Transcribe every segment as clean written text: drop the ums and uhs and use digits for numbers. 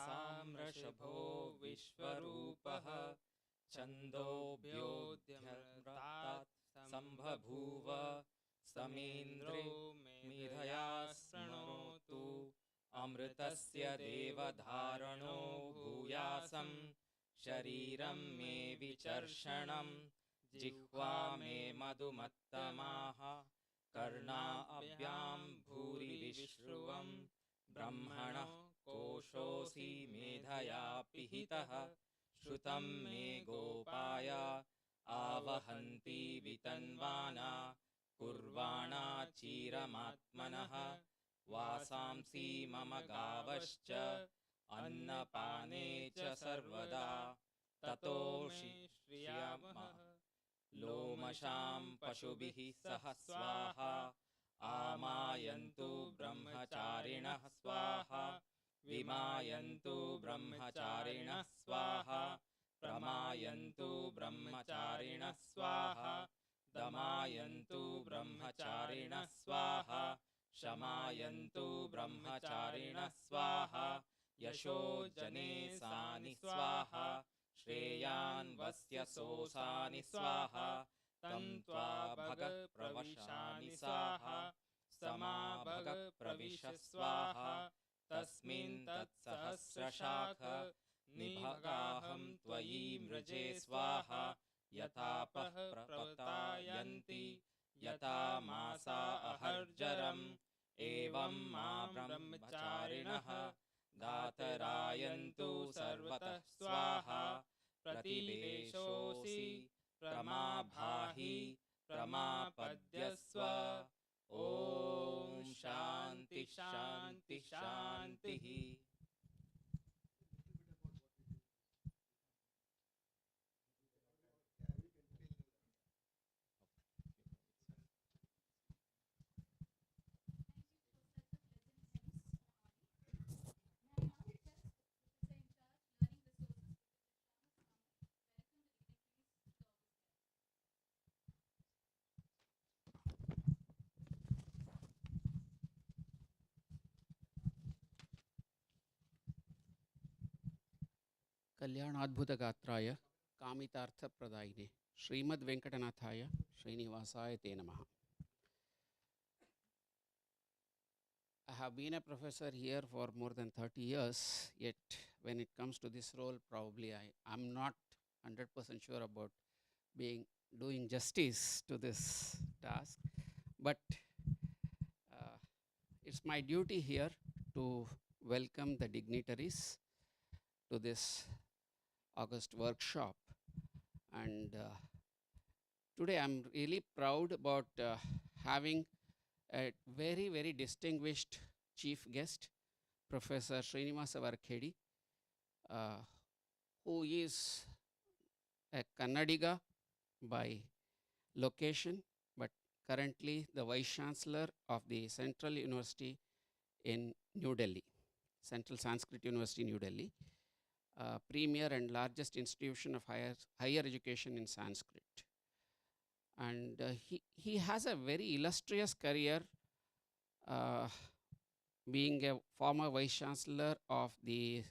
साम्रषभो विश्वरूपः छन्दोभ्योऽध्यमृतात् सम्बभूव समेन्द्रो मेधया शृणोतु अमृतस्य देवधारणो भूयासं शरीरं मे विचर्षणं जिह्वा मे मधुमत्तमाः कर्णाभ्यां भूरि विश्रुवं ब्रह्मणः कोशोऽसि मेधया पिहितः श्रुतं मे गोपाय आवहन्ति वितन्वाना कुर्वाणा चीरमात्मनः वासांसि मम गावश्च अन्नपाने च सर्वदा ततोषि श्रियमः लोमशां पशुभिः सह स्वाहा आमायन्तु ब्रह्मचारिणः स्वाहा विमायन्तु ब्रह्मचारिणः स्वाहा प्रमायन्तु ब्रह्मचारिणः स्वाहा दमायन्तु ब्रह्मचारिणः स्वाहा शमायन्तु ब्रह्मचारिणः स्वाहा यशो जनेसानि स्वाहा श्रेयान्वस्य सोसानि स्वाहा तं त्वा भग प्रविशानि स्वाहा समा भग प्रविश स्वाहा तस्मिन् तत्सहस्रशाख निभगाहं त्वयि मृजे स्वाहा यथापः प्रपतायन्ति यथा मासा अहर्जरम् एवं मा ब्रह्मचारिणः दातरायन्तु सर्वतः स्वाहा प्रतिवेशोऽसि प्रमाभाहि प्रमापद्यस्व ॐ शान्ति शान्ति शान्तिः। कल्याणाद्भुतगात्राय कामितार्थप्रदायिने श्रीमद्वेङ्कटनाथाय श्रीनिवासाय ते नमः. I have been a professor here for more than 30 years, yet when it comes to this role, probably I'm not 100% sure about doing justice to this task. But it's my duty here to welcome the dignitaries to this August workshop, and today I'm really proud about having a very, very distinguished chief guest, Professor Srinivasa V-IKSHA, who is a Kannadiga by location, but currently the Vice Chancellor of the Central University in New Delhi, Central Sanskrit University, New Delhi. Premier and largest institution of higher education in Sanskrit. And he has a very illustrious career, being a former Vice Chancellor of the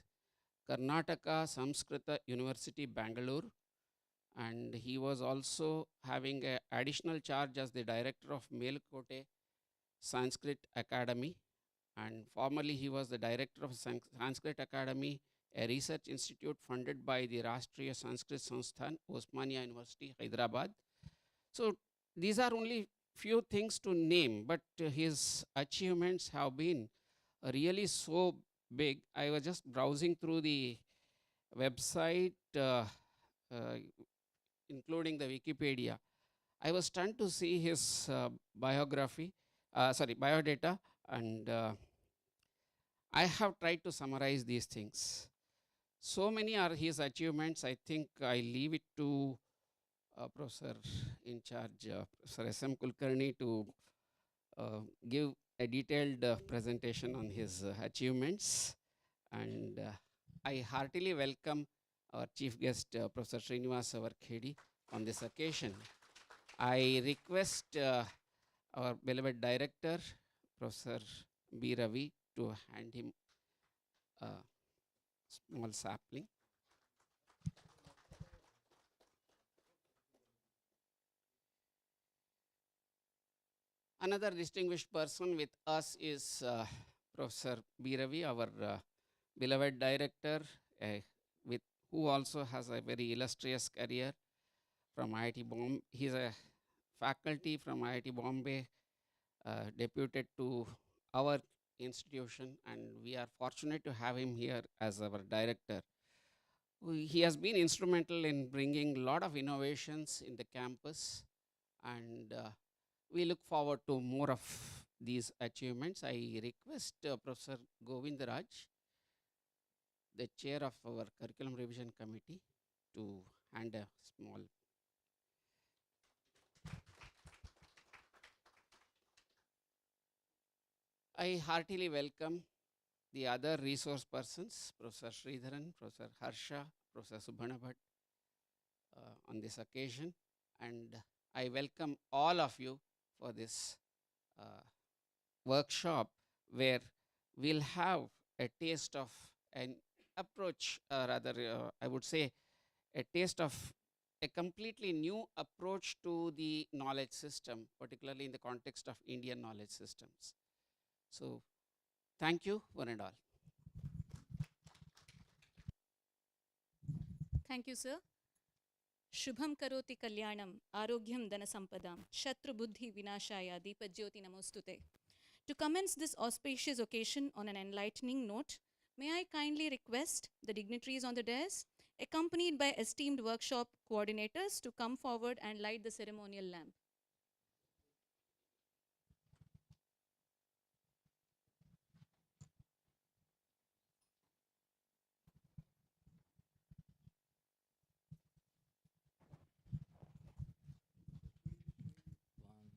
Karnataka Samskrita University, Bangalore. And he was also having an additional charge as the director of Melkote Sanskrit Academy. And formerly he was the director of Sanskrit Academy, a research institute funded by the Rashtriya Sanskrit Sansthan, Osmania University, Hyderabad. So these are only few things to name, but his achievements have been really so big. I was just browsing through the website, including the Wikipedia. I was stunned to see his biodata, and I have tried to summarize these things. So many are his achievements. I think I leave it to Professor in charge, Professor S.M. Kulkarni, to give a detailed presentation on his achievements. And I heartily welcome our chief guest, Professor Srinivasa V-IKSHA, on this occasion. I request our beloved director, Professor B. Ravi, to hand him small sapling. Another distinguished person with us is Professor B. Ravi, our beloved director, uh, with who also has a very illustrious career from IIT Bombay. He's a faculty from IIT Bombay, deputed to our institution, and we are fortunate to have him here as our director. He has been instrumental in bringing a lot of innovations in the campus, and we look forward to more of these achievements. I request Professor Govindaraj, the chair of our curriculum revision committee, to hand a small. I heartily welcome the other resource persons, Professor Sridharan, Professor Harsha, Professor Subhanabhat, on this occasion. And I welcome all of you for this workshop where we'll have a taste of an approach, rather, I would say, a taste of a completely new approach to the knowledge system, particularly in the context of Indian knowledge systems. So, thank you, one and all. Thank you, sir. Shubham karoti kalyanam, arogyam dhanasampadam, shatrubuddhi vinashaya, deepajyoti namostute. To commence this auspicious occasion on an enlightening note, may I kindly request the dignitaries on the dais, accompanied by esteemed workshop coordinators, to come forward and light the ceremonial lamp. One,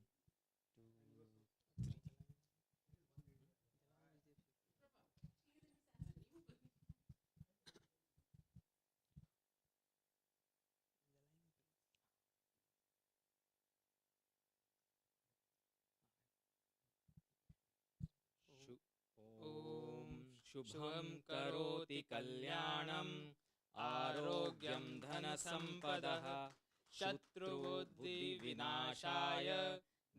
two, Shu- Om Shubham karoti kalyanam Arogyam dhanasampadah Shatrubuddhi vinashaya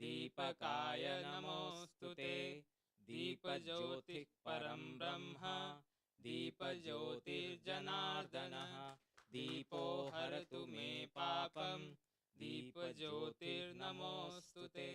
Deepakaya namostute Deepajyotik param brahma Deepajyotirjanardanah Deepo haratu me papam Deepajyotirnamostute.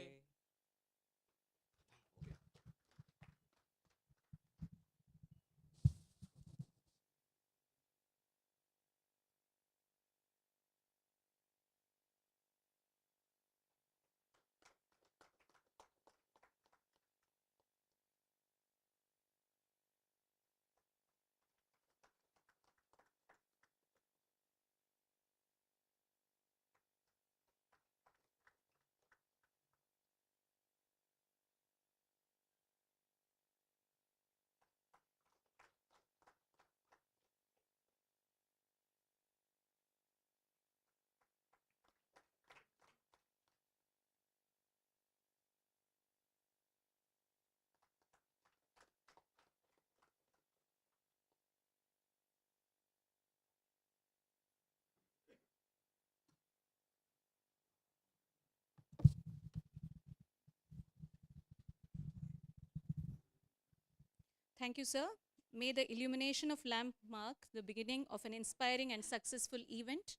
Thank you, sir. May the illumination of lamp mark the beginning of an inspiring and successful event.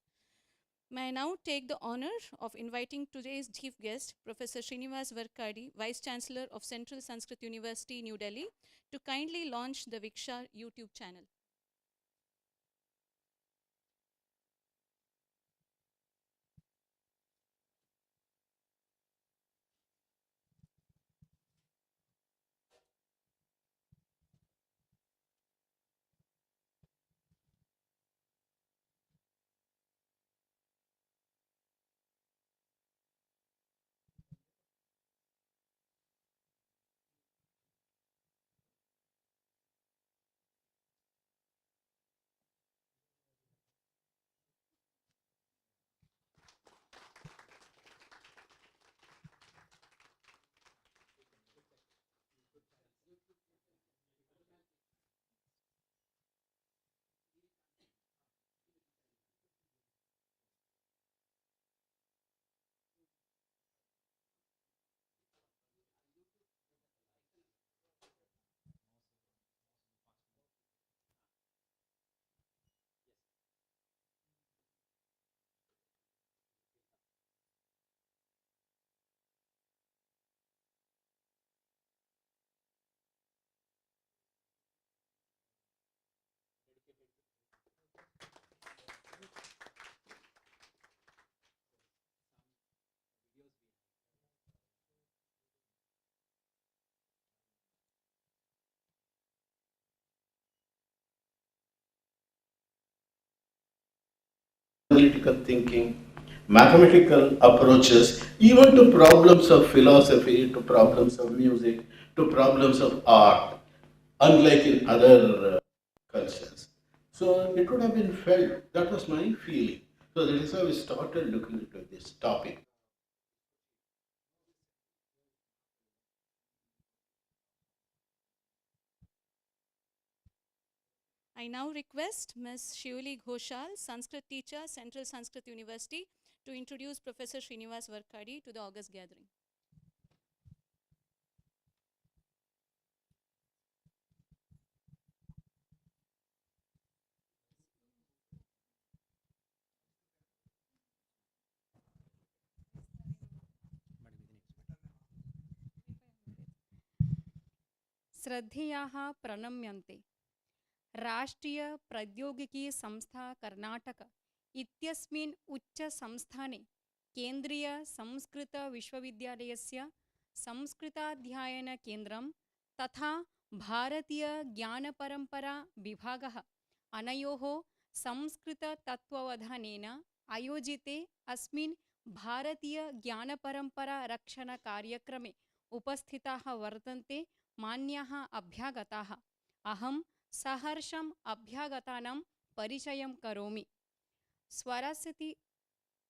May I now take the honor of inviting today's chief guest, Professor Srinivas Varkadi, Vice Chancellor of Central Sanskrit University, New Delhi, to kindly launch the V-IKSHA YouTube channel. analytical thinking, mathematical approaches, even to problems of philosophy, to problems of music, to problems of art, unlike in other cultures. So it would have been felt, that was my feeling. So that is how we started looking into this topic. I now request Ms. Shivali Ghoshal, Sanskrit teacher, Central Sanskrit University, to introduce Professor Srinivas Varkadi to the August gathering. श्रद्धेयाः प्रणम्यन्ते। राष्ट्रीय प्रौद्योगिकी संस्था कर्नाटक इत्यस्मिन् उच्चसंस्थाने केन्द्रीय संस्कृत विश्वविद्यालयस्य संस्कृताध्ययनकेन्द्रं तथा भारतीय ज्ञानपरम्परा विभागः अनयोः संस्कृततत्त्वावधानेन आयोजिते अस्मिन् भारतीय ज्ञानपरम्परा रक्षणकार्यक्रमे उपस्थिताः वर्तन्ते मान्याः अभ्यागताः। अहं सहर्षम् अभ्यागतानां परिचयं करोमि।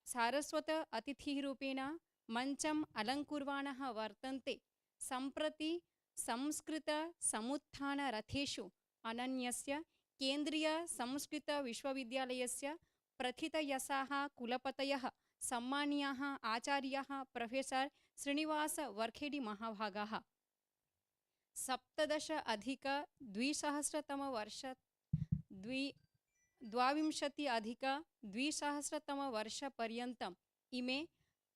सारस्वत अतिथिरूपेण मञ्चम् अलङ्कुर्वाणः वर्तन्ते सम्प्रति संस्कृतसमुत्थानरथेषु अनन्यस्य केन्द्रीयसंस्कृतविश्वविद्यालयस्य प्रथितयशाः कुलपतयः सम्मानीयाः आचार्याः प्रोफेसर् श्रीनिवास वर्खेडि महाभागाः। 17 अधिक 20 इमे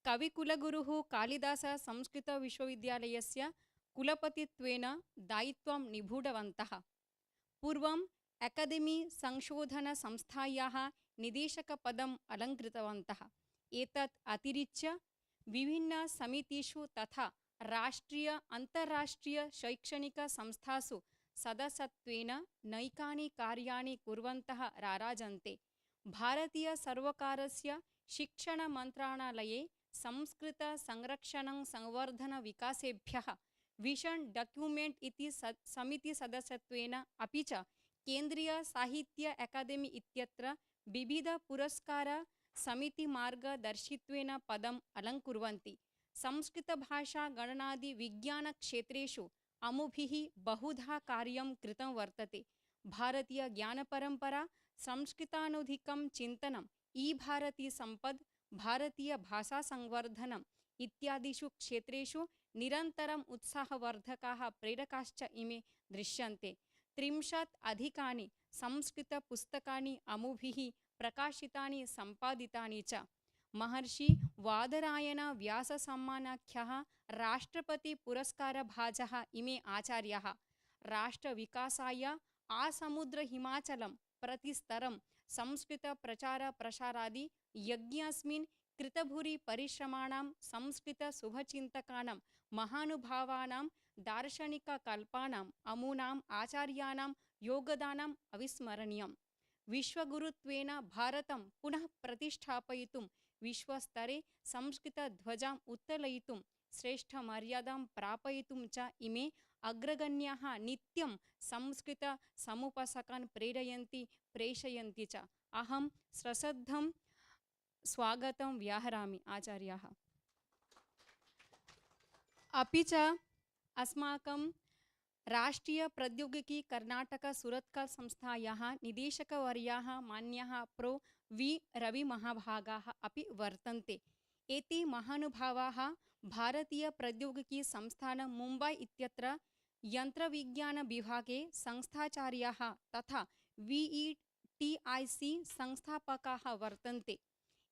कविकुलगुरुः कालिदास संस्कृतविश्वविद्यालयस्य कुलपतित्वेन दायित्वं निभूढवन्तः। पूर्वम् अकादेमी संशोधनसंस्थायाः निदेशकपदम् अलङ्कृतवन्तः। एतत् अतिरिच्य विभिन्नसमितिषु तथा राष्ट्रीय अन्ताराष्ट्रीय शैक्षणिकसंस्थासु सदस्यत्वेन नैकानि कार्याणि कुर्वन्तः राराजन्ते। भारतीयसर्वकारस्य शिक्षणमन्त्रालये संस्कृतसंरक्षणं संवर्धनविकासेभ्यः विशन् डॉक्यूमेंट इति समितिसदस्यत्वेन अपि च केन्द्रीयसाहित्य अकादेमी इत्यत्र विविधपुरस्कार समितिमार्गदर्शित्वेन पदम् अलङ्कुर्वन्ति। संस्कृतभाषा गणनादि विज्ञानक्षेत्रेषु अमुभिः बहुधा कार्यं कृतं वर्तते। भारतीय ज्ञानपरम्परा, संस्कृतानूधिकं चिन्तनम्, ई-भारती सम्पद्, भारतीय भाषा संवर्धनम् इत्यादिषु क्षेत्रेषु निरन्तरम् उत्साहवर्धकाः प्रेरकाश्च इमे दृश्यन्ते। 30 अधिकानि संस्कृतपुस्तकानि अमुभिः प्रकाशितानि सम्पादितानि च। महर्षि वादरायण व्याससम्मानाख्यः राष्ट्रपतिपुरस्कारभाजः इमे आचार्याः। राष्ट्रविकासाय आसमुद्र हिमाचलं प्रतिस्तरं संस्कृतप्रचारप्रसारादि यज्ञस्मिन् कृतभूरि परिश्रमाणां संस्कृतशुभचिन्तकानां महानुभावानां दार्शनिककल्पानाम् अमूनाम् आचार्याणां योगदानम् अविस्मरणीयम्। विश्वगुरुत्वेन भारतं पुनः प्रतिष्ठापयितुं, विश्वस्तरे संस्कृतध्वजाम् उत्तोलयितुं, श्रेष्ठमर्यादां प्रापयितुं च इमे अग्रगण्याः नित्यं संस्कृतसमुपासकान् प्रेरयन्ति प्रेषयन्ति च। अहं सश्रद्धं स्वागतं व्याहरामि आचार्याः। अपि च अस्माकं राष्ट्रीय प्रौद्योगिकी कर्नाटक सुरत्कल संस्थायाः निदेशकवर्याः मान्याः प्रो वी रवि महाभागाः अपि वर्तन्ते। एते महानुभावाः भारतीय प्रौद्योगिकी संस्थान मुम्बै इत्यत्र यन्त्रविज्ञानविभागे संस्थाचार्याः तथा VETIC संस्थापकाः वर्तन्ते।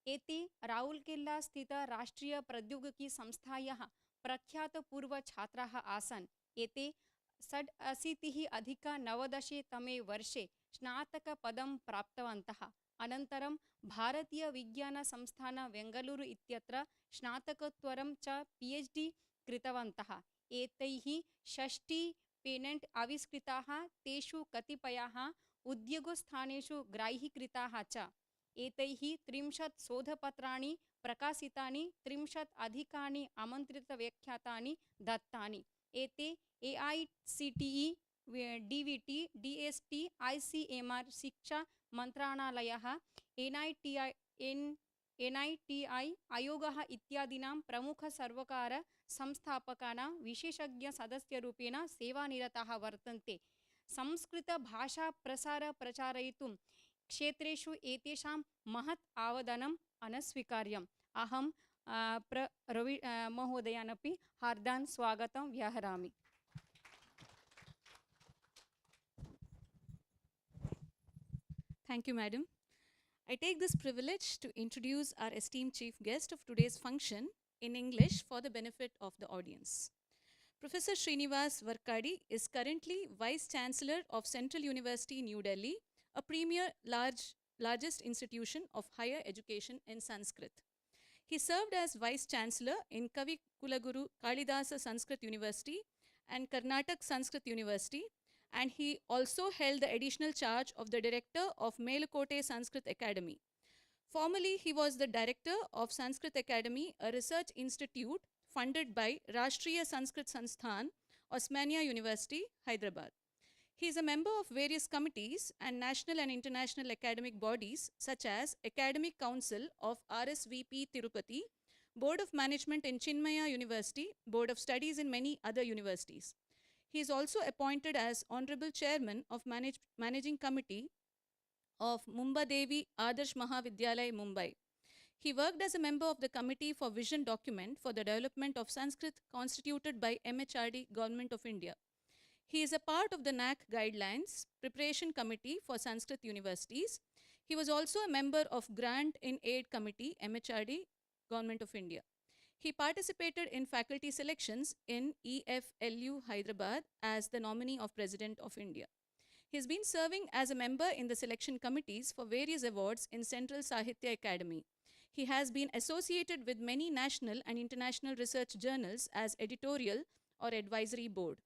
एते राउरकेला स्थित राष्ट्रीय प्रौद्योगिकी संस्थायाः प्रख्यातपूर्वछात्राः आसन्। एते 86 अधिक 90 तमे वर्षे स्नातकपदं प्राप्तवन्तः। अनन्तरं भारतीय विज्ञान संस्थान बेङ्गलूरु इत्यत्र स्नातकोत्तरं च PhD कृतवन्तः। एतैः 60 पेटेण्ट् आविष्कृताः, तेषु कतिपयाः उद्योगस्थानेषु ग्राह्यीकृताः च। एतैः 30 शोधपत्राणि प्रकाशितानि 30 अधिकानि आमन्त्रितव्याख्यातानि दत्तानि एते AICTE DVT DST ICMR शिक्षा मन्त्रालयः NITI आयोगः इत्यादीनां प्रमुखसर्वकारसंस्थापकानां विशेषज्ञसदस्यरूपेण सेवानिरताः वर्तन्ते संस्कृतभाषाप्रसारप्रचारयितुं क्षेत्रेषु एतेषां महत् आवदानम् अनस्वीकार्यम् अहं रवि महोदयानपि हार्दान् स्वागतं व्याहरामि Thank you, Madam. I take this privilege to introduce our esteemed chief guest of today's function in English for the benefit of the audience. Professor Srinivas Varkadi is currently Vice Chancellor of Central University, New Delhi, a premier largest institution of higher education in Sanskrit. He served as Vice Chancellor in Kavi Kulaguru Kalidasa Sanskrit University and Karnataka Sanskrit University, and he also held the additional charge of the Director of Melakote Sanskrit Academy. Formerly, he was the Director of Sanskrit Academy, a research institute funded by Rashtriya Sanskrit Sansthan, Osmania University, Hyderabad. He is a member of various committees and national and international academic bodies such as Academic Council of RSVP Tirupati, Board of Management in Chinmaya University, Board of Studies in many other universities. He is also appointed as Honorable Chairman of Managing Committee of Mumbadevi Adarsh Mahavidyalaya, Mumbai. He worked as a member of the Committee for Vision Document for the Development of Sanskrit constituted by MHRD, Government of India. He is a part of the NAC Guidelines Preparation Committee for Sanskrit Universities. He was also a member of Grant in Aid Committee, MHRD, Government of India. He participated in faculty selections in EFLU Hyderabad as the nominee of President of India. He has been serving as a member in the selection committees for various awards in Central Sahitya Academy. He has been associated with many national and international research journals as editorial or advisory board.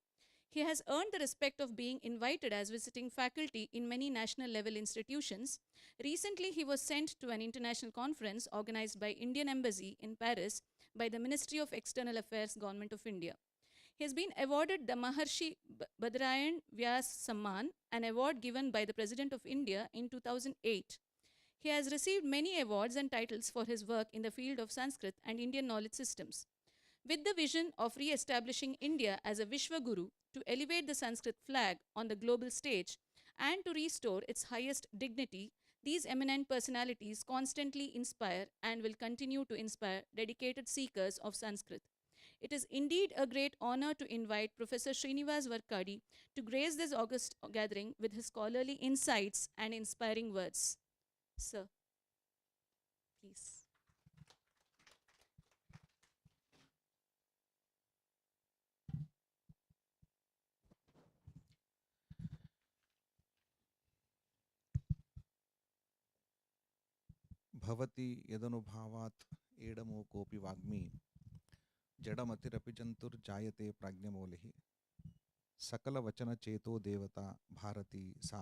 He has earned the respect of being invited as visiting faculty in many national level institutions. Recently, he was sent to an international conference organized by Indian Embassy in Paris by the Ministry of External Affairs, Government of India. He has been awarded the Maharshi Badarayan Vyas Samman, an award given by the President of India in 2008. He has received many awards and titles for his work in the field of Sanskrit and Indian knowledge systems. With the vision of re-establishing India as a Vishwa Guru to elevate the Sanskrit flag on the global stage and to restore its highest dignity, these eminent personalities constantly inspire and will continue to inspire dedicated seekers of Sanskrit. It is indeed a great honor to invite Professor Srinivas Varkadi to grace this august gathering with his scholarly insights and inspiring words. Sir, please. भवति यदनुभावात् एडमो कोऽपि वाग्मी जडमतिरपि जन्तुर्जायते प्राज्ञमौलिः सकलवचनचेतो देवता भारती सा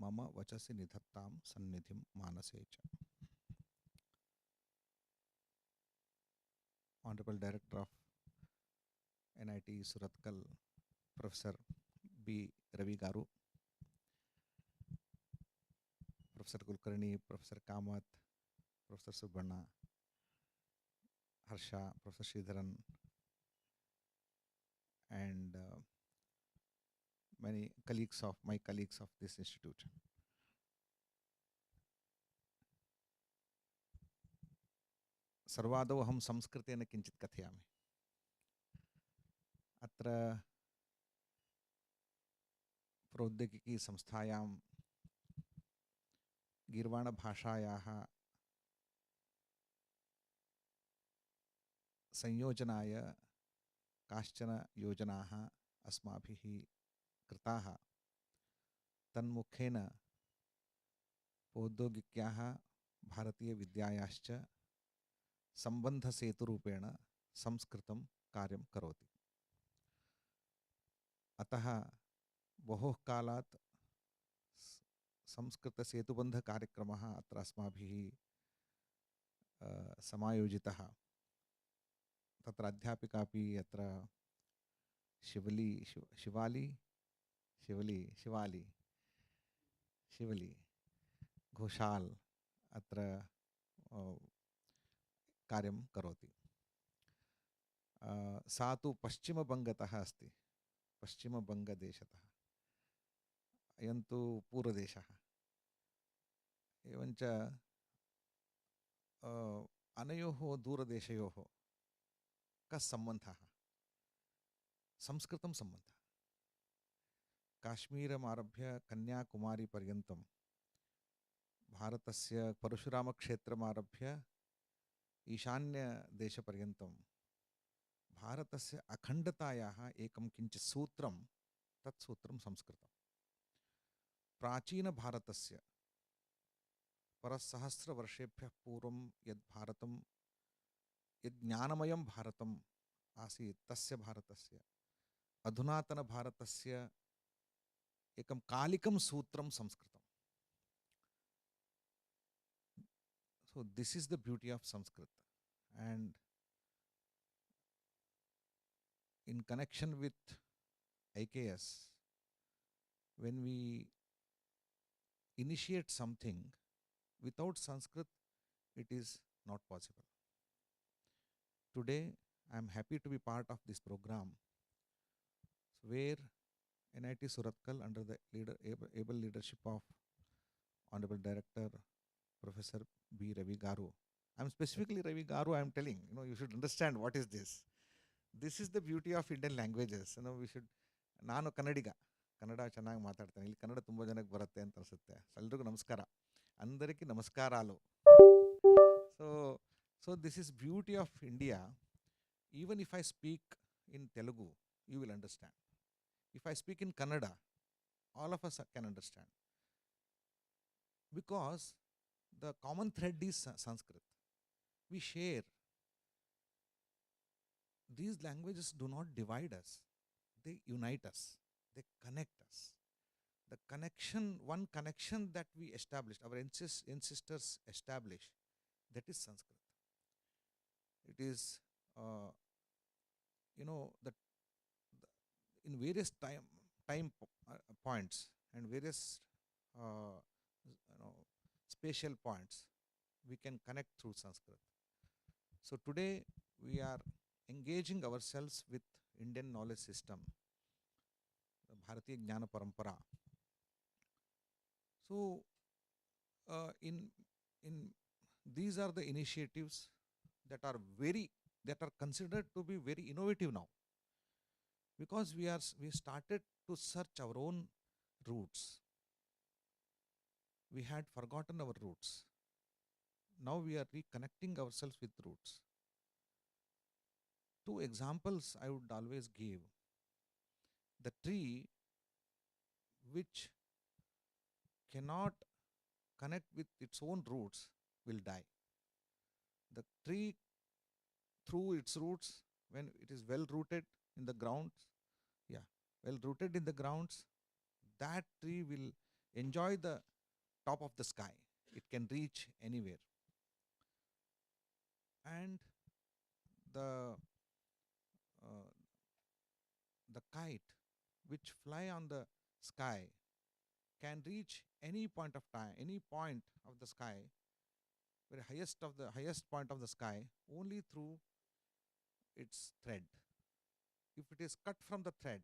मम वचसि निधत्तां सन्निधिं मानसे च. Honorable Director of NIT Suratkal, Professor B. Ravi Garu, Professor Kulkarni, Professor Kamath, Professor Subbanna, Harsha, Professor Sridharan, and many colleagues of this institute. सर्वादौ अहं संस्कृतेन किञ्चित् कथयामि. अत्र प्रौद्योगिकी संस्थायां गीर्वाणभाषायाः संयोजनाय काश्चन योजनाः अस्माभिः कृताः. तन्मुखेन प्रौद्योगिक्याः भारतीयविद्यायाश्च सम्बन्धसेतुरूपेण संस्कृतं कार्यं करोति. अतः बहुः कालात् संस्कृतसेतुबन्धकार्यक्रमः अत्र अस्माभिः समायोजितः। तत्र अध्यापिका अपि अत्र शिवली घोषाल् अत्र कार्यं करोति। सा तु पश्चिमबङ्गतः अस्ति, पश्चिमबङ्गदेशतः, अयं तु पूर्वदेशः। एवञ्च अनयोः दूरदेशयोः कः सम्बन्धः? संस्कृतं सम्बन्धः। काश्मीरमारभ्य कन्याकुमारीपर्यन्तं भारतस्य परशुरामक्षेत्रमारभ्य ईशान्यदेशपर्यन्तं भारतस्य अखण्डतायाः एकं किञ्चित् सूत्रं, तत् सूत्रं संस्कृतं। प्राचीनभारतस्य परसहस्रवर्षेभ्यः पूर्वं यद् भारतं, यद् ज्ञानमयं भारतम् आसीत्, तस्य भारतस्य अधुनातनभारतस्य एकं कालिकं सूत्रं संस्कृतम्। So this is the beauty of Sanskrit, and in connection with IKS, when we initiate something without Sanskrit, it is not possible. Today I am happy to be part of this program where NIT Surathkal, under the able leadership of Honorable Director Professor B. Ravi Garu. I am specifically Ravi Garu, I am telling, you should understand what is this. This is the beauty of Indian languages. We should, ನಾನು ಕನ್ನಡಿಗ, ಕನ್ನಡ ಚೆನ್ನಾಗಿ ಮಾತಾಡ್ತೇನೆ, ಇಲ್ಲಿ ಕನ್ನಡ ತುಂಬ ಜನಕ್ಕೆ ಬರುತ್ತೆ ಅಂತ ಅನಿಸುತ್ತೆ. ಎಲ್ರಿಗೂ ನಮಸ್ಕಾರ, అందరికీ ನಮಸ್ಕಾರಾలు. So this is beauty of India. Even if I speak in Telugu, you will understand. If I speak in Kannada, all of us can understand. Because the common thread is Sanskrit. We share. These languages do not divide us. They unite us. They connect us. The connection, one connection that we established, our ancestors established, that is Sanskrit. It is, that in various time points and various spatial points, we can connect through Sanskrit. So today we are engaging ourselves with Indian knowledge system, the Bharatiya Jnana Parampara. So in these are the initiatives that are considered to be very innovative now, because we started to search our own roots. We had forgotten our roots. Now we are reconnecting ourselves with roots. Two examples I would always give. The tree which cannot connect with its own roots will die. The tree, through its roots, when it is well rooted in the grounds, that tree will enjoy the top of the sky. It can reach anywhere. And the kite which fly on the sky can reach any point of time, any point of the sky, very highest point of the sky, only through its thread. If it is cut from the thread,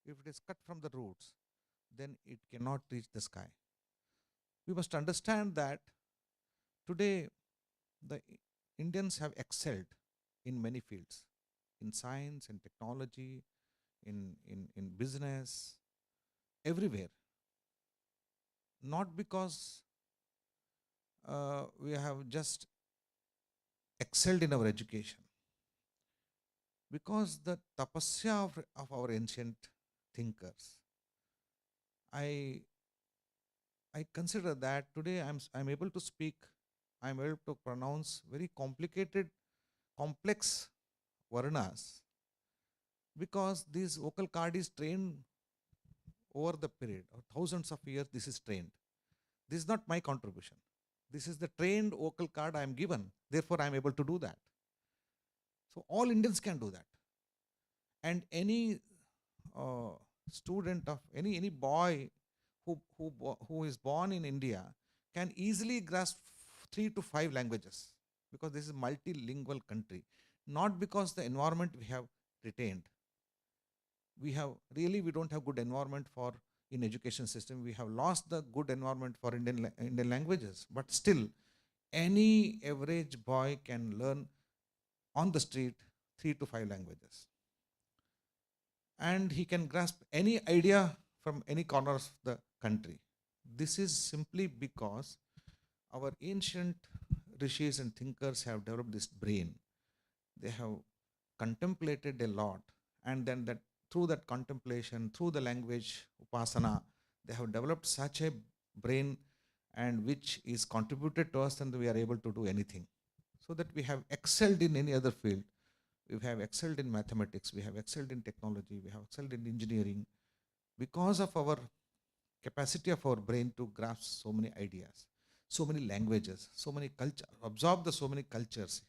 if it is cut from the roots, then it cannot reach the sky. We must understand that today the Indians have excelled in many fields, in science, in technology, in business, everywhere. Not because we have just excelled in our education, because the tapasya of our ancient thinkers. I consider that today I'm able to speak, I'm able to pronounce very complicated, complex varnas, because this vocal cord is trained over the period of thousands of years. This is trained. This is not my contribution. This is the trained vocal card I am given. Therefore, I am able to do that. So all Indians can do that. And any student of any boy who is born in India can easily grasp 3 to 5 languages, because this is a multilingual country. Not because the environment we have retained. We don't have good environment for in education system. We have lost the good environment for Indian languages. But still, any average boy can learn on the street 3 to 5 languages. And he can grasp any idea from any corner of the country. This is simply because our ancient rishis and thinkers have developed this brain. They have contemplated a lot, and then that through that contemplation, through the language upasana, they have developed such a brain, and which is contributed to us, and we are able to do anything. So that we have excelled in any other field. We have excelled in mathematics, we have excelled in technology, we have excelled in engineering, because of our capacity of our brain to grasp so many ideas, so many languages, so many cultures, absorb the so many cultures.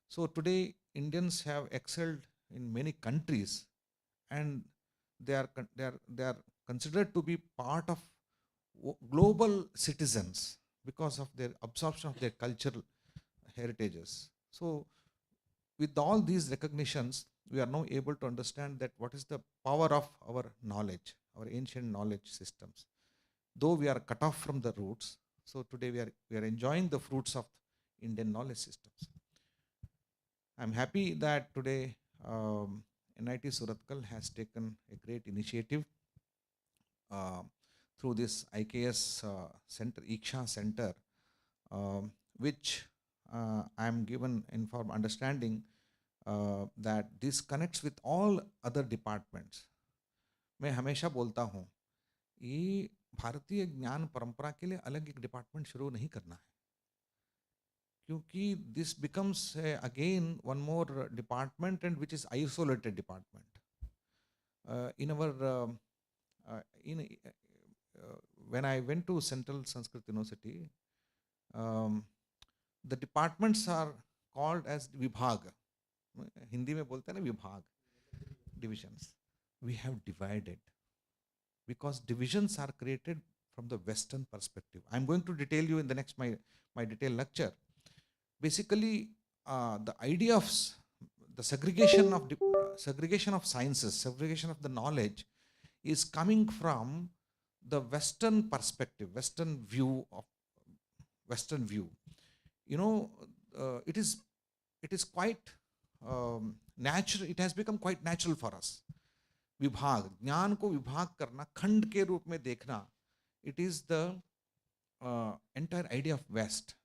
So today Indians have excelled in many countries, and they are considered to be part of global citizens because of their absorption of their cultural heritages. So with all these recognitions, we are now able to understand that what is the power of our knowledge, our ancient knowledge systems. Though we are cut off from the roots, so today we are enjoying the fruits of Indian knowledge systems. I'm happy that today NIT Surathkal has taken a great initiative through this IKS center, V-IKSHA center, which I am given informed understanding that this connects with all other departments. मैं हमेशा बोलता हूँ, ये भारतीय ज्ञान परंपरा के लिए अलग एक डिपार्टमेंट शुरू नहीं करना है, क्योंकि this becomes again one more department, and which is isolated department. When I went to Central Sanskrit University, the departments are called as Vibhag. Hindi में बोलते हैं ना विभाग, divisions. We have divided because divisions are created from the Western perspective. I'm going to detail you in the next my detailed lecture. Basically, the idea of the segregation of sciences, segregation of the knowledge, is coming from the Western perspective, Western view. You know, it is quite natural. It has become quite natural for us. विभाग, ज्ञान को विभाग करना, खंड के रूप में देखना, it is the entire idea of West.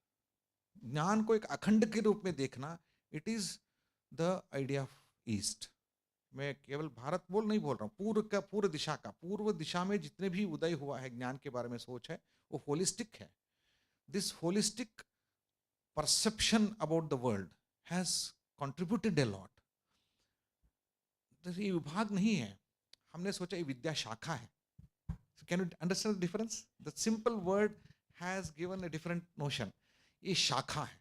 ज्ञान को एक अखंड के रूप में देखना, it is the idea of East. मैं केवल भारत नहीं बोल रहा हूँ, पूर्व दिशा का, पूर्व दिशा में जितने भी उदय हुआ है ज्ञान के बारे में सोच है, वो होलिस्टिक है. This holistic perception about the world has contributed a lot. ये विभाग नहीं है, हमने सोचा ये विद्या शाखा है. So can you understand the difference? The simple word has given a different notion. ये शाखा है.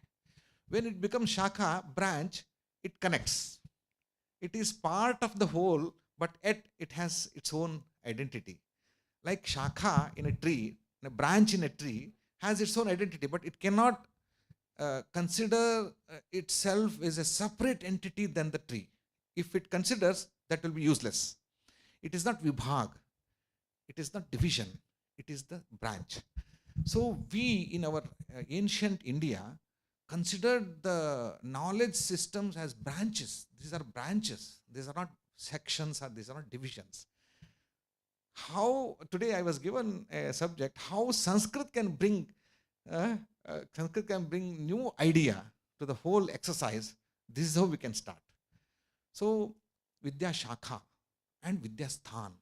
When it becomes shakha, branch, it connects. It is part of the whole, but yet it has its own identity. Like shakha in a tree, a branch in a tree has its own identity, but it cannot consider itself as a separate entity than the tree. If it considers, that will be useless. It is not vibhag, it is not division, it is the branch. So we in our ancient India considered the knowledge systems as branches. These are branches, these are not sections, or these are not divisions. How today I was given a subject, how Sanskrit can bring new idea to the whole exercise. This is how we can start. So Vidya Shakha and Vidya Sthan,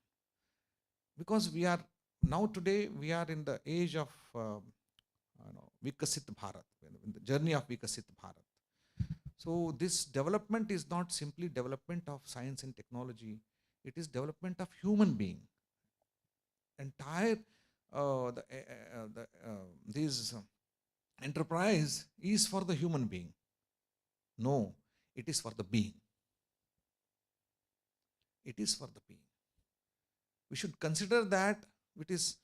because we are now today we are in the age of V-IKSHA Bharat, in the journey of V-IKSHA Bharat. So this development is not simply development of science and technology, it is development of human being. Entire this enterprise is for the human being. No, it is for the being. It is for the being. We should consider that it is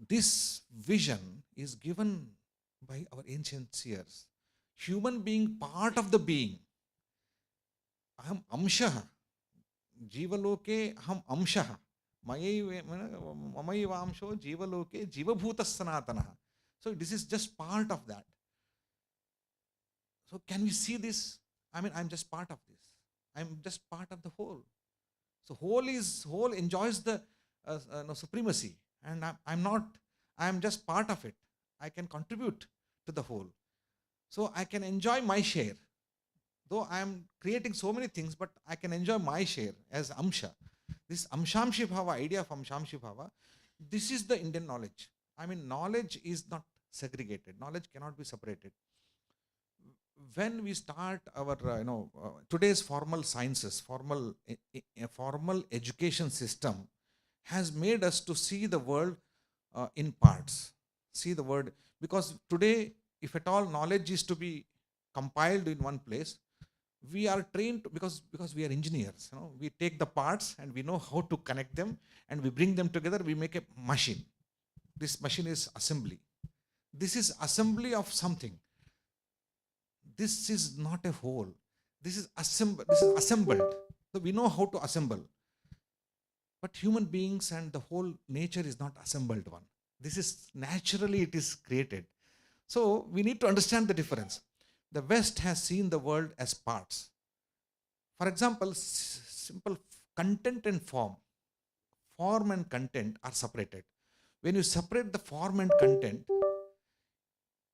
this vision is given by our ancient seers. Human being part of the being. Aham amshah. Jivaloke aham amshah. Mamayivamsho jivaloke jivabhuta sanatana. So this is just part of that. So can we see this? I mean, I'm just part of this. I'm just part of the whole. So whole enjoys the supremacy, and I'm not. I'm just part of it. I can contribute to the whole. So I can enjoy my share. Though I am creating so many things, but I can enjoy my share as amsha. This amshamshi bhava, idea of amshamshi bhava, this is the Indian knowledge. I mean, knowledge is not segregated. Knowledge cannot be separated. When we start our, today's formal sciences, formal education system has made us to see the world in parts. See the world, because today, if at all knowledge is to be compiled in one place, we are trained because we are engineers. We take the parts and we know how to connect them, and we bring them together. We make a machine. This machine is assembly. This is assembly of something. This is not a whole. This is assembled. So we know how to assemble. But human beings and the whole nature is not assembled one. This is naturally it is created. So we need to understand the difference. The West has seen the world as parts. For example, simple content and form. Form and content are separated. When you separate the form and content,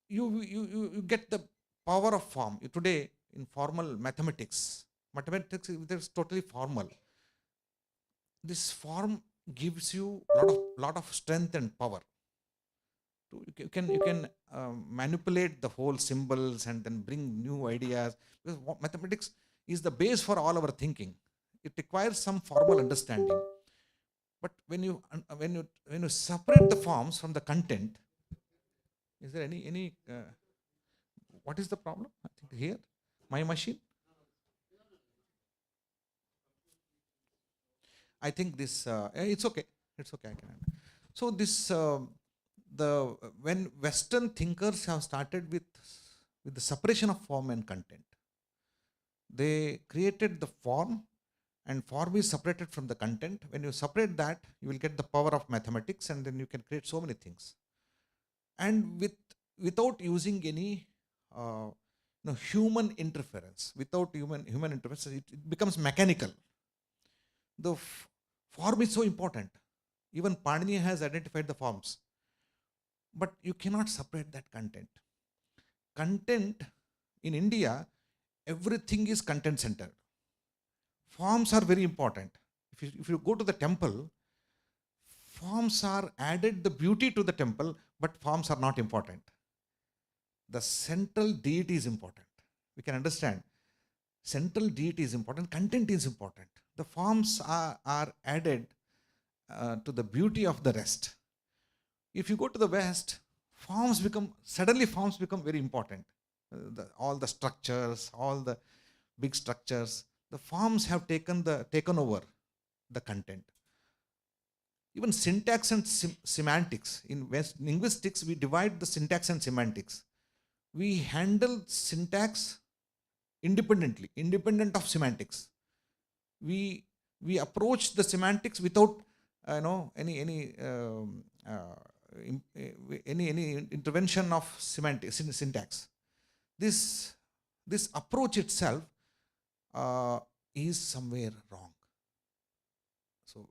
you get the power of form. Today, in formal mathematics is totally formal. This form gives you lot of strength and power. You can manipulate the whole symbols and then bring new ideas. Because mathematics is the base for all our thinking. It requires some formal understanding. But when you separate the forms from the content, is there any what is the problem? I think here, my machine. I think this it's okay. It's okay. I can. So this when Western thinkers have started with the separation of form and content, they created the form, and form is separated from the content. When you separate that, you will get the power of mathematics, and then you can create so many things. And without using any human interference, without human interference, it becomes mechanical. The form is so important. Even Panini has identified the forms. But you cannot separate that content. Content in India, everything is content centered. Forms are very important. If you go to the temple, forms are added the beauty to the temple, but forms are not important. The central deity is important. We can understand. Central deity is important. Content is important. The forms are added to the beauty of the rest. If you go to the West, forms become very important. All the structures, all the big structures, the forms have taken over the content. Even syntax and semantics. In West linguistics, we divide the syntax and semantics. We handle syntax independent of semantics. We approach the semantics without any intervention of syntax. This approach itself is somewhere wrong. So,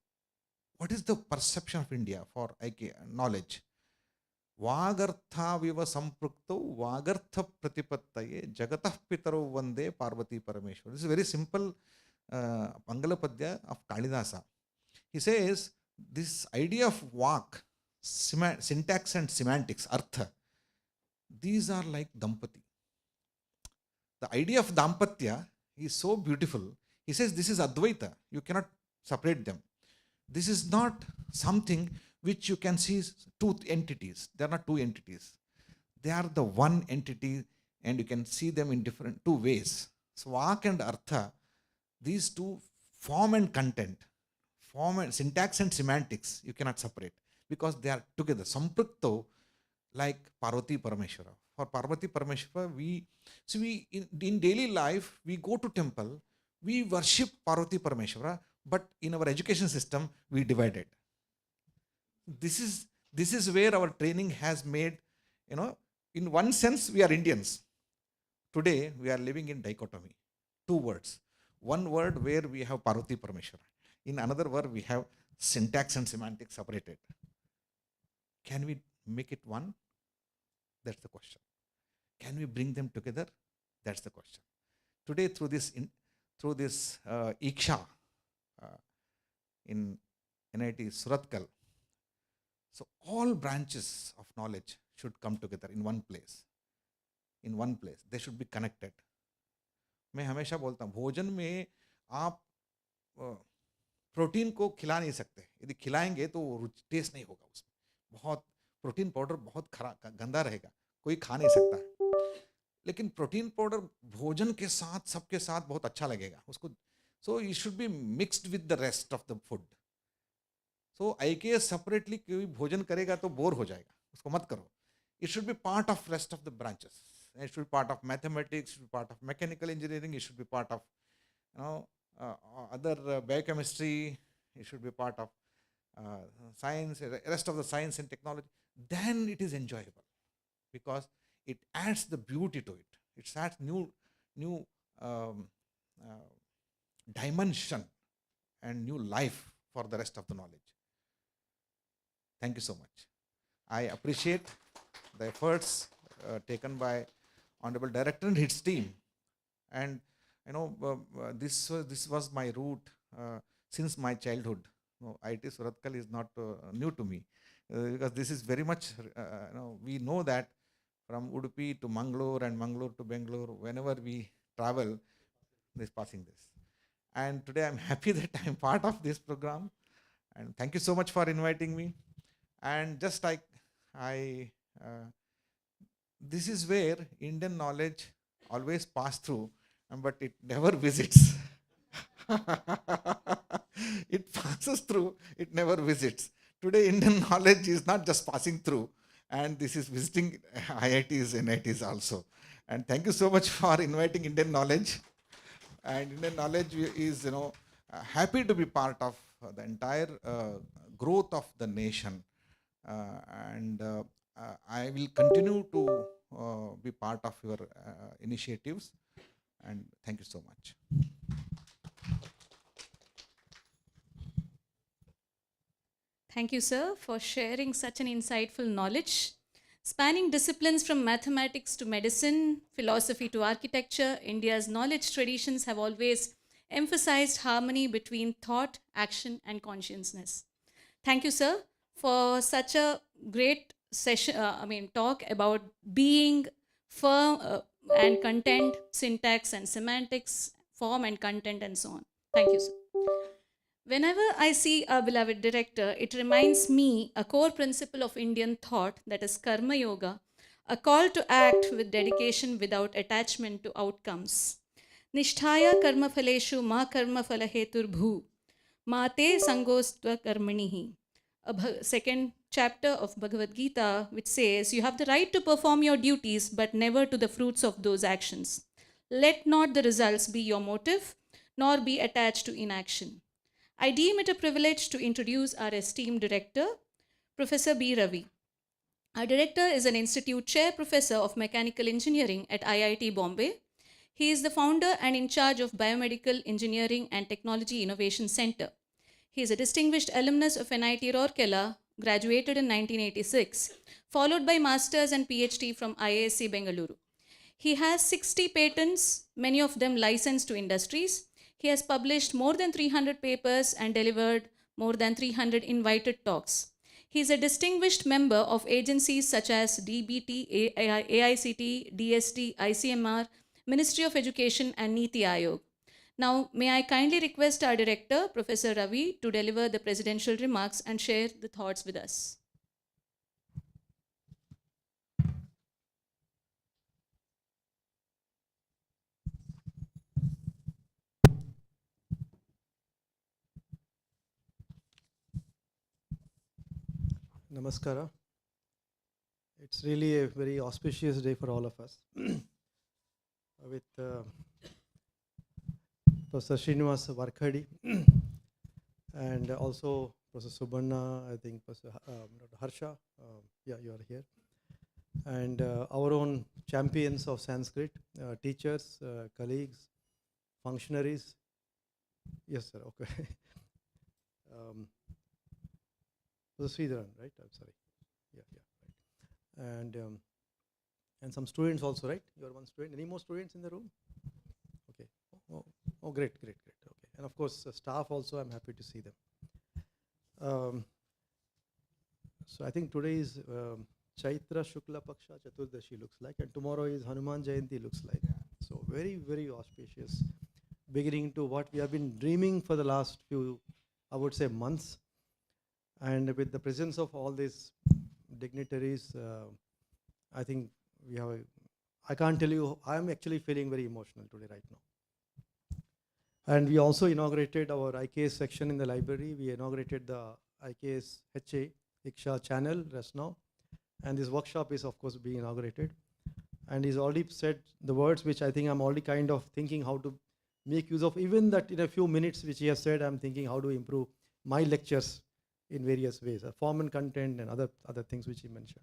what is the perception of India for knowledge? Vagartha viva samprukto vagartha pratipattaye jagatah pitaro vande Parvati Parameshwar. This is a very simple Mangalapadya of Kalidasa. He says this idea of vak, syntax and semantics, artha, these are like Dampati. The idea of Dampatya is so beautiful. He says this is Advaita. You cannot separate them. This is not something which you can see two entities. They are not two entities. They are the one entity, and you can see them in different two ways. Svak and Artha, these two, form and content, form and syntax and semantics, you cannot separate because they are together. Samprukto, like Parvati Parameshwara. For Parvati Parameshwara, in daily life, we go to temple, we worship Parvati Parameshwara, but in our education system, we divide it. This is where our training has made, in one sense, we are Indians. Today, we are living in dichotomy. Two words. One word where we have Parvati Parameshwara. In another word, we have syntax and semantics separated. Can we make it one? That's the question. Can we bring them together? That's the question. Today, through this V-IKSHA in NIT Suratkal, so all branches of knowledge should come together in one place. In one place, they should be connected. मैं हमेशा बोलता हूँ, भोजन में आप protein को खिला नहीं सकते. यदि खिलाएंगे तो टेस्ट नहीं होगा उसमें. बहुत प्रोटीन पाउडर बहुत गंदा रहेगा, कोई खा नहीं सकता. लेकिन प्रोटीन पाउडर भोजन के साथ सबके साथ बहुत अच्छा लगेगा उसको. So it should be mixed with the rest of the food. So IKS separately कोई भोजन करेगा तो बोर हो जाएगा, उसको मत करो. It should be part of rest of the branches. It should be part of mathematics, it should be part of mechanical engineering, it should be part of other biochemistry, it should be part of science, rest of the science and technology. Then it is enjoyable because it adds the beauty to it. It adds new dimension and new life for the rest of the knowledge. Thank you so much. I appreciate the efforts taken by Honorable Director and his team. And this was my route since my childhood. IIT Suratkal is not new to me because this is very much, we know that from Udupi to Mangalore and Mangalore to Bangalore, whenever we travel, this passing this. And today I'm happy that I'm part of this program. And thank you so much for inviting me. And just like this is where Indian knowledge always pass through, but it never visits. It passes through, it never visits. Today, Indian knowledge is not just passing through, and this is visiting IITs and NITs also. And thank you so much for inviting Indian knowledge. And Indian knowledge is, happy to be part of the entire growth of the nation. I will continue to be part of your initiatives, and thank you so much. Thank you, sir, for sharing such an insightful knowledge. Spanning disciplines from mathematics to medicine, philosophy to architecture, India's knowledge traditions have always emphasized harmony between thought, action, and consciousness. Thank you, sir, for such a great session, talk about being, firm and content, syntax and semantics, form and content, and so on. Thank you, sir. Whenever I see our beloved director, it reminds me a core principle of Indian thought, that is Karma Yoga, a call to act with dedication without attachment to outcomes. Nisthaya karma phaleshu ma karma phalahetur bhu, ma te sangostva karmanihi. A second chapter of Bhagavad Gita, which says, you have the right to perform your duties, but never to the fruits of those actions. Let not the results be your motive, nor be attached to inaction. I deem it a privilege to introduce our esteemed director, Professor B. Ravi. Our director is an institute chair professor of mechanical engineering at IIT Bombay. He is the founder and in charge of Biomedical Engineering and Technology Innovation Center. He is a distinguished alumnus of NIT Rourkela, graduated in 1986, followed by Masters and PhD from IISc Bengaluru. He has 60 patents, many of them licensed to industries. He has published more than 300 papers and delivered more than 300 invited talks. He is a distinguished member of agencies such as DBT, AICT, DST, ICMR, Ministry of Education, and Niti Aayog. Now, may I kindly request our director, Professor Ravi, to deliver the presidential remarks and share the thoughts with us. Namaskara. It's really a very auspicious day for all of us. With Professor Srinivas Varkhadi and also Professor Subanna, I think Professor Dr. Harsha, yeah, you are here. And our own champions of Sanskrit, teachers, colleagues, functionaries. Yes, sir, okay. Professor Sridharan, right? I'm sorry. Yeah, right. And some students also, right? You are one student. Any more students in the room? Okay. Oh, great. Okay. And of course, staff also, I'm happy to see them. So I think today is Chaitra Shukla Paksha Chaturdashi looks like, and tomorrow is Hanuman Jayanti looks like. So very, very auspicious beginning to what we have been dreaming for the last few, I would say, months. And with the presence of all these dignitaries, I think we have I can't tell you, I'm actually feeling very emotional today right now. And we also inaugurated our IKS section in the library. We inaugurated the V-IKSHA channel just now. And this workshop is, of course, being inaugurated. And he's already said the words which I think I'm already kind of thinking how to make use of. Even that in a few minutes which he has said, I'm thinking how to improve my lectures in various ways, form and content and other things which he mentioned.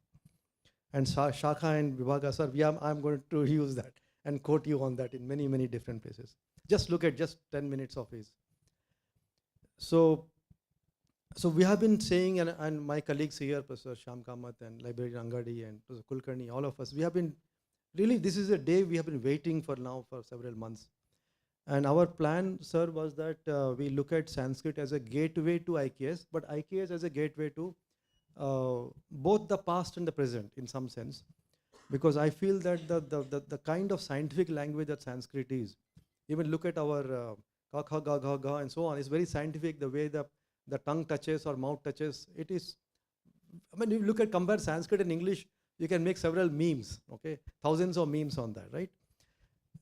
And Shakha and Vibhaga, sir, I'm going to use that and quote you on that in many, many different places. Just look at just 10 minutes of his. So we have been saying, and my colleagues here, Professor Shyam Kamath and Librarian Angadi and Professor Kulkarni, all of us, we have been, really this is a day we have been waiting for now for several months. And our plan, sir, was that we look at Sanskrit as a gateway to IKS, but IKS as a gateway to both the past and the present in some sense. Because I feel that the kind of scientific language that Sanskrit is, even look at our ka, kha, ga, gha, ga, and so on, it's very scientific, the way the tongue touches or mouth touches. It is, I mean, if you compare Sanskrit and English, you can make several memes, okay? Thousands of memes on that, right?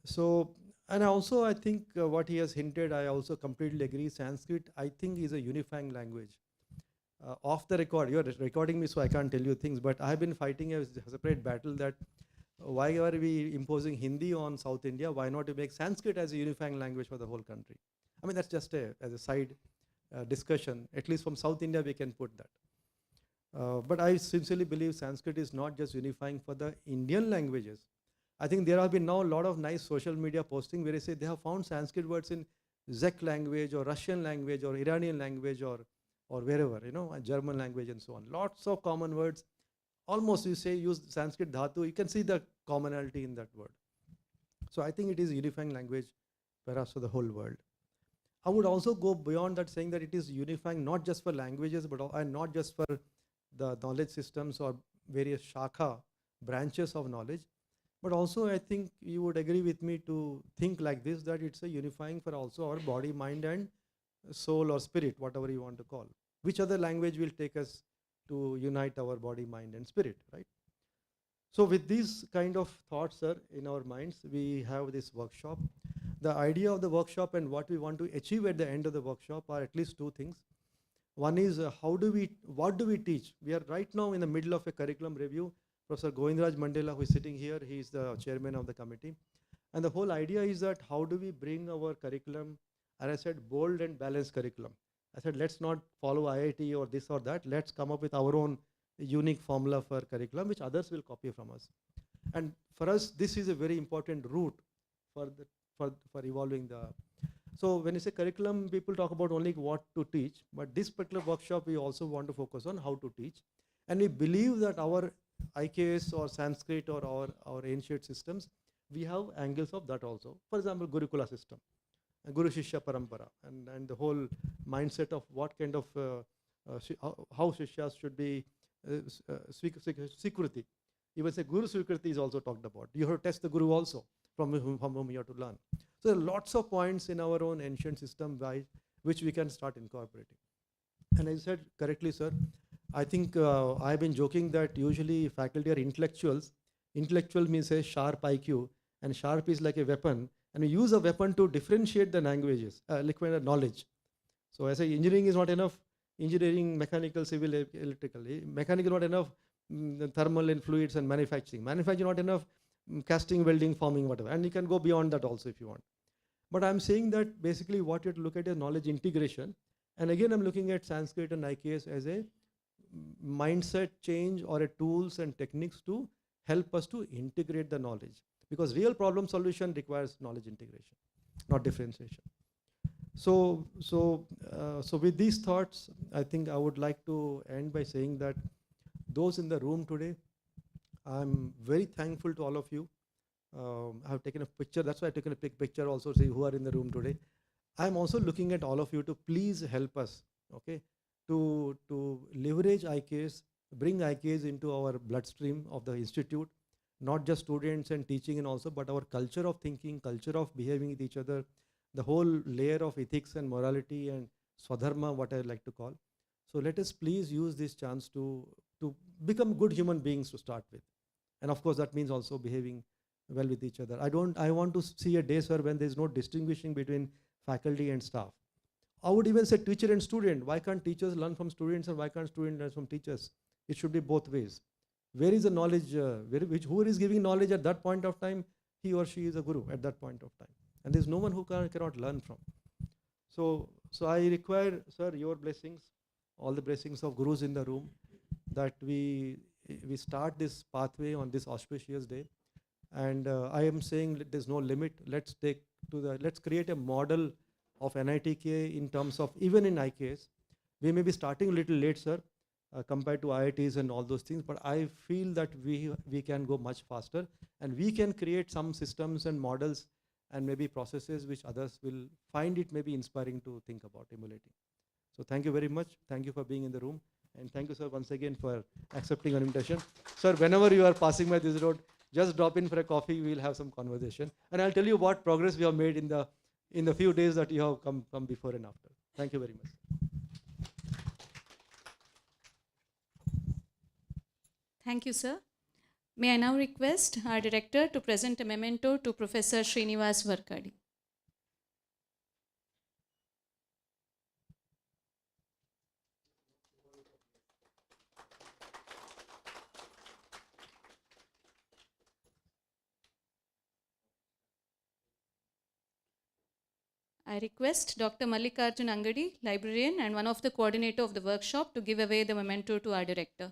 So, and also I think what he has hinted, I also completely agree. Sanskrit, I think, is a unifying language. Off the record, you're recording me, so I can't tell you things, but I have been fighting a separate battle that why are we imposing Hindi on South India? Why not to make Sanskrit as a unifying language for the whole country? I mean, that's just as a side discussion. At least from South India, we can put that. But I sincerely believe Sanskrit is not just unifying for the Indian languages. I think there have been now a lot of nice social media posting where they say they have found Sanskrit words in Czech language or Russian language or Iranian language or wherever, German language and so on. Lots of common words. Almost you say use Sanskrit dhatu, you can see the commonality in that word. So I think it is a unifying language perhaps for the whole world. I would also go beyond that, saying that it is unifying not just for languages, but not just for the knowledge systems or various shakha branches of knowledge, but also I think you would agree with me to think like this, that it's a unifying for also our body, mind and soul or spirit, whatever you want to call. Which other language will take us to unite our body, mind and spirit, right? So with these kind of thoughts, sir, in our minds, we have this workshop. The idea of the workshop and what we want to achieve at the end of the workshop are at least two things. One is what do we teach? We are right now in the middle of a curriculum review. Professor Govindraj Mandela, who is sitting here, he is the chairman of the committee. And the whole idea is that how do we bring our curriculum, as I said, bold and balanced curriculum. I said, let's not follow IIT or this or that. Let's come up with our own unique formula for curriculum, which others will copy from us. And for us, this is a very important route for evolving the. So when you say curriculum, people talk about only what to teach, but this particular workshop, we also want to focus on how to teach. And we believe that our IKS or Sanskrit or our ancient systems, we have angles of that also. For example, Gurukula system, Guru Shishya Parampara, and the whole mindset of what kind of, how Shishyas should be, Swikriti. Even say Guru Swikriti is also talked about. You have to test the Guru also, from whom you have to learn. So there are lots of points in our own ancient system which we can start incorporating. And as you said correctly, sir, I think I've been joking that usually faculty are intellectuals. Intellectual means a sharp IQ, and sharp is like a weapon, and we use a weapon to differentiate the languages, knowledge. So I say engineering is not enough. Engineering, mechanical, civil, electrical. Mechanical not enough. Thermal and fluids and manufacturing. Manufacturing not enough. Casting, welding, forming, whatever. And you can go beyond that also if you want. But I'm saying that basically what you have to look at is knowledge integration. And again, I'm looking at Sanskrit and IKS as a mindset change or a tools and techniques to help us to integrate the knowledge. Because real problem solution requires knowledge integration, not differentiation. So with these thoughts, I think I would like to end by saying that those in the room today, I'm very thankful to all of you. I have taken a picture, that's why I've taken a picture also, see who are in the room today. I'm also looking at all of you to please help us, okay, to leverage IKS, bring IKS into our bloodstream of the institute, not just students and teaching and also, but our culture of thinking, culture of behaving with each other, the whole layer of ethics and morality and swadharma, what I like to call. So let us please use this chance to become good human beings to start with. And of course, that means also behaving well with each other. I want to see a day, sir, when there's no distinguishing between faculty and staff. I would even say teacher and student. Why can't teachers learn from students and why can't students learn from teachers? It should be both ways. Where is the knowledge, who is giving knowledge at that point of time? He or she is a guru at that point of time. And there's no one who cannot learn from. So I require, sir, your blessings, all the blessings of gurus in the room, that we start this pathway on this auspicious day. And I am saying that there's no limit. Let's create a model of NITK in terms of even in IKS. We may be starting a little late, sir, compared to IITs and all those things, but I feel that we can go much faster and we can create some systems and models and maybe processes which others will find it maybe inspiring to think about emulating. So thank you very much. Thank you for being in the room. And thank you, sir, once again for accepting an invitation. Sir, whenever you are passing by this road, just drop in for a coffee. We'll have some conversation. And I'll tell you what progress we have made in the few days that you have come before and after. Thank you very much. Thank you, sir. May I now request our director to present a memento to Professor Srinivas Varkadi. I request Dr. Mallikarjun Angadi, librarian and one of the coordinator of the workshop, to give away the memento to our director.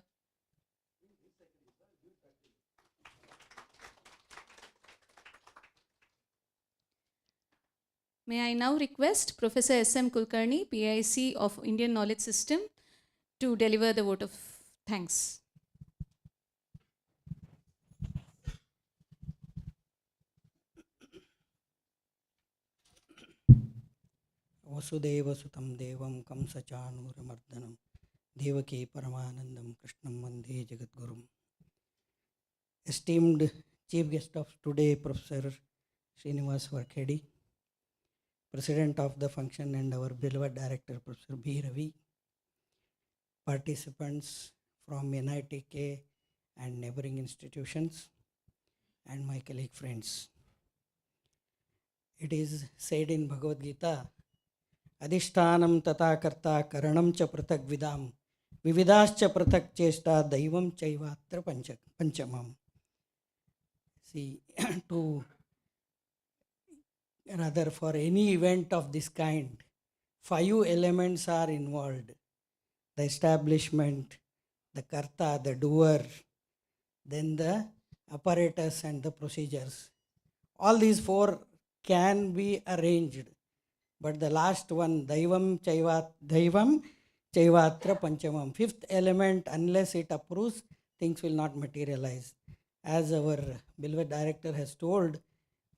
May I now request Professor S.M. Kulkarni, PIC of Indian Knowledge System, to deliver the vote of thanks. वसुदेवसुतं देवं कंसचाणूरमर्दनं देवकी परमानन्दं कृष्णं वन्दे जगद्गुरुम्. Esteemed chief guest of today, Professor Srinivas Varkadi, President of the function and our beloved director, Professor B. Ravi, participants from NITK and neighboring institutions, and my colleague friends. It is said in Bhagavad Gita, Adhishtanam tata karta karanam cha pratak vidam vividascha pratak chesta daivam chaivatra panchamam. See, for any event of this kind, 5 elements are involved: the establishment, the karta, the doer, then the apparatus and the procedures. All these 4 can be arranged, but the last one, daivam chaivatra panchamam, 5th element, unless it approves, things will not materialize. As our beloved director has told,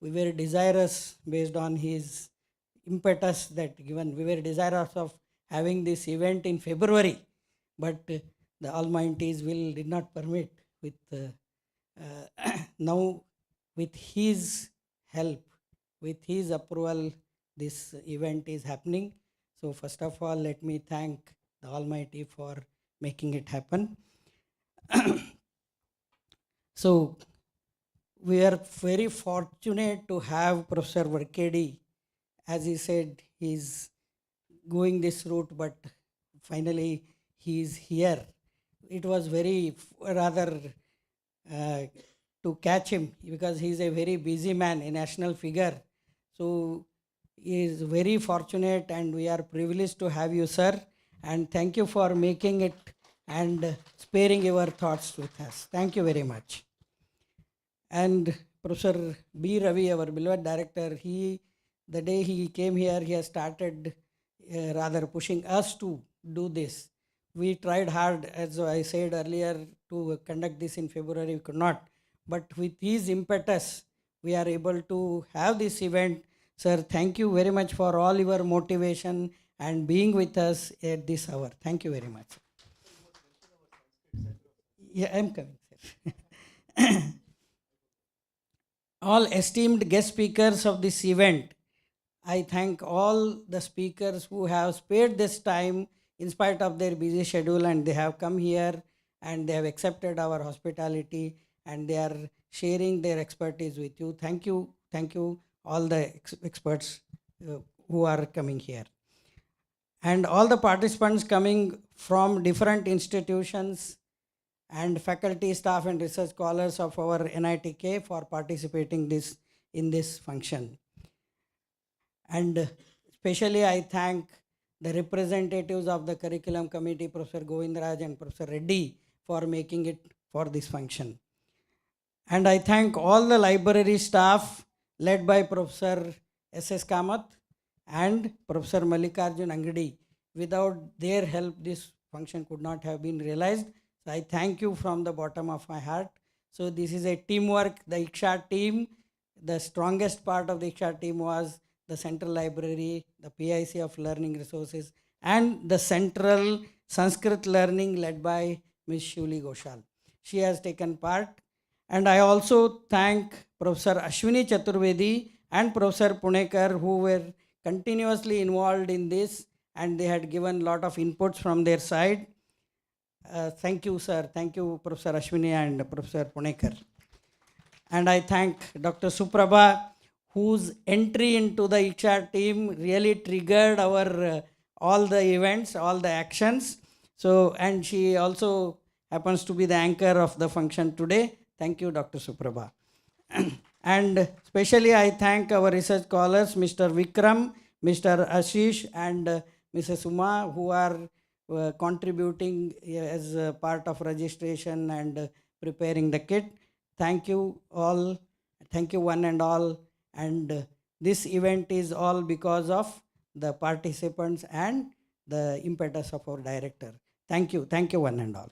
we were desirous, based on his impetus that given, we were desirous of having this event in February, but the Almighty's will did not permit. With now, with his help, with his approval, this event is happening. So first of all, let me thank the Almighty for making it happen. So we are very fortunate to have Professor Varkedi. As he said, he's going this route, but finally he is here. It was very rather to catch him because he is a very busy man, a national figure. So he is very fortunate, and we are privileged to have you, sir. And thank you for making it and sparing your thoughts with us. Thank you very much. And Professor B. Ravi, our beloved director, the day he came here, he has started rather pushing us to do this. We tried hard, as I said earlier, to conduct this in February. We could not. But with his impetus, we are able to have this event. Sir, thank you very much for all your motivation and being with us at this hour. Thank you very much. Yeah, I am coming, sir. All esteemed guest speakers of this event, I thank all the speakers who have spared this time in spite of their busy schedule, and they have come here and they have accepted our hospitality and they are sharing their expertise with you. Thank you, all the experts who are coming here. And all the participants coming from different institutions and faculty, staff, and research scholars of our NITK for participating in this function. And especially I thank the representatives of the curriculum committee, Professor Govindraj and Professor Reddy, for making it for this function. And I thank all the library staff led by Professor S.S. Kamath and Professor Mallikarjun Angadi. Without their help, this function could not have been realized. So I thank you from the bottom of my heart. So this is a teamwork. The IKSHA team, the strongest part of the IKSHA team was the Central Library, the PIC of Learning Resources, and the Central Sanskrit Learning led by Ms. Shuli Ghoshal. She has taken part. And I also thank Professor Ashwini Chaturvedi and Professor Punekar, who were continuously involved in this, and they had given a lot of inputs from their side. Thank you, sir. Thank you, Professor Ashwini and Professor Punekar. And I thank Dr. Suprabha, whose entry into the IKSHA team really triggered our all the events, all the actions. So, and she also happens to be the anchor of the function today. Thank you, Dr. Suprabha. And especially I thank our research scholars, Mr. Vikram, Mr. Ashish, and Mrs. Uma, who are contributing as part of registration and preparing the kit. Thank you all. Thank you one and all. And this event is all because of the participants and the impetus of our director. Thank you one and all.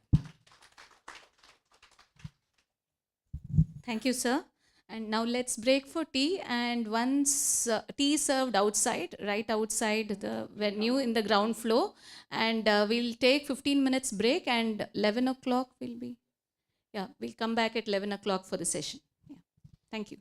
Thank you, sir. And now let's break for tea. And once tea served outside, right outside the venue in the ground floor. And we'll take 15 minutes break, and 11 o'clock will be. Yeah, we'll come back at 11 o'clock for the session. Yeah. Thank you.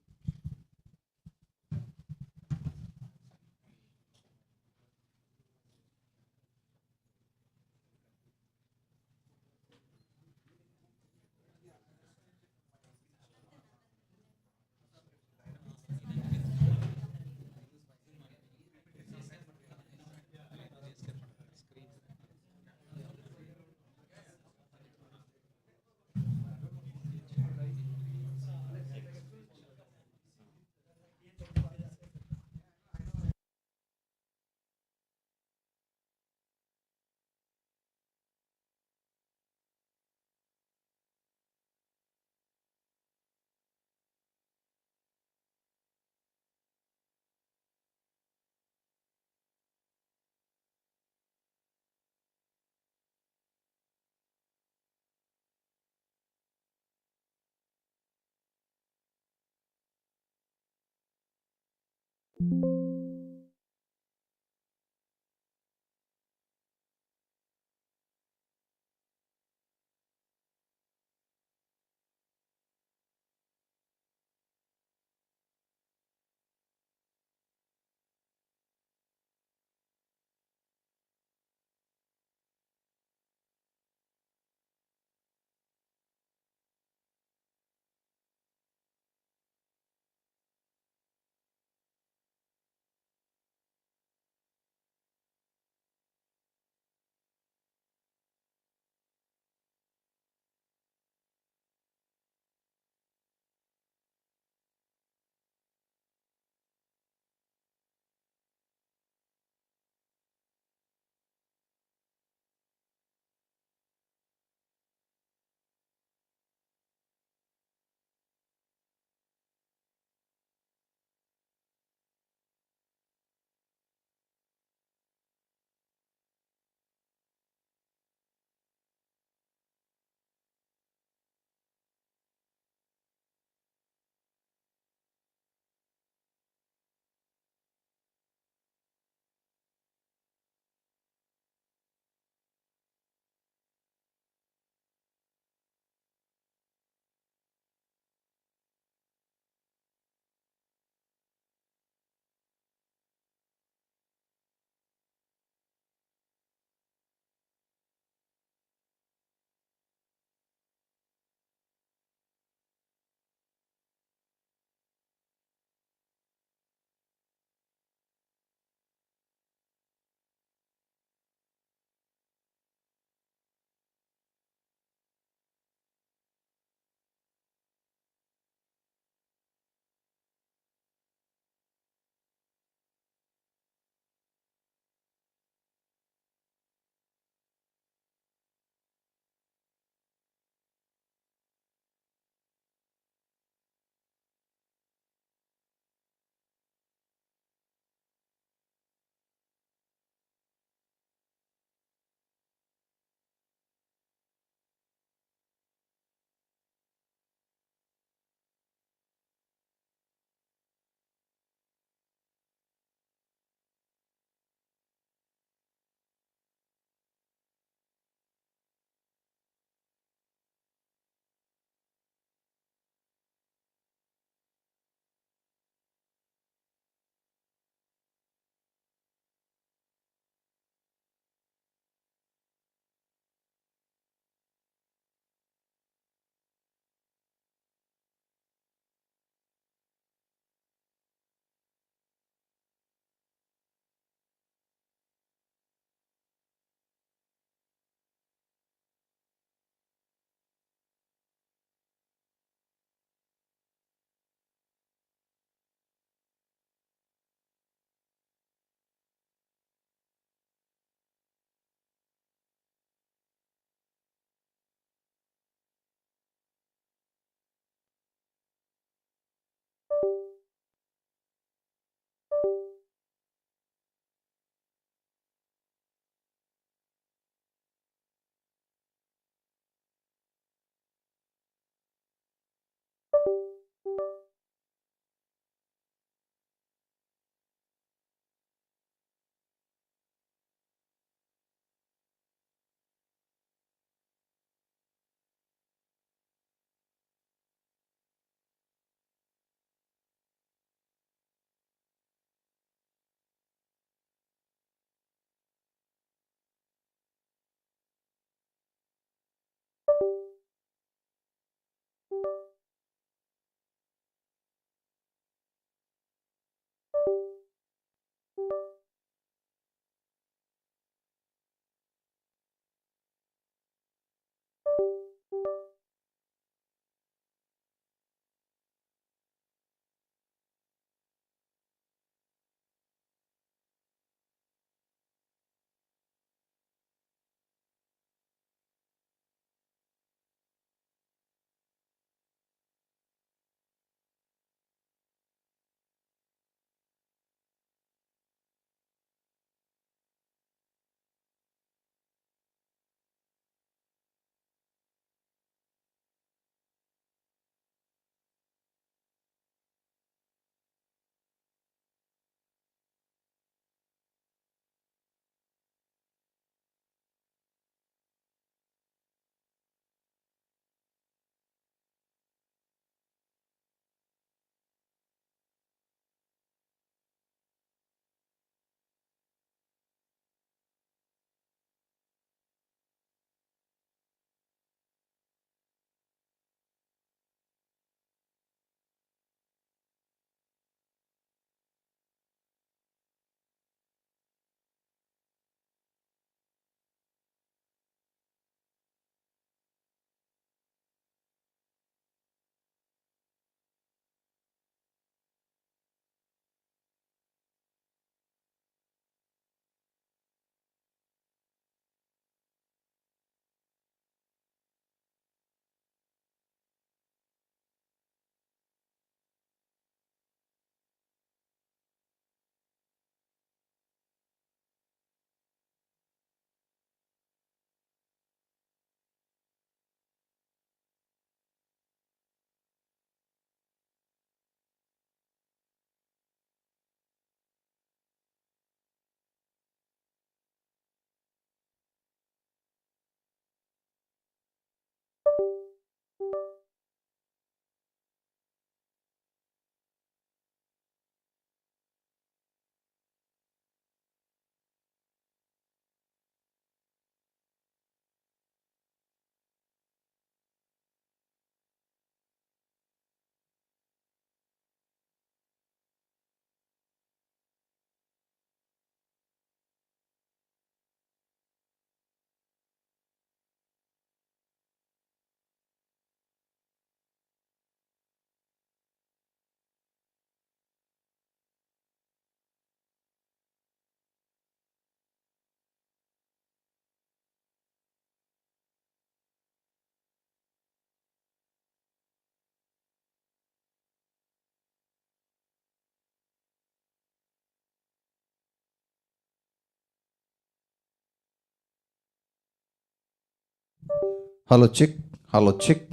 Hello, chick. Hello, chick.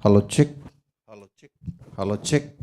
Hello, chick. Hello, chick. Hello, chick.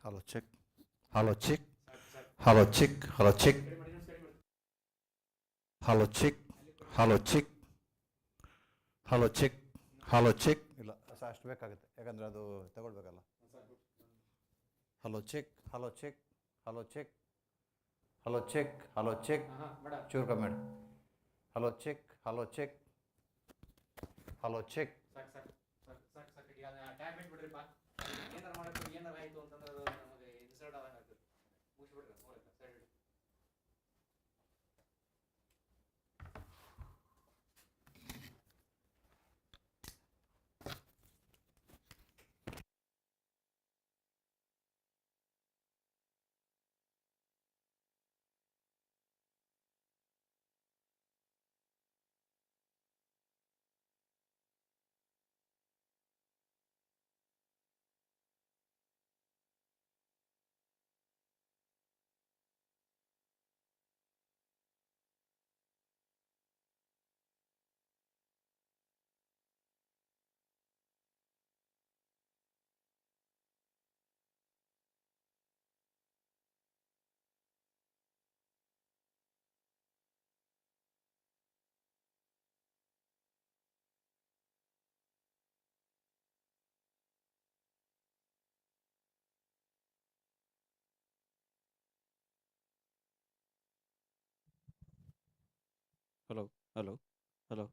Hello, check. Hello, check. Hello, check. Hello, check. Hello, check. Hello, check. Hello, check. Hello, check. ಇಲ್ಲ ಅಷ್ಟು ಬೇಕಾಗುತ್ತೆ ಯಾಕಂದರೆ ಅದು ತಗೊಳ್ಬೇಕಲ್ಲ. Hello check. Hello check. Hello check. Hello check. Hello check. ಚೂರು ಕಮ್ಮಿ ಮಾಡಿ. Hello check. Hello check. Hello check. Tablet ಬಿಡ್ರಿಪ್ಪ ಏನಾರು ಮಾಡಕ್ಕೆ ಏನಾರು ಆಯಿತು ಅಂತಂದ್ರೆ ಅದು ನಮಗೆ ಇನ್ಸಲ್ಟ್ ಆದಂಗೆ ಆಗ್ತದೆ ಮುಗಿಸ್ಬಿಡ್ರಿ ಸೈಡ್. Hello, hello, hello.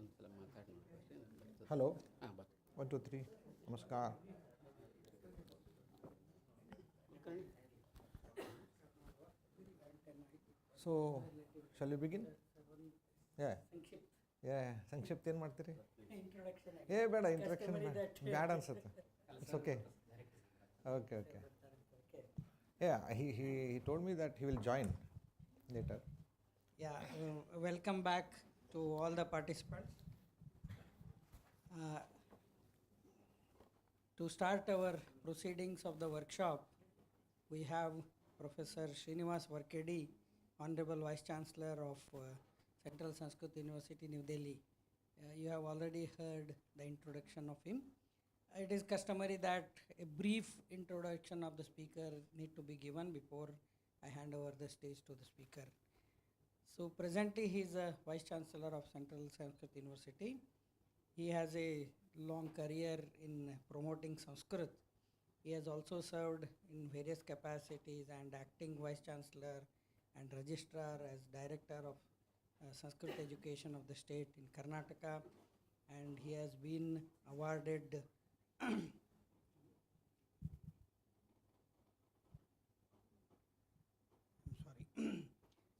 ಒಂದ್ಸಲ ಮಾತಾಡಿ ನೋಡ್ರಿ ಬರ್ತದೆ. Hello. ಹಾಂ ಬರ್ರಿ. 1, 2, 3. Namaskar. So, shall we begin? Yeah. Yeah. ಸಂಕ್ಷಿಪ್ತ ಏನು ಮಾಡ್ತೀರಿ? ಬೇಡ ಇಂಟ್ರಡಕ್ಷನ್ ಬ್ಯಾಡ ಅನ್ಸುತ್ತೆ. It's okay. Okay. Yeah, he told me that he will join later. Yeah, welcome back to all the participants. To start our proceedings of the workshop, we have Professor Srinivas Varkedi, Honorable Vice Chancellor of Central Sanskrit University, New Delhi. You have already heard the introduction of him. It is customary that a brief introduction of the speaker need to be given before I hand over the stage to the speaker. So presently he is a Vice Chancellor of Central Sanskrit University. He has a long career in promoting Sanskrit. He has also served in various capacities and acting Vice Chancellor and Registrar as Director of Sanskrit Education of the state in Karnataka, and he has been awarded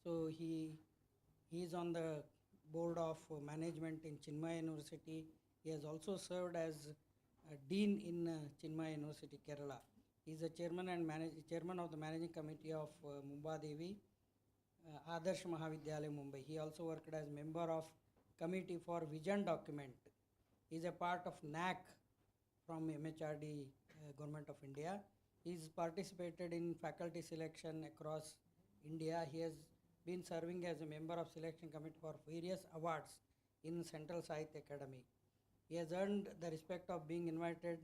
So he is on the board of management in Chinmaya University. He has also served as dean in Chinmaya University, Kerala. He is the chairman of the managing committee of Mumbadevi Adarsh Mahavidyalaya, Mumbai. He also worked as member of committee for vision document. He is a part of NAC from MHRD, Government of India. He has participated in faculty selection across India. He has been serving as a member of selection committee for various awards in Central Sahitya Academy. He has earned the respect of being invited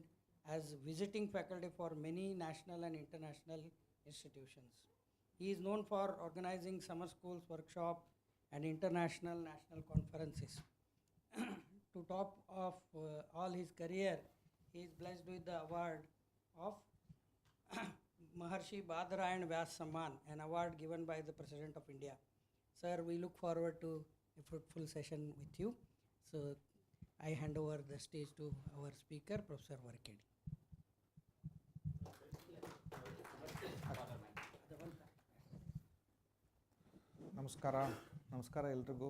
as visiting faculty for many national and international institutions. He is known for organizing summer schools, workshop, and international national conferences. To top of all his career, he is blessed with the award of Maharshi Badarayan Vyas Samman, an award given by the President of India. Sir, we look forward to a fruitful session with you. So I hand over the stage to our speaker, Professor Varkedi. ನಮಸ್ಕಾರ ಎಲ್ರಿಗೂ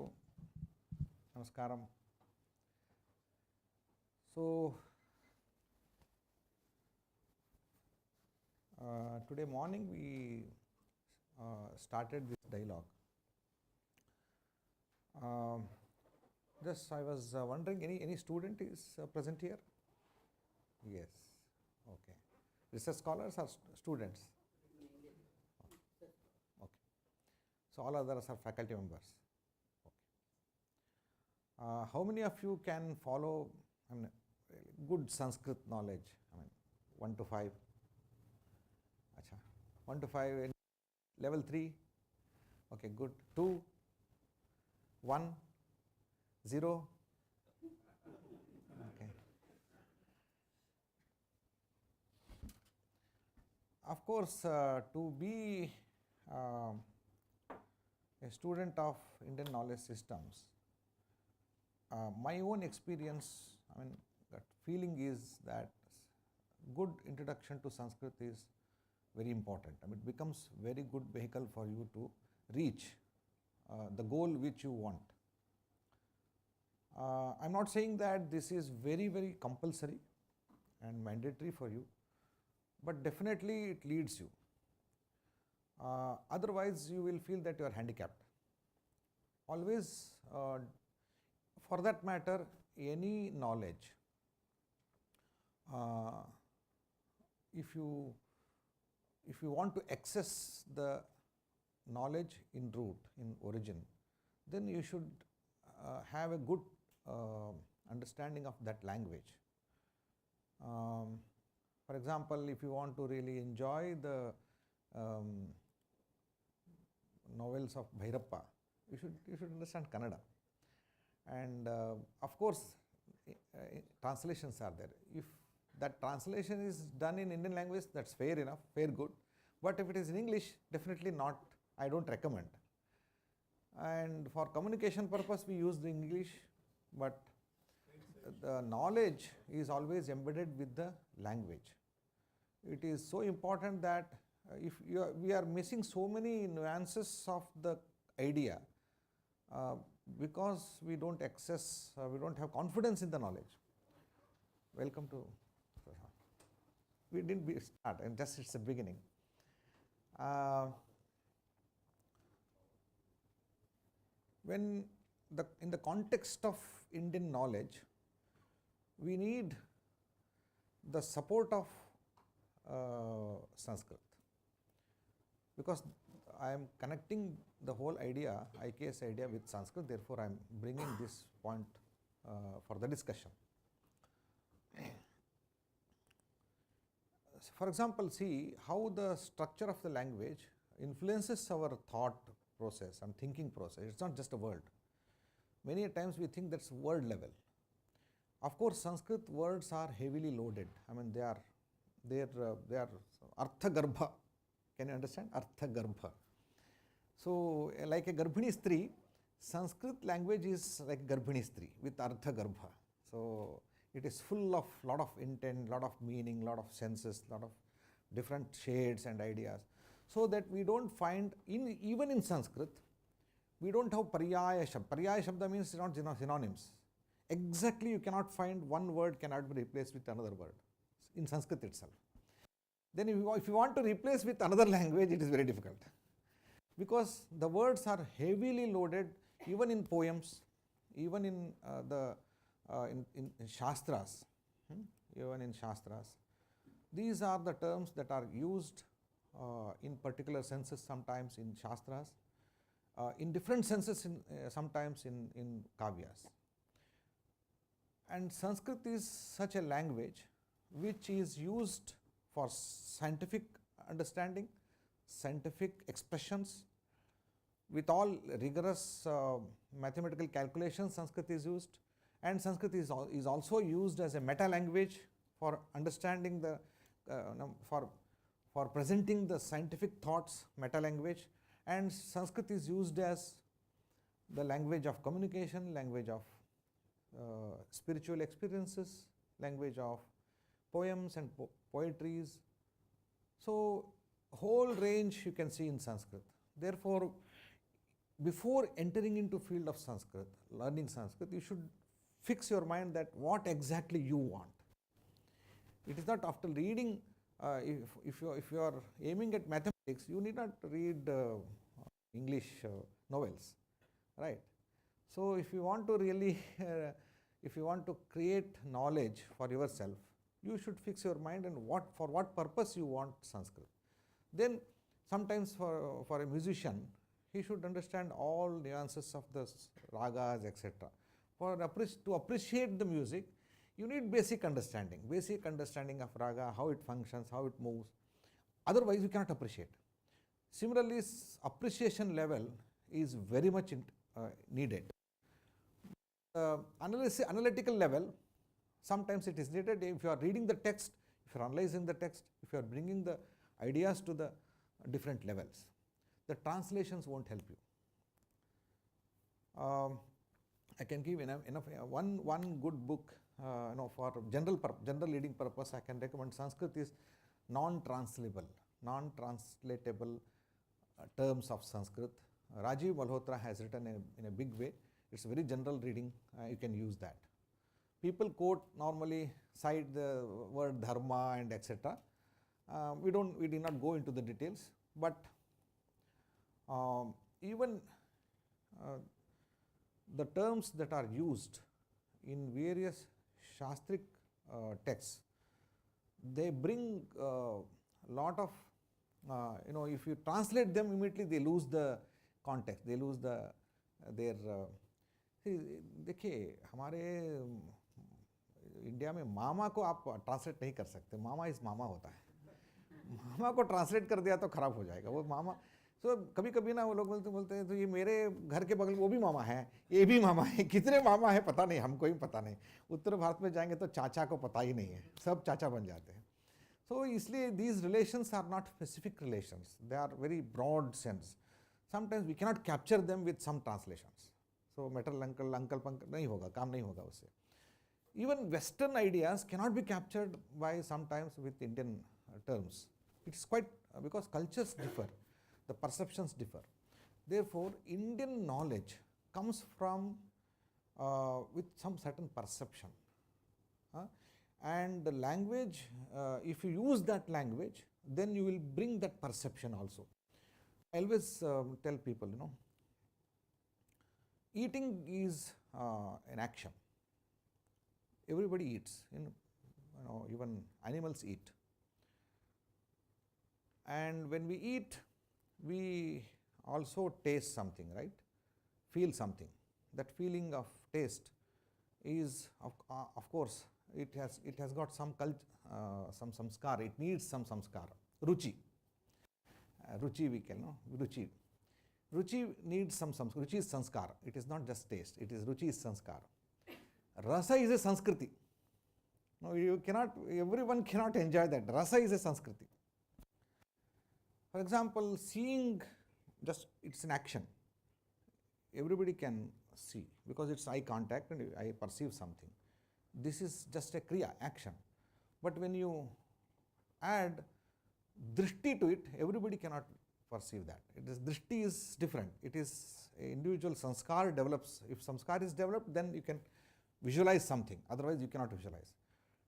ನಮಸ್ಕಾರಂ. So today morning we started this dialogue. Just I was wondering, any student is present here? Yes. Okay. Research scholars or students? Okay. So all others are faculty members. Okay. How many of you can follow good Sanskrit knowledge? 1 to 5. Acha. 1 to 5 in level 3. Okay, good. 2, 1, 0. Okay. Of course, to be a student of Indian knowledge systems, my own experience, that feeling is that good introduction to Sanskrit is very important. It becomes very good vehicle for you to reach the goal which you want. I'm not saying that this is very, very compulsory and mandatory for you, but definitely it leads you. Otherwise, you will feel that you are handicapped. Always, for that matter, any knowledge, if you want to access the knowledge in root, in origin, then you should have a good understanding of that language. For example, if you want to really enjoy the novels of Bhairappa, you should understand Kannada. And of course, translations are there. If that translation is done in Indian language, that's fair enough, fair good. But if it is in English, definitely not, I don't recommend. And for communication purpose, we use the English. but the knowledge is always embedded with the language. It is so important that if we are missing so many nuances of the idea because we don't access, we don't have confidence in the knowledge. Welcome to. We didn't start, and just it's the beginning. When in the context of Indian knowledge, we need the support of Sanskrit, because I am connecting the whole idea, IKS idea, with Sanskrit. Therefore, I am bringing this point for the discussion. For example, see how the structure of the language influences our thought process and thinking process. It's not just a word. Many times we think that's word level. Of course, Sanskrit words are heavily loaded. I mean, they are artha garbha. Can you understand? Artha garbha. So, like a garbhini stri, Sanskrit language is like garbhini stri with artha garbha. So, it is full of lot of intent, lot of meaning, lot of senses, lot of different shades and ideas. So that we don't find, even in Sanskrit, we don't have paryaya shabda. Paryaya shabda means not synonyms. Exactly, you cannot find one word cannot be replaced with another word in Sanskrit itself. Then if you want to replace with another language, it is very difficult, because the words are heavily loaded, even in poems, even in in Shastras, even in Shastras. These are the terms that are used in particular senses, sometimes in Shastras, in different senses, sometimes in Kavyas. And Sanskrit is such a language which is used for scientific understanding, scientific expressions. With all rigorous mathematical calculations, Sanskrit is used. And Sanskrit is also used as a meta language for understanding the, for presenting the scientific thoughts, meta language. And Sanskrit is used as the language of communication, language of spiritual experiences, language of poems and poetries. So, whole range you can see in Sanskrit. Therefore, before entering into field of Sanskrit, learning Sanskrit, you should fix your mind that what exactly you want. It is not after reading, if you are aiming at mathematics, you need not read English novels, right? So, if you want to really, if you want to create knowledge for yourself, you should fix your mind and for what purpose you want Sanskrit. Then sometimes for a musician, he should understand all nuances of the ragas, etc. To appreciate the music, you need basic understanding of raga, how it functions, how it moves. Otherwise, you cannot appreciate. Similarly, appreciation level is very much needed. Analytical level, sometimes it is needed. If you are reading the text, if you are analyzing the text, if you are bringing the ideas to the different levels, the translations won't help you. I can give enough one good book for general reading purpose. I can recommend. Sanskrit is non-translatable terms of Sanskrit. Rajiv Malhotra has written in a big way. It's very general reading. You can use that. People quote normally, cite the word dharma and etc. We did not go into the details, but even the terms that are used in various Shastric texts, they bring a lot of, if you translate them immediately, they lose the context, they lose their. देखिए, हमारे India में मामा को आप translate नहीं कर सकते. मामा is मामा होता है. मामा को ट्रांसलेट कर दिया तो खराब हो जाएगा वो मामा. तो कभी कभी ना वो लोग बोलते हैं तो ये मेरे घर के बगल वो भी मामा है, ये भी मामा है, कितने मामा है पता नहीं, हमको ही पता नहीं. उत्तर भारत में जाएंगे तो चाचा को पता ही नहीं है, सब चाचा बन जाते हैं. So इसलिए these relations are not specific relations, they are very broad sense. Sometimes we cannot capture them with some translations. So maternal uncle पंकल नहीं होगा, काम नहीं होगा उससे. Even Western ideas cannot be captured by sometimes with Indian terms. It is quite because cultures differ, the perceptions differ. Therefore, Indian knowledge comes from with some certain perception. And the language, if you use that language, then you will bring that perception also. I always tell people, eating is an action. Everybody eats, even animals eat. And when we eat, we also taste something, right? Feel something. That feeling of taste is, of course, it has got some some samskara. It needs some samskara. Ruchi. Ruchi we can know. Ruchi. Ruchi needs some samskara. Ruchi is sanskara. It is not just taste. It is ruchi is sanskara. Rasa is a Sanskriti. No, everyone cannot enjoy that. Rasa is a Sanskriti. For example, seeing, it's an action. Everybody can see because it's eye contact and I perceive something. This is just a kriya, action. But when you add drishti to it, everybody cannot perceive that. Drishti is different. It is individual sanskar develops. If sanskar is developed, then you can visualize something. Otherwise, you cannot visualize.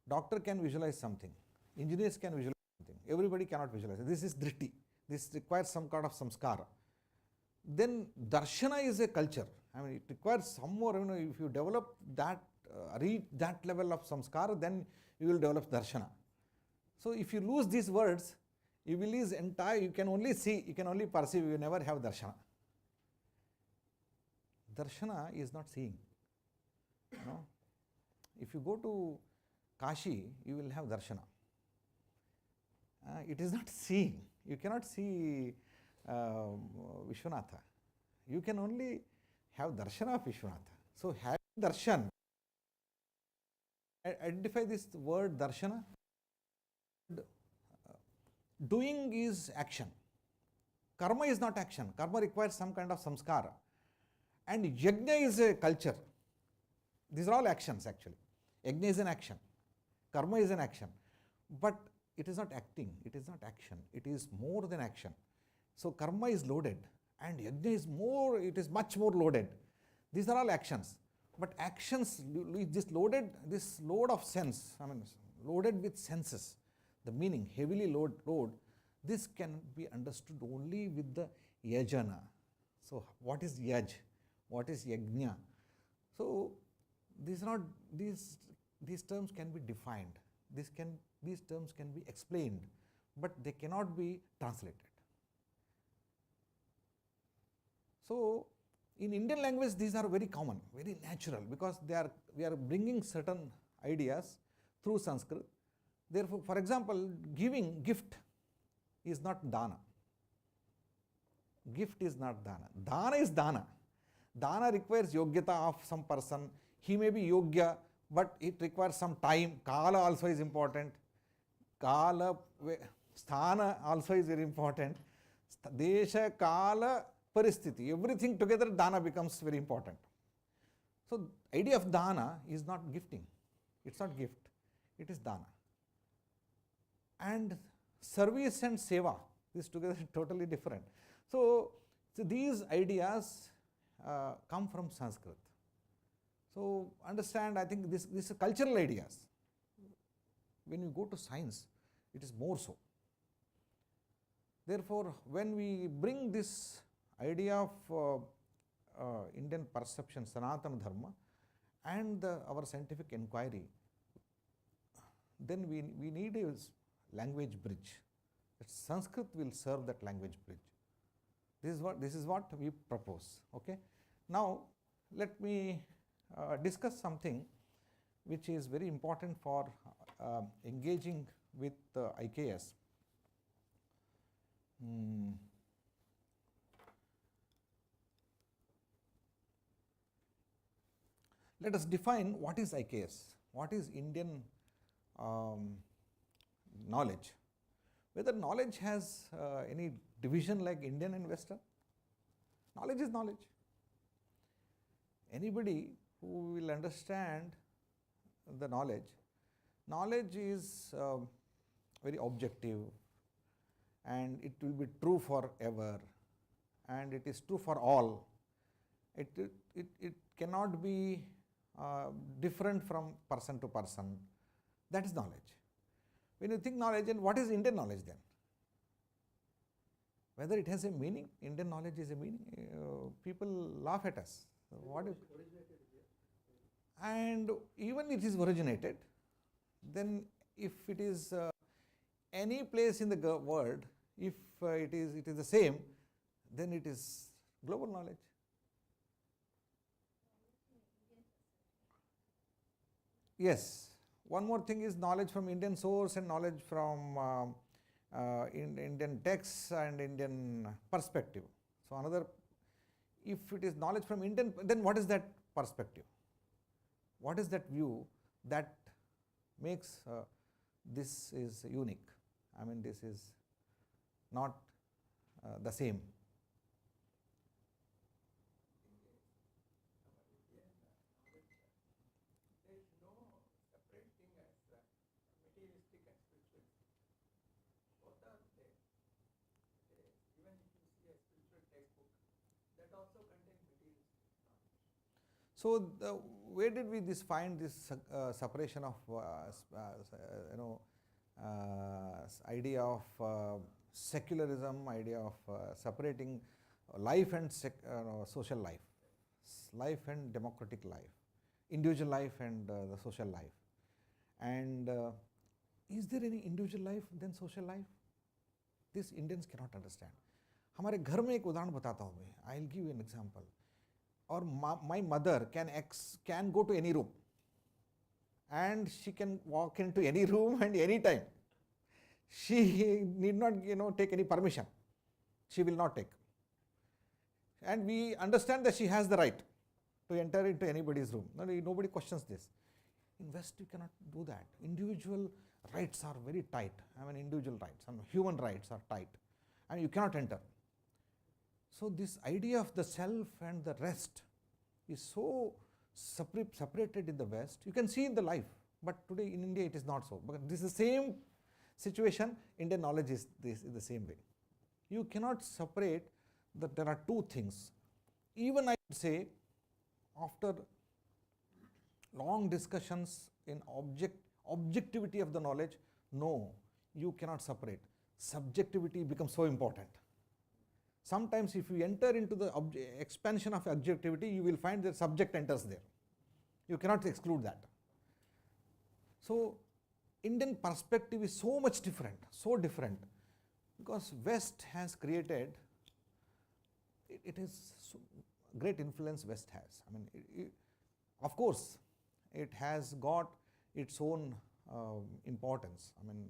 Doctor can visualize something. Engineers can visualize something. Everybody cannot visualize. This is drishti. This requires some kind of samskara. Then darshana is a culture. I mean, it requires some more, if you develop that, reach that level of samskara, then you will develop darshana. So if you lose these words, you will lose entire, you can only see, you can only perceive, you never have darshana. Darshana is not seeing. If you go to Kashi, you will have darshana. It is not seeing. You cannot see Vishwanatha. You can only have darshana of Vishwanatha. So having darshan, identify this word darshana. Doing is action. Karma is not action. Karma requires some kind of samskara. And yajna is a culture. These are all actions actually. Yajna is an action. Karma is an action. But it is not acting. It is not action. It is more than action. So karma is loaded and yajna is more, it is much more loaded. These are all actions. But actions, this load of sense, loaded with senses, the meaning, heavily load, this can be understood only with the yajana. So what is yaj? What is yajna? So these terms can be defined. These terms can be explained, but they cannot be translated. So in Indian language, these are very common, very natural, because we are bringing certain ideas through Sanskrit. Therefore, for example, giving gift is not dana. Gift is not dana. Dana is dana. Dana requires yogyata of some person. He may be yogya, but it requires some time. Kala also is important. Kala, sthana also is very important. Desha, kala, paristhiti. Everything together, dana becomes very important. So, idea of dana is not gifting. It's not gift. It is dana. And service and seva, this together is totally different. So these ideas come from Sanskrit. So understand, I think this is cultural ideas. When you go to science, it is more so. Therefore, when we bring this idea of Indian perception, Sanatana Dharma, and our scientific inquiry, then we need a language bridge. That Sanskrit will serve that language bridge. This is what we propose. Okay. Now let me discuss something which is very important for engaging with IKS. Let us define what is IKS, what is Indian knowledge. Whether knowledge has any division like Indian and Western. Knowledge is knowledge. Anybody who will understand the knowledge, knowledge is very objective, and it will be true forever, and it is true for all. It cannot be different from person to person. That is knowledge. When you think knowledge, and what is Indian knowledge then? Whether it has a meaning, Indian knowledge is a meaning. People laugh at us. What is and even it is originated, then if it is any place in the world, if it is the same, then it is global knowledge. Yes, one more thing is knowledge from Indian source and knowledge from Indian texts and Indian perspective. So another, if it is knowledge from Indian, then what is that perspective? What is that view that makes this is unique? I mean, this is not the same. So where did we find this separation of idea of secularism, idea of separating life and social life and democratic life, individual life and the social life. And is there any individual life then social life? This Indians cannot understand. हमारे घर में एक उदाहरण बताता हूँ मैं. I'll give you an example. Or my mother can go to any room, and she can walk into any room and any time. She need not take any permission. She will not take. And we understand that she has the right to enter into anybody's room. Nobody questions this. In West you cannot do that. Individual rights are very tight. I mean, individual rights, human rights are tight, and you cannot enter. So this idea of the self and the rest is so separated in the West. You can see in the life, but today in India it is not so. But this is the same situation. Indian knowledge is the same way. You cannot separate that there are two things. Even I would say, after long discussions in objectivity of the knowledge, no, you cannot separate. Subjectivity becomes so important. Sometimes if you enter into the expansion of objectivity, you will find that subject enters there. You cannot exclude that. So Indian perspective is so much different, so different, because West has created, it is great influence West has. I mean, of course, it has got its own importance. I mean,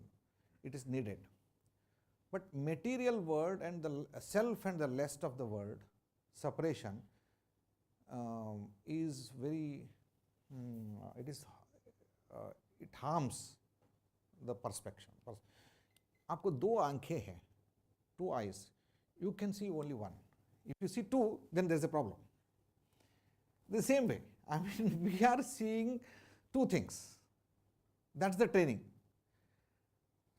it is needed. But material world and the self and the rest of the world separation is very, it harms the perception. आपको दो आंखें हैं, 2 eyes, you can see only one. If you see 2, then there is a problem. The same way, I mean, we are seeing 2 things. That's the training.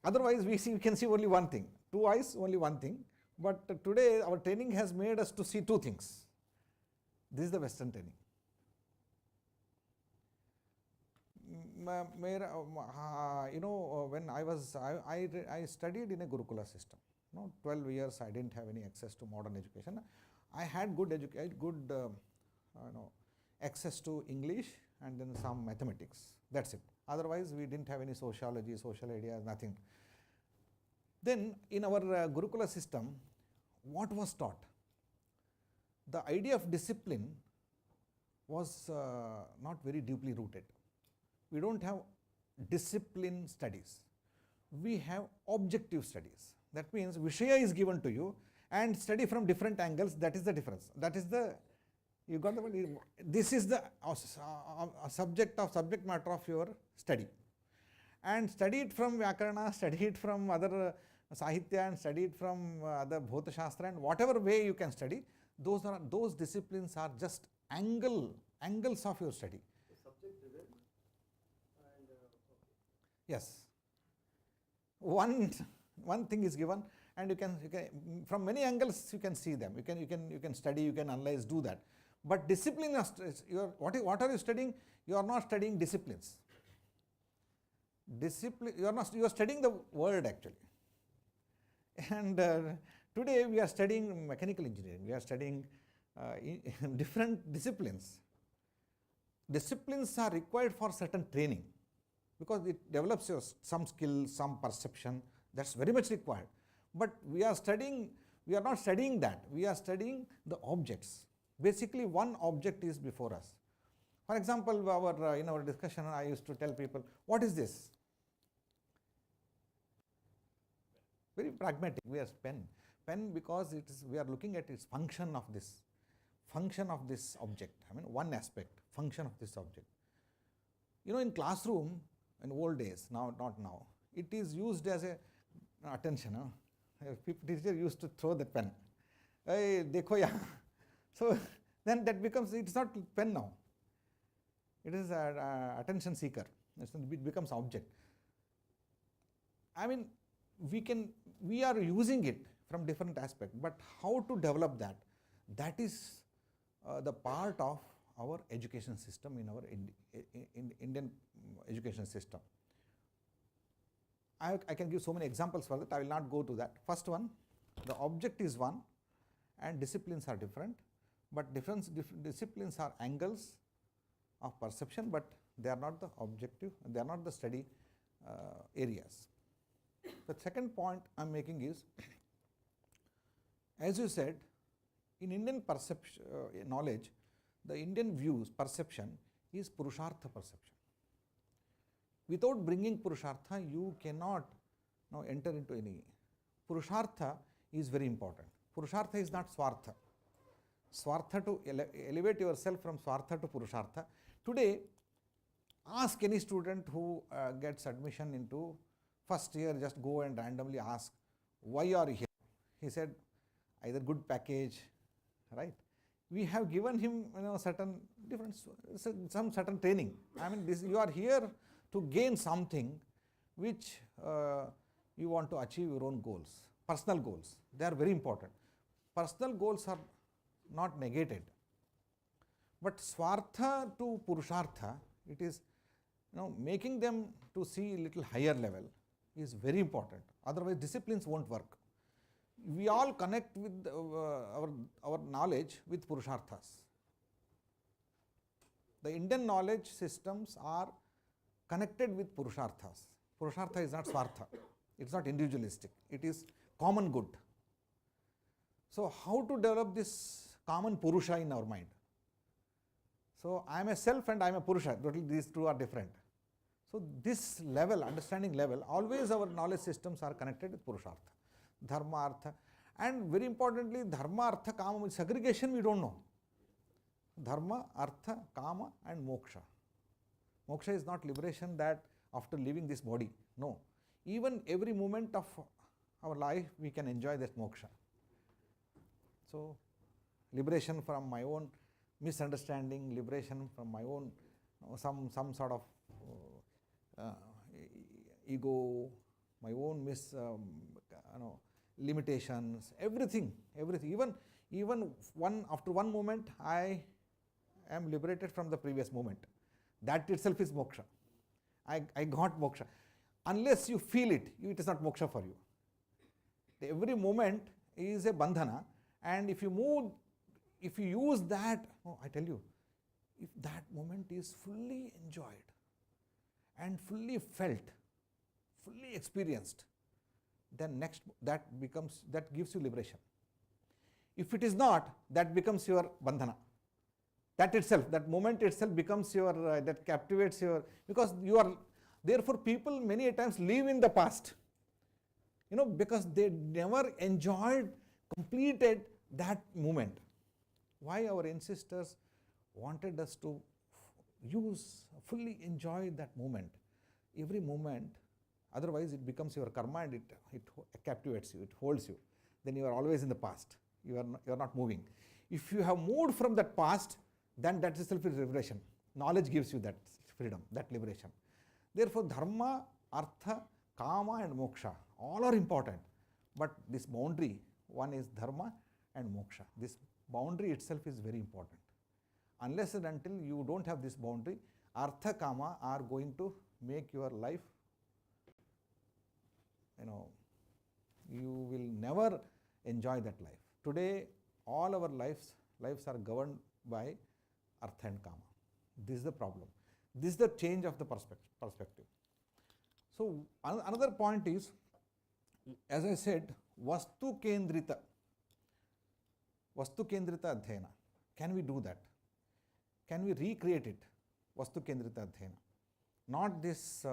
Otherwise, we can see only one thing. 2 eyes, only one thing. But today, our training has made us to see 2 things. This is the Western training. When I studied in a Gurukula system. 12 years I didn't have any access to modern education. I had good access to English and then some mathematics. That's it. Otherwise, we didn't have any sociology, social ideas, nothing. Then in our Gurukula system, what was taught? The idea of discipline was not very deeply rooted. We don't have discipline studies. We have objective studies. That means Vishaya is given to you and study from different angles. That is the difference. That is the, you got the one. This is the subject matter of your study. And study it from Vyakarana, study it from other Sahitya, and study it from other Bhota Shastra, and whatever way you can study, those disciplines are just angle angles of your study. Yes. One thing is given, and you can from many angles you can see them. You can study, you can analyze, do that. But discipline, what are you studying? You are not studying disciplines. Discipline, you are studying the word actually. And today we are studying mechanical engineering. We are studying different disciplines. Disciplines are required for certain training, because it develops some skill, some perception. That's very much required. But we are not studying that. We are studying the objects. Basically, one object is before us. For example, in our discussion, I used to tell people, what is this? Very pragmatic. We are pen because we are looking at its function of this object. I mean, one aspect, function of this object. In classroom, in old days, now not now, it is used as a attention. Teacher used to throw the pen. Hey, dekho ya. So then that becomes, it's not pen now. It is attention seeker. It becomes object. I mean, we are using it from different aspects, but how to develop that? That is the part of our education system, in our Indian education system. I can give so many examples for that. I will not go to that. First one, the object is one and disciplines are different, but disciplines are angles of perception, but they are not the objective, they are not the study areas. The second point I am making is, as you said, in Indian perception, knowledge, the Indian views, perception is Purushartha perception. Without bringing Purushartha, you cannot now enter into any. Purushartha is very important. Purushartha is not Swartha. Swartha, to elevate yourself from Swartha to Purushartha. Today, ask any student who gets admission into first year, just go and randomly ask, why are you here? He said, either good package, right? We have given him certain different, some certain training. I mean, you are here to gain something which you want to achieve your own goals, personal goals. They are very important. Personal goals are not negated. But Swartha to Purushartha, it is making them to see a little higher level is very important. Otherwise, disciplines won't work. We all connect with our knowledge with Purusharthas. The Indian knowledge systems are connected with Purusharthas. Purushartha is not Swartha. It's not individualistic. It is common good. So how to develop this common Purusha in our mind? So I am a self and I am a Purusha. These two are different. So this level, understanding level, always our knowledge systems are connected with Purushartha, Dharma, Artha, and very importantly, Dharma, Artha, Kama, with segregation we don't know. Dharma, Artha, Kama and Moksha. Moksha is not liberation that after leaving this body. No. Even every moment of our life we can enjoy that moksha. So liberation from my own misunderstanding, liberation from my own some sort of ego, my own limitations, everything. Even after one moment I am liberated from the previous moment. That itself is moksha. I got moksha. Unless you feel it, it is not moksha for you. Every moment is a bandhana, and if you use that, I tell you, if that moment is fully enjoyed and fully felt, fully experienced, then that gives you liberation. If it is not, that becomes your bandhana. That moment itself becomes your, that captivates your, because you are, therefore people many a times live in the past, because they never completed that moment. Why our ancestors wanted us to fully enjoy that moment, every moment, otherwise it becomes your karma and it captivates you, it holds you. Then you are always in the past, you are not moving. If you have moved from that past, then that itself is liberation. Knowledge gives you that freedom, that liberation. Therefore, dharma, artha, kama and moksha all are important, but this boundary, one is dharma and moksha. This boundary itself is very important. Unless and until you don't have this boundary, artha, kama are going to make your life, you will never enjoy that life. Today, all our lives are governed by artha and kama. This is the problem. This is the change of the perspective. So, another point is, as I said, Vastu Kendrita Adhyayana. Can we do that? Can we recreate it? Vastu Kendrita Adhyayana. Not this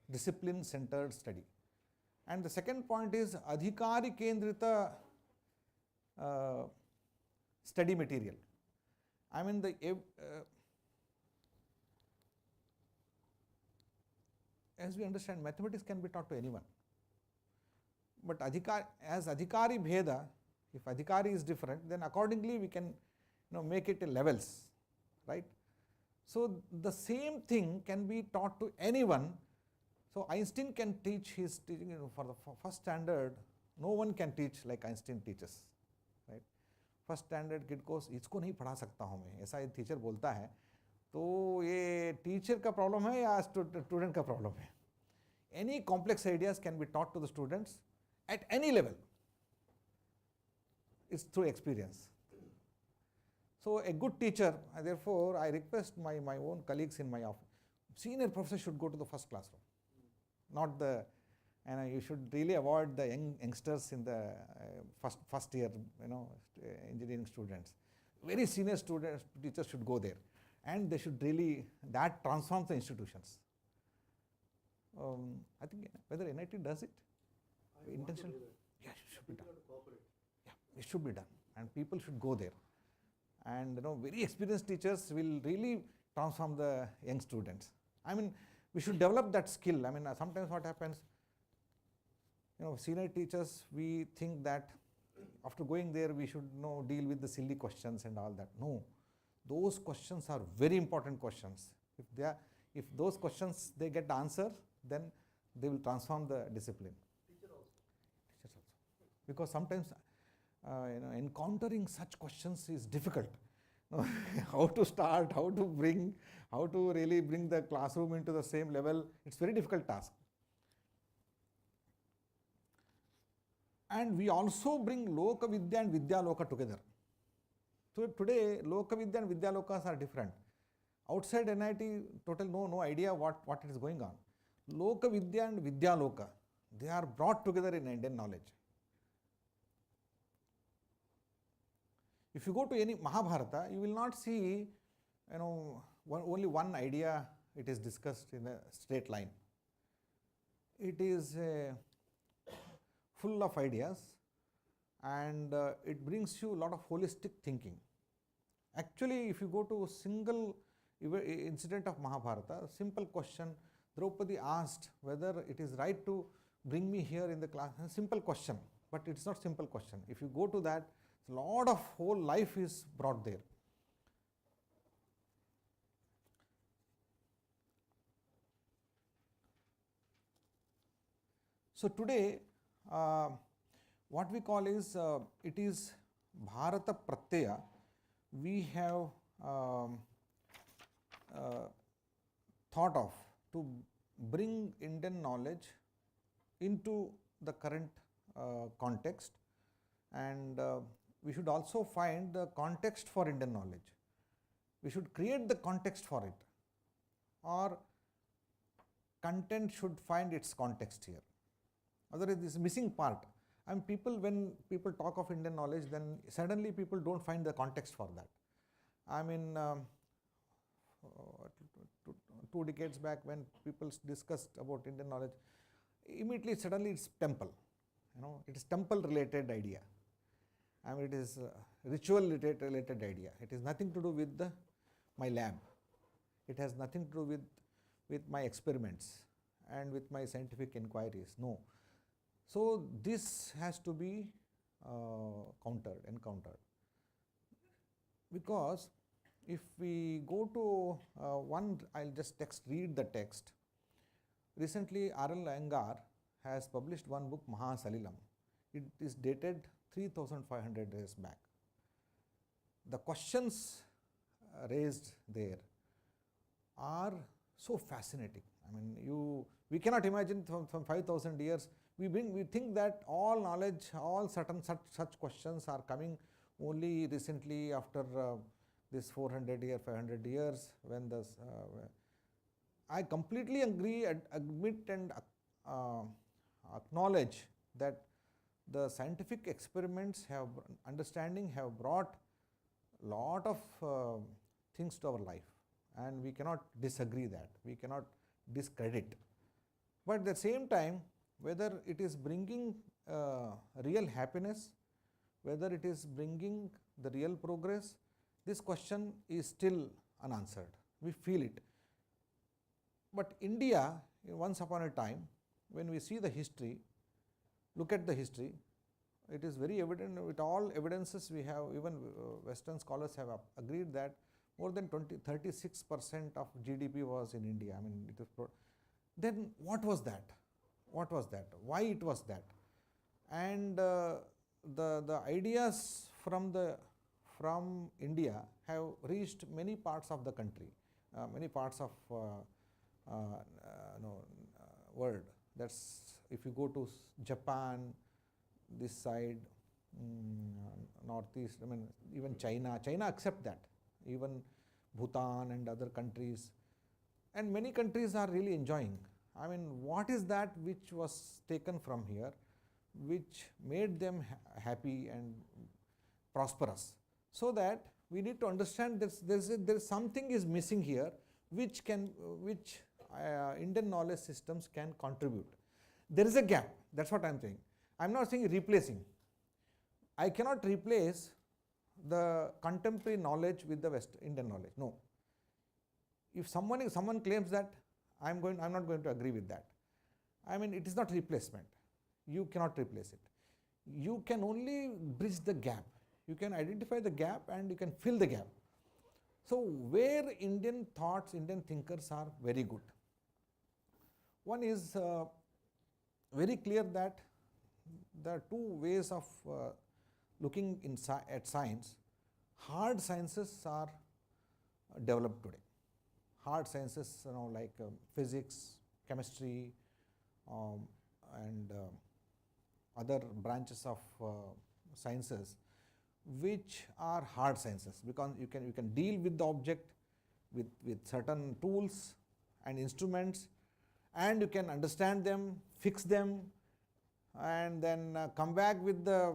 discipline centered study. And the second point is Adhikari Kendrita study material. I mean, as we understand, mathematics can be taught to anyone. But as Adhikari Bheda, if Adhikari is different, then accordingly we can make it in levels, right? So the same thing can be taught to anyone. So Einstein can teach his teaching, for the first standard, no one can teach like Einstein teaches, right? First standard kid को इसको नहीं पढ़ा सकता हूँ मैं, ऐसा एक teacher बोलता है, तो ये टीचर का प्रॉब्लम है या स्टूडेंट का प्रॉब्लम है? Any complex ideas can be taught to the students at any level. It's through experience. So a good teacher, therefore I request my own colleagues in my office, senior professor should go to the first classroom, not the, you should really avoid the youngsters in the first year, engineering students. Very senior students, teachers should go there, and they should really, that transforms the institutions. I think whether NIT does it, intention, yeah, it should be done. Yeah, it should be done, and people should go there. And very experienced teachers will really transform the young students. I mean, we should develop that skill. I mean, sometimes what happens, senior teachers, we think that after going there we should deal with the silly questions and all that. No, those questions are very important questions. If those questions they get the answer, then they will transform the discipline. Teachers also. Because sometimes encountering such questions is difficult. How to start, how to really bring the classroom into the same level, it's very difficult task. And we also bring Loka Vidya and Vidya Loka together. So today, Loka Vidya and Vidya Lokas are different. Outside NIT, total no idea what it is going on. Loka Vidya and Vidya Loka, they are brought together in Indian knowledge. If you go to any Mahabharata, you will not see, only one idea it is discussed in a straight line. It is full of ideas, and it brings you a lot of holistic thinking. Actually, if you go to a single incident of Mahabharata, simple question, Draupadi asked whether it is right to bring me here in the class. A simple question, but it's not simple question. If you go to that, a lot of whole life is brought there. So today, what we call is, it is Bharata Pratyaya. We have thought of to bring Indian knowledge into the current context, and we should also find the context for Indian knowledge. We should create the context for it, or content should find its context here. Otherwise, this missing part. And when people talk of Indian knowledge, then suddenly people don't find the context for that. I mean, 2 decades back when people discussed about Indian knowledge, immediately suddenly it's temple. It is temple related idea. I mean, it is ritual related idea. It has nothing to do with my lab. It has nothing to do with my experiments and with my scientific inquiries. No. So this has to be encountered. Because if we go to one, I'll just read the text. Recently, R.L. Iyengar has published one book, Mahasalilam. It is dated 3,500 years back. The questions raised there are so fascinating. I mean, we cannot imagine from 5,000 years. We think that all knowledge, all such questions are coming only recently after this 400 years, 500 years, when this. I completely agree, admit and acknowledge that the scientific experiments have brought lot of things to our life, and we cannot disagree that, we cannot discredit. But at the same time, whether it is bringing real happiness, whether it is bringing the real progress, this question is still unanswered. We feel it. But India, once upon a time, when we see the history, look at the history, it is very evident with all evidences we have, even Western scholars have agreed that more than 36% of GDP was in India. I mean, it is then what was that? What was that? Why it was that? And the ideas from India have reached many parts of the country, many parts of world. That's if you go to Japan, this side, northeast, I mean even China accept that, even Bhutan and other countries, and many countries are really enjoying. I mean, what is that which was taken from here, which made them happy and prosperous? So that we need to understand there's something is missing here, which Indian knowledge systems can contribute. There is a gap. That's what I'm saying. I'm not saying replacing. I cannot replace the contemporary knowledge with the Indian knowledge. No. If someone claims that, I'm not going to agree with that. I mean, it is not replacement. You cannot replace it. You can only bridge the gap. You can identify the gap and you can fill the gap. So where Indian thoughts, Indian thinkers are very good. One is very clear that there are two ways of looking at science. Hard sciences are developed today. Hard sciences, like physics, chemistry, and other branches of sciences, which are hard sciences, because you can deal with the object with certain tools and instruments, and you can understand them, fix them, and then come back with the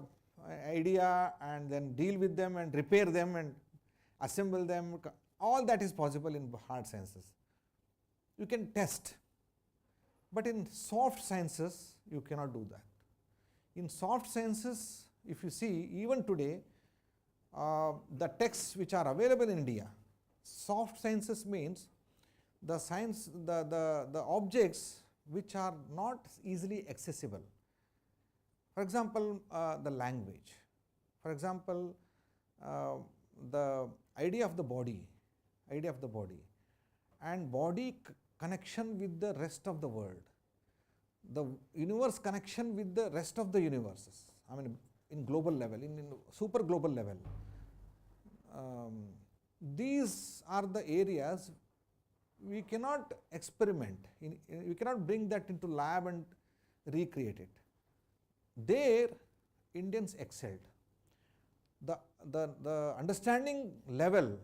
idea and then deal with them and repair them and assemble them. All that is possible in hard sciences. You can test, but in soft sciences you cannot do that. In soft sciences, if you see, even today, the texts which are available in India, soft sciences means the objects which are not easily accessible. For example, the language. For example, the idea of the body, and body connection with the rest of the world, the universe connection with the rest of the universes. I mean, in global level, in super global level. These are the areas we cannot experiment. We cannot bring that into lab and recreate it. There, Indians excelled. The understanding level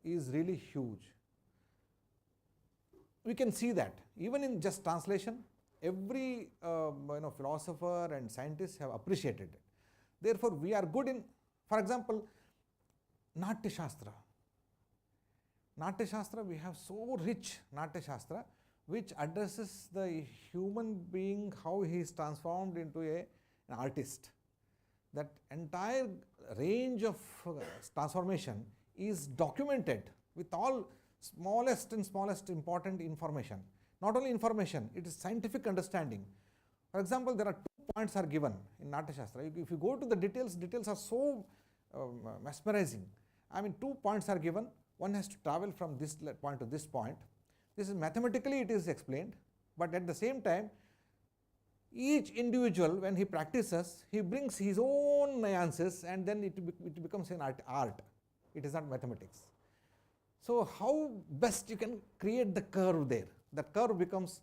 is really huge. We can see that even in just translation, every philosopher and scientists have appreciated it. Therefore, we are good in, for example, Natya Shastra. Natya Shastra, we have so rich Natya Shastra, which addresses the human being, how he is transformed into an artist. That entire range of transformation is documented with all smallest important information. Not only information, it is scientific understanding. For example, there are 2 points are given in Natya Shastra. If you go to the details are so mesmerizing. I mean, 2 points are given. one has to travel from this point to this point. This is mathematically it is explained, but at the same time, each individual, when he practices, he brings his own nuances, and then it becomes an art. It is not mathematics. So how best you can create the curve there? That curve becomes,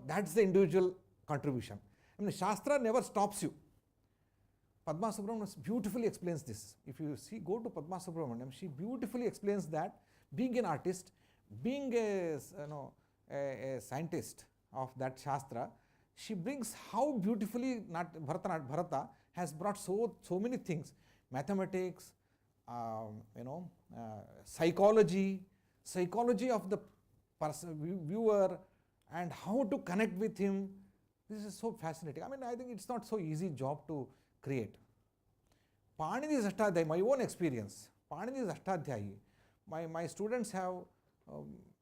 that's the individual contribution. I mean, Shastra never stops you. Padma Subramanian beautifully explains this. If you go to Padma Subramanian, she beautifully explains that being an artist, being a scientist of that Shastra, she brings how beautifully Bharata has brought so many things, mathematics, psychology of the viewer, and how to connect with him. This is so fascinating. I mean, I think it's not so easy job to create. Panini's Ashtadhyayi, my own experience, Panini's Ashtadhyayi, my students have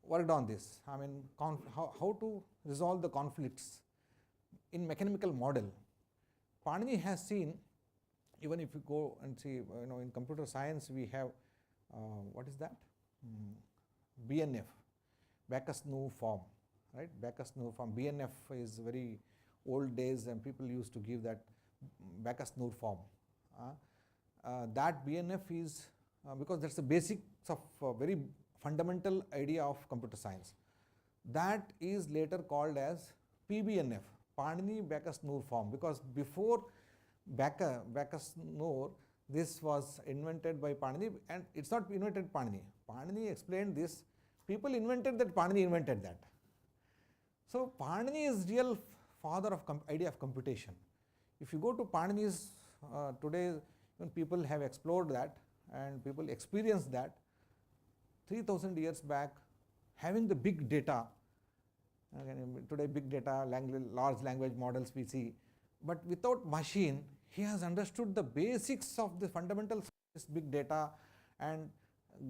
worked on this. I mean, how to resolve the conflicts in mechanical model. Panini has seen, even if you go and see, in computer science we have, what is that? BNF, Backus-Naur form, right? Backus-Naur form. BNF is very old days, and people used to give that Backus-Naur form. That BNF is, because that's the basics of very fundamental idea of computer science. That is later called as PBNF, Panini Backus-Naur form, because before Backus-Naur, this was invented by Panini, and it's not invented Panini. Panini explained this. People invented that, Panini invented that. So Panini is real father of idea of computation. If you go to Panini's today, when people have explored that and people experience that, 3000 years back, having the big data, today big data, large language models we see, but without machine, he has understood the basics of the fundamentals of this big data and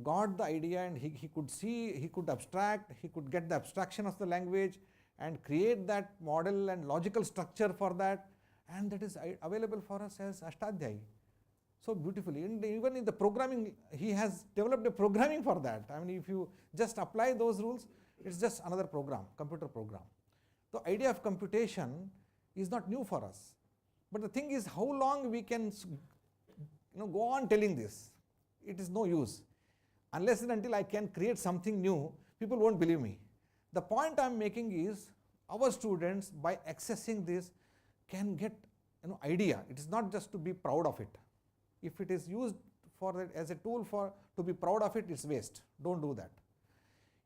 got the idea, and he could see, he could abstract, he could get the abstraction of the language and create that model and logical structure for that, and that is available for us as Ashtadhyayi. So beautifully, and even in the programming, he has developed a programming for that. I mean, if you just apply those rules, it's just another program, computer program. The idea of computation is not new for us. But the thing is, how long we can go on telling this? It is no use. Unless and until I can create something new, people won't believe me. The point I am making is, our students, by accessing this, can get idea. It is not just to be proud of it. If it is used as a tool to be proud of it, it's waste. Don't do that.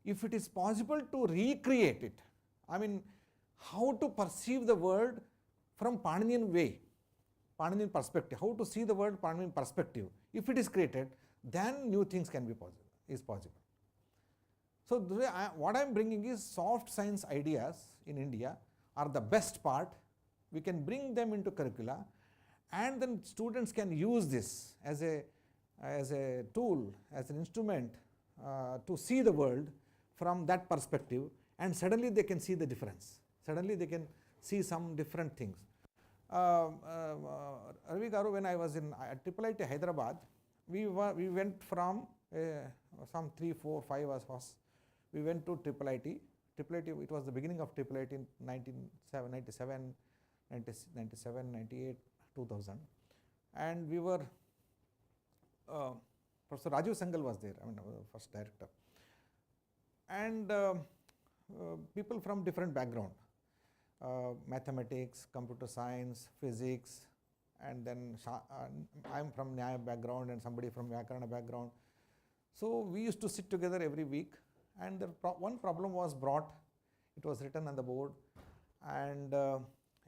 If it is possible to recreate it, I mean, how to perceive the world from Paninian way, Paninian perspective, how to see the world Paninian perspective. If it is created, then new things can be possible. So what I am bringing is soft science ideas in India are the best part. We can bring them into curricula, and then students can use this as a tool, as an instrument to see the world from that perspective, and suddenly they can see the difference. Suddenly they can see some different things. Ravi Garu, when I was in IIT Hyderabad, we went from some 3, 4, 5 of us. We went to IIT. It was the beginning of IIT in 1997, 98, 2000. And we were, Professor Rajiv Sangal was there, I mean, first director. And people from different background, mathematics, computer science, physics, and then I'm from Nyaya background and somebody from Vyakarana background. So we used to sit together every week, and one problem was brought. It was written on the board, and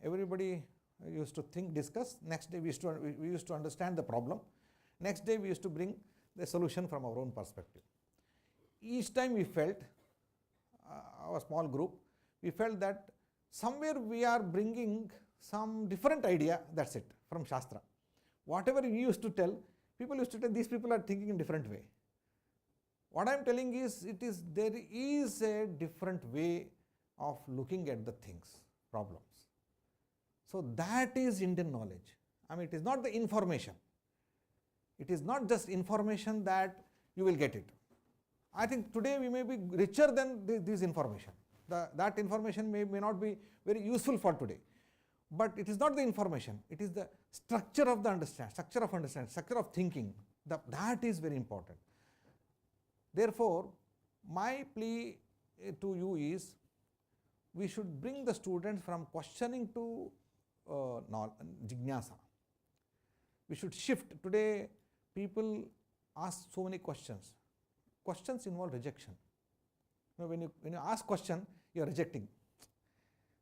everybody used to discuss. Next day we used to understand the problem. Next day we used to bring the solution from our own perspective. Each time we felt, our small group, we felt that somewhere we are bringing some different idea, that's it, from Shastra. Whatever we used to tell, people used to tell, these people are thinking in different way. What I am telling is, there is a different way of looking at the things, problems. So that is Indian knowledge. I mean, it is not the information. It is not just information that you will get it. I think today we may be richer than this information. That information may not be very useful for today. But it is not the information, it is the structure of the structure of thinking. That is very important. Therefore, my plea to you is, we should bring the students from questioning to jignasa. We should shift. Today, people ask so many questions. Questions involve rejection. When you ask question, you are rejecting.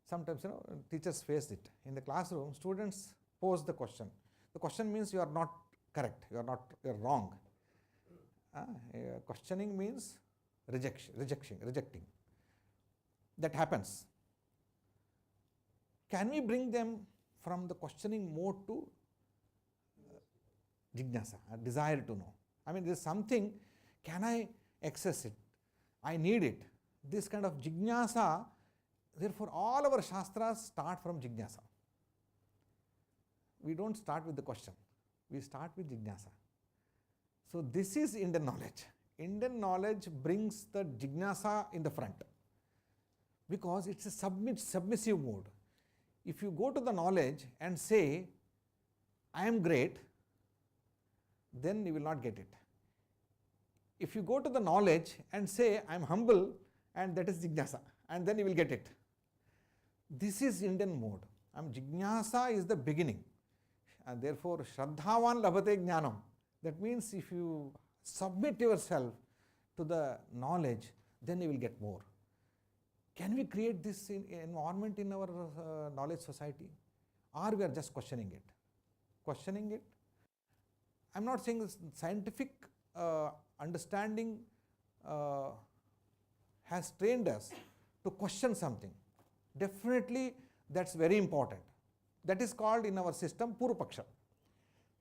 Sometimes teachers face it. In the classroom, students pose the question. The question means you are not correct, you are wrong. Questioning means rejecting. That happens. Can we bring them from the questioning mode to jignasa, a desire to know? I mean, there is something, can I access it? I need it. This kind of jignasa, therefore all our shastras start from jignasa. We don't start with the question, we start with jignasa. So this is Indian knowledge. Indian knowledge brings the jignasa in the front, because it's a submissive mode. If you go to the knowledge and say, I am great, then you will not get it. If you go to the knowledge and say, I am humble, and that is jignasa, and then you will get it. This is Indian mode. Jignasa is the beginning, and therefore shraddhavan labhate jnanam. That means if you submit yourself to the knowledge, then you will get more. Can we create this environment in our knowledge society, or we are just questioning it? I am not saying this scientific understanding has trained us to question something. Definitely that's very important. That is called in our system Purvapaksha.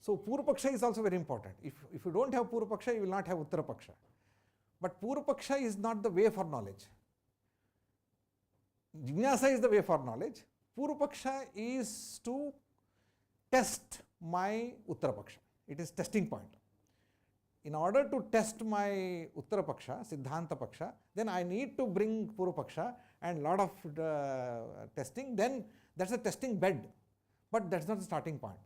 So Purvapaksha is also very important. If you don't have Purvapaksha, you will not have Uttarapaksha. But Purvapaksha is not the way for knowledge. Jignasa is the way for knowledge. Purvapaksha is to test my Uttarapaksha. It is testing point. In order to test my Uttarapaksha, Siddhanta Paksha, then I need to bring Purvapaksha and lot of testing. Then that's a testing bed, but that's not the starting point.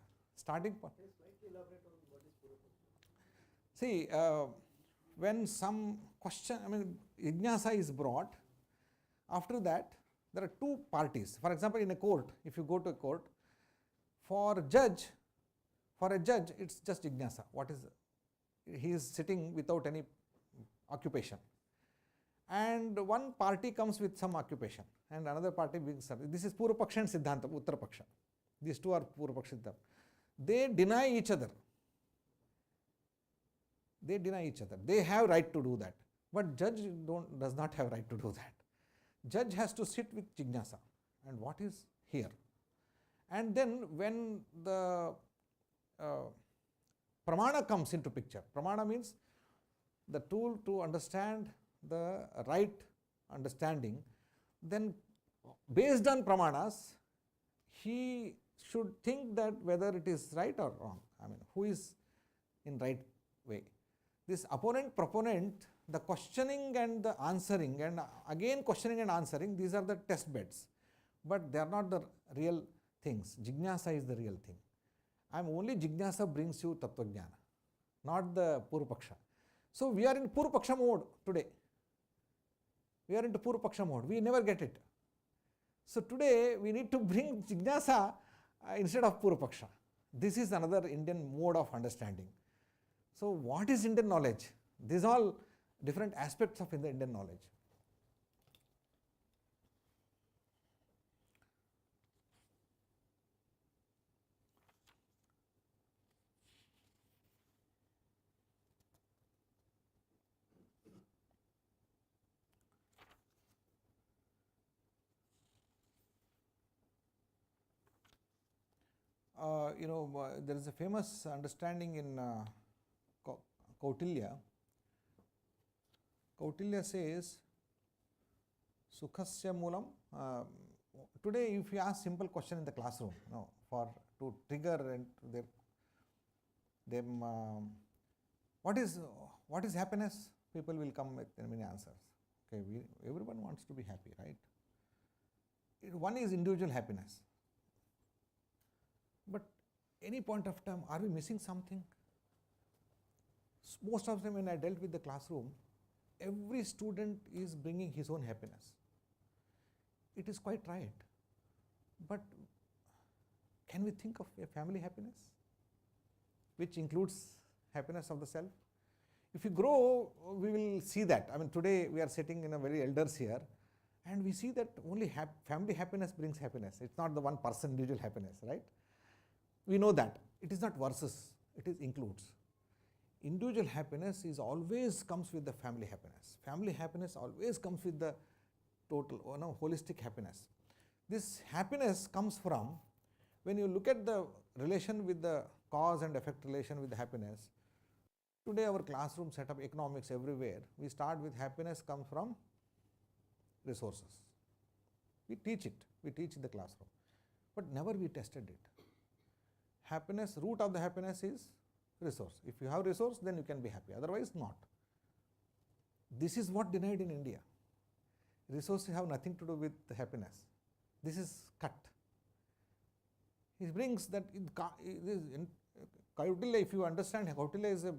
See, when some question, jignasa is brought, after that there are two parties. For example, in a court, if you go to a court, for a judge, it's just jignasa. He is sitting without any occupation, and one party comes with some occupation and another party brings something. This is Purvapaksha and Siddhanta, Uttarapaksha. These two are Purvapaksha Siddhanta. They deny each other. They have right to do that, but judge does not have right to do that. Judge has to sit with jignasa and what is here. And then when the pramana comes into picture, pramana means the tool to understand the right understanding, then based on pramanas, he should think that whether it is right or wrong. Who is in right way. This opponent, proponent, the questioning and the answering, and again questioning and answering, these are the test beds, but they are not the real things. Jignasa is the real thing. Only jignasa brings you tattva jnana, not the Purvapaksha. So we are in Purvapaksha mode today. We are into Purvapaksha mode. We never get it. So today we need to bring jignasa instead of Purvapaksha. This is another Indian mode of understanding. So what is Indian knowledge? These are all different aspects of the Indian knowledge. There is a famous understanding in Kautilya. Kautilya says, Sukhasya Moolam. Today, if you ask simple question in the classroom, to trigger and them, what is happiness? people will come with many answers. Okay, everyone wants to be happy, right? One is individual happiness. But any point of time, are we missing something? Most of the time when I dealt with the classroom, every student is bringing his own happiness. It is quite right. But can we think of a family happiness, which includes happiness of the self? If you grow, we will see that. I mean, today we are sitting in a very elders here, and we see that only family happiness brings happiness. It's not the one person individual happiness, right? We know that. It is not versus, it is includes. Individual happiness is always comes with the family happiness. Family happiness always comes with the total, holistic happiness. This happiness comes from, when you look at the relation with the cause and effect relation with the happiness, today our classroom setup, economics everywhere, we start with happiness comes from resources. We teach it, we teach in the classroom, but never we tested it. Happiness, root of the happiness is resource. If you have resource, then you can be happy, otherwise not. This is what denied in India. Resources have nothing to do with the happiness. This is cut. He brings that Kautilya, if you understand, Kautilya is a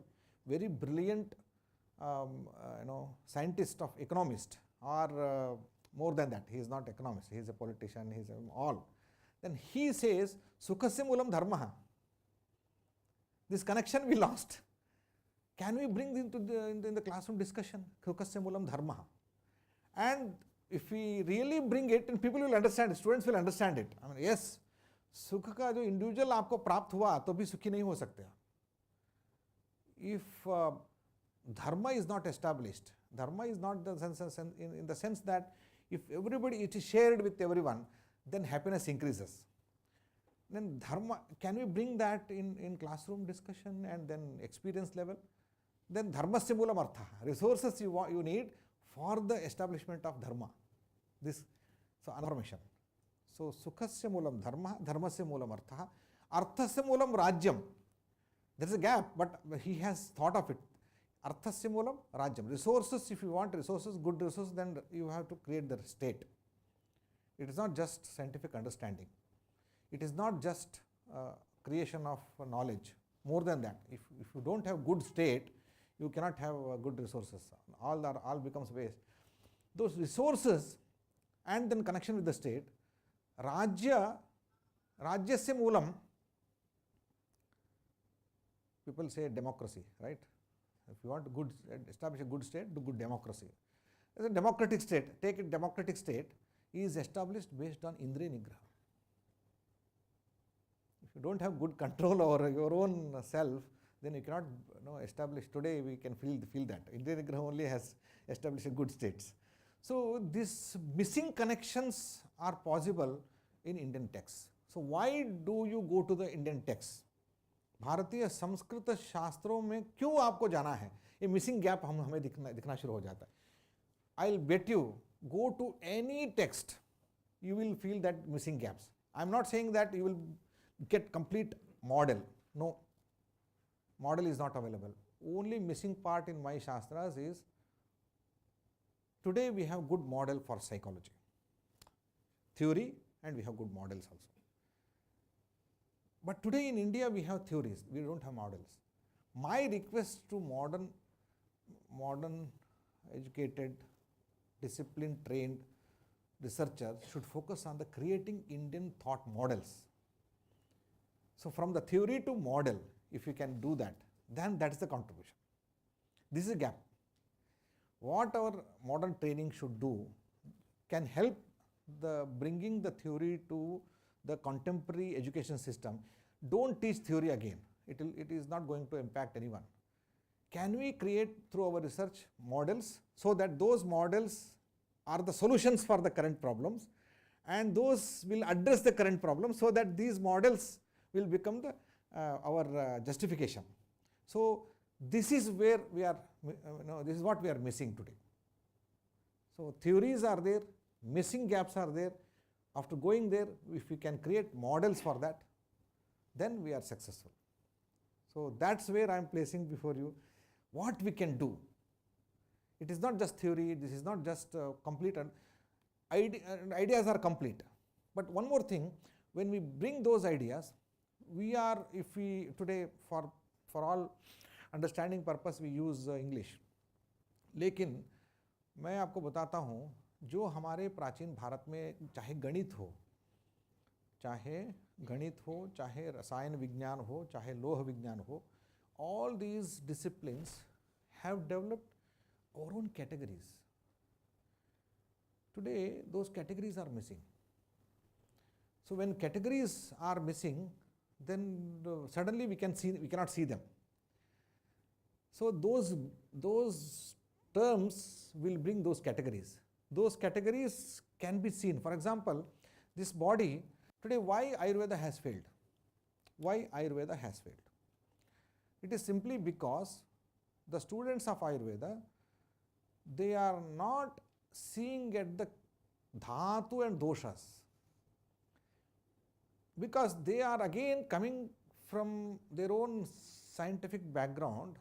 very brilliant scientist of economist, or more than that, he is not economist, he is a politician, he is all. Then he says, Sukhasya Mulam Dharmaha. This connection we lost. Can we bring into in the classroom discussion? Sukhasya Mulam Dharmaha. And if we really bring it, and people will understand it, students will understand it. I mean, yes, सुख का जो individual आपको प्राप्त हुआ तो भी सुखी नहीं हो सकते. If dharma is not established, dharma is not the sense, in the sense that if everybody, it is shared with everyone, then happiness increases. Then dharma, can we bring that in classroom discussion and then experience level? Then dharmasya moolam artha, resources you need for the establishment of dharma. This, so information. So sukhasya moolam dharma, dharmasya moolam artha, arthasya moolam rajyam. There is a gap, but he has thought of it. Arthasya moolam rajyam. Resources, if you want resources, good resources, then you have to create the state. It is not just scientific understanding. It is not just creation of knowledge. More than that, if you don't have good state, you cannot have good resources. All becomes waste. Those resources and then connection with the state, Rajyasya moolam, people say democracy, right? If you want to establish a good state, do good democracy. As a democratic state, take a democratic state, is established based on Indriya Nigraha. If you don't have good control over your own self, then you cannot establish. Today we can feel that. Indriya Nigraha only has established good states. So these missing connections are possible in Indian texts. So why do you go to the Indian texts? भारतीय संस्कृत शास्त्रों में क्यों आपको जाना है? ये missing gap हमें दिखना शुरू हो जाता है. I'll bet you, go to any text, you will feel that missing gaps. I'm not saying that you will get complete model. No, model is not available. Only missing part in my shastras is, today we have good model for psychology, theory, and we have good models also. But today in India we have theories, we don't have models. My request to modern educated, discipline trained researchers should focus on the creating Indian thought models. So from the theory to model, if you can do that, then that is the contribution. This is a gap. What our modern training should do can help the bringing the theory to the contemporary education system. Don't teach theory again. It is not going to impact anyone. Can we create through our research models so that those models are the solutions for the current problems, and those will address the current problems, so that these models will become the our justification. So this is where we are, this is what we are missing today. So theories are there, missing gaps are there. After going there, if we can create models for that, then we are successful. So that's where I am placing before you what we can do. It is not just theory, this is not just complete, ideas are complete. But one more thing, when we bring those ideas, if we today for all understanding purpose we use English, लेकिन मैं आपको बताता हूँ जो हमारे प्राचीन भारत में चाहे गणित हो, चाहे रसायन विज्ञान हो, चाहे लोह विज्ञान हो, all these disciplines have developed our own categories. Today those categories are missing. So when categories are missing, then suddenly we cannot see them. So those terms will bring those categories. Those categories can be seen. For example, this body, today why Ayurveda has failed? Why Ayurveda has failed? It is simply because the students of Ayurveda, they are not seeing at the dhatu and doshas, because they are again coming from their own scientific background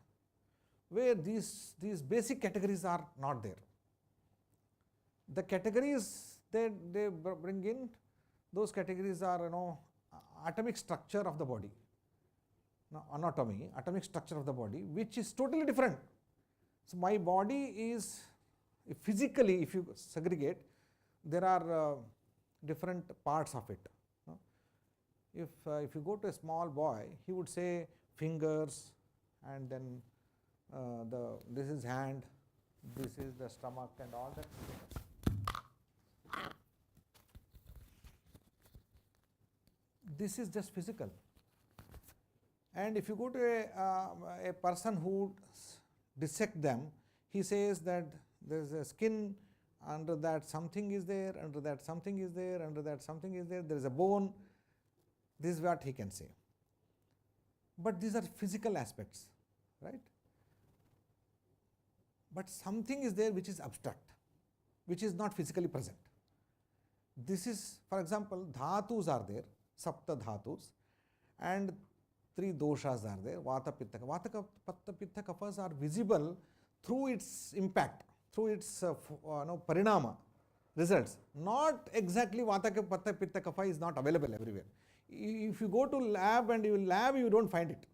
where these basic categories are not there. The categories that they bring in, those categories are atomic structure of the body, anatomy, atomic structure of the body, which is totally different. So my body is physically, if you segregate, there are different parts of it. If you go to a small boy, he would say fingers, and then this is hand, this is the stomach, and all that. This is just physical. And if you go to a person who dissect them, he says that there is a skin, under that something is there, under that something is there, under that something is there, there is a bone. This is what he can say. But these are physical aspects, right? But something is there which is abstract, which is not physically present. This is, for example, dhatus are there, sapta dhatus, and 3 doshas are there, vata, pitta. Vata, pitta, kaphas are visible through its impact, through its parinama, results. Not exactly vata, pitta, pitta, kapha is not available everywhere. If you go to lab and you don't find it.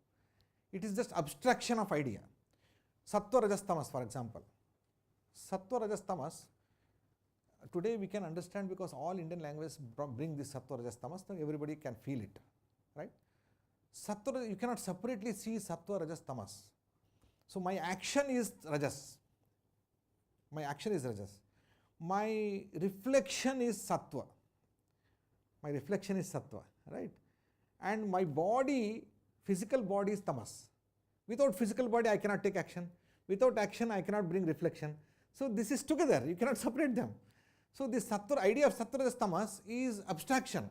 It is just abstraction of idea. Sattva, rajas, tamas, for example. Sattva, rajas, tamas, today we can understand because all Indian languages bring this sattva, rajas, tamas, so everybody can feel it, right? Sattva, you cannot separately see sattva, rajas, tamas. So my action is rajas. My action is rajas. My reflection is sattva. My reflection is sattva, right? And my body, physical body is tamas. Without physical body, I cannot take action. Without action, I cannot bring reflection. So this is together. You cannot separate them. So this sattva, idea of sattva, rajas, tamas is abstraction.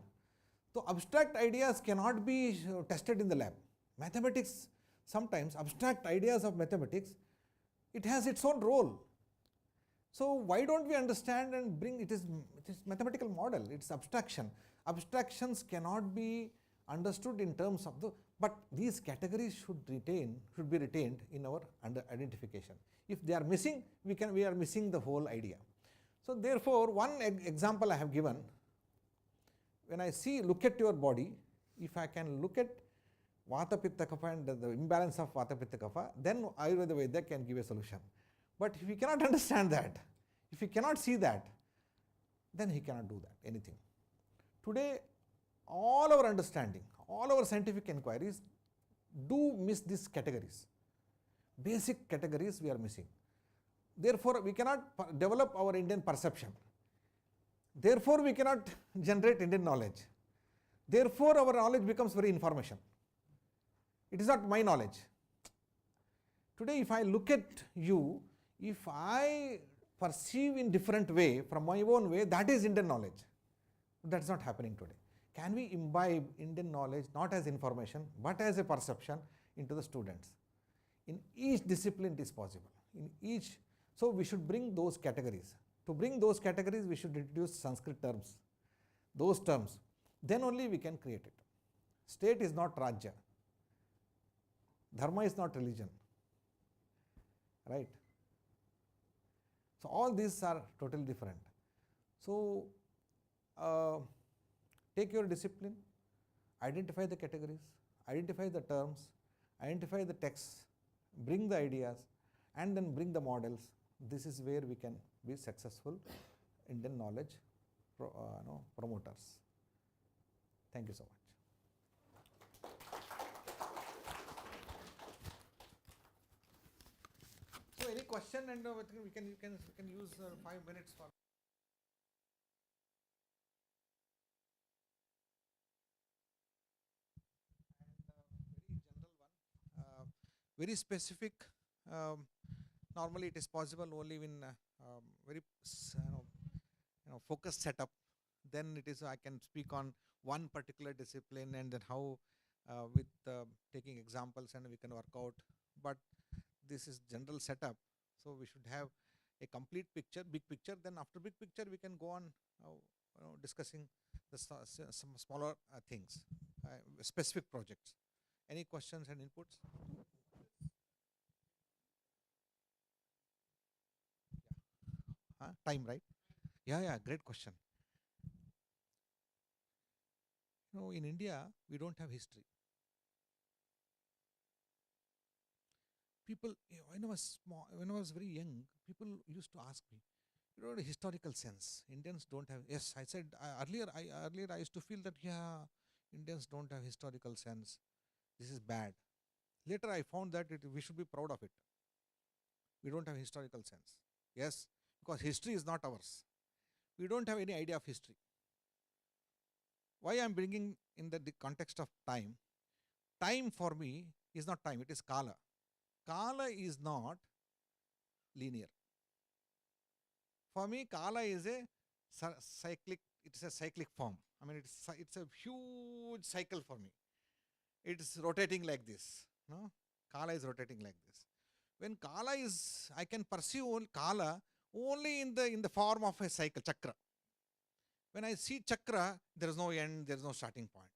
So abstract ideas cannot be tested in the lab. Mathematics, sometimes abstract ideas of mathematics, it has its own role. So why don't we understand and bring it is mathematical model, it's abstraction. Abstractions cannot be understood in terms of but these categories should be retained in our identification. If they are missing, we are missing the whole idea. So therefore, one example I have given, when I look at your body, if I can look at vata, pitta, kapha and the imbalance of vata, pitta, kapha, then Ayurveda Veda can give a solution. But if we cannot understand that, if we cannot see that, then he cannot do that, anything. Today, all our understanding, all our scientific inquiries do miss these categories. Basic categories we are missing. Therefore, we cannot develop our Indian perception. Therefore, we cannot generate Indian knowledge. Therefore, our knowledge becomes very information. It is not my knowledge. Today, if I look at you, if I perceive in different way, from my own way, that is Indian knowledge. That is not happening today. Can we imbibe Indian knowledge not as information, but as a perception into the students? In each discipline it is possible. So we should bring those categories. To bring those categories, we should introduce Sanskrit terms, those terms. Then only we can create it. State is not Rajya. Dharma is not religion. Right? So all these are totally different. So take your discipline, identify the categories, identify the terms, identify the texts, bring the ideas, and then bring the models. This is where we can be successful Indian knowledge promoters. Thank you so much. So any question, and we can use 5 minutes for. Very general one, very specific. Normally, it is possible only in very focused setup. Then it is I can speak on one particular discipline and then how with taking examples and we can work out. But this is general setup, so we should have a complete picture, big picture. Then after big picture, we can go on discussing the some smaller things, specific projects. Any questions and inputs? Time, right? Yeah, great question. In India, we don't have history. People, when I was small, when I was very young, people used to ask me, a historical sense. Indians don't have. Yes, I said earlier. I used to feel that Indians don't have historical sense. This is bad. Later, I found that we should be proud of it. We don't have historical sense. Yes, because history is not ours. We don't have any idea of history. Why I am bringing in the context of time? Time for me is not time. It is kala. Kala is not linear. For me, kala is a cyclic. It is a cyclic form. I mean, it's a huge cycle for me. It is rotating like this. No, kala is rotating like this. When kala is, I can perceive kala only in the form of a cycle chakra. When I see chakra, there is no end, there is no starting point,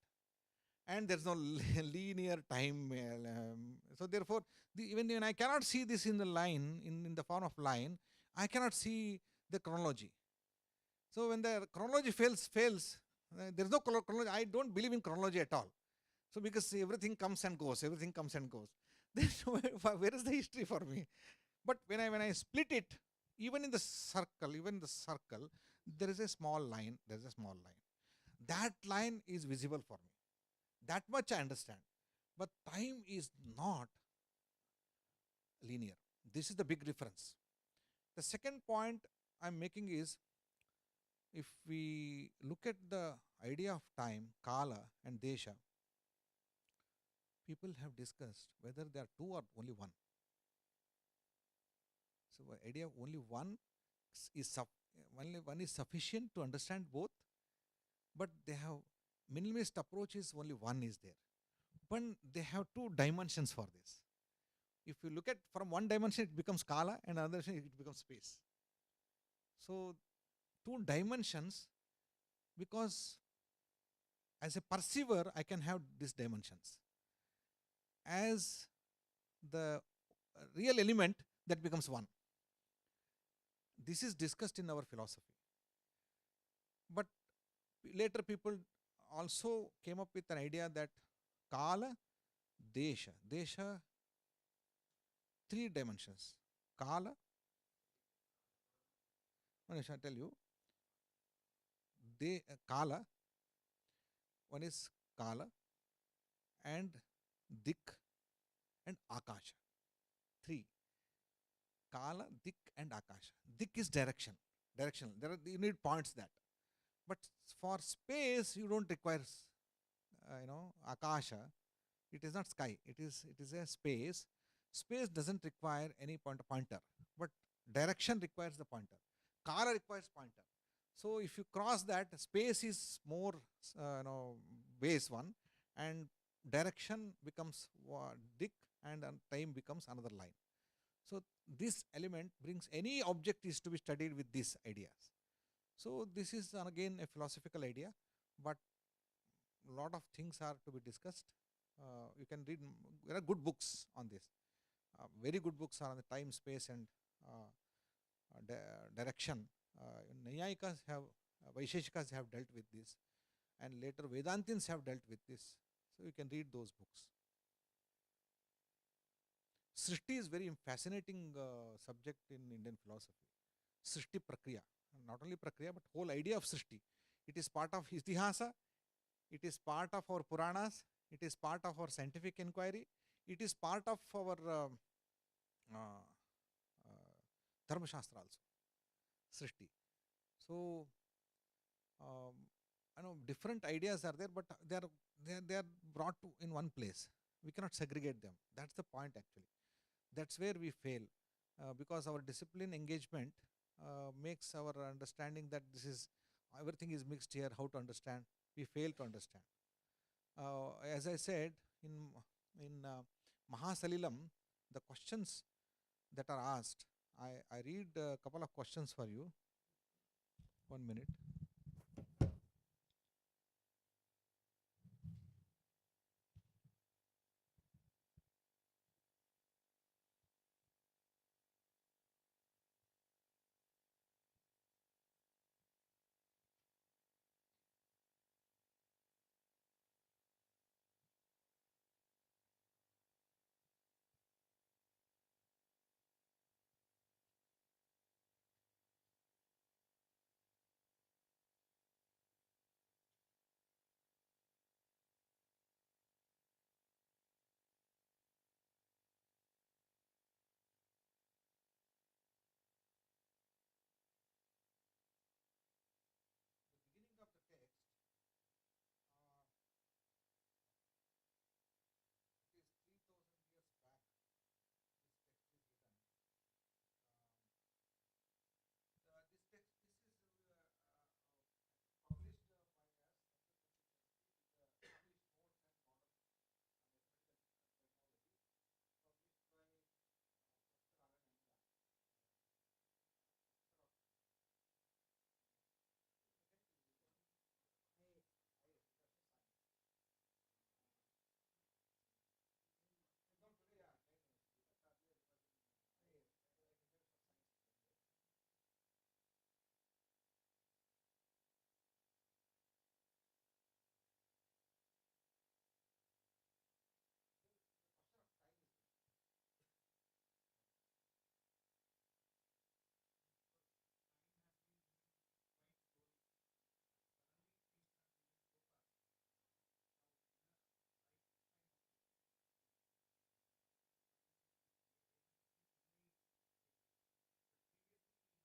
and there is no linear time. So therefore, even when I cannot see this in the line, in the form of line, I cannot see the chronology. So when the chronology fails, there is no chronology. I don't believe in chronology at all. So because everything comes and goes, then where is the history for me? But when I split it, even in the circle, there is a small line. That line is visible for me. That much I understand. But time is not linear. This is the big difference. The second point I'm making is, if we look at the idea of time, kala and desha, people have discussed whether they are two or only one. So the idea of only one is sufficient to understand both, but they have minimalist approach is only one is there. But they have two dimensions for this. If you look at from one dimension, it becomes kala, and another dimension it becomes space. So two dimensions, because as a perceiver, I can have these dimensions. As the real element, that becomes one. This is discussed in our philosophy. But later people also came up with an idea that kala, desha, three dimensions. Kala, I shall tell you, kala, one is kala and dik and akasha. Three. Kala, dik and akasha. Dik is directional. You need points that. But for space, you don't require, akasha. It is not sky. It is a space. Space doesn't require any pointer, but direction requires the pointer. Kala requires pointer. So if you cross that, space is more, base one, and direction becomes dik, and time becomes another line. So this element brings any object is to be studied with these ideas. So this is again a philosophical idea, but a lot of things are to be discussed. You can read, there are good books on this. Very good books are on the time, space and direction. Nayayikas have, Vaisheshikas have dealt with this, and later Vedantins have dealt with this. So you can read those books. Srishti is very fascinating subject in Indian philosophy. Srishti Prakriya, not only Prakriya but whole idea of Srishti. It is part of Itihasa, it is part of our Puranas, it is part of our scientific inquiry, it is part of our Dharma Shastra also, Srishti. So, I know different ideas are there, but they are brought to in one place. We cannot segregate them. That's the point actually. That's where we fail, because our discipline engagement makes our understanding that this is everything is mixed here. How to understand? We fail to understand. As I said in Mahasalilam, the questions that are asked. I read a couple of questions for you. 1 minute. The beginning of the text, it is 3000 years back. This text is written. This text, this is published by us, published notes and modern mathematical terminology, published by Professor Arananga, Professor of V-IKSHA Science. Not today, yeah, University, but earlier it was in V-IKSHA Science. The question of time is there. Because time has been moving quite slowly. Suddenly things are moving so fast. Now, in a lifetime of this we are able to see so many things. But previously we had time, enough time, and we could perceive that this time was continuous. Now that suddenly, because time is moving so fast, we feel artificial become, that artificialism is very important. So previously we used to think that okay, this will continue, keep on moving into the next generation,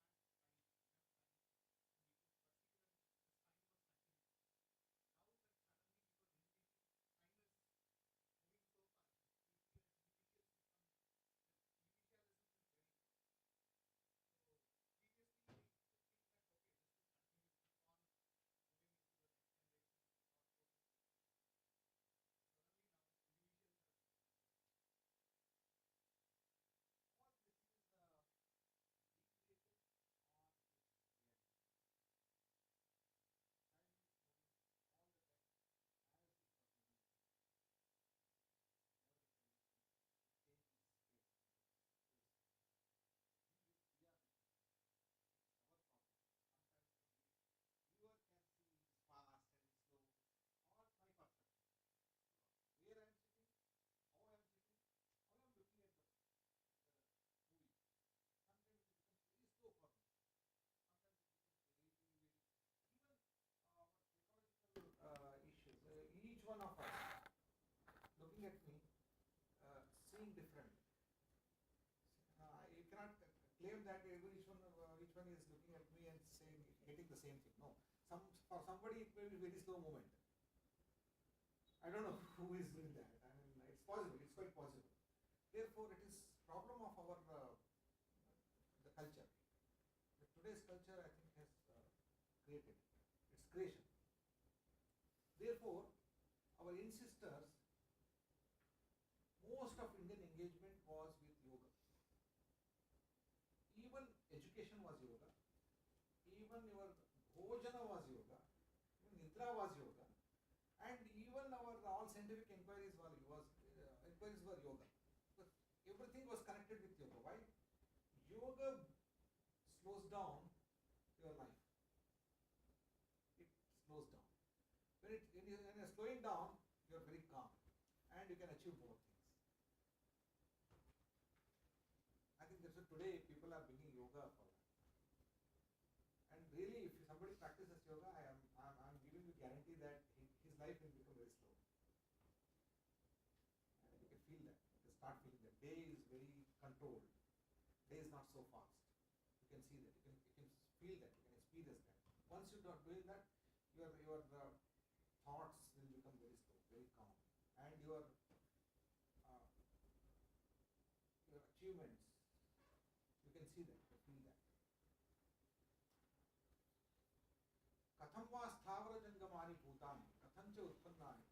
it will not go to zero. Suddenly now individuals have become important. All this is recreated on his reality. Time is moving all the time as it was moving before. Never it will change its state and its place. We are missing it. It's our problem. Sometimes when viewer can see it is fast and it's slow, all my perception. Where I am sitting, how I am sitting, how I am looking at the movie. Sometimes it becomes very slow for me. Sometimes it becomes very, very, even our psychological issues. Each one of us looking at me, seeing differently. You cannot claim that each one is looking at me and saying, getting the same thing. No, for somebody it may be very slow movement. I don't know who is doing that. I mean, it's possible. It's quite possible. Therefore, it is problem of our the culture. Today's culture, I think, has created its creation. Therefore, our ancestors, most of Indian engagement was with yoga. Even education was yoga. Even your bhojana was yoga. Even nidra was yoga. And even our all scientific inquiries were yoga. So everything was connected with yoga. Why? Yoga slows down your life. It slows down. When you're slowing down, you're very calm and you can achieve more things. I think that's why today people are bringing yoga for that. And really, if somebody practices yoga, I'm giving you guarantee that his life will become very slow. And you can feel that. You can start feeling that. Day is very controlled. Day is not so fast. You can see that. You can feel that. You can experience that. Once you start doing that, your thoughts will become very slow, very calm, and your achievements, you can see that, you feel that. कथं वा स्थावरजङ्गमानि भूतानि कथं च उत्पन्नानि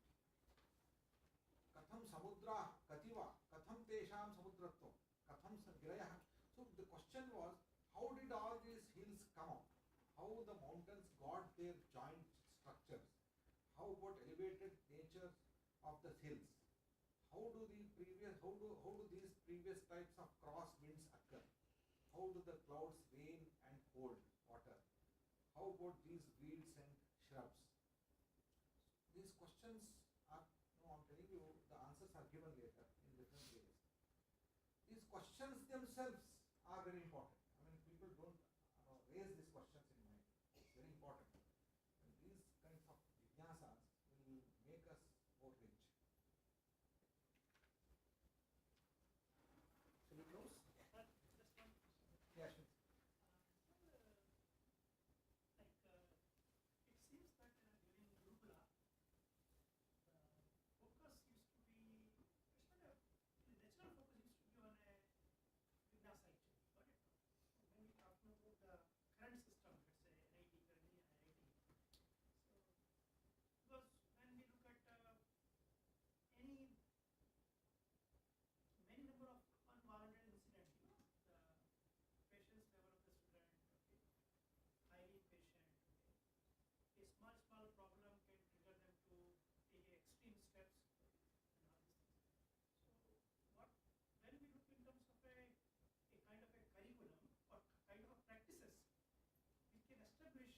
कथं समुद्राः कति वा कथं तेषां समुद्रत्वं कथं गिरयः. So the question was, how did all these hills come up? How the mountains got their joint structures? How about elevated nature of the hills? How do these previous types of cross winds occur? How do the clouds rain and hold water? How about these weeds and shrubs? These questions are, I'm telling you, the answers are given later in different ways. These questions themselves are very important. I mean, people don't raise these questions in mind. It's very important. And these kinds of jignasas will make us more rich. Shall we close? Yeah, sure. It seems that during Gurukula, the focus used to be, the natural focus used to be on a Vinyasa actually. Got it? When we talk about the current system, let's say NIT, currently IIT. So, because when we look at any many number of unwarranted incidents, the patience level of the student, okay, highly patient, okay. A small problem can trigger them to take extreme steps, okay, and all these things. So when we look in terms of a kind of a curriculum or kind of practices, we can establish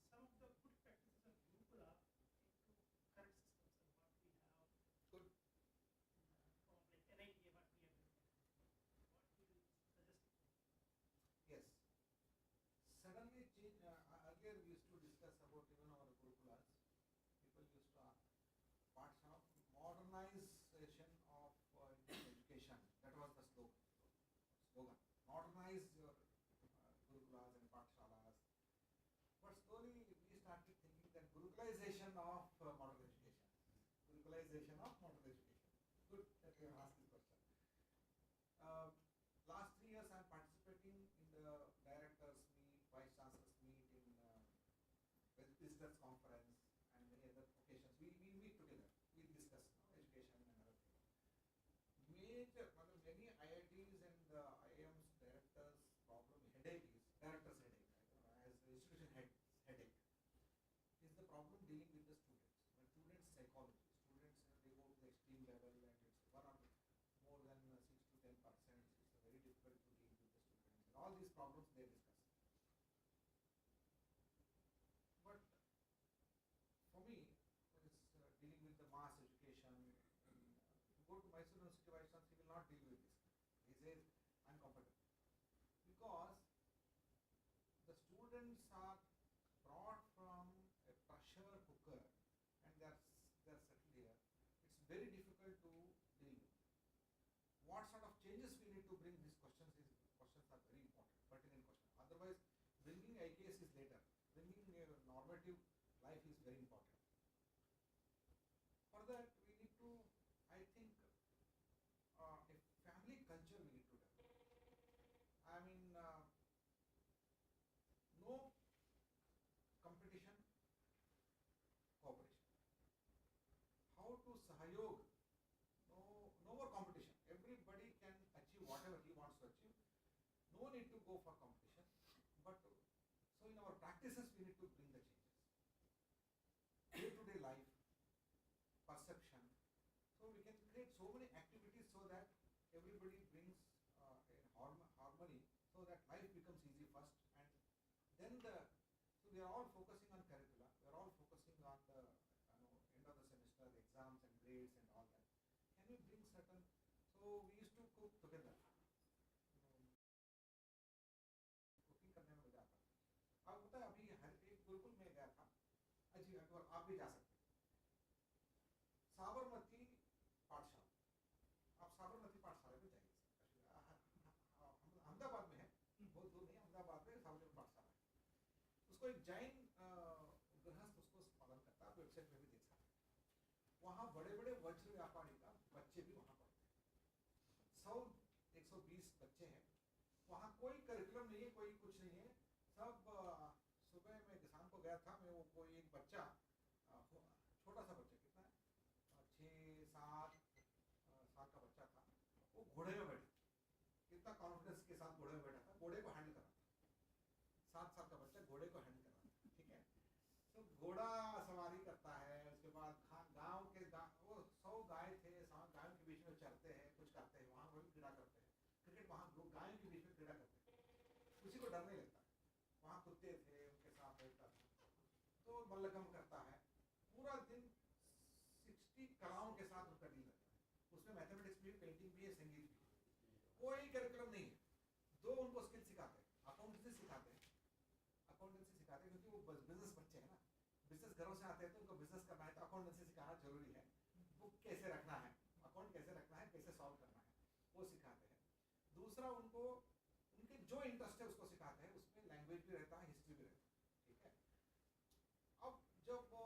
some of the good practices of Gurukula into current systems and what we have. Good. From like NIT, what we have been what will suggest? Yes. Suddenly change. Earlier we used to discuss about even our Gurukulas. People used to parts of modernization of Indian education. That was the slogan. Modernize your Gurukulas and Pathshalas. But slowly we started thinking that Gurukulization of modern education. Gurukulization of modern education. Good that you have asked this question. Last 3 years I am participating in the directors meet, vice chancellors meet, in visitors conference and many other occasions. We meet together. We discuss education and other things. Many IITs and IIMs directors problem headache is director's headache. As institution headache is the problem dealing with the students. When students psychology, students they go to the extreme level and it's one of more than 6 to 10%. It's very difficult to deal with the students and all these problems they discuss. But for me, when it's dealing with the mass education, if you go to Mysore University Vice Chancellor, he will not deal with this. He says, I'm comfortable. Because the students are brought from a pressure cooker and they're settled here. It's very difficult to deal with. What sort of changes we need to bring? These questions are very important, pertinent questions. Otherwise, bringing IKS is later. Bringing a normative life is very important. For that, we need to, I think, a family culture we need to develop. I mean, no competition, cooperation. How to sahayog? No more competition. Everybody can achieve whatever he wants to achieve. No need to go for competition. But so in our practices, we need to bring the changes. Day-to-day life, perception. So we can create so many activities so that everybody brings in harmony, so that life becomes easy first then so we are all focusing on curricula, we are all focusing on the end of the semester, the exams and grades and all that. Can we bring certain, so we used to cook together. Cooking करने में मजा आता है। अब होता है अभी हर एक गुरुकुल में गया था, अच्छी अगर आप भी जा सकते हैं, साबरमती पाठशाला, आप साबरमती पाठशाला में जाइए, अहमदाबाद में है, बहुत दूर नहीं, अहमदाबाद में साबरमती पाठशाला है, उसको एक जैन गृहस्थ उसको पालन करता है, आप वेबसाइट में भी देख सकते हैं। वहाँ बड़े बड़े वज्र व्यापारी का बच्चे भी वहाँ पढ़ते हैं, 100-120 बच्चे हैं वहाँ, कोई करिकुलम नहीं है, कोई कुछ नहीं है, सब सुबह में शाम को गया था मैं, वो कोई एक बच्चा छोटा सा बच्चा, कितना है 6-7 साल का बच्चा था, वो घोड़े में बैठा, कितना कॉन्फिडेंस के साथ घोड़े में बैठा था, घोड़े को हैंडल कर रहा था, 7 साल का बच्चा घोड़े को हैंडल कर रहा था, ठीक है। तो घोड़ा सवारी करता है, उसके बाद गाँव वो 100 गाय थे, गायों के बीच में चरते हैं, कुछ करते हैं, वहाँ वो भी क्रीड़ा करते हैं, क्रिकेट वहाँ गायों के बीच में क्रीड़ा करते हैं, किसी को डर नहीं लगता, वहाँ कुत्ते थे उनके साथ बैठता था, तो मल्लखम्ब करता है, पूरा दिन 60 कलाओं के साथ उनका डील रहता है, उसमें मैथमेटिक्स भी, पेंटिंग भी है, संगीत भी है, कोई करिकुलम नहीं है। 2 उनको स्किल सिखाते हैं, अकाउंटेंसी सिखाते हैं, क्योंकि वो बिजनेस बच्चे हैं ना, बिजनेस घरों से आते हैं, तो उनको बिजनेस करना है, तो अकाउंटेंसी सिखाना जरूरी है, बुक कैसे रखना है, अकाउंट कैसे रखना है, कैसे सॉल्व करना है, वो सिखाते हैं। दूसरा उनको उनके जो इंटरेस्ट है उसको सिखाते हैं, उसमें लैंग्वेज भी रहता है, हिस्ट्री भी रहता है, ठीक है। अब जब वो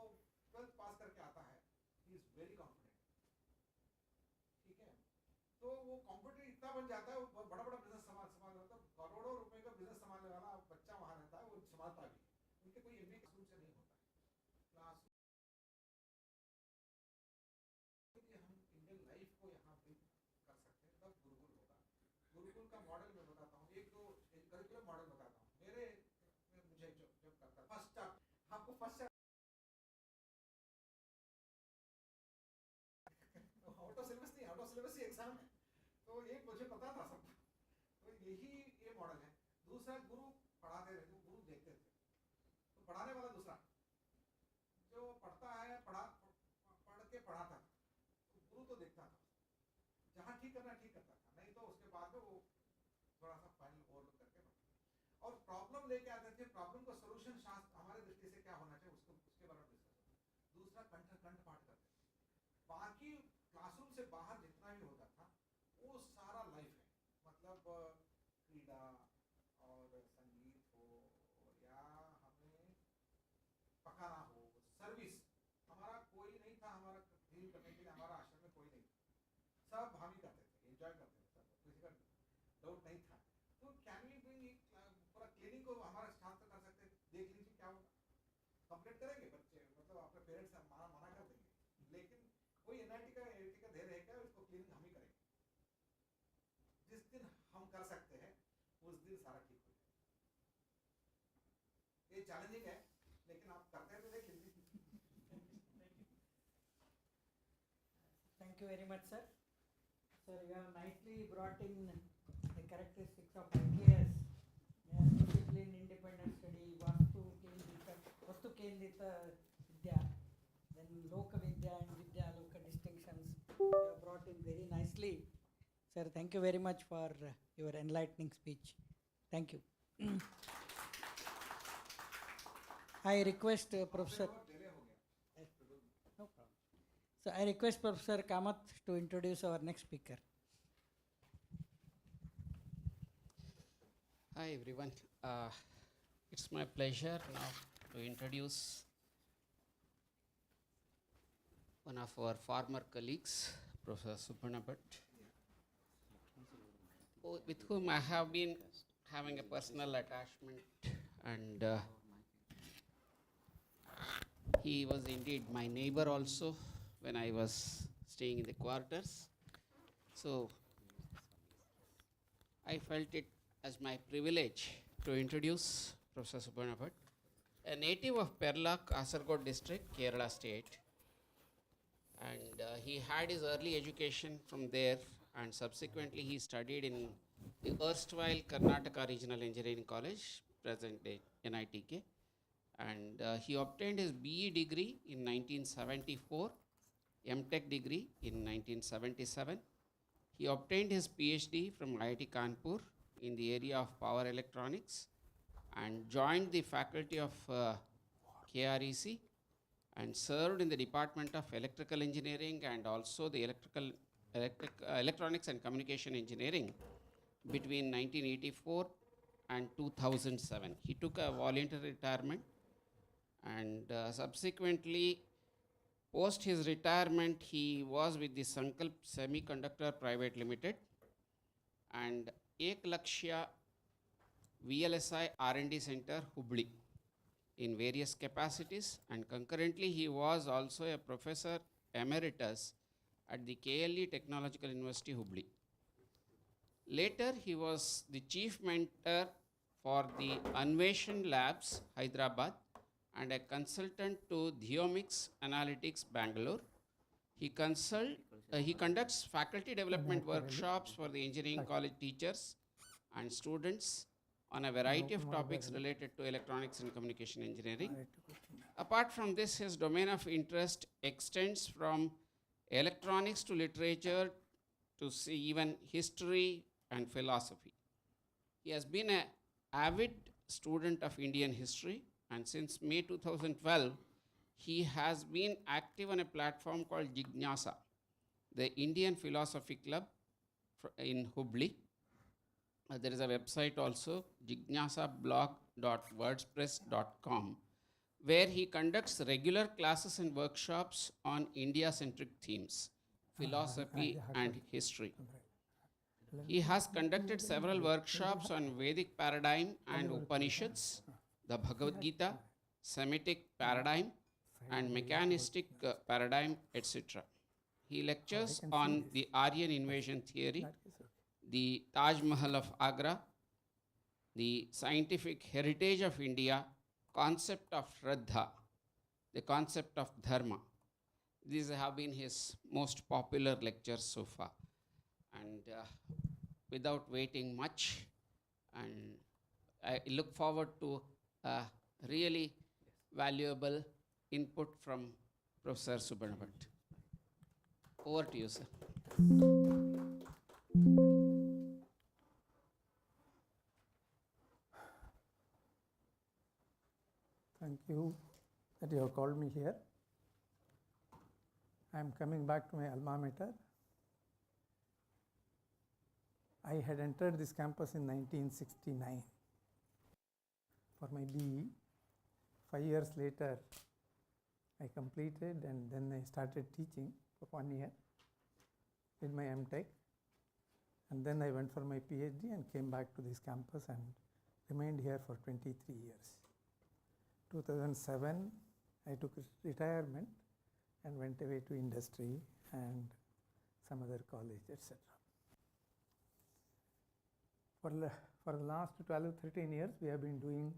12th पास करके आता है, ही इज वेरी कॉन्फिडेंट, ठीक है, तो वो कॉम्पिटिटिव इतना बन जाता है, वो बड़ा बड़ा बिजनेस संभाल रहता है, करोड़ों रुपए का बिजनेस संभालने वाला बच्चा वहाँ रहता है, वो संभालता भी, उनके कोई एमबी क्लासरूम से नहीं होता है, क्लास हम इंडियन लाइफ को यहाँ ब्रिंग कर सकते हैं, तब गुरुकुल होगा। गुरुकुल का मॉडल मैं बताता हूँ, एक दो करिकुलम मॉडल बताता हूँ, मुझे जब करता फर्स्ट आपको फर्स्ट आउट ऑफ सिलेबस नहीं, out of syllabus he exam है, तो एक मुझे पता था सब, तो यही ये मॉडल है। दूसरा गुरु पढ़ाते रहते, गुरु देखते थे, तो पढ़ाने वाला दूसरा जो पढ़ता है, पढ़ के पढ़ाता था, तो गुरु तो देखता था, जहाँ ठीक करना ठीक करता था, नहीं तो उसके बाद में वो थोड़ा सा फाइनल ओवरलुक करके पढ़ता, और प्रॉब्लम लेके आते थे, प्रॉब्लम का सोल्यूशन शास्त्र हमारे दृष्टि से क्या होना चाहिए उसके बारे में डिस्कस होता। दूसरा कंठ पाठ करते थे, बाकी क्लासरूम से बाहर जितना भी होता था वो सारा लाइफ है, मतलब क्रीड़ा और संगीत हो, या हमें पकाना हो, सर्विस, हमारा कोई नहीं था, हमारा डील करने के लिए हमारा आश्रम में कोई नहीं था, सब हम ही करते थे, एंजॉय करते थे, सब किसी का डाउट नहीं था। तो कैन वी ब्रिंग पूरा क्लीनिंग को हमारा छात्र कर सकते, देख लीजिए क्या होगा, कंप्लीट करेंगे बच्चे, मतलब अपने पेरेंट्स मना कर देंगे, लेकिन कोई एनआईटी का ध्येय रहेगा, उसको क्लीनिंग हम ही करेंगे, जिस दिन हम कर सकते हैं उस दिन सारा ठीक हो जाएगा। ये चैलेंजिंग है, लेकिन आप करते हैं तो देख लीजिए। Thank you very much, sir. Sir, you have nicely brought in the characteristics of IKS. Discipline, independent study, Vastu Kendrita Vidya, then Loka Vidya and Vidya Loka distinctions. You have brought in very nicely. Sir, thank you very much for your enlightening speech. Thank you. I request Professor. No problem. So I request Professor Kamath to introduce our next speaker. Hi everyone. It's my pleasure now to introduce one of our former colleagues, Professor Suparna Bhatt, with whom I have been having a personal attachment, and he was indeed my neighbor also when I was staying in the quarters. So I felt it as my privilege to introduce Professor Suparna Bhatt, a native of Perla, Kasaragod district, Kerala state. And he had his early education from there, and subsequently he studied in the erstwhile Karnataka Regional Engineering College, present day NITK. And he obtained his BE degree in 1974, MTech degree in 1977. He obtained his PhD from IIT Kanpur in the area of power electronics and joined the faculty of KREC and served in the Department of Electrical Engineering and also the Electronics and Communication Engineering between 1984 and 2007. He took a voluntary retirement and subsequently, post his retirement, he was with the Sankalp Semiconductor Private Limited and V-IKSHA VLSI R&D Center, Hubli, in various capacities, and concurrently he was also a professor emeritus at the KLE Technological University, Hubli. Later, he was the chief mentor for the Anveshan Labs, Hyderabad, and a consultant to Theomics Analytics, Bangalore. He conducts faculty development workshops for the engineering college teachers and students on a variety of topics related to electronics and communication engineering. Apart from this, his domain of interest extends from electronics to literature to see even history and philosophy. He has been an avid student of Indian history, and since May 2012, he has been active on a platform called Jignasa, the Indian Philosophy Club in Hubli. There is a website also, jignasablog.wordpress.com, where he conducts regular classes and workshops on India-centric themes, philosophy and history. He has conducted several workshops on Vedic paradigm and Upanishads, the Bhagavad Gita, Semitic paradigm, and mechanistic paradigm, etc. He lectures on the Aryan invasion theory, the Taj Mahal of Agra, the scientific heritage of India, concept of Shraddha, the concept of Dharma. These have been his most popular lectures so far. And without waiting much, and I look forward to really valuable input from Professor Subbanabhat. Over to you, sir. Thank you that you have called me here. I am coming back to my alma mater. I had entered this campus in 1969 for my BE. 5 years later, I completed and then I started teaching for 1 year, did my MTech, and then I went for my PhD and came back to this campus and remained here for 23 years. 2007, I took retirement and went away to industry and some other college, etc. For the last 12, 13 years, we have been doing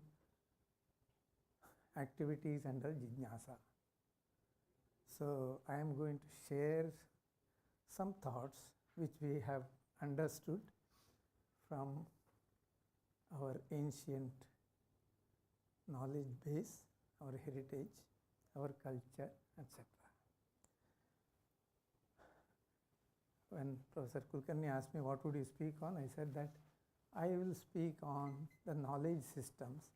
activities under Jignasa. So I am going to share some thoughts which we have understood from our ancient knowledge base, our heritage, our culture, etc. When Professor Kulkarni asked me what would you speak on, I said that I will speak on the knowledge systems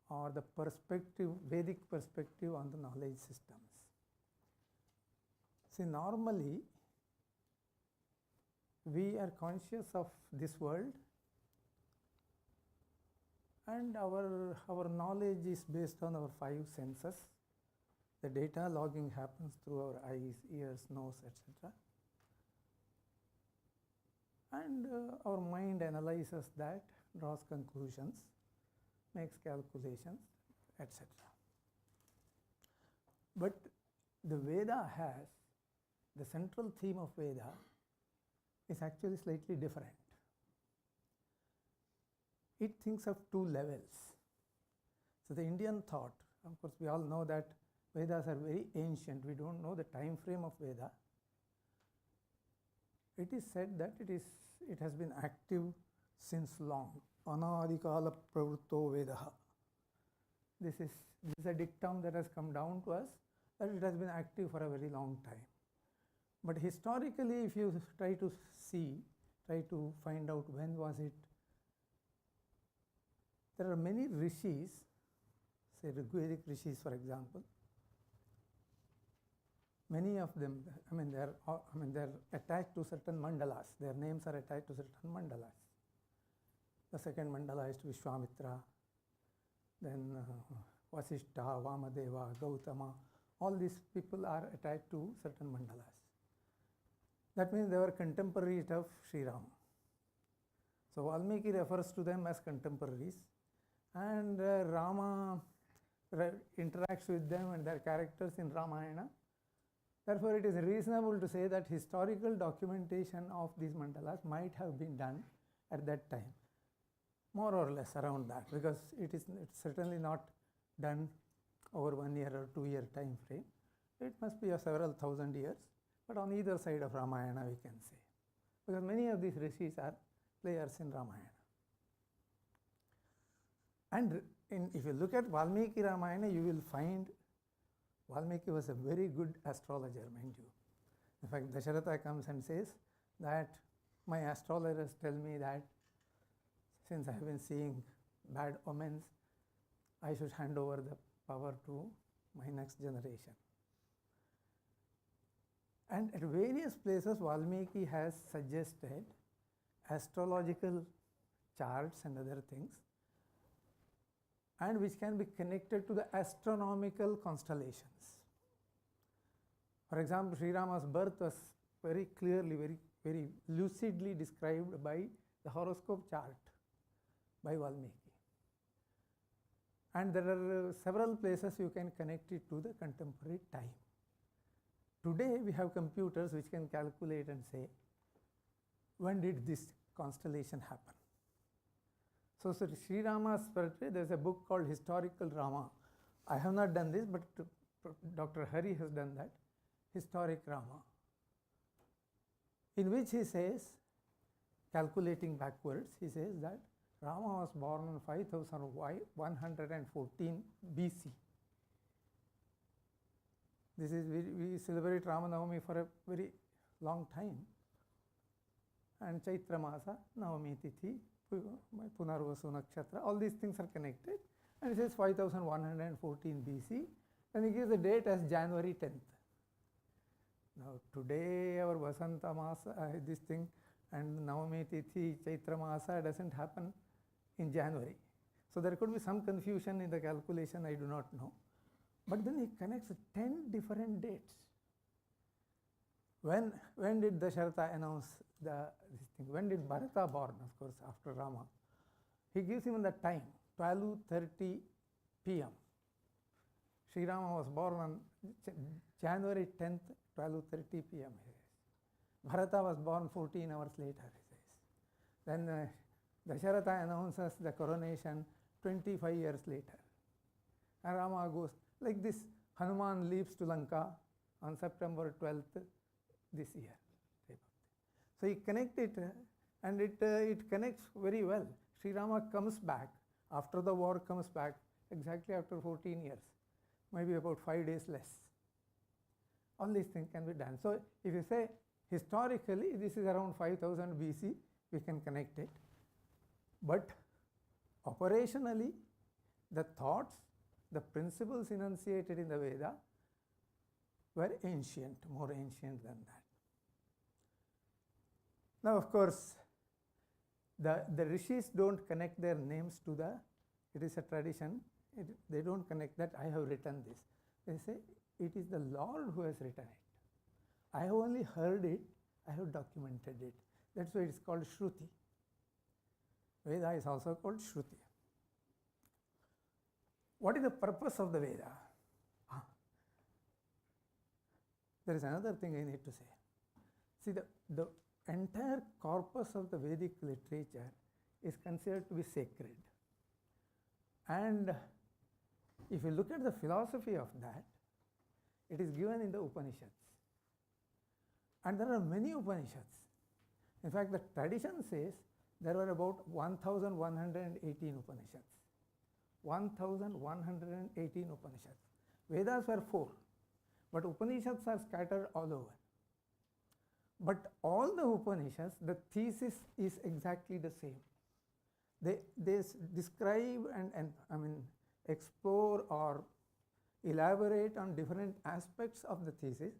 or the perspective, Vedic perspective on the knowledge systems. See, normally we are conscious of this world and our knowledge is based on our 5 senses. The data logging happens through our eyes, ears, nose, etc. And our mind analyzes that, draws conclusions, makes calculations, etc. But the Veda has, the central theme of Veda is actually slightly different. It thinks of 2 levels. So the Indian thought, of course we all know that Vedas are very ancient, we don't know the time frame of Veda. It is said that it has been active since long. Anadikala pravritto vedaha. This is a dictum that has come down to us, that it has been active for a very long time. But historically, if you try to find out when was it, there are many rishis, say Rigvedic rishis for example. Many of them, they're attached to certain mandalas. Their names are attached to certain mandalas. The second mandala is to Vishwamitra, then Vasishtha, Vamadeva, Gautama. All these people are attached to certain mandalas. That means they were contemporaries of Sri Rama. So Valmiki refers to them as contemporaries, and Rama interacts with them and their characters in Ramayana. Therefore, it is reasonable to say that historical documentation of these mandalas might have been done at that time, more or less around that, because it's certainly not done over 1 year or 2 year time frame. It must be a several thousand years, but on either side of Ramayana we can say, because many of these rishis are players in Ramayana. And if you look at Valmiki Ramayana, you will find Valmiki was a very good astrologer, mind you. In fact, Dasharatha comes and says that my astrologers tell me that since I have been seeing bad omens, I should hand over the power to my next generation. And at various places, Valmiki has suggested astrological charts and other things, and which can be connected to the astronomical constellations. For example, Sri Rama's birth was very clearly, very lucidly described by the horoscope chart by Valmiki. And there are several places you can connect it to the contemporary time. Today we have computers which can calculate and say, when did this constellation happen? So Sri Rama's birthday, there is a book called Historical Rama. I have not done this, but Dr. Hari has done that, Historic Rama, in which he says, calculating backwards, he says that Rama was born on 5114 BC. This is, we celebrate Rama Navami for a very long time. And Chaitra Masa, Navami Tithi, Punarvasu Nakshatra, all these things are connected. And it says 5114 BC, and he gives the date as January 10th. Now today our Vasanta Masa, this thing, and Navami Tithi, Chaitra Masa doesn't happen in January. So there could be some confusion in the calculation, I do not know. But then he connects 10 different dates. When did Dasharatha announce this thing? When did Bharata born? Of course, after Rama. He gives even the time, 12:30 p.m. Sri Rama was born on January 10th, 12:30 p.m. Bharata was born 14 hours later, he says. Then Dasharatha announces the coronation 25 years later. And Rama goes, like this, Hanuman leaves to Lanka on September 12th this year. So he connected, and it connects very well. Sri Rama comes back, after the war comes back, exactly after 14 years, maybe about 5 days less. All these things can be done. So if you say historically, this is around 5000 BC, we can connect it. But operationally, the thoughts, the principles enunciated in the Veda were ancient, more ancient than that. Now, of course, the rishis don't connect their names to the, it is a tradition, they don't connect that I have written this. They say it is the Lord who has written it. I have only heard it, I have documented it. That's why it is called Shruti. Veda is also called Shruti. What is the purpose of the Veda? There is another thing I need to say. See, the entire corpus of the Vedic literature is considered to be sacred. And if you look at the philosophy of that, it is given in the Upanishads. And there are many Upanishads. In fact, the tradition says there were about 1118 Upanishads. 1118 Upanishads. Vedas were 4, but Upanishads are scattered all over. But all the Upanishads, the thesis is exactly the same. They describe and explore or elaborate on different aspects of the thesis,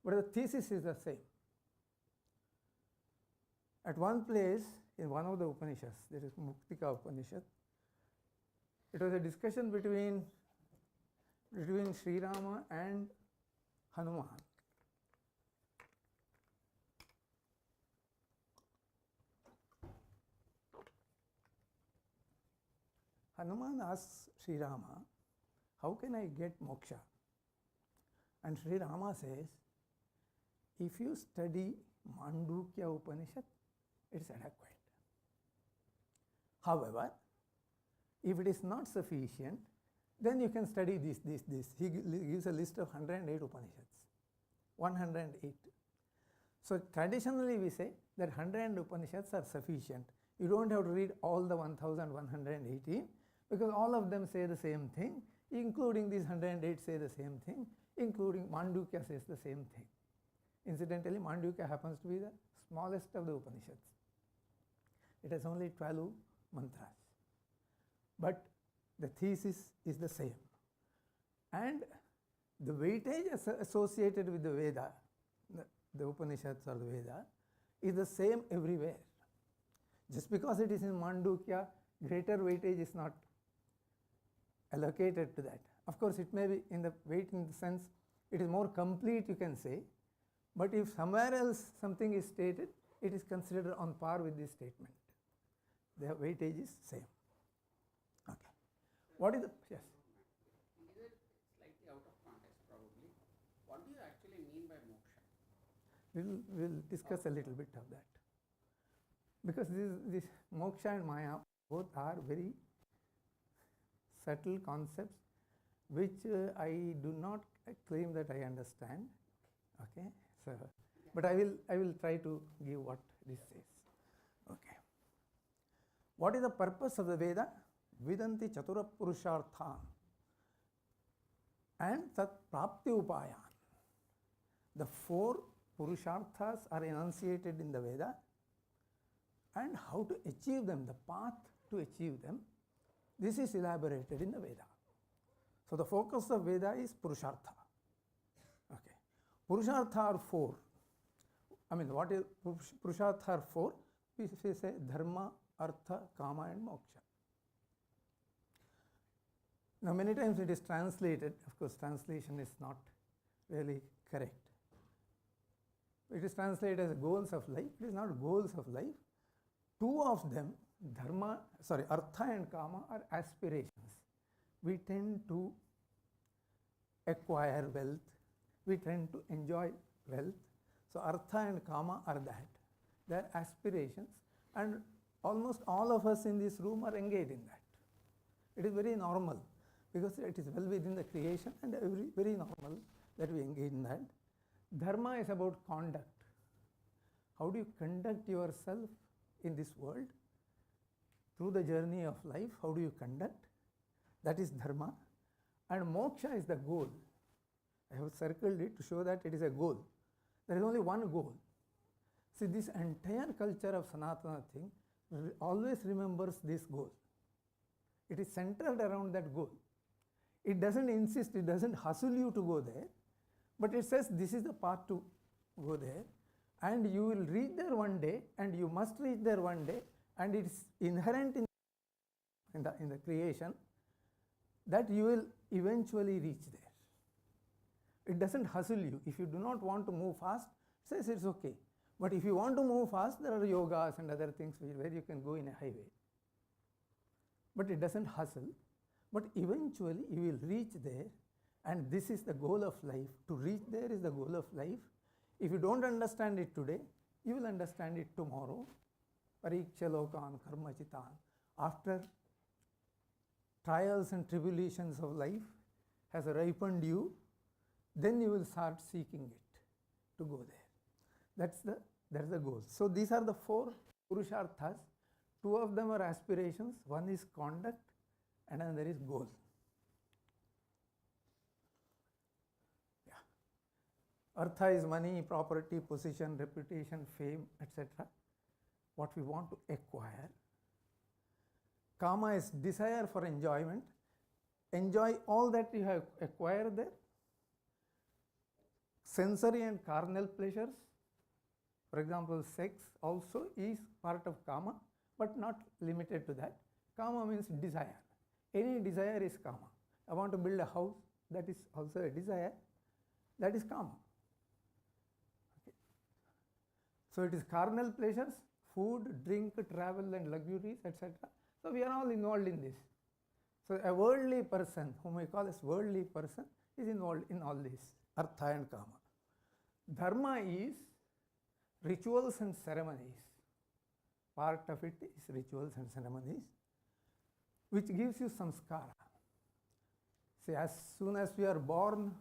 but the thesis is the same. At one place in one of the Upanishads, there is Muktika Upanishad, it was a discussion between Sri Rama and Hanuman. Hanuman asks Sri Rama, how can I get moksha? And Sri Rama says, if you study Mandukya Upanishad, it's adequate. However, if it is not sufficient, then you can study this. He gives a list of 108 Upanishads. 108. So traditionally we say that 100 Upanishads are sufficient. You don't have to read all the 1118 because all of them say the same thing, including these 108 say the same thing, including Mandukya says the same thing. Incidentally, Mandukya happens to be the smallest of the Upanishads. It has only 12 mantras. But the thesis is the same. And the weightage associated with the Veda, the Upanishads or the Veda, is the same everywhere. Just because it is in Mandukya, greater weightage is not allocated to that. Of course, it may be in the weight in the sense it is more complete, you can say, but if somewhere else something is stated, it is considered on par with this statement. The weightage is same. Okay. What is the, yes? Is it slightly out of context probably? What do you actually mean by moksha? We'll discuss a little bit of that. Because this moksha and maya both are very subtle concepts which I do not claim that I understand. Okay, so but I will try to give what this says. Okay. What is the purpose of the Veda? Vidanti chatura purusharthan and tat prapti upayan. The 4 purusharthas are enunciated in the Veda, and how to achieve them, the path to achieve them, this is elaborated in the Veda. So the focus of Veda is purushartha. Okay. Purushartha are 4. I mean, what is purushartha are 4? We say dharma, artha, kama and moksha. Now many times it is translated, of course translation is not really correct. It is translated as goals of life. It is not goals of life. 2 of them, artha and kama, are aspirations. We tend to acquire wealth. We tend to enjoy wealth. So artha and kama are that. They are aspirations, and almost all of us in this room are engaged in that. It is very normal because it is well within the creation, and very normal that we engage in that. Dharma is about conduct. How do you conduct yourself in this world? Through the journey of life, how do you conduct? That is dharma. And moksha is the goal. I have circled it to show that it is a goal. There is only one goal. See, this entire culture of Sanatana thing always remembers this goal. It is centered around that goal. It doesn't insist, it doesn't hustle you to go there, but it says this is the path to go there, and you will reach there one day, and you must reach there one day, and it's inherent in the creation that you will eventually reach there. It doesn't hustle you. If you do not want to move fast, it says it's okay. But if you want to move fast, there are yogas and other things where you can go in a highway. But it doesn't hustle. But eventually you will reach there, and this is the goal of life. To reach there is the goal of life. If you don't understand it today, you will understand it tomorrow. Pariksha lokan karma chitan. After trials and tribulations of life has ripened you, then you will start seeking it to go there. That's the goal. So these are the 4 purusharthas Two of them are aspirations. One is conduct and another is goal. Artha is money, property, position, reputation, fame, etc. What we want to acquire. Kama is desire for enjoyment. Enjoy all that you have acquired there. Sensory and carnal pleasures. For example, sex also is part of kama, but not limited to that. Kama means desire. Any desire is kama. I want to build a house, that is also a desire. That is kama. Okay. So it is carnal pleasures, food, drink, travel and luxuries, etc. So we are all involved in this. So a worldly person, whom we call as worldly person, is involved in all this, artha and kama. Dharma is rituals and ceremonies. Part of it is rituals and ceremonies, which gives you samskara. See, as soon as we are born,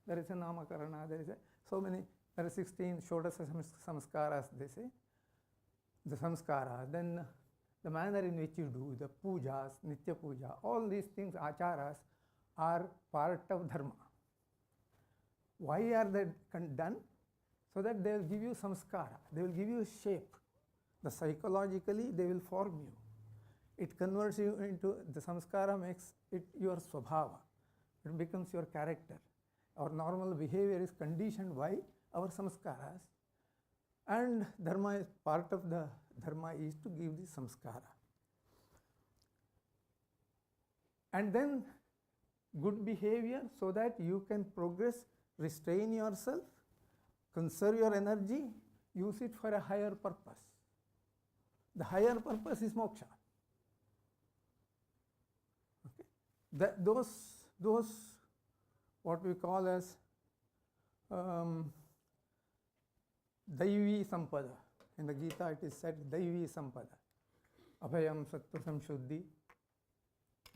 there is a namakarana, there are 16 shodasa samskaras, they say, the samskara, then the manner in which you do, the pujas, nitya puja, all these things, acharas, are part of dharma. Why are they done? So that they will give you samskara, they will give you shape. Psychologically, they will form you. It converts you into, the samskara makes it your swabhava. It becomes your character. Our normal behavior is conditioned by our samskaras. And dharma is part of the dharma is to give the samskara. And then good behavior so that you can progress, restrain yourself, conserve your energy, use it for a higher purpose. The higher purpose is moksha. Okay. Those what we call as Daivi Sampada. In the Gita it is said Daivi Sampada. Abhayam Sattva Samshuddhi,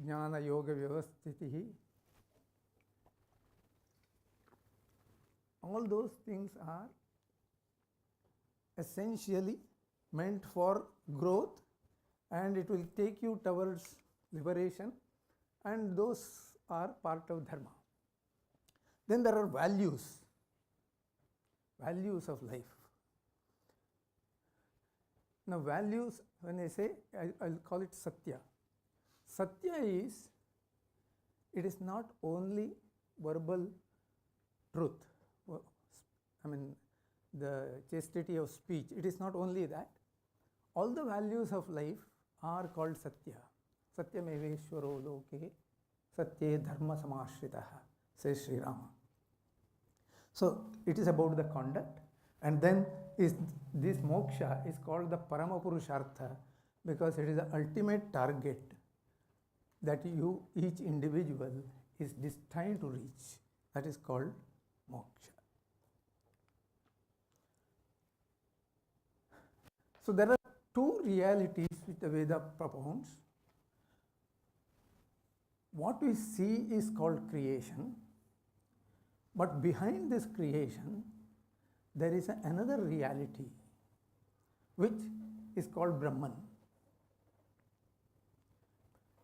Jnana Yoga Vyavasthitihi. All those things are essentially meant for growth, and it will take you towards liberation, and those are part of dharma. Then there are values of life. Now values, when I say, I'll call it satya. Satya is, it is not only verbal truth, I mean the chastity of speech, it is not only that. All the values of life are called satya. Satyameveshwaro loke satye dharma samashritaha, says Sri Rama. So it is about the conduct, and then is this moksha is called the Parama Purushartha because it is the ultimate target that each individual is destined to reach. That is called moksha. So there are two realities which the Veda propounds. What we see is called creation, but behind this creation there is another reality which is called Brahman.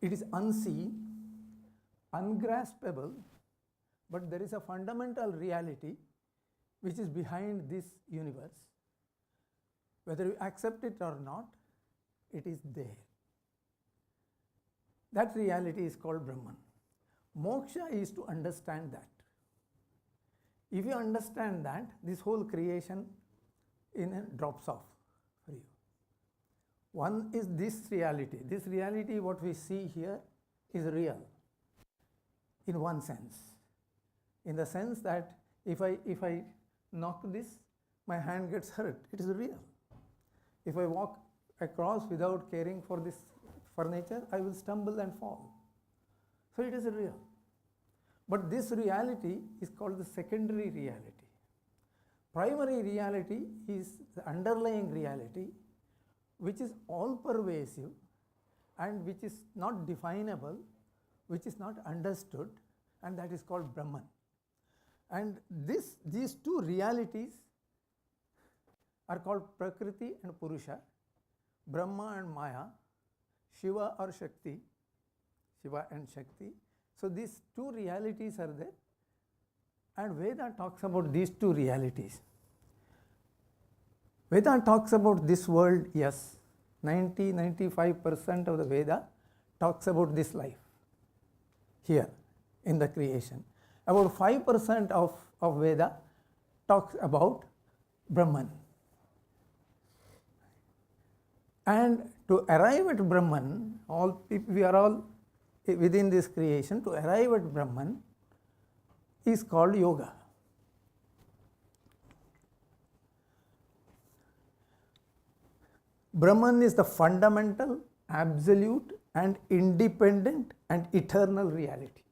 It is unseen, ungraspable, but there is a fundamental reality which is behind this universe. Whether you accept it or not, it is there. That reality is called Brahman. Moksha is to understand that. If you understand that, this whole creation drops off for you. One is this reality. This reality, what we see here, is real in one sense. In the sense that if I knock this, my hand gets hurt. It is real. If I walk across without caring for this furniture, I will stumble and fall. So it is real. But this reality is called the secondary reality. Primary reality is the underlying reality, which is all pervasive and which is not definable, which is not understood, and that is called Brahman. And these two realities are called Prakriti and Purusha, Brahma and Maya, Shiva or Shakti, Shiva and Shakti. So these two realities are there, and Veda talks about these two realities. Veda talks about this world, yes. 95% of the Veda talks about this life here in the creation. About 5% of Veda talks about Brahman. And to arrive at Brahman, we are all within this creation. To arrive at Brahman is called yoga. Brahman is the fundamental, absolute, and independent and eternal reality,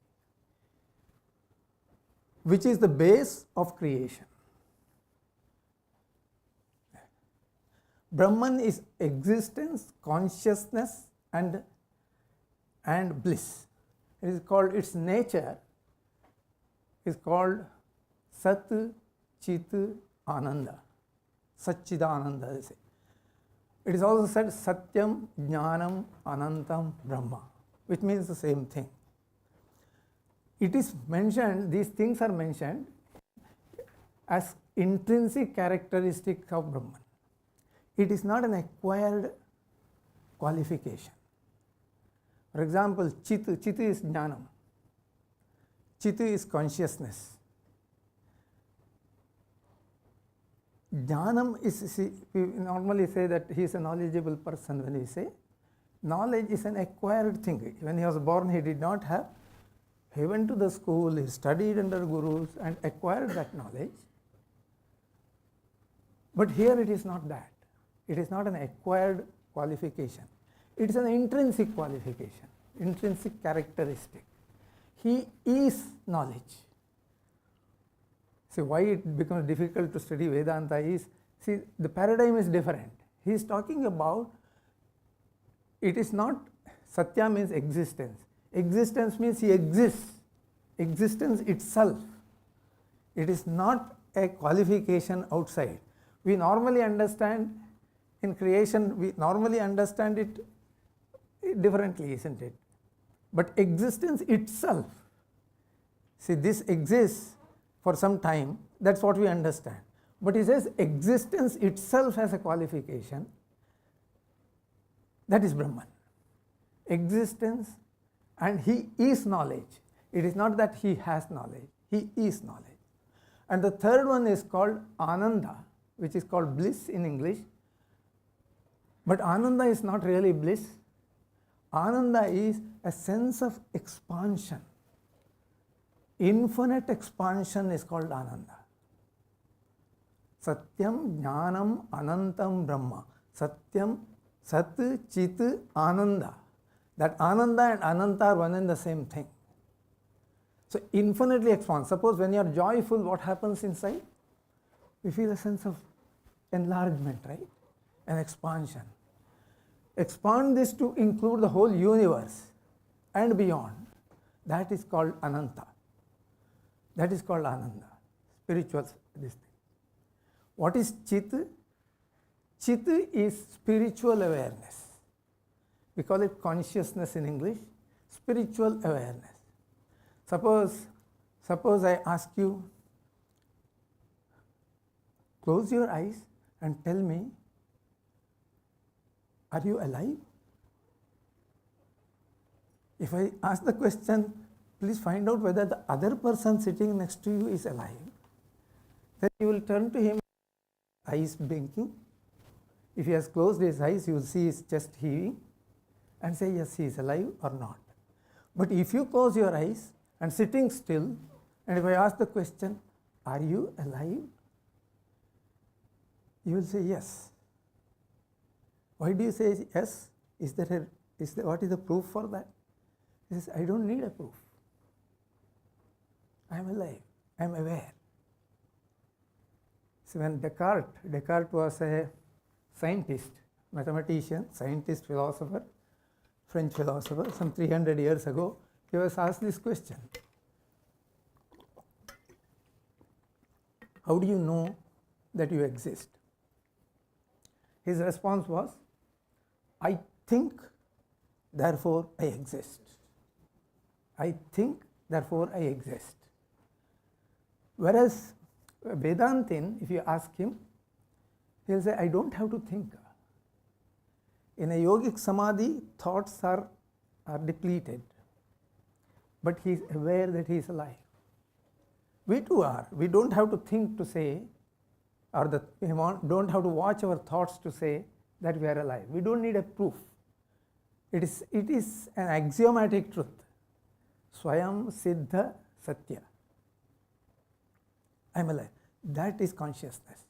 which is the base of creation. Brahman is existence, consciousness, and bliss. It is called, its nature is called Sat Chit Ananda. Satchidananda, they say. It is also said Satyam Jnanam Anantam Brahma, which means the same thing. It is mentioned, these things are mentioned as intrinsic characteristics of Brahman. It is not an acquired qualification. For example, Chit is Jnanam. Chit is consciousness. Jnanam is, we normally say that he is a knowledgeable person when we say. Knowledge is an acquired thing. When he was born, he did not have. He went to the school, he studied under gurus and acquired that knowledge. But here it is not that. It is not an acquired qualification. It is an intrinsic qualification, intrinsic characteristic. He is knowledge. See, why it becomes difficult to study Vedanta is, see, the paradigm is different. He is talking about, it is not, Satya means existence. Existence means he exists. Existence itself. It is not a qualification outside. We normally understand in creation, we normally understand it differently, isn't it? But existence itself, see, this exists for some time, that's what we understand. But he says existence itself has a qualification, that is Brahman. Existence, and he is knowledge. It is not that he has knowledge, he is knowledge. And the third one is called Ananda, which is called bliss in English. But Ananda is not really bliss. Ananda is a sense of expansion. Infinite expansion is called Ananda. Satyam Jnanam Anantam Brahma. Satyam Sat Chit Ananda. That Ananda and Ananta are one and the same thing. So infinitely expand. Suppose when you are joyful, what happens inside? We feel a sense of enlargement, right? An expansion. Expand this to include the whole universe and beyond. That is called Ananta. That is called Ananda. Spiritual, this thing. What is Chit? Chit is spiritual awareness. We call it consciousness in English. Spiritual awareness. Suppose I ask you, close your eyes and tell me, are you alive? If I ask the question, please find out whether the other person sitting next to you is alive. Then you will turn to him, eyes blinking. If he has closed his eyes, you will see his chest heaving and say, yes, he is alive or not. But if you close your eyes and sitting still, and if I ask the question, are you alive? You will say yes. Why do you say yes? What is the proof for that? He says, I don't need a proof. I am alive. I am aware. So when Descartes was a scientist, mathematician, scientist, philosopher, French philosopher, some 300 years ago, he was asked this question. How do you know that you exist? His response was, I think therefore I exist. I think, therefore I exist. Whereas Vedantin, if you ask him, he'll say, I don't have to think. In a yogic samadhi, thoughts are depleted, but he is aware that he is alive. We too are. We don't have to think to say, or don't have to watch our thoughts to say that we are alive. We don't need a proof. It is an axiomatic truth. Swayam Siddha Satya. I am alive. That is consciousness.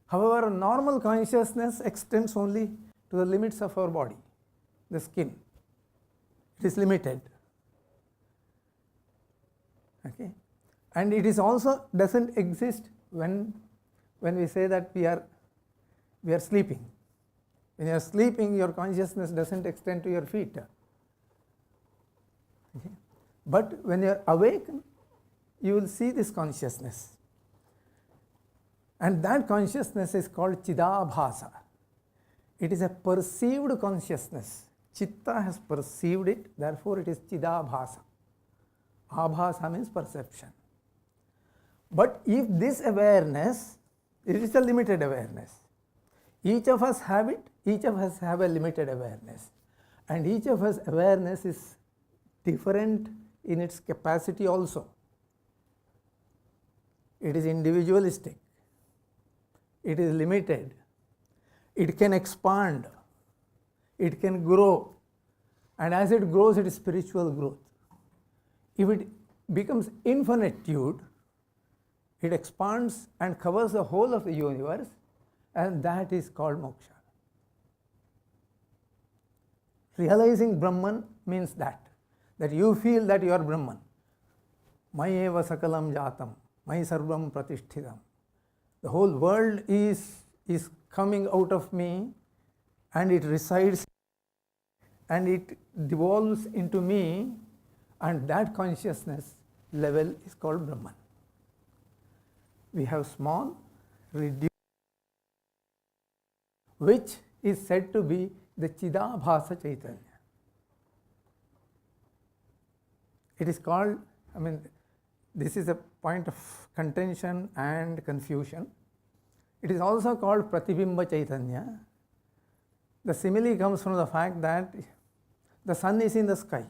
However, normal consciousness extends only to the limits of our body, the skin. It is limited. Okay? And it is also doesn't exist when we say that we are sleeping. When you are sleeping, your consciousness doesn't extend to your feet. Okay? But when you are awake, you will see this consciousness. And that consciousness is called Chidabhasa. It is a perceived consciousness. Chitta has perceived it, therefore it is Chidabhasa. Abhasa means perception. But if this awareness, it is a limited awareness. Each of us have it, each of us have a limited awareness. And each of us awareness is different in its capacity also. It is individualistic. It is limited. It can expand. It can grow. And as it grows, it is spiritual growth. If it becomes infinitude, it expands and covers the whole of the universe, and that is called moksha. Realizing Brahman means that you feel that you are Brahman. Mayeva sakalam jatam, mai sarvam pratisthidam. The whole world is coming out of me, and it resides and it devolves into me, and that consciousness level is called Brahman. We have small, reduced, which is said to be the Chidabhasa Chaitanya. It is called, this is a point of contention and confusion. It is also called Pratibimba Chaitanya. The simile comes from the fact that the sun is in the sky.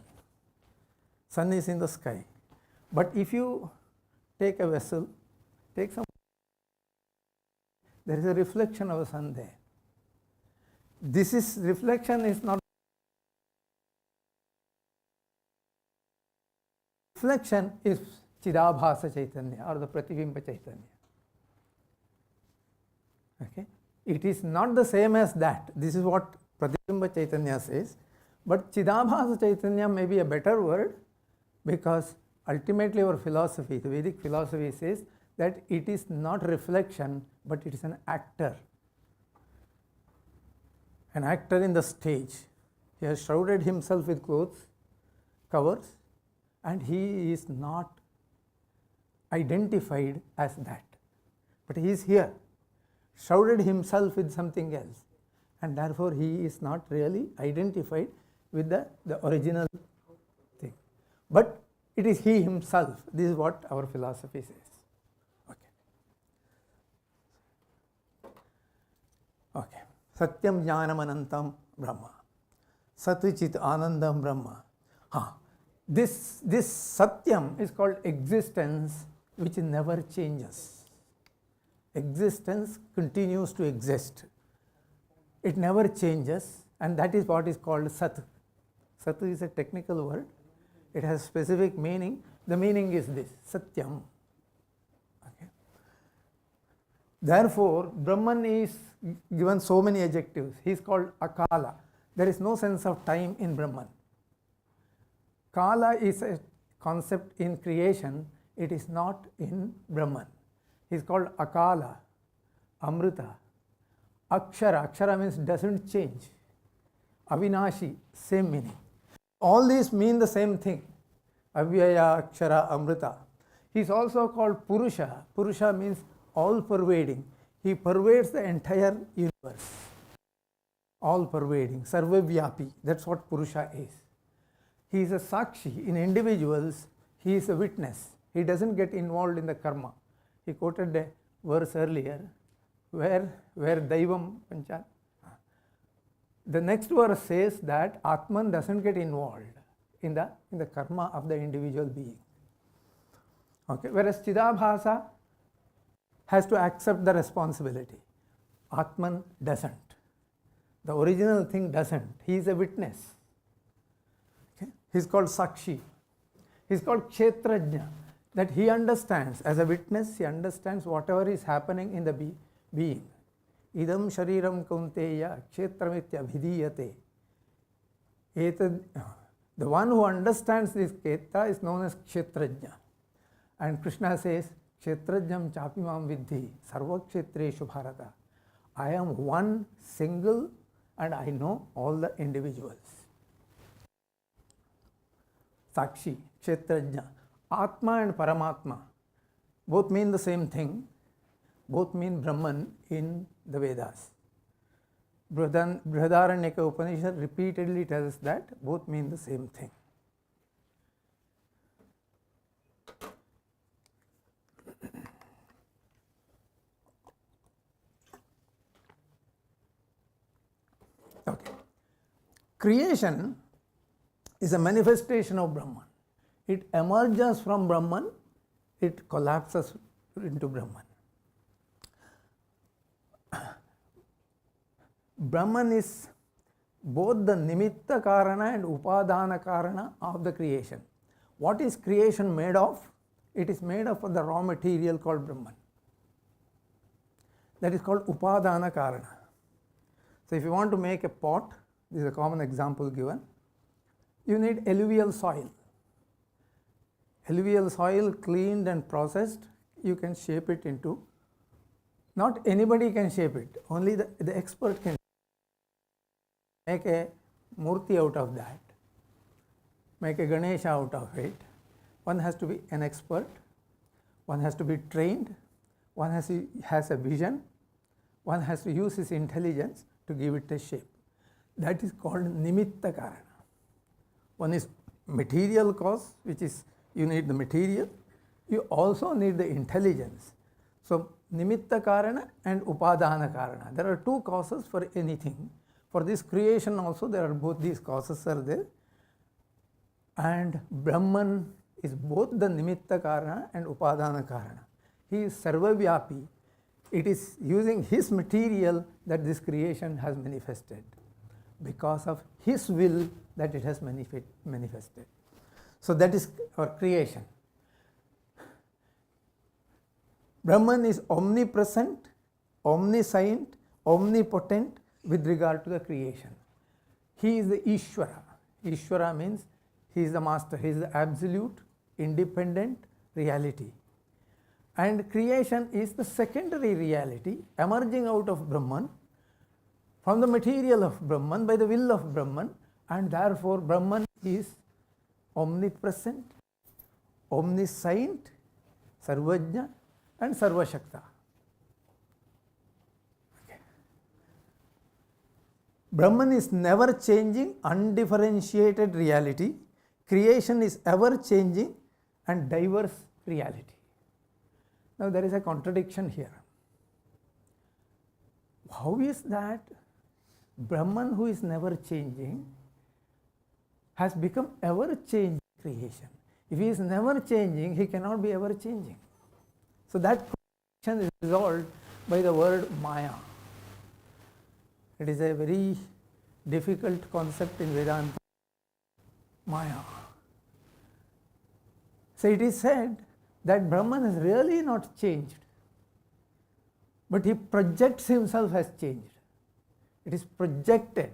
Sun is in the sky. But if you take a vessel, take some, there is a reflection of the sun there. Reflection is not, reflection is Chidabhasa Chaitanya or the Pratibimba Chaitanya. Okay? It is not the same as that. This is what Pratibimba Chaitanya says. But Chidabhasa Chaitanya may be a better word, because ultimately our philosophy, the Vedic philosophy, says that it is not reflection, but it is an actor. An actor in the stage. He has shrouded himself with clothes, covers, and he is not identified as that. But he is here, shrouded himself with something else, and therefore he is not really identified with the original thing. But it is he himself. This is what our philosophy says. Okay. Satyam Jnanam Anantam Brahma. Satvichit Anandam Brahma. This Satyam is called existence, which never changes. Existence continues to exist. It never changes, and that is what is called Sat. Sat is a technical word. It has specific meaning. The meaning is this, Satyam. Okay. Therefore, Brahman is given so many adjectives. He is called Akala. There is no sense of time in Brahman. Kala is a concept in creation. It is not in Brahman. He is called Akala, Amrita. Akshara, Akshara means doesn't change. Avinashi, same meaning. All these mean the same thing. Avyaya, Akshara, Amrita. He is also called Purusha. Purusha means all pervading. He pervades the entire universe. all pervading, sarvavyapi. That's what Purusha is. He is a sakshi. In individuals, he is a witness. He doesn't get involved in the karma. He quoted a verse earlier where Daivam Pancha. The next verse says that Atman doesn't get involved in the karma of the individual being. Okay, whereas Chidabhasa has to accept the responsibility. Atman doesn't. The original thing doesn't. He is a witness. Okay? He's called Sakshi. He's called Kshetrajna. That he understands, as a witness, he understands whatever is happening in the being. Idam shariram kaunteya kshetramitya vidiyate. The one who understands this Keta is known as Kshetrajna. And Krishna says, Kshetrajnam chapimam vidhi sarva kshetreshu bharata. I am one single and I know all the individuals. Sakshi, Kshetrajna. Atma and Paramatma both mean the same thing, both mean Brahman in the Vedas. Brihadaranyaka Upanishad repeatedly tells that both mean the same thing. Okay. Creation is a manifestation of Brahman. It emerges from Brahman, it collapses into Brahman. Brahman is both the Nimitta Karana and Upadana Karana of the creation. What is creation made of? It is made of the raw material called Brahman. That is called Upadana Karana. So if you want to make a pot, this is a common example given, you need alluvial soil. Alluvial soil cleaned and processed, you can shape it into, not anybody can shape it, only the expert can make a murti out of that, make a Ganesha out of it. One has to be an expert, one has to be trained, one has a vision, one has to use his intelligence to give it a shape. That is called Nimitta Karana. One is material cause, which is you need the material, you also need the intelligence. So Nimitta Karana and Upadana Karana. There are two causes for anything. For this creation also there are both these causes are there. And Brahman is both the Nimitta Karana and Upadana Karana. He is Sarvavyapi. It is using his material that this creation has manifested. Because of his will that it has manifested. So that is our creation. Brahman is omnipresent, omniscient, omnipotent with regard to the creation. He is the Ishvara. Ishvara means he is the master, he is the absolute, independent reality. And creation is the secondary reality emerging out of Brahman, from the material of Brahman, by the will of Brahman, and therefore Brahman is omnipresent, omniscient, Sarvajna and Sarvashakta. Okay. Brahman is never changing, undifferentiated reality. Creation is ever changing and diverse reality. Now there is a contradiction here. How is that Brahman, who is never changing, has become ever changing creation? If he is never changing, he cannot be ever changing. So that contradiction is resolved by the word Maya. It is a very difficult concept in Vedanta. Maya. So it is said that Brahman has really not changed, but he projects himself as changed. It is projected.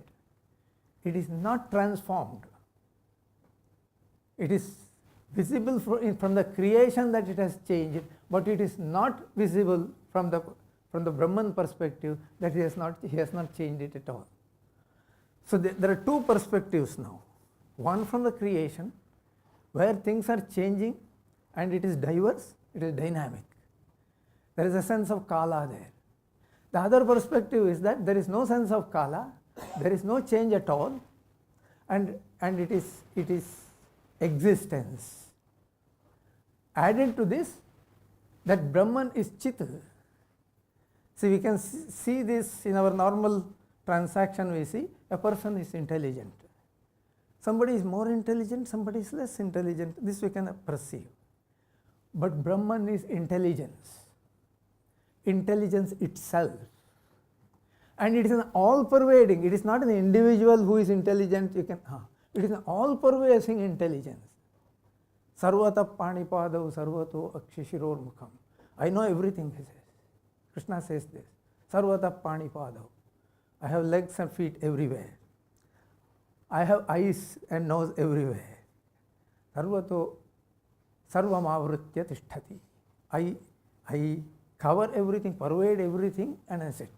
It is not transformed. It is visible from the creation that it has changed, but it is not visible from the Brahman perspective that he has not changed it at all. So there are two perspectives now. One from the creation, where things are changing and it is diverse, it is dynamic. There is a sense of Kala there. The other perspective is that there is no sense of Kala There is no change at all, and it is existence. Added to this, that Brahman is Chit. See, we can see this in our normal transaction. We see a person is intelligent. Somebody is more intelligent, somebody is less intelligent. This we can perceive. But Brahman is intelligence, intelligence itself. And it is an all-pervading, it is not an individual who is intelligent, it is an all-pervading intelligence. Sarvata panipadav sarvato akshishiror mukham. I know everything, he says. Krishna says this. Sarvata panipadav. I have legs and feet everywhere. I have eyes and nose everywhere. Sarvato sarvam avritya tisthati. I cover everything, pervade everything, and I sit.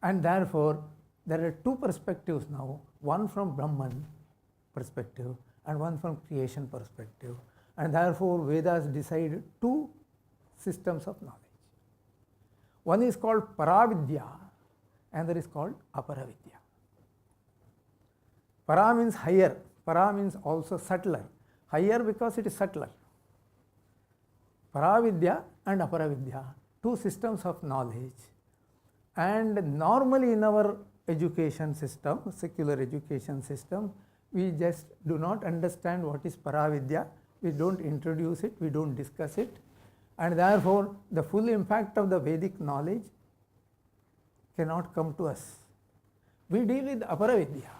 And therefore, there are two perspectives now, one from Brahman perspective and one from creation perspective. And therefore, Vedas decide two systems of knowledge. One is called Paravidya, and there is called Aparavidya. Para means higher, para means also subtler. Higher because it is subtler. Paravidya and Aparavidya, two systems of knowledge. And normally in our education system, secular education system, we just do not understand what is Paravidya. We don't introduce it, we don't discuss it. And therefore, the full impact of the Vedic knowledge cannot come to us. We deal with Aparavidya.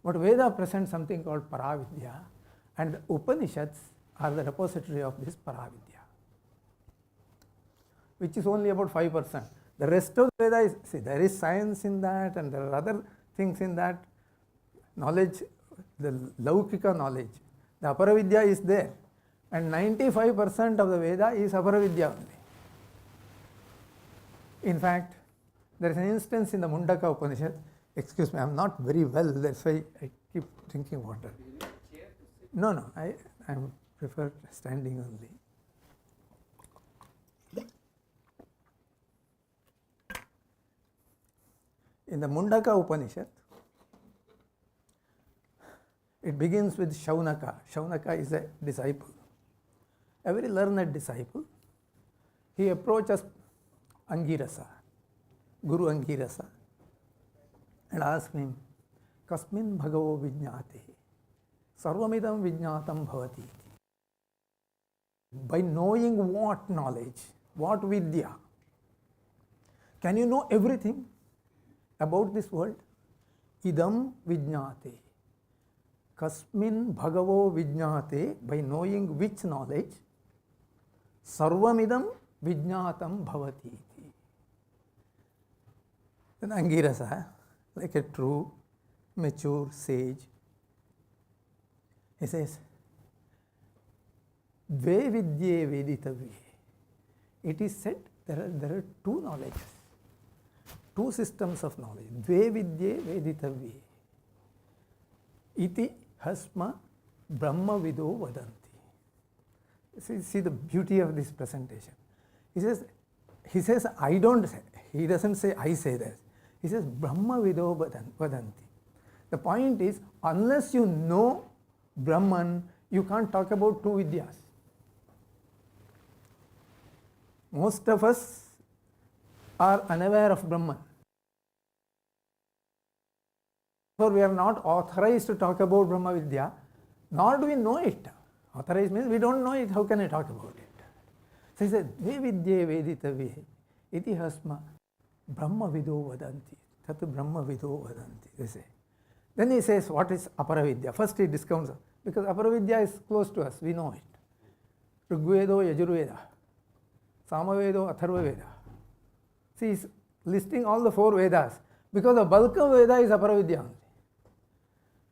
But Veda presents something called Paravidya, and the Upanishads are the repository of this Paravidya, which is only about 5%. The rest of the Veda is, see, there is science in that, and there are other things in that. Knowledge, the Laukika knowledge, the Aparavidya is there, and 95% of the Veda is Aparavidya only. In fact, there is an instance in the Mundaka Upanishad. Excuse me, I am not very well, that's why I keep drinking water. No, I prefer standing only. In the Mundaka Upanishad, it begins with Shaunaka. Shaunaka is a disciple, a very learned disciple. He approaches Angirasa, Guru Angirasa, and asks him, Kasmin bhagavo vijñāte, sarvamidam vijñātam bhavati. By knowing what knowledge, what vidya? Can you know everything about this world? Idam vijñāte. Kasmin bhagavo vijñāte, by knowing which knowledge, sarvamidam vijñātam bhavati. Then Angirasa, like a true, mature sage, he says, Dve vidye veditavye. It is said there are two knowledges, two systems of knowledge. Dve vidye veditavye. Iti hasma brahma vido vadanti. See the beauty of this presentation. He says, I don't say, he doesn't say I say this. He says, Brahma vido vadanti. The point is, unless you know Brahman, you can't talk about two vidyas. Most of us are unaware of Brahman. So we are not authorized to talk about Brahma Vidya, nor do we know it. Authorized means we don't know it, how can I talk about it? So he said, Dve vidye veditavye iti hasma Brahma vido vadanti. Tat Brahma vido vadanti, they say. Then he says, what is Aparavidya? First he discounts, because Aparavidya is close to us, we know it. Rigvedo, Yajurveda, Samavedo, Atharvaveda. See, he's listing all the four Vedas, because the bulk of Veda is Aparavidya only.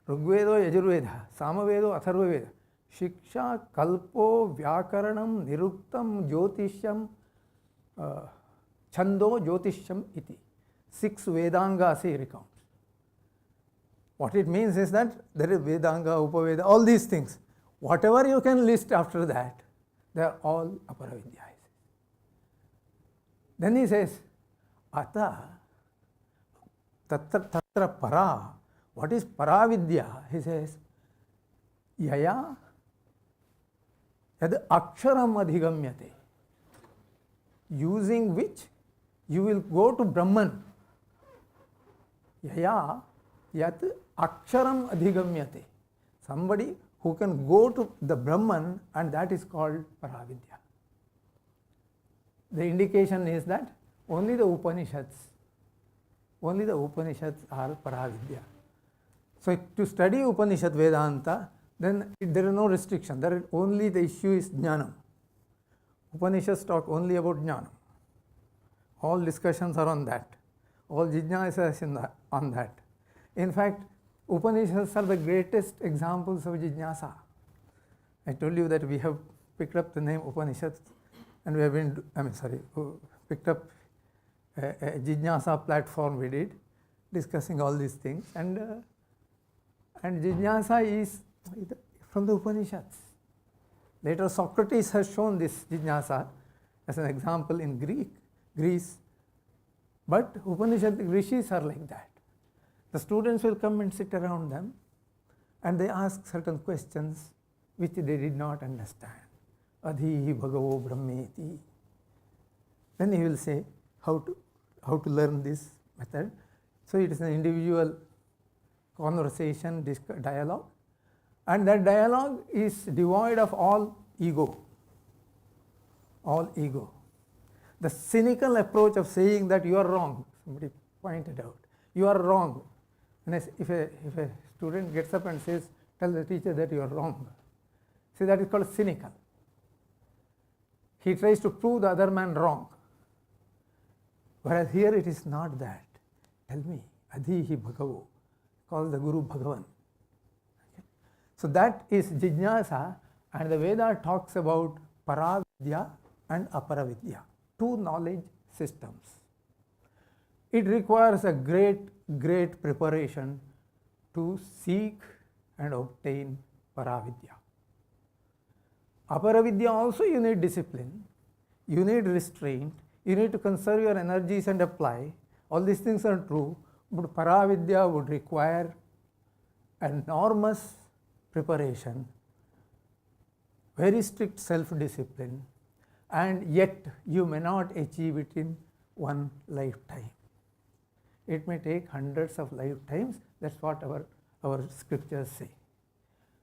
Rigvedo, Yajurveda, Samavedo, Atharvaveda. Shiksha, Kalpo, Vyakaranam, Niruktam, Jyotishyam, Chando, Jyotishyam iti. 6 Vedangas he recounts. What it means is that there is Vedanga, Upaveda, all these things. Whatever you can list after that, they are all Aparavidya. Then he says, Ata tatra para. What is paravidya? He says, yaya yad aksharam adhigamyate, using which you will go to Brahman. Yaya yat aksharam adhigamyate. Somebody who can go to the Brahman, and that is called paravidya. The indication is that only the Upanishads are paravidya. So to study Upanishad Vedanta, then there is no restriction. There is only the issue is jnanam. Upanishads talk only about jnanam. All discussions are on that. All jijnasa on that. In fact, Upanishads are the greatest examples of jijnasa. I told you that we have picked up the name Upanishads, and we have been, picked up a jijnasa platform we did, discussing all these things. And jijnasa is from the Upanishads. Later Socrates has shown this jijnasa as an example in Greece. But Upanishad rishis are like that. The students will come and sit around them, and they ask certain questions which they did not understand. Adhihi bhagavo brahmeti. Then he will say how to learn this method. So it is an individual conversation, dialogue, and that dialogue is devoid of all ego. All ego. The cynical approach of saying that you are wrong, somebody pointed out, you are wrong. And if a student gets up and says, tell the teacher that you are wrong, see, that is called cynical. He tries to prove the other man wrong. Whereas here it is not that. Tell me, adhihi bhagavo, calls the Guru Bhagavan. Okay. So that is jijnasa, and the Veda talks about paravidya and aparavidya, two knowledge systems. It requires a great preparation to seek and obtain paravidya. Aparavidya also you need discipline, you need restraint, you need to conserve your energies and apply. All these things are true, but paravidya would require enormous preparation, very strict self-discipline, and yet you may not achieve it in one lifetime. It may take hundreds of lifetimes. That's what our scriptures say.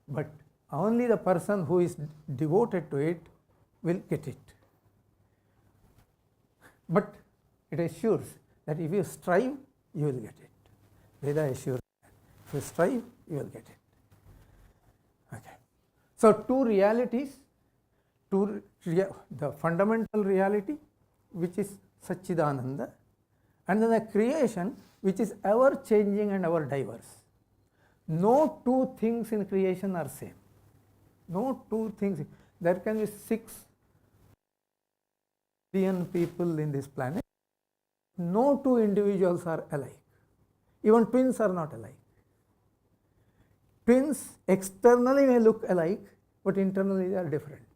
But only the person who is devoted to it will get it. But it assures that if you strive, you will get it. Veda assures that. If you strive, you will get it. Okay. So two realities, the fundamental reality, which is Satchidananda, and then the creation, which is ever changing and ever diverse. No two things in creation are same. No two things. There can be 6 billion people in this planet. No two individuals are alike. Even twins are not alike. Twins externally may look alike, but internally they are different.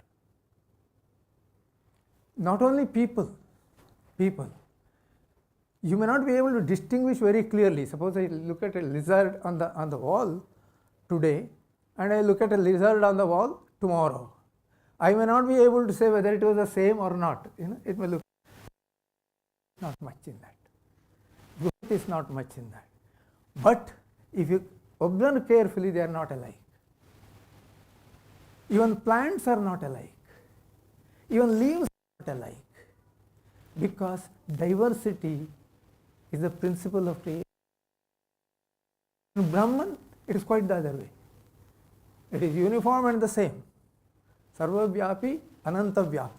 Not only people. You may not be able to distinguish very clearly. Suppose I look at a lizard on the wall today, and I look at a lizard on the wall tomorrow. I may not be able to say whether it was the same or not. It may look not much in that. Good is not much in that. But if you observe carefully, they are not alike. Even plants are not alike. Even leaves are not alike. Because diversity is the principle of creation. In Brahman, it is quite the other way. It is uniform and the same. Sarvavyapi, Anantavyapi.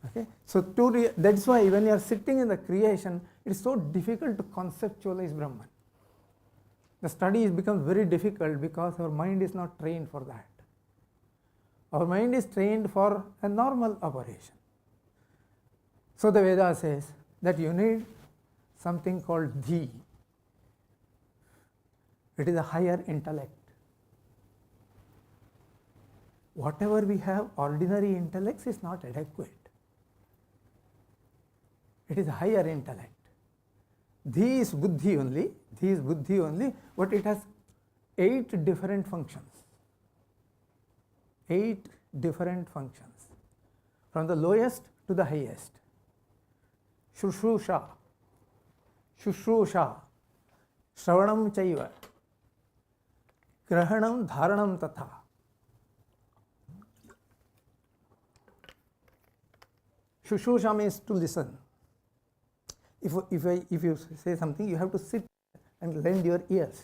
Okay? So that's why when you are sitting in the creation, it is so difficult to conceptualize Brahman. The study becomes very difficult because our mind is not trained for that. Our mind is trained for a normal operation. So the Veda says that you need something called dhi. It is a higher intellect. Whatever we have, ordinary intellects is not adequate. It is higher intellect. Dhi is buddhi only, but it has 8 different functions. 8 different functions, from the lowest to the highest. Shushrusha, Shravanam chaiva, Grahanam dharanam tatha. Shushrusha means to listen. If you say something, you have to sit and lend your ears.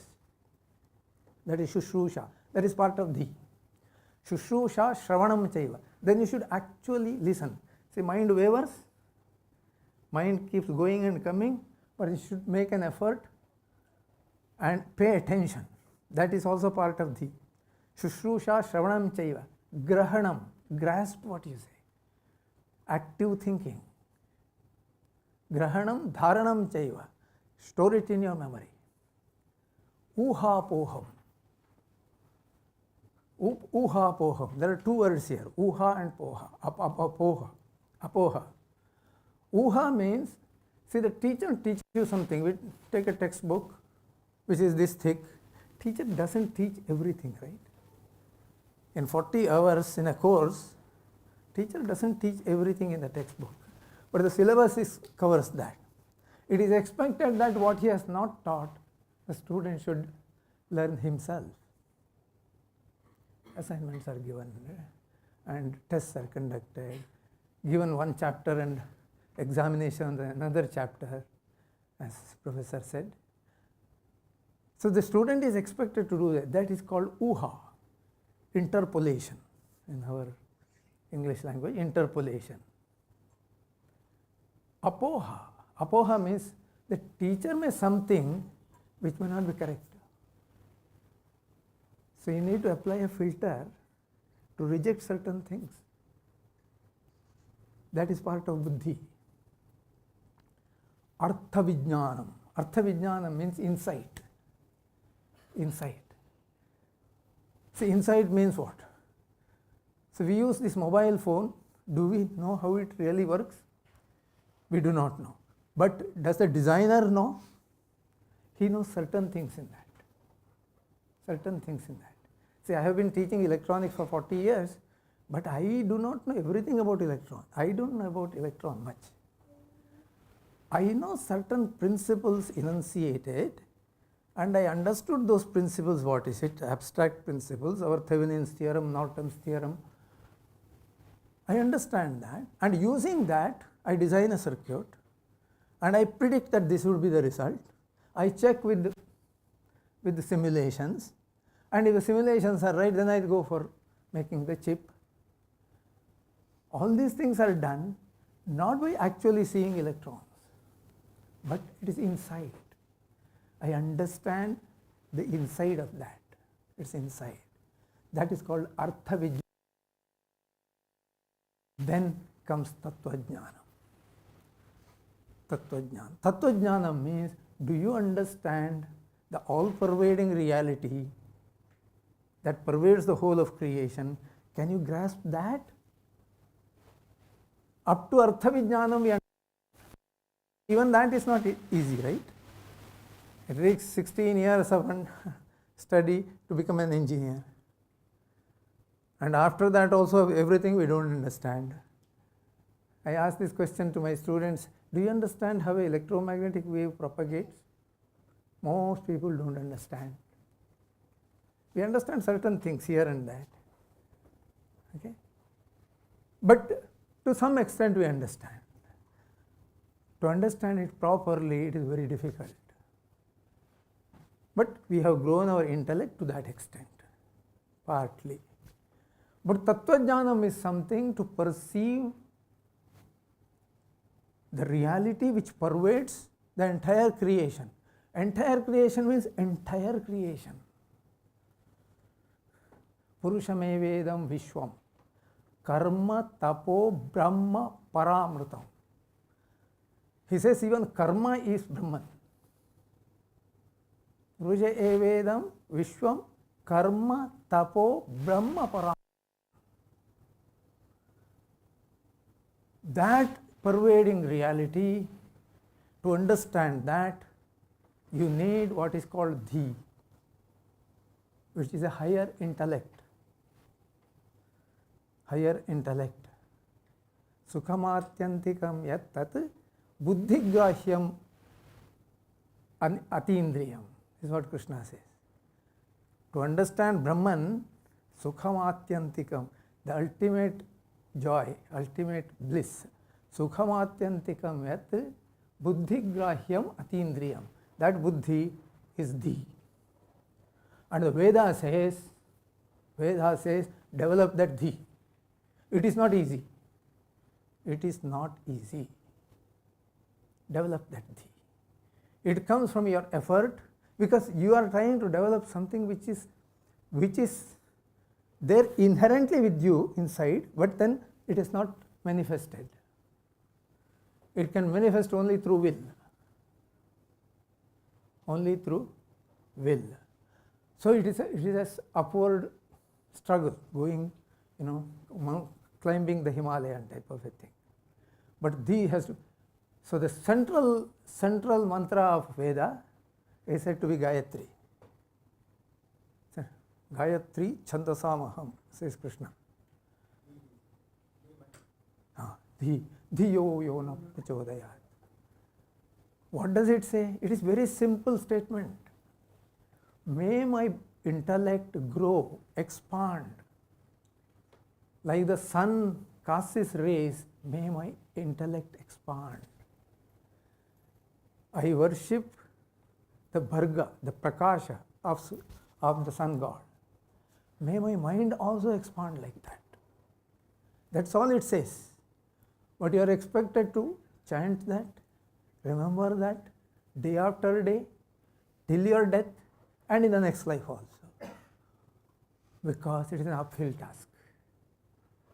That is Shushrusha. That is part of Dhi. Shushrusha Shravanam chaiva. Then you should actually listen. See, mind wavers, mind keeps going and coming, but you should make an effort and pay attention. That is also part of Dhi. Shushrusha Shravanam chaiva. Grahanam, grasp what you say. Active thinking. Grahanam dharanam chaiva. Store it in your memory. Uha poham. Uha poham. There are 2 words here, uha and poha. Apoha. Uha means, see, the teacher teaches you something. We take a textbook which is this thick. Teacher doesn't teach everything, right? In 40 hours in a course, teacher doesn't teach everything in the textbook, but the syllabus covers that. It is expected that what he has not taught, the student should learn himself. Assignments are given and tests are conducted, given one chapter and examination another chapter, as professor said. So the student is expected to do that. That is called uha, interpolation in our English language, interpolation. Apoha means the teacher may something which may not be correct. So you need to apply a filter to reject certain things. That is part of buddhi. Artha vijnanam. Artha vijnanam means insight. Insight. See, insight means what? So we use this mobile phone. Do we know how it really works? We do not know. But does the designer know? He knows certain things in that. Certain things in that. See, I have been teaching electronics for 40 years, but I do not know everything about electron. I don't know about electron much. I know certain principles enunciated, and I understood those principles. What is it? Abstract principles, our Thevenin's theorem, Norton's theorem. I understand that, and using that, I design a circuit, and I predict that this would be the result. I check with the simulations, and if the simulations are right, then I go for making the chip. All these things are done not by actually seeing electrons, but it is inside. I understand the inside of that. It's inside. That is called Artha Vijnana. Then comes Tattva Jnana. Tattva Jnana. Tattva Jnana means, do you understand the all-pervading reality that pervades the whole of creation? Can you grasp that? Up to Artha Vijnanam, we understand. Even that is not easy, right? It takes 16 years of study to become an engineer. And after that also everything we don't understand. I ask this question to my students, do you understand how an electromagnetic wave propagates? Most people don't understand. We understand certain things here and that. Okay? But to some extent we understand. To understand it properly, it is very difficult. But we have grown our intellect to that extent, partly. But Tattva Jnanam is something to perceive the reality which pervades the entire creation. Entire creation means entire creation. Purushamevedam Vishwam Karma Tapo Brahma Paramritam. He says even karma is Brahman. Purusha Evedam Vishwam Karma Tapo Brahma Paramritam. That pervading reality to understand that, you need what is called dhi, which is a higher intellect. Higher intellect. Sukhamatyantikam yat tat buddhigrahyam atindriyam is what Krishna says. To understand Brahman, sukhamatyantikam, the ultimate joy, ultimate bliss. Sukhamatyantikam yat buddhigrahyam atindriyam. That buddhi is dhi. And the Veda says, develop that dhi. It is not easy. It is not easy. Develop that dhi. It comes from your effort, because you are trying to develop something which is there inherently with you inside, but then it is not manifested. It can manifest only through will. Only through will. So it is a upward struggle, going, climbing the Himalayan type of a thing. But dhi has to. So the central mantra of Veda is said to be Gayatri. Gayatri Chandasamaham, says Krishna. Dhiyo yona prachodayat. What does it say? It is very simple statement. May my intellect grow, expand. Like the sun casts its rays, may my intellect expand. I worship the Bharga, the Prakasha of the sun god. May my mind also expand like that. That's all it says. But you are expected to chant that, remember that, day after day, till your death, and in the next life also. Because it is an uphill task.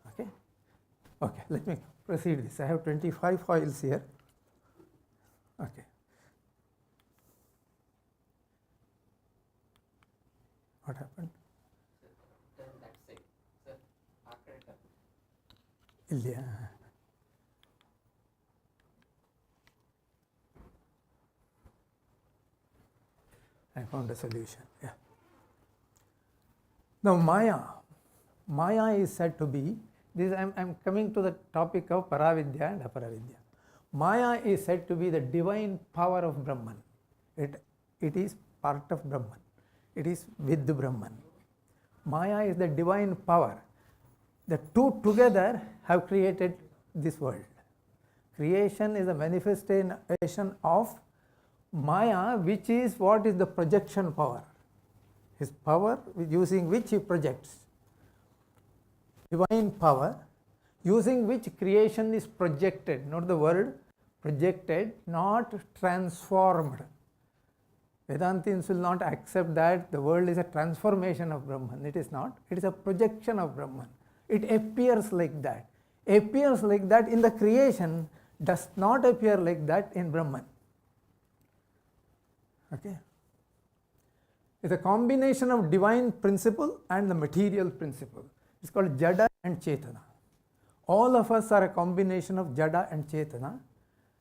Okay? Okay, let me proceed this. I have 25 files here. Okay. What happened? Yeah. I found a solution. Yeah. Now Maya is said to be this. I'm coming to the topic of Paravidya and Aparavidya. Maya is said to be the divine power of Brahman. It is part of Brahman. It is with Brahman. Maya is the divine power. The two together have created this world. Creation is a manifestation of Maya, which is what is the projection power. His power using which he projects. Divine power using which creation is projected. Not the world, projected, not transformed. Vedantins will not accept that the world is a transformation of Brahman. It is not. It is a projection of Brahman. It appears like that. Appears like that in the creation, does not appear like that in Brahman. Okay. It's a combination of divine principle and the material principle. It's called Jada and Chetana. All of us are a combination of Jada and Chetana.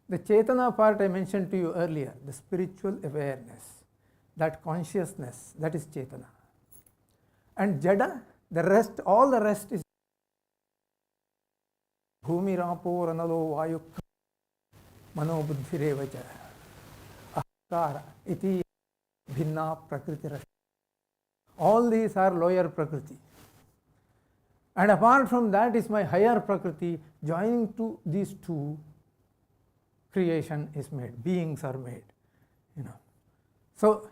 The Chetana part I mentioned to you earlier, the spiritual awareness, that consciousness, that is Chetana. And Jada, the rest, all the rest is Bhumi Rapo Ranalo Vayu Mano Buddhirevacha Ahkara Iti Bhinna Prakriti Rashta. All these are lower Prakriti. And apart from that is my higher Prakriti. Joining to these two, creation is made, beings are made. So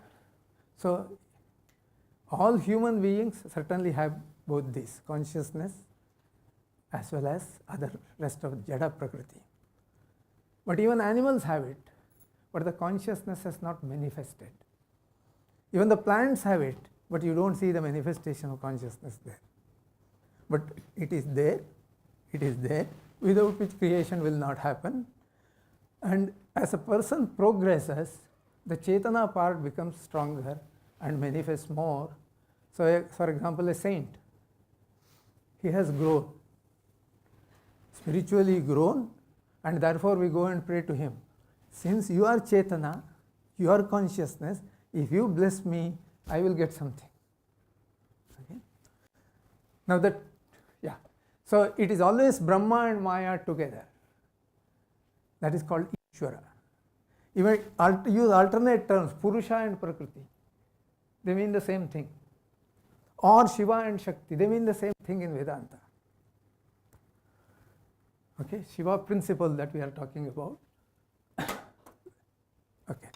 all human beings certainly have both this, consciousness as well as other rest of Jada Prakriti. But even animals have it, but the consciousness has not manifested. Even the plants have it, but you don't see the manifestation of consciousness there. But it is there, without which creation will not happen. And as a person progresses, the Chetana part becomes stronger and manifests more. So, for example, a saint, he has grown, spiritually grown, and therefore we go and pray to him. Since you are Chetana, your consciousness, if you bless me, I will get something. Okay. Now that, yeah. So it is always Brahma and Maya together. That is called Ishvara. Even use alternate terms, Purusha and Prakriti. They mean the same thing. Or Shiva and Shakti, they mean the same thing in Vedanta. Okay, Shiva principle that we are talking about. Okay.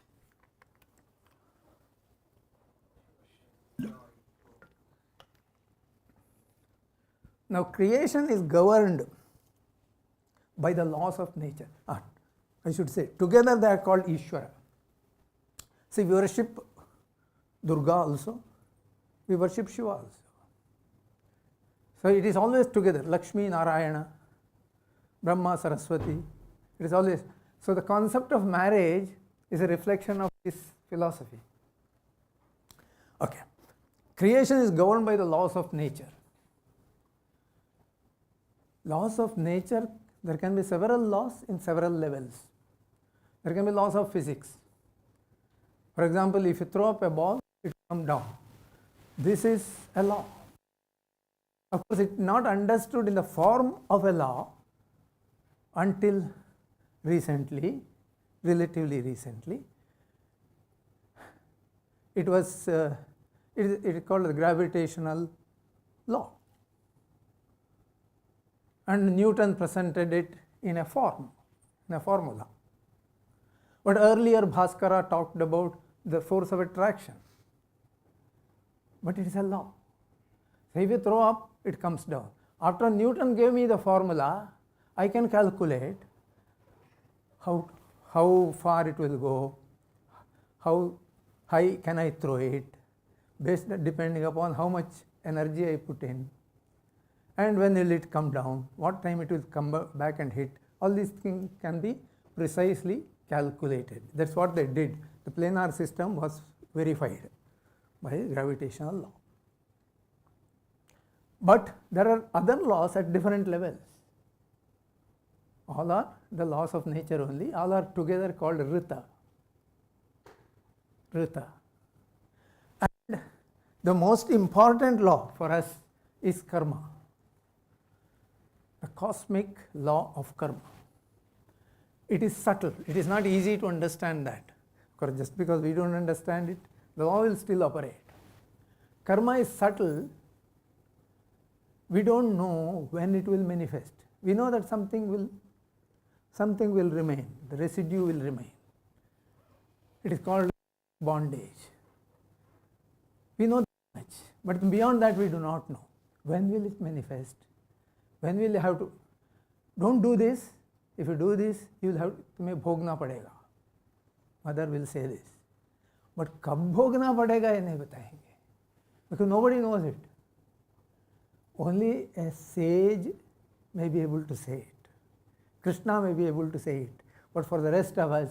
Now creation is governed by the laws of nature. I should say, together they are called Ishvara. See, we worship Durga also, we worship Shiva also. So it is always together, Lakshmi, Narayana, Brahma, Saraswati, it is always. So the concept of marriage is a reflection of this philosophy. Okay. Creation is governed by the laws of nature. Laws of nature, there can be several laws in several levels. There can be laws of physics. For example, if you throw up a ball, it will come down. This is a law. Of course, it is not understood in the form of a law until recently, relatively recently. It was it is called the gravitational law, and Newton presented it in a form, in a formula. But earlier Bhaskara talked about the force of attraction, but it is a law. So if you throw up, it comes down. After Newton gave me the formula, I can calculate how far it will go, how high can I throw it, based depending upon how much energy I put in, and when will it come down, what time it will come back and hit. All these things can be precisely calculated. That's what they did. The planar system was verified by gravitational law. But there are other laws at different levels. All are the laws of nature only. All are together called Rita. Rita. And the most important law for us is karma. The cosmic law of karma. It is subtle. It is not easy to understand that. Of course, just because we don't understand it, the law will still operate. Karma is subtle. We don't know when it will manifest. We know that something will remain, the residue will remain. It is called bondage. We know that much, but beyond that we do not know. When will it manifest? When will you have to? Don't do this. If you do this, you will have to bhogna padega. Mother will say this. But kab bhogna padega ye nahi batayenge, because nobody knows it. Only a sage may be able to say it. Krishna may be able to say it. But for the rest of us,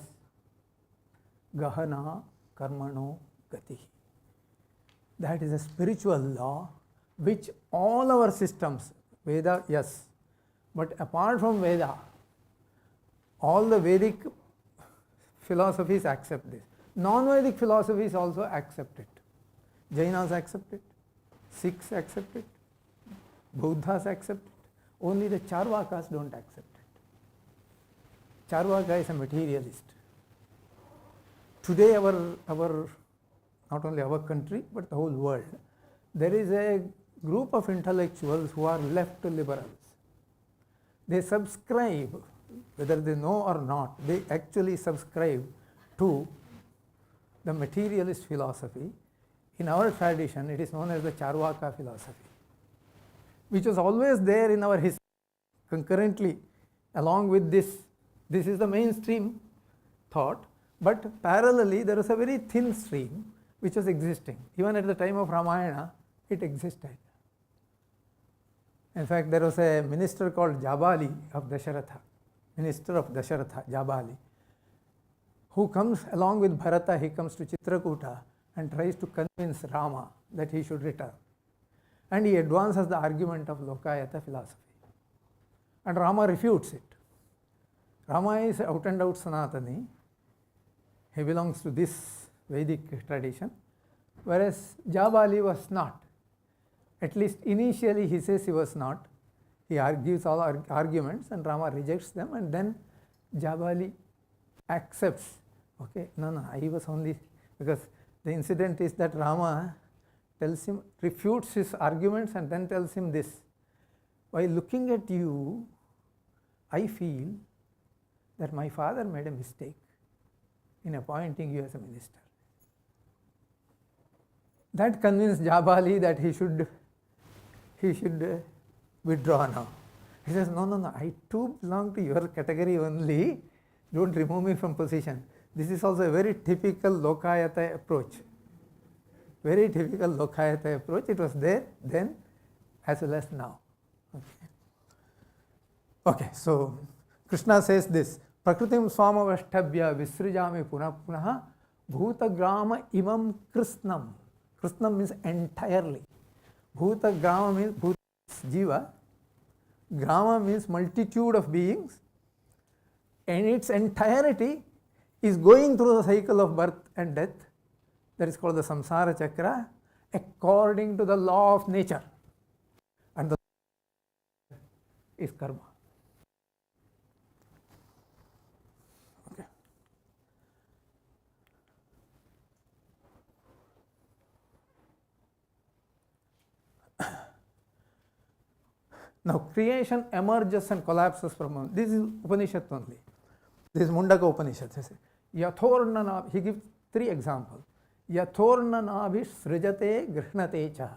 Gahana Karmano Gati. That is a spiritual law which all our systems, Veda, yes, but apart from Veda, all the Vedic philosophies accept this. Non-Vedic philosophies also accept it. Jainas accept it, Sikhs accept it, Buddhas accept it. Only the Charvakas don't accept it. Charvaka is a materialist. Today our not only our country but the whole world, there is a group of intellectuals who are left liberals. They subscribe, whether they know or not, they actually subscribe to the materialist philosophy. In our tradition, it is known as the Charvaka philosophy, which was always there in our history. Concurrently, along with this, this is the mainstream thought, but parallelly there was a very thin stream which was existing. Even at the time of Ramayana, it existed. In fact, there was a minister called Jabali of Dasharatha, minister of Dasharatha, Jabali, who comes along with Bharata, he comes to Chitrakuta and tries to convince Rama that he should return. And he advances the argument of Lokayata philosophy. And Rama refutes it. Rama is out and out Sanatani, He belongs to this Vedic tradition, whereas Jabali was not. At least initially he says he was not. He gives all arguments and Rama rejects them, and then Jabali accepts. Okay, no, I was only, because the incident is that Rama tells him, refutes his arguments and then tells him this: while looking at you, I feel that my father made a mistake in appointing you as a minister. That convinced Jabali that he should withdraw now. He says, no, I too belong to your category only. Don't remove me from position. This is also a very typical Lokayata approach. Very typical Lokayata approach. It was there then as well as now. Okay, so Krishna says this: Prakritim swamavashtabhya visrijami punah punaha bhutagrama imam krishnam. Krishnam means entirely. Bhutagrama means bhuta jiva. Grama means multitude of beings, and its entirety is going through the cycle of birth and death. That is called the samsara chakra, according to the law of nature. And the is karma. Okay. Now creation emerges and collapses from, this is Upanishad only. This is Mundaka Upanishad. Yathornana, he gives 3 examples. Yathornanabhi srijate grihnate cha.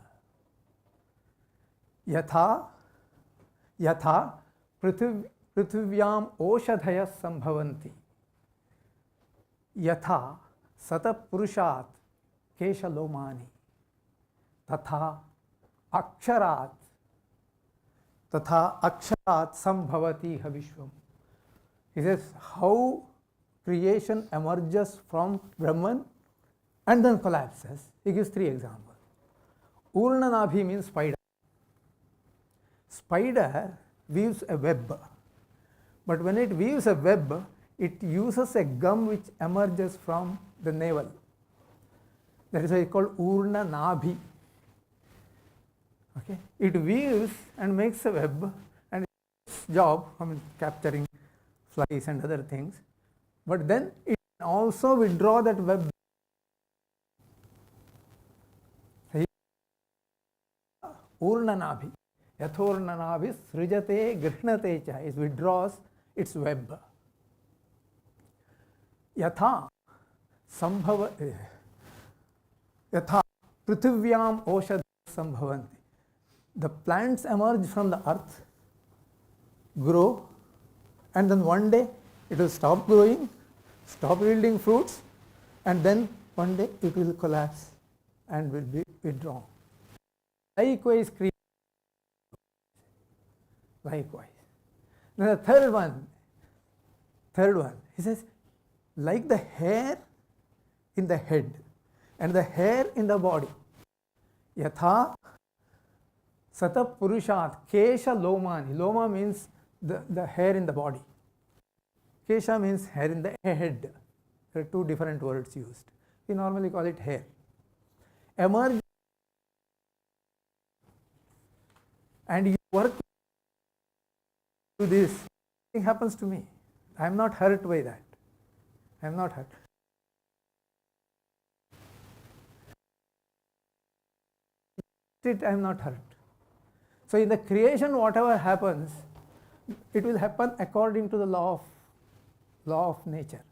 Yatha prithvivyam oshadhayas sambhavanti. Yatha satapurushat kesha lomani. Tatha aksharat sambhavati havishvam. He says how creation emerges from Brahman and then collapses. He gives 3 examples. Urnanabhi means spider. Spider weaves a web, but when it weaves a web, it uses a gum which emerges from the navel. That is why it's called Urnanabhi. Okay, it weaves and makes a web, and its job, capturing flies and other things, but then it can also withdraw that web. Urnanabhi, yathornanabhi srijate grihnate cha, it withdraws its web. Yatha sambhava, yatha prithivyam oshad sambhavanti. The plants emerge from the earth, grow, and then one day it will stop growing, stop yielding fruits, and then one day it will collapse and will be withdrawn. Likewise, creation. Likewise. Now the third one, he says, like the hair in the head and the hair in the body. Yatha Satap Purushat Kesha Lomani. Loma means the hair in the body. Kesha means hair in the head. There are 2 different words used. We normally call it hair. Emerge, and you work to this. Nothing happens to me. I am not hurt by that. I am not hurt. I am not hurt. So in the creation, whatever happens, it will happen according to the law of nature.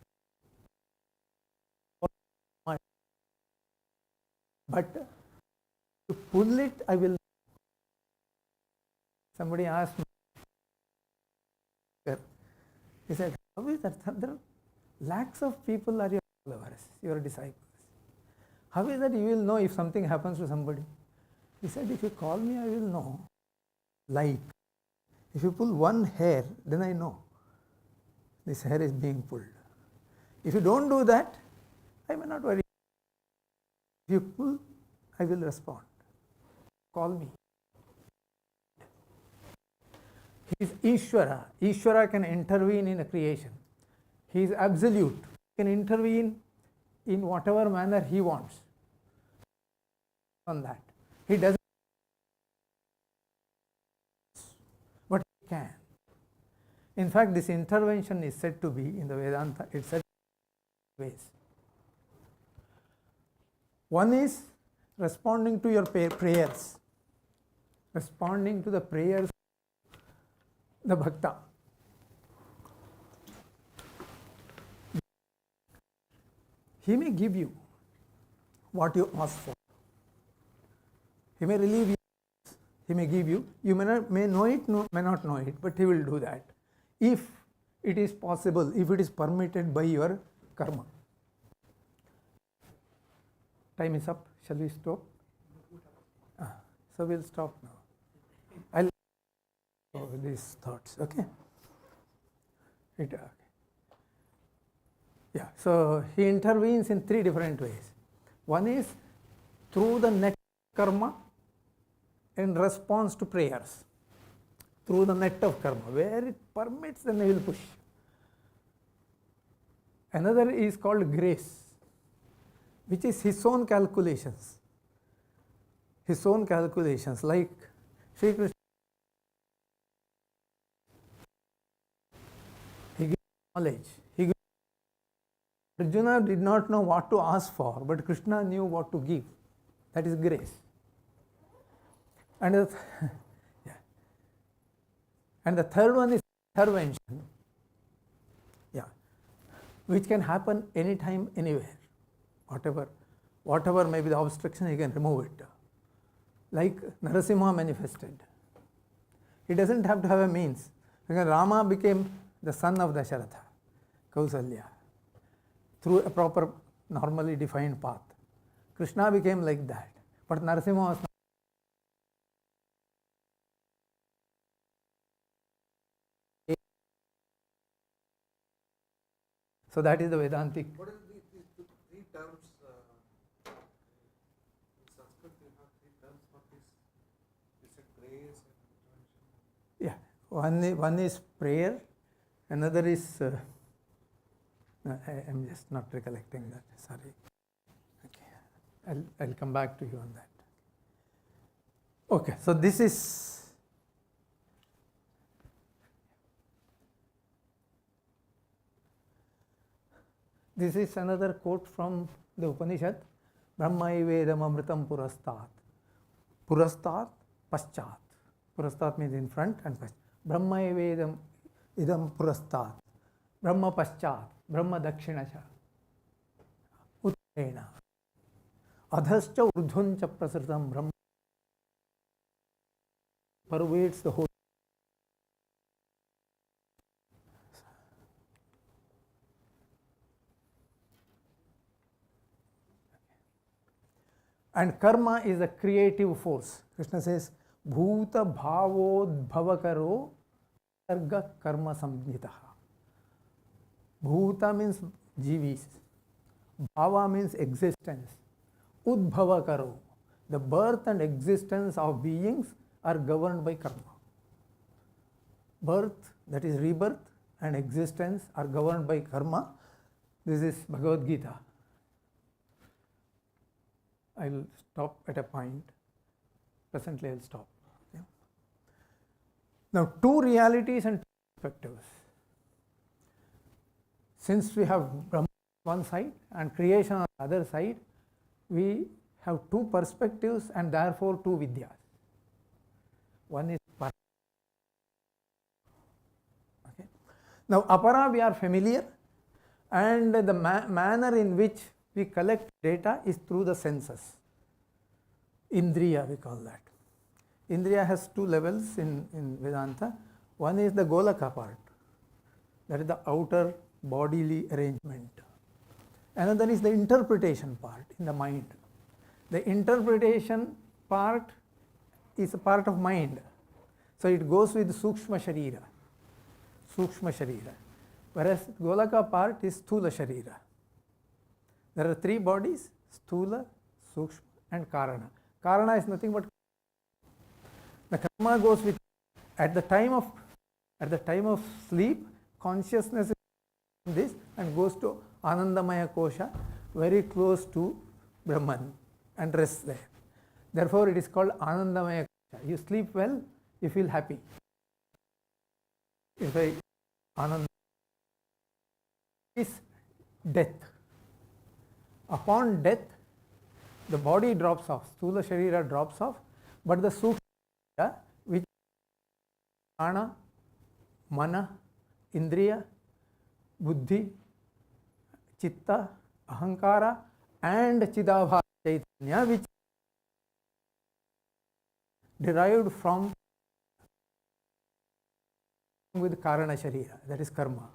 But to pull it, I will. Somebody asked me, he said, how is that? There are lakhs of people are your followers, your disciples. How is that you will know if something happens to somebody? He said, if you call me, I will know. Like, if you pull one hair, then I know this hair is being pulled. If you don't do that, I may not worry. If you pull, I will respond. Call me. He is Ishvara. Ishvara can intervene in a creation. He is absolute. He can intervene in whatever manner he wants on that. He doesn't, but he can. In fact, this intervention is said to be in the Vedanta, it's said ways. One is responding to your prayers, responding to the prayers of the bhakta. He may give you what you ask for. He may relieve you. He may give you. You may know it, may not know it, but he will do that. If it is possible, if it is permitted by your karma. Time is up. Shall we stop? So we'll stop now. I'll go with these thoughts. Okay. Okay. Yeah. So he intervenes in three different ways. One is through the net karma in response to prayers. Through the net of karma, where it permits, then he will push. Another is called grace, which is his own calculations. His own calculations, like Sri Krishna. He gives knowledge. Arjuna did not know what to ask for, but Krishna knew what to give. That is grace. And the third one is intervention, which can happen anytime, anywhere. Whatever may be the obstruction, he can remove it. Like Narasimha manifested. He doesn't have to have a means. Because Rama became the son of Dasharatha, Kausalya, through a proper, normally defined path. Krishna became like that. But Narasimha was not. So that is the Vedantic. What are the three terms? In Sanskrit, you have three terms for this. You said grace and intervention. Yeah, one is prayer, another is. I am just not recollecting that. Sorry. Okay, I'll come back to you on that. Okay, so this is. This is another quote from the Upanishad. Brahmaivedam amritam purastat. Purastat, paschat. Purastat means in front and paschat. Brahmaivedam idam purastat. Brahma paschat. Brahma dakshinasha. Uttarena. Adhascha urdhuncha prasritam Brahma pervades the whole. And karma is a creative force. Krishna says, Bhuta bhavodbhavakaro sarga karma samjitaha. Bhuta means jivis. Bhava means existence. Udbhavakaro. The birth and existence of beings are governed by karma. Birth, that is rebirth, and existence are governed by karma. This is Bhagavad Gita. I will stop at a point. Presently I will stop. Okay. Now, two realities and two perspectives. Since we have Brahma on one side and creation on the other side, we have two perspectives and therefore two vidyas. One is Para. Okay. Now, Apara we are familiar, and the manner in which we collect data is through the senses. Indriya we call that. Indriya has two levels in Vedanta. One is the Golaka part, that is the outer bodily arrangement. Another is the interpretation part in the mind. The interpretation part is a part of mind. So it goes with Sukshma Sharira. Sukshma Sharira. Whereas Golaka part is Sthula Sharira. There are three bodies, Sthula, Sukshma and Karana. Karana is nothing but the karma goes with at the time of sleep, consciousness is this and goes to Anandamaya Kosha, very close to Brahman and rests there. Therefore, it is called Anandamaya. You sleep well, you feel happy. If I Anand is death. Upon death, the body drops off, Sthula Sharira drops off, but the Sukshma Sharira, which Prana, Mana, Indriya, Buddhi, Chitta, Ahankara and Chidabhasa Chaitanya, which derived from with Karana Sharira, that is karma.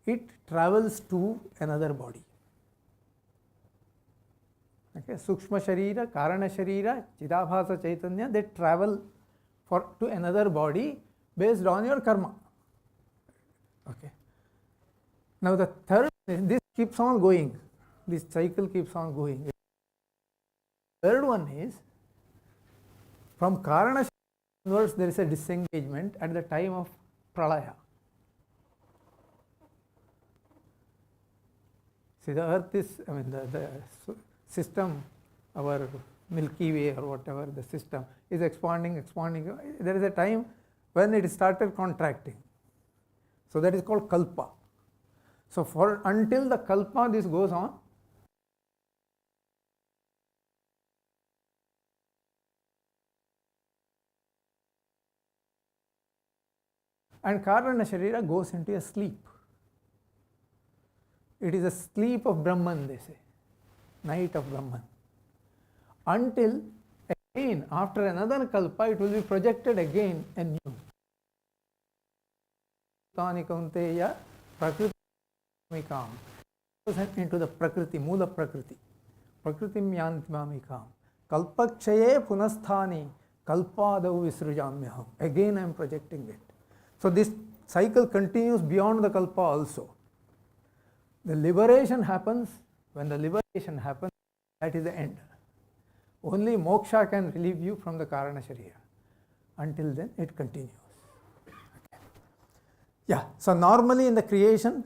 It travels to another body. Okay, Sukshma Sharira, Karana Sharira, Chidabhasa Chaitanya, they travel to another body based on your karma. Okay. Now the third, this keeps on going. This cycle keeps on going. Third one is, from Karana onwards there is a disengagement at the time of Pralaya. See, the earth is, the system, our Milky Way or whatever, the system is expanding. There is a time when it started contracting. So that is called Kalpa. So until the Kalpa this goes on. And Karana Sharira goes into a sleep. It is a sleep of Brahman, they say, night of Brahman. Until again, after another Kalpa, it will be projected again anew. Tani Kaunteya Prakriti Mamikam. Into the Prakriti, Mula Prakriti. Prakritim Yantimamikam. Kalpakshaye Punasthani Kalpadau Visrujamyaham. Again I am projecting it. So this cycle continues beyond the Kalpa also. The liberation happens. When the liberation happens, that is the end. Only moksha can relieve you from the Karana Sharira. Until then, it continues. Okay. Yeah, so normally in the creation,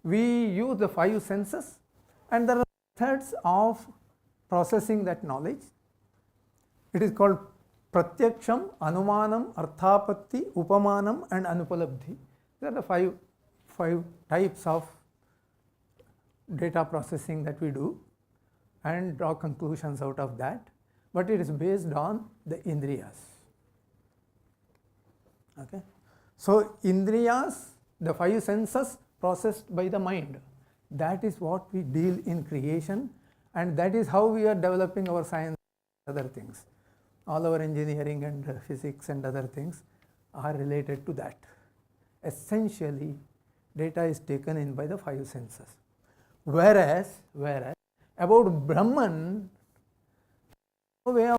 we use the 5 senses, and there are methods of processing that knowledge. It is called Pratyaksham, Anumanam, Arthapatti, Upamanam and Anupalabdhi. These are the five types of data processing that we do and draw conclusions out of that, but it is based on the Indriyas. Okay. So Indriyas, the 5 senses processed by the mind, that is what we deal in creation, and that is how we are developing our science and other things. All our engineering and physics and other things are related to that. Essentially, data is taken in by the 5 senses. Whereas about Brahman, no way of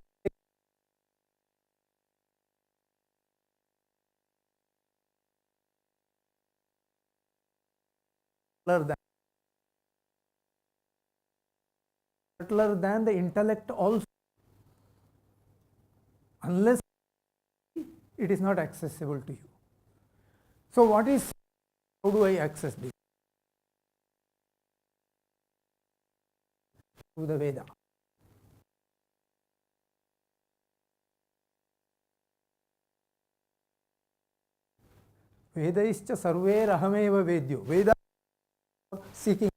subtler than the intellect also, unless it is not accessible to you. So what is, how do I access this? Through the Veda. Vedaischa sarver ahameva vedyo. Veda seeking.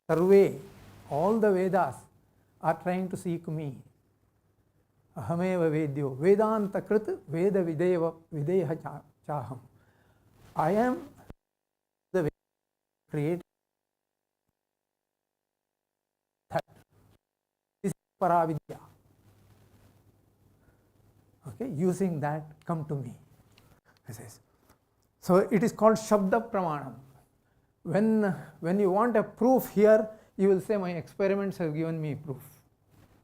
Sarve, all the Vedas are trying to seek me. Ahameva vedyo. Vedanta krit veda videha chaham. I am the creator. That is Paravidya. Okay, using that, come to me. So it is called Shabda Pramanam. When you want a proof here, you will say, my experiments have given me proof.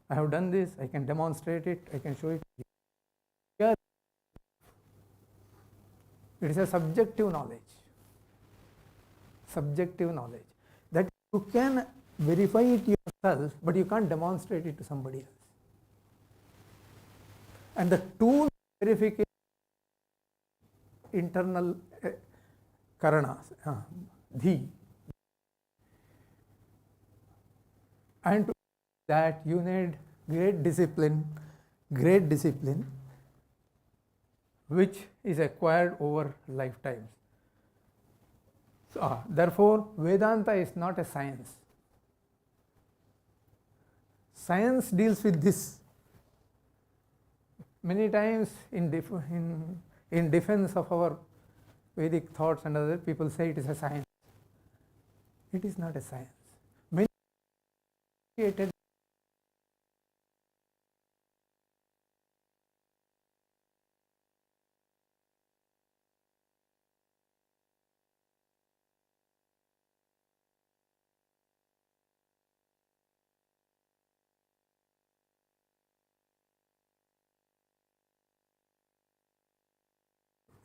I have done this, I can demonstrate it, I can show it. Here, it is a subjective knowledge. Subjective knowledge. That you can verify it yourself, but you can't demonstrate it to somebody else. And the tool verification, internal karanas, dhi, and to that you need great discipline, which is acquired over lifetimes. So, therefore, Vedanta is not a science. Science deals with this. Many times in defense of our Vedic thoughts and other people say it is a science. It is not a science. Many created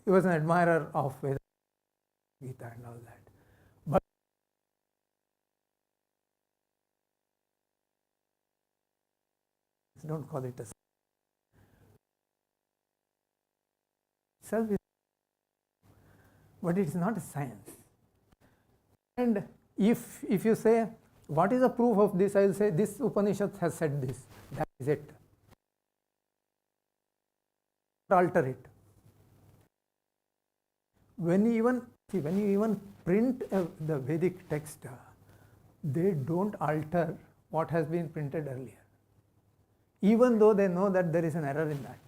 he was an admirer of Vedanta, Gita and all that. But don't call it a self, but it is not a science. And if you say, what is the proof of this? I will say, this Upanishad has said this. That is it. Alter it. When you even print the Vedic text, they don't alter what has been printed earlier, even though they know that there is an error in that.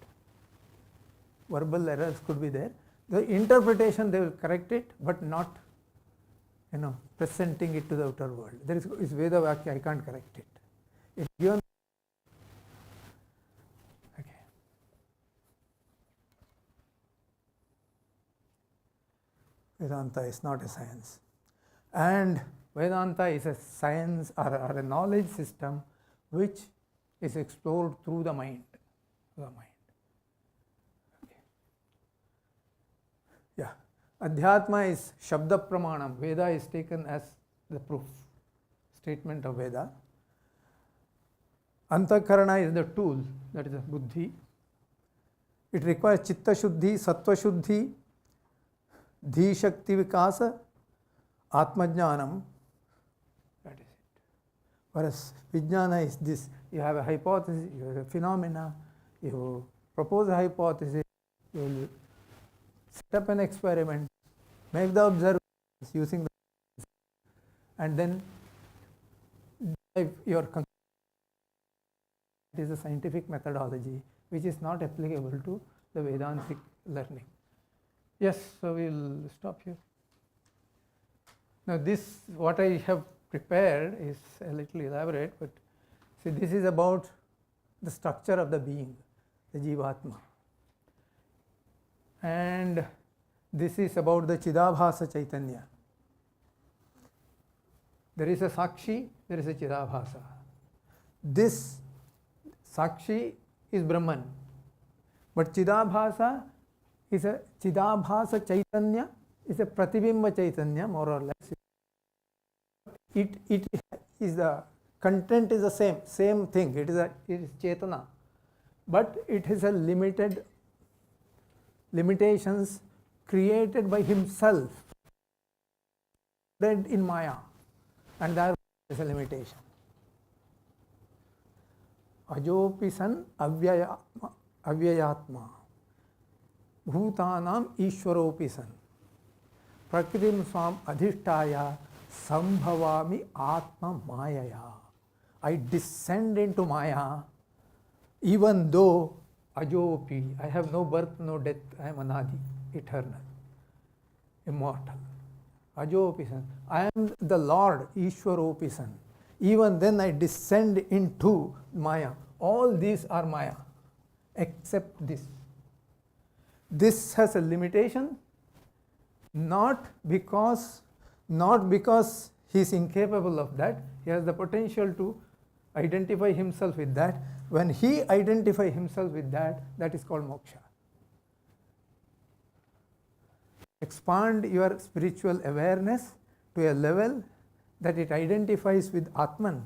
Verbal errors could be there. The interpretation, they will correct it, but not, presenting it to the outer world. There is V-IKSHA, I can't correct it. It's given. Okay. Vedanta is not a science. And Vedanta is a science or a knowledge system which is explored through the mind. Okay. Yeah. Adhyatma is Shabda Pramanam. Veda is taken as the proof, statement of Veda. Antakarana is the tool, that is the buddhi. It requires Chitta Shuddhi, Sattva Shuddhi, Dhi Shakti Vikasa, Atma Jnanam. That is it. Whereas Vijnana is this: you have a hypothesis, you have a phenomena, you propose a hypothesis, you will set up an experiment, make the observations using the, and then your conclusion. It is a scientific methodology which is not applicable to the Vedantic learning. Yes, so we will stop here. Now this, what I have prepared is a little elaborate, but see, this is about the structure of the being, the Jivatma. And this is about the Chidabhasa Chaitanya. There is a Sakshi, there is a Chidabhasa. This Sakshi is Brahman, but Chidabhasa is a Chidabhasa Chaitanya, is a Pratibimba Chaitanya, more or less. It is the content is the same thing. It is Chetana, but it is a limitations created by himself, dead in Maya, and there is a limitation. Ajopi san avyayatma, bhutanam ishwaropi san, prakritim swam adhishtaya sambhavami atma mayaya. I descend into Maya, even though ajopi, I have no birth, no death, I am anadi, eternal, immortal. Ajopi san, I am the Lord, Ishwaropi san. Even then I descend into Maya. All these are Maya, except this. This has a limitation, not because he is incapable of that. He has the potential to identify himself with that. When he identifies himself with that, that is called moksha. Expand your spiritual awareness to a level that it identifies with Atman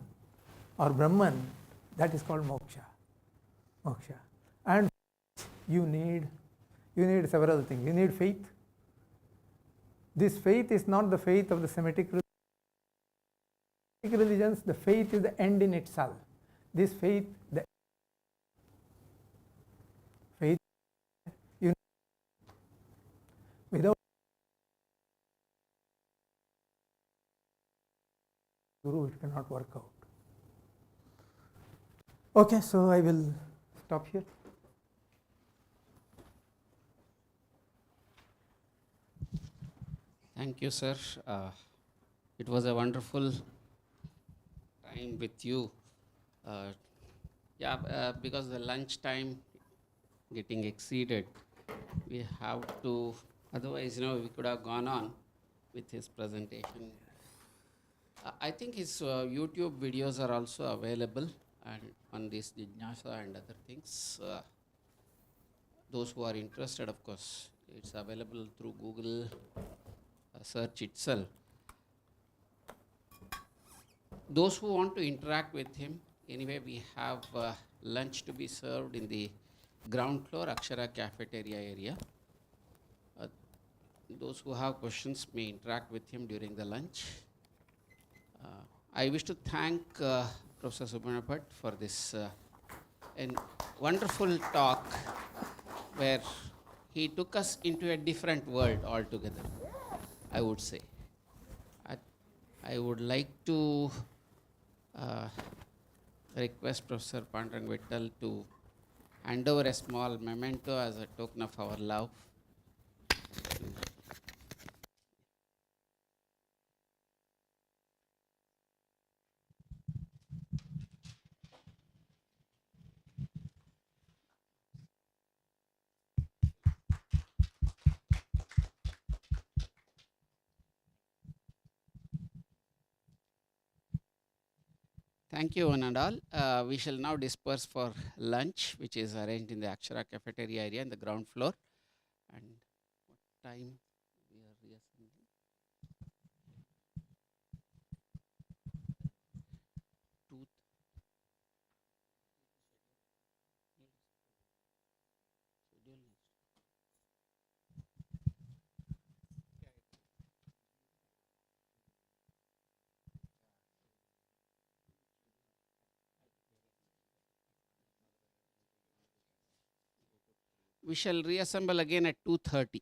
or Brahman, that is called moksha. Moksha. And you need several things. You need faith. This faith is not the faith of the Semitic religion. religions, the faith is the end in itself. This faith, the faith, you without Guru, it cannot work out. Okay, so I will stop here. Thank you, sir. It was a wonderful time with you. Because the lunch time getting exceeded, we have to, otherwise, we could have gone on with his presentation. I think his YouTube videos are also available and on this Jignasa and other things. Those who are interested, of course, it's available through Google search itself. Those who want to interact with him, anyway, we have lunch to be served in the ground floor Akshara cafeteria area. Those who have questions may interact with him during the lunch. I wish to thank Professor Subramanian Bhatt for this wonderful talk where he took us into a different world altogether, I would say. I would like to request Professor Pandurang Vittal to hand over a small memento as a token of our love. Thank you, one and all. We shall now disperse for lunch, which is arranged in the Akshara cafeteria area in the ground floor. And what time we are reassembling? 2. We shall reassemble again at 2:30.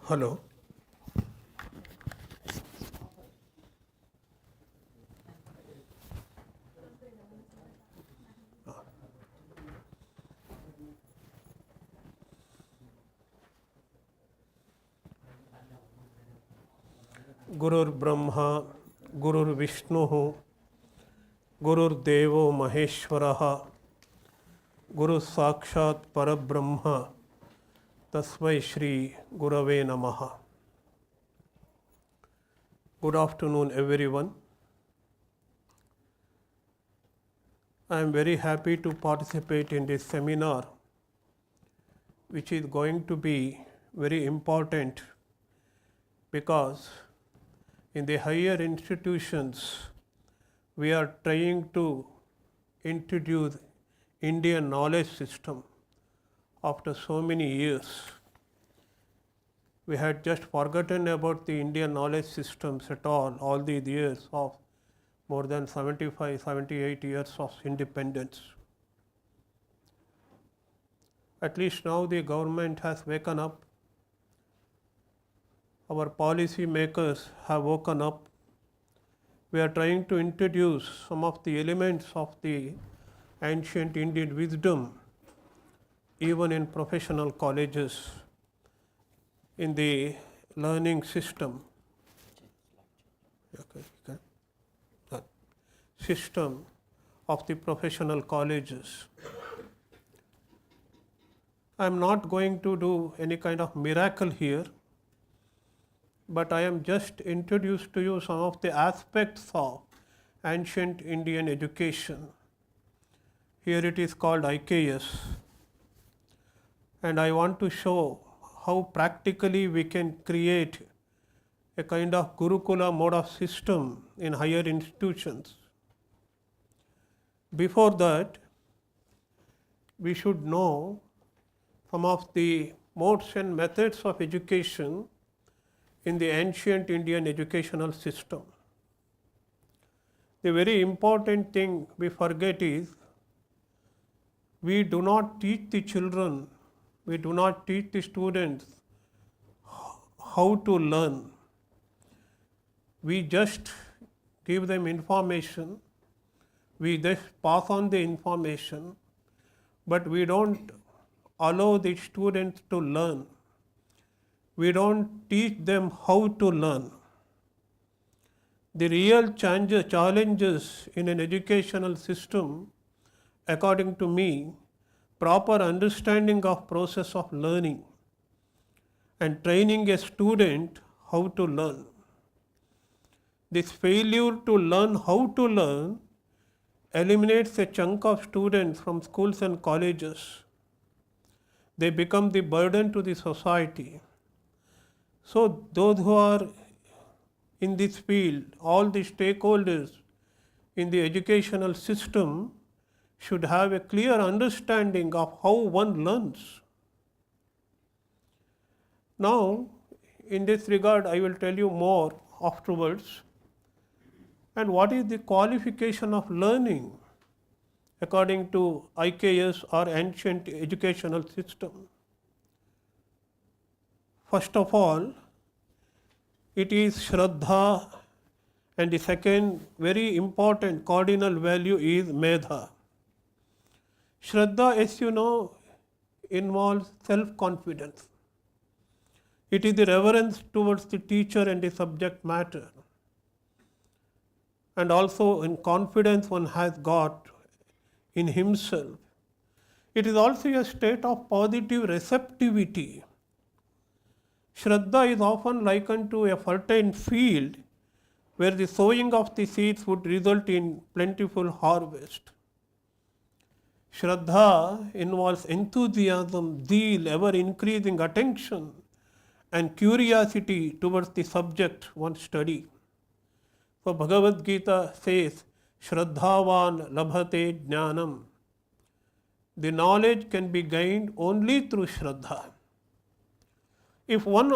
Hello. Gurur Brahma, Gurur Vishnu, Gurur Devo Maheshwaraha, Guru Sakshat Parabrahma, Tasmai Shri Gurave Namaha. Good afternoon, everyone. I am very happy to participate in this seminar, which is going to be very important because in the higher institutions, we are trying to introduce Indian knowledge system after so many years. We had just forgotten about the Indian knowledge systems at all these years of more than 75, 78 years of independence. At least now the government has waken up. Our policy makers have woken up. We are trying to introduce some of the elements of the ancient Indian wisdom even in professional colleges, in the learning system. System of the professional colleges. I am not going to do any kind of miracle here, but I am just introduced to you some of the aspects of ancient Indian education. Here it is called IKS, and I want to show how practically we can create a kind of Gurukula mode of system in higher institutions. Before that, we should know some of the modes and methods of education in the ancient Indian educational system. The very important thing we forget is we do not teach the children, we do not teach the students how to learn. We just give them information, we just pass on the information, but we don't allow the students to learn. We don't teach them how to learn. The real challenges in an educational system, according to me, proper understanding of process of learning and training a student how to learn. This failure to learn how to learn eliminates a chunk of students from schools and colleges. They become the burden to the society. So those who are in this field, all the stakeholders in the educational system should have a clear understanding of how one learns. Now, in this regard, I will tell you more afterwards. And what is the qualification of learning according to IKS or ancient educational system? First of all, it is Shraddha, and the second very important cardinal value is Medha. Shraddha, as you know, involves self-confidence. It is the reverence towards the teacher and the subject matter, and also in confidence one has got in himself. It is also a state of positive receptivity. Shraddha is often likened to a fertile field where the sowing of the seeds would result in plentiful harvest. Shraddha involves enthusiasm, zeal, ever increasing attention, and curiosity towards the subject one studies. So Bhagavad Gita says, Shraddhavan labhate jnanam. The knowledge can be gained only through Shraddha. If one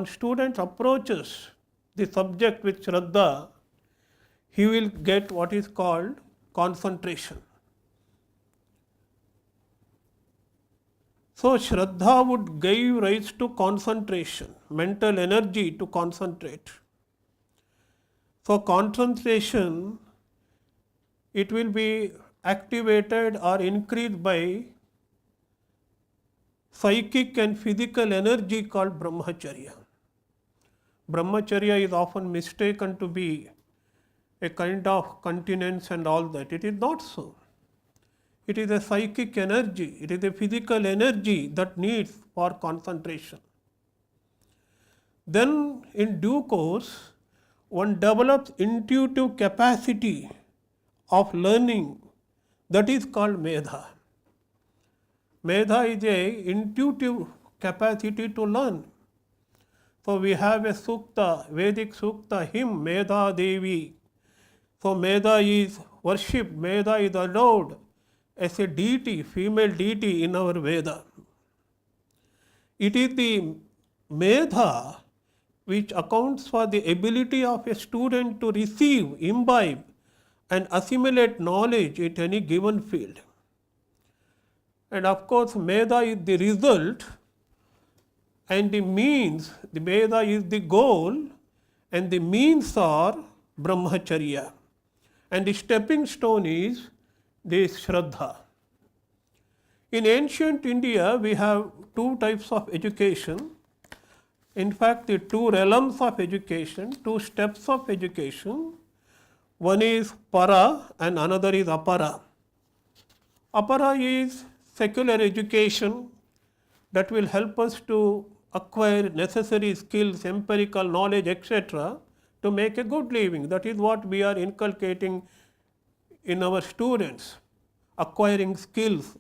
student approaches the subject with Shraddha, he will get what is called concentration. So Shraddha would give rise to concentration, mental energy to concentrate. So concentration, it will be activated or increased by psychic and physical energy called brahmacharya. Brahmacharya is often mistaken to be a kind of continence and all that. It is not so. It is a psychic energy, it is a physical energy that needs for concentration. Then in due course, one develops intuitive capacity of learning, that is called medha. Medha is a intuitive capacity to learn. So we have a sukta, Vedic sukta, hymn, Medha Devi. So Medha is worshipped, Medha is adored as a deity, female deity in our Veda. It is the Medha which accounts for the ability of a student to receive, imbibe and assimilate knowledge at any given field. And of course, Medha is the result and the means, the Medha is the goal and the means are brahmacharya. And the stepping stone is the Shraddha. In ancient India, we have two types of education. In fact, the two realms of education, two steps of education. One is para and another is apara. Apara is secular education that will help us to acquire necessary skills, empirical knowledge, etc. to make a good living. That is what we are inculcating in our students, acquiring skills,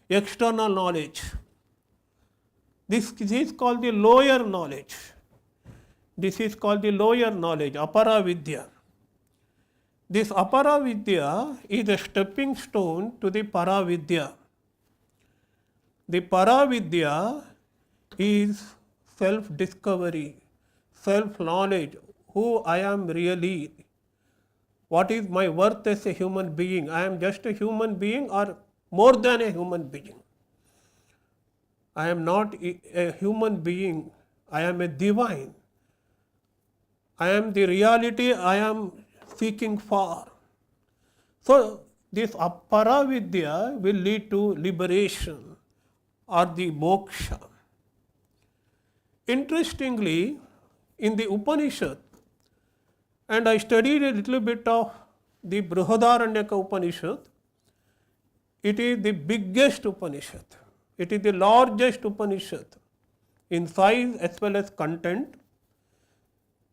external knowledge. This is called the lower knowledge. This is called the lower knowledge, apara vidya. This apara vidya is a stepping stone to the para vidya. The para vidya is self-discovery, self-knowledge, who I am really, what is my worth as a human being. I am just a human being or more than a human being. I am not a human being, I am a divine. I am the reality I am seeking for. So this apara vidya will lead to liberation or the moksha. Interestingly, in the Upanishad, and I studied a little bit of the Brihadaranyaka Upanishad, it is the biggest Upanishad. It is the largest Upanishad in size as well as content.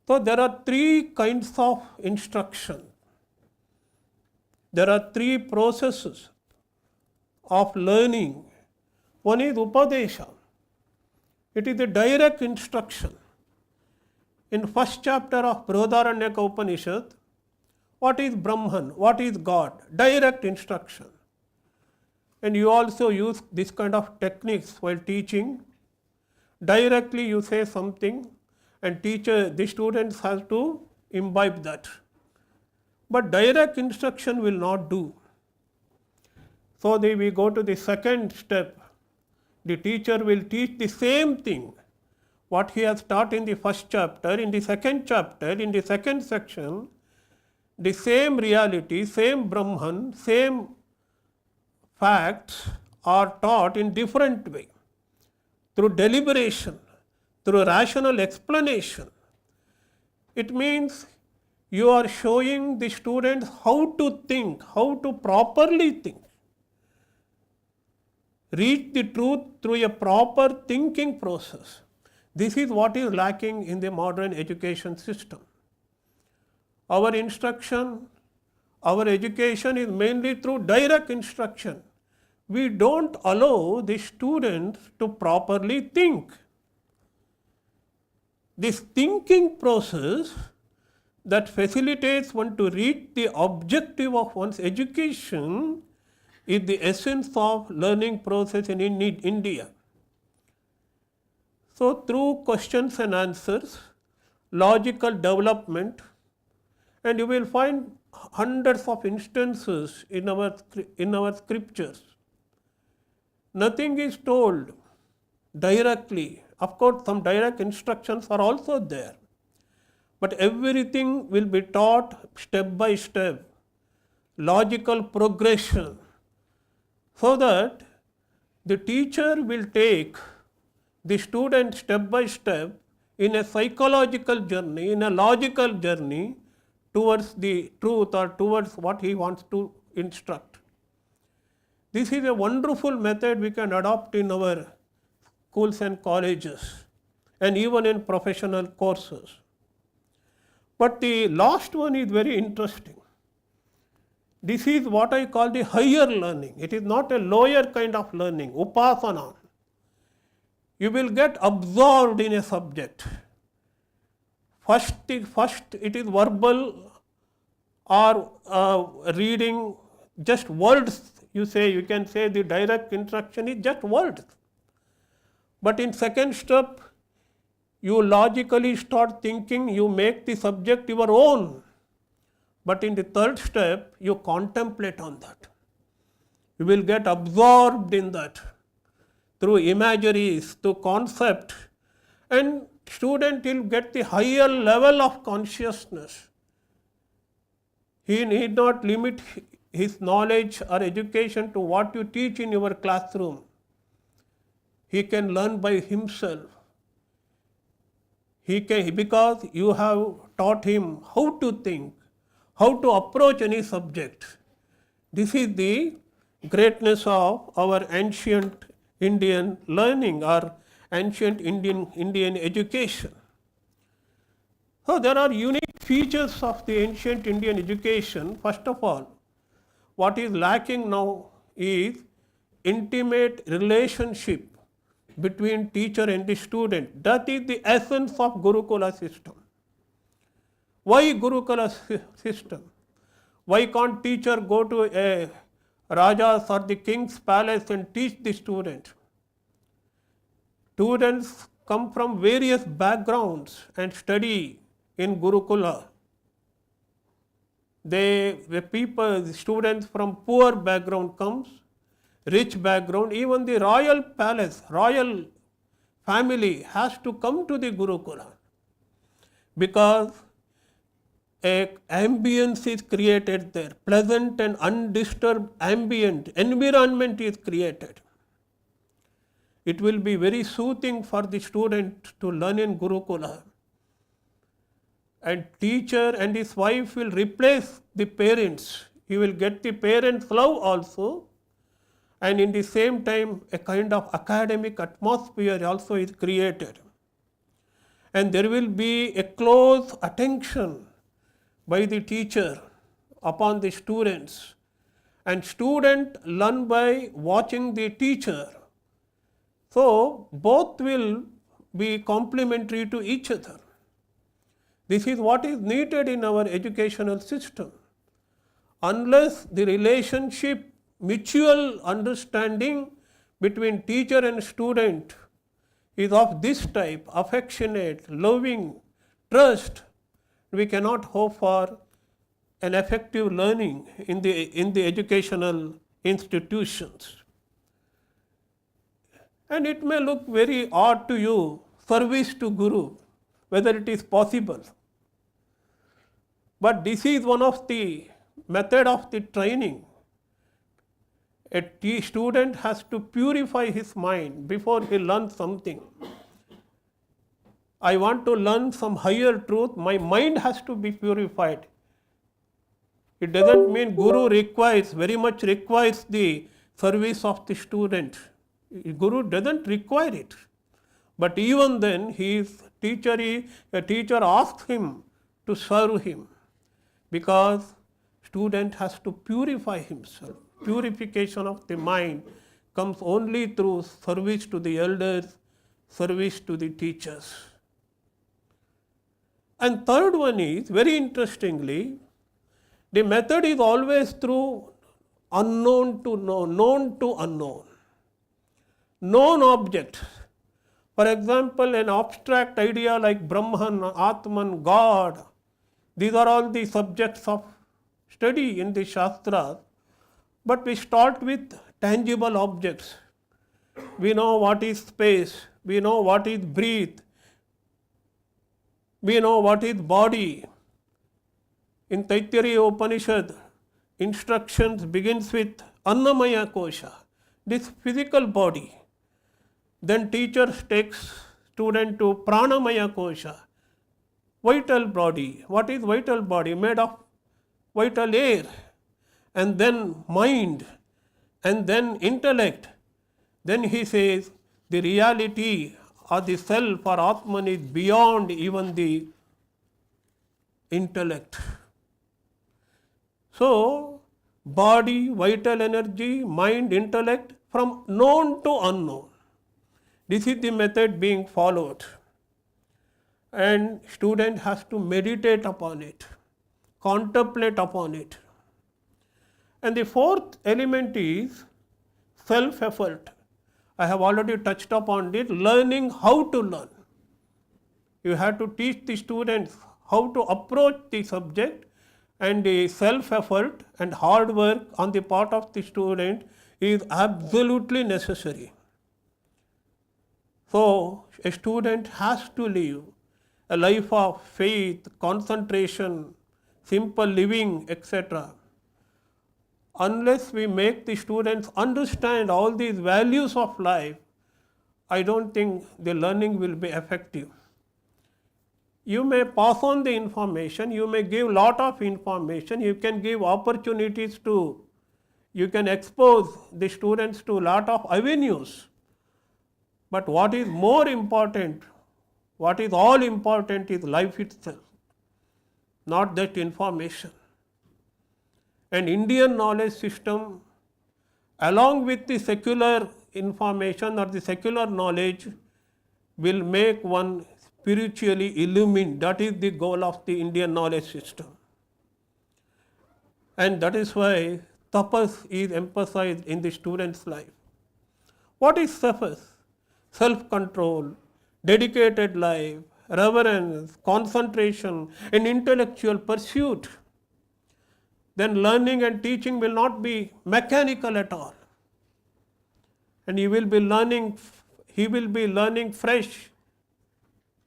So there are three kinds of instruction. There are three processes of learning. One is Upadesha. It is a direct instruction. In first chapter of Brihadaranyaka Upanishad, what is Brahman? What is God? Direct instruction. And you also use this kind of techniques while teaching. Directly you say something and the students have to imbibe that. But direct instruction will not do. So we go to the second step. The teacher will teach the same thing, what he has taught in the first chapter, in the second chapter, in the second section, the same reality, same Brahman, same facts are taught in different way, through deliberation, through rational explanation. It means you are showing the students how to think, how to properly think. Reach the truth through a proper thinking process. This is what is lacking in the modern education system. Our instruction, our education is mainly through direct instruction. We don't allow the students to properly think. This thinking process that facilitates one to reach the objective of one's education is the essence of learning process in India. So through questions and answers, logical development, and you will find hundreds of instances in our scriptures. Nothing is told directly. Of course, some direct instructions are also there, but everything will be taught step by step, logical progression, so that the teacher will take the student step by step in a psychological journey, in a logical journey towards the truth or towards what he wants to instruct. This is a wonderful method we can adopt in our schools and colleges and even in professional courses. But the last one is very interesting. This is what I call the higher learning. It is not a lower kind of learning, upasana. You will get absorbed in a subject. First it is verbal or reading, just words. You can say the direct instruction is just words. But in second step, you logically start thinking, you make the subject your own. But in the third step, you contemplate on that. You will get absorbed in that through imageries, through concept, and student will get the higher level of consciousness. He need not limit his knowledge or education to what you teach in your classroom. He can learn by himself. Because you have taught him how to think, how to approach any subject. This is the greatness of our ancient Indian learning or ancient Indian education. So there are unique features of the ancient Indian education. First of all, what is lacking now is intimate relationship between teacher and the student. That is the essence of Gurukula system. Why Gurukula system? Why can't teacher go to a Raja's or the king's palace and teach the student? Students come from various backgrounds and study in Gurukula. The students from poor background comes, rich background, even the royal palace, royal family has to come to the Gurukula because a ambience is created there, pleasant and undisturbed environment is created. It will be very soothing for the student to learn in Gurukula. And teacher and his wife will replace the parents. He will get the parents' love also, and in the same time a kind of academic atmosphere also is created. And there will be a close attention by the teacher upon the students, and student learn by watching the teacher. So both will be complementary to each other. This is what is needed in our educational system. Unless the relationship, mutual understanding between teacher and student is of this type, affectionate, loving, trust, we cannot hope for an effective learning in the educational institutions. And it may look very odd to you, service to Guru, whether it is possible. But this is one of the method of the training. A student has to purify his mind before he learns something. I want to learn some higher truth, my mind has to be purified. It doesn't mean Guru very much requires the service of the student. Guru doesn't require it. But even then, a teacher asks him to serve him because student has to purify himself. Purification of the mind comes only through service to the elders, service to the teachers. And third one is, very interestingly, the method is always through unknown to known, known to unknown. Known objects. For example, an abstract idea like Brahman, Atman, God, these are all the subjects of study in the Shastras. But we start with tangible objects. We know what is space. We know what is breath. We know what is body. In Taittiriya Upanishad, instructions begins with Annamaya Kosha, this physical body. Then teacher takes student to Pranamaya Kosha, vital body. What is vital body? Made of vital air. And then mind. And then intellect. Then he says the reality or the self or Atman is beyond even the intellect. So, body, vital energy, mind, intellect, from known to unknown. This is the method being followed. And student has to meditate upon it, contemplate upon it. And the fourth element is self-effort. I have already touched upon it, learning how to learn. You have to teach the students how to approach the subject, and the self-effort and hard work on the part of the student is absolutely necessary. So, a student has to live a life of faith, concentration, simple living, etc. Unless we make the students understand all these values of life, I don't think the learning will be effective. You may pass on the information, you may give lot of information, you can give opportunities to, you can expose the students to lot of avenues. But what is more important, what is all important is life itself, not that information. And Indian knowledge system, along with the secular information or the secular knowledge, will make one spiritually illumined. That is the goal of the Indian knowledge system. And that is why tapas is emphasized in the student's life. What is tapas? Self-control, dedicated life, reverence, concentration, and intellectual pursuit. Then learning and teaching will not be mechanical at all. And he will be learning fresh.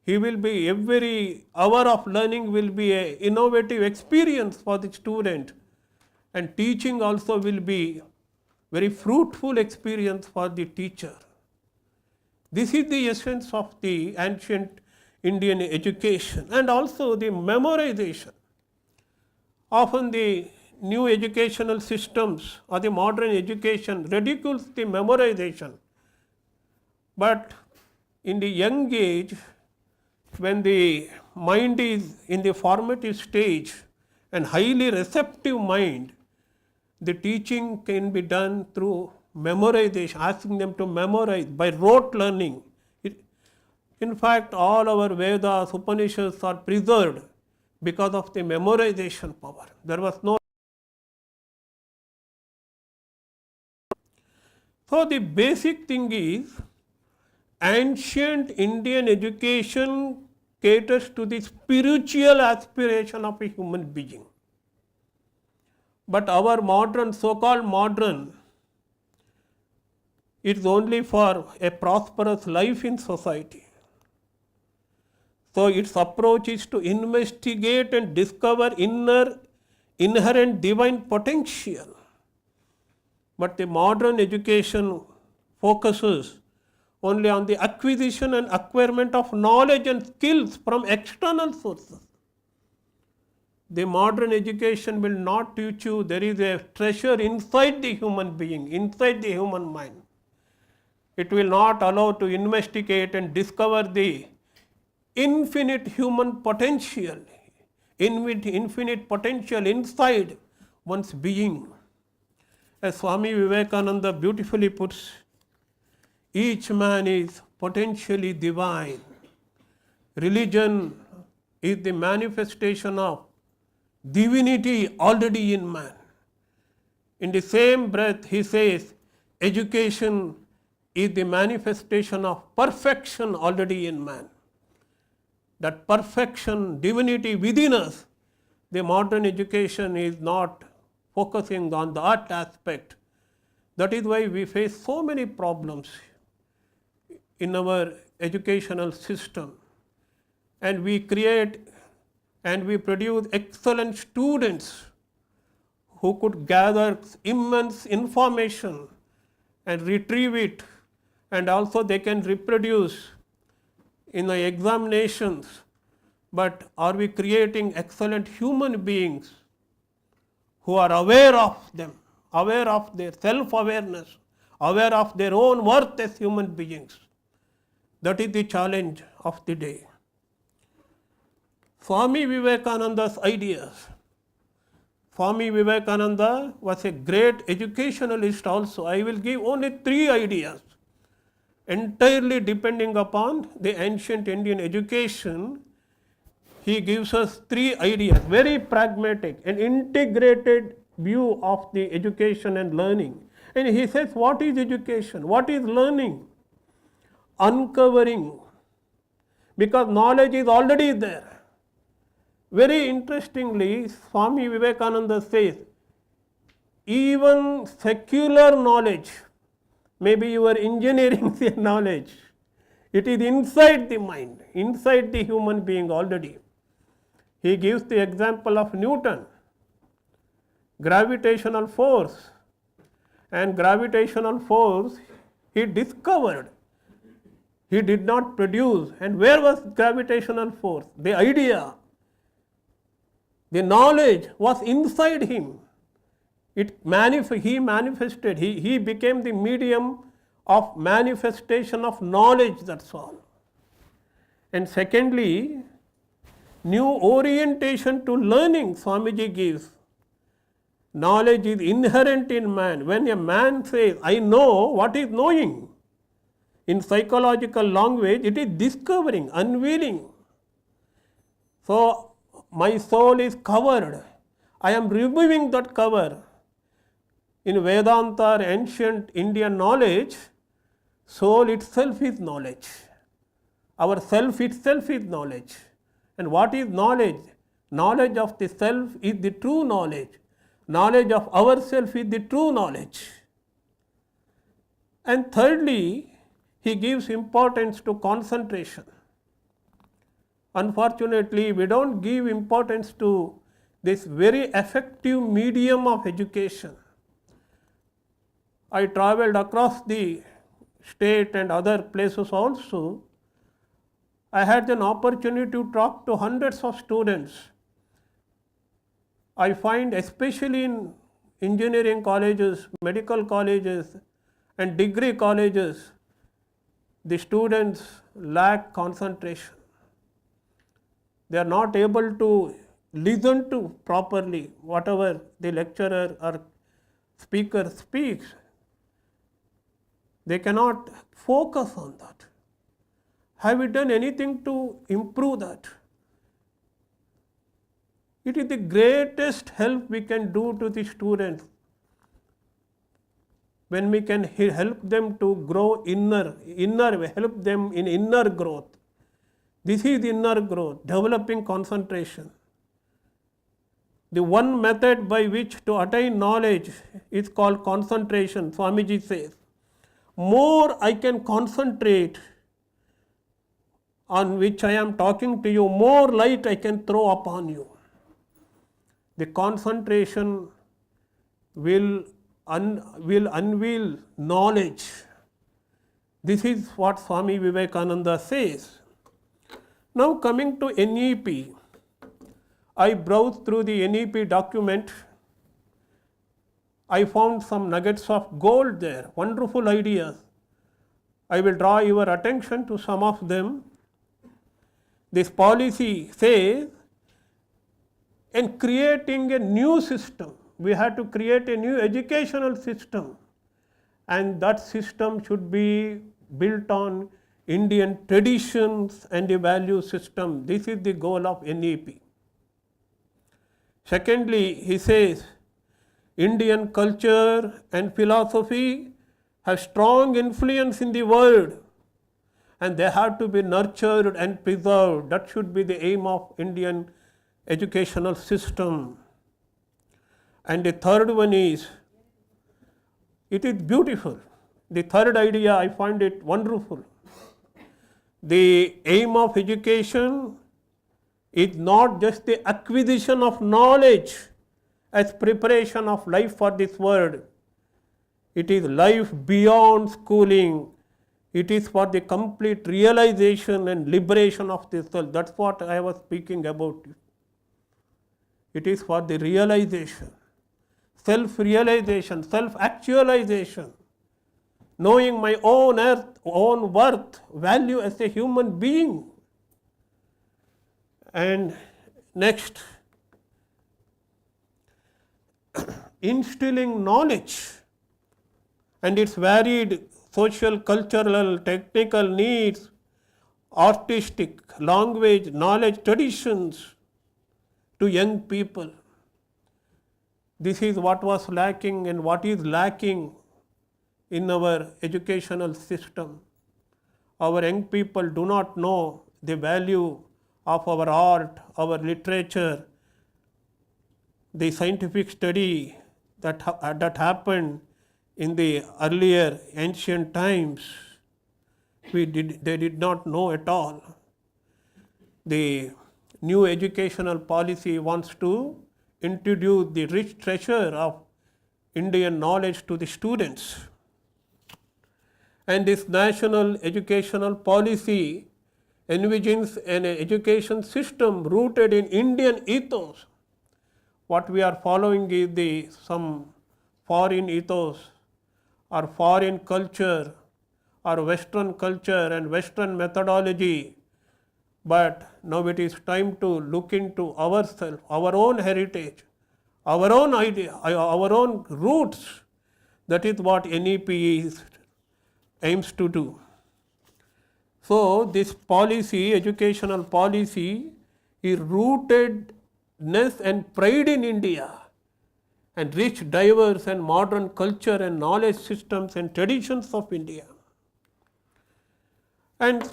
He will be, every hour of learning will be an innovative experience for the student. And teaching also will be very fruitful experience for the teacher. This is the essence of the ancient Indian education, and also the memorization. Often the new educational systems or the modern education ridicules the memorization. But in the young age, when the mind is in the formative stage and highly receptive mind, the teaching can be done through memorization, asking them to memorize by rote learning. In fact, all our Vedas, Upanishads are preserved because of the memorization power. There was no. So the basic thing is, ancient Indian education caters to the spiritual aspiration of a human being. But our modern, so-called modern, it's only for a prosperous life in society. So its approach is to investigate and discover inherent divine potential. But the modern education focuses only on the acquisition and acquirement of knowledge and skills from external sources. The modern education will not teach you there is a treasure inside the human being, inside the human mind. It will not allow to investigate and discover the infinite human potential, infinite potential inside one's being. As Swami Vivekananda beautifully puts, each man is potentially divine. Religion is the manifestation of divinity already in man. In the same breath, he says, education is the manifestation of perfection already in man. That perfection, divinity within us, the modern education is not focusing on that aspect. That is why we face so many problems. in our educational system, and we create and we produce excellent students who could gather immense information and retrieve it, and also they can reproduce in the examinations. But are we creating excellent human beings who are aware of them, aware of their self-awareness, aware of their own worth as human beings? That is the challenge of the day. Swami Vivekananda's ideas. Swami Vivekananda was a great educationalist also. I will give only 3 ideas, entirely depending upon the ancient Indian education. He gives us 3 ideas, very pragmatic and integrated view of the education and learning. And he says, what is education? What is learning? Uncovering, because knowledge is already there. Very interestingly, Swami Vivekananda says, even secular knowledge, maybe your engineering knowledge, it is inside the mind, inside the human being already. He gives the example of Newton, gravitational force. And gravitational force he discovered. He did not produce. And where was gravitational force? The idea, the knowledge was inside him. He manifested, he became the medium of manifestation of knowledge, that's all. And secondly, new orientation to learning Swamiji gives. Knowledge is inherent in man. When a man says, I know, what is knowing? In psychological language, it is discovering, unveiling. So, my soul is covered. I am removing that cover. In Vedanta or ancient Indian knowledge, soul itself is knowledge. Our self itself is knowledge. And what is knowledge? Knowledge of the self is the true knowledge. Knowledge of ourself is the true knowledge. And thirdly, he gives importance to concentration. Unfortunately, we don't give importance to this very effective medium of education. I traveled across the state and other places also. I had an opportunity to talk to hundreds of students. I find especially in engineering colleges, medical colleges and degree colleges, the students lack concentration. They are not able to listen to properly whatever the lecturer or speaker speaks. They cannot focus on that. Have we done anything to improve that? It is the greatest help we can do to the students when we can help them to grow help them in inner growth. This is inner growth, developing concentration. The one method by which to attain knowledge is called concentration. Swamiji says, more I can concentrate on which I am talking to you, more light I can throw upon you. The concentration will unveil knowledge. This is what Swami Vivekananda says. Now coming to NEP, I browsed through the NEP document. I found some nuggets of gold there, wonderful ideas. I will draw your attention to some of them. This policy says, in creating a new system, we have to create a new educational system, and that system should be built on Indian traditions and a value system. This is the goal of NEP. Secondly, he says, Indian culture and philosophy have strong influence in the world, and they have to be nurtured and preserved. That should be the aim of Indian educational system. And the third one is, it is beautiful. The third idea, I find it wonderful. the aim of education is not just the acquisition of knowledge as preparation of life for this world. It is life beyond schooling. It is for the complete realization and liberation of the soul. That's what I was speaking about. It is for the realization, self-realization, self-actualization, knowing my own worth, value as a human being. And next, instilling knowledge and its varied social, cultural, technical needs, artistic, language, knowledge, traditions to young people. This is what was lacking and what is lacking in our educational system. Our young people do not know the value of our art, our literature, the scientific study that happened in the earlier ancient times. They did not know at all. The new educational policy wants to introduce the rich treasure of Indian knowledge to the students. And this national educational policy envisions an education system rooted in Indian ethos. What we are following is some foreign ethos or foreign culture or Western culture and Western methodology. But now it is time to look into ourselves, our own heritage, our own idea, our own roots. That is what NEP aims to do. So this policy, educational policy, is rootedness and pride in India, and rich, diverse and modern culture and knowledge systems and traditions of India. And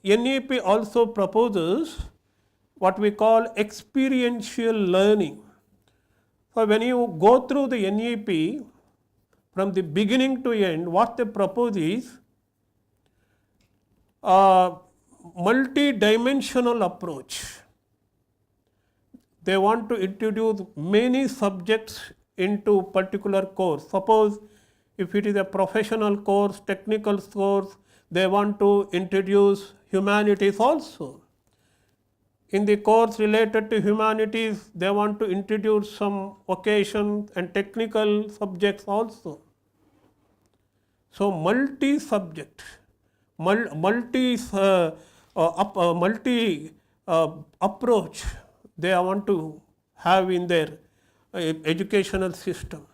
NEP also proposes what we call experiential learning. So when you go through the NEP from the beginning to end, what they propose is a multi-dimensional approach. They want to introduce many subjects into particular course. Suppose if it is a professional course, technical course, they want to introduce humanities also. In the course related to humanities, they want to introduce some vocation and technical subjects also. So multi-subject, multi approach they want to have in their educational system.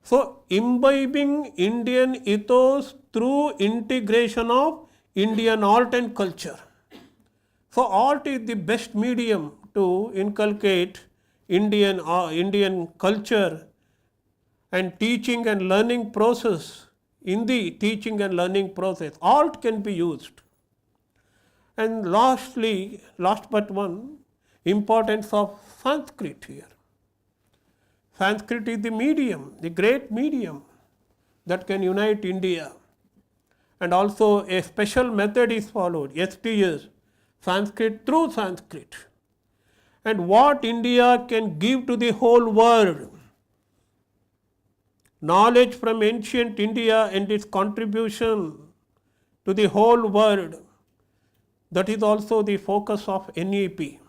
So imbibing Indian ethos through integration of Indian art and culture. So art is the best medium to inculcate Indian culture and teaching and learning process. In the teaching and learning process, art can be used. And lastly, last but one, importance of Sanskrit here. Sanskrit is the medium, the great medium that can unite India. And also a special method is followed, STS, Sanskrit through Sanskrit. And what India can give to the whole world, knowledge from ancient India and its contribution to the whole world, that is also the focus of NEP.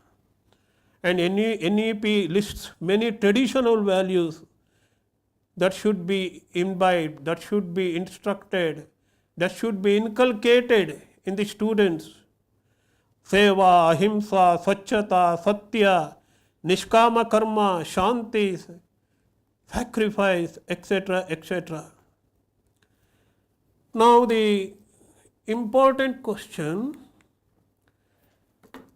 And NEP lists many traditional values that should be imbibed, that should be instructed, that should be inculcated in the students. Seva, ahimsa, swachhata, satya, nishkama karma, shanti, sacrifice, etc., etc. Now the important question,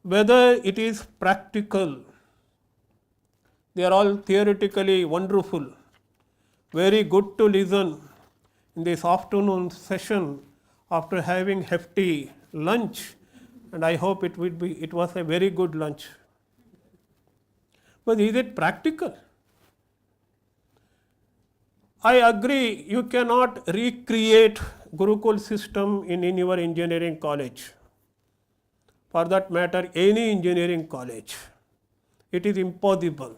whether it is practical. They are all theoretically wonderful, very good to listen in this afternoon session after having hefty lunch, and I hope it was a very good lunch. But is it practical? I agree, you cannot recreate Gurukul system in your engineering college. for that matter, any engineering college. It is impossible.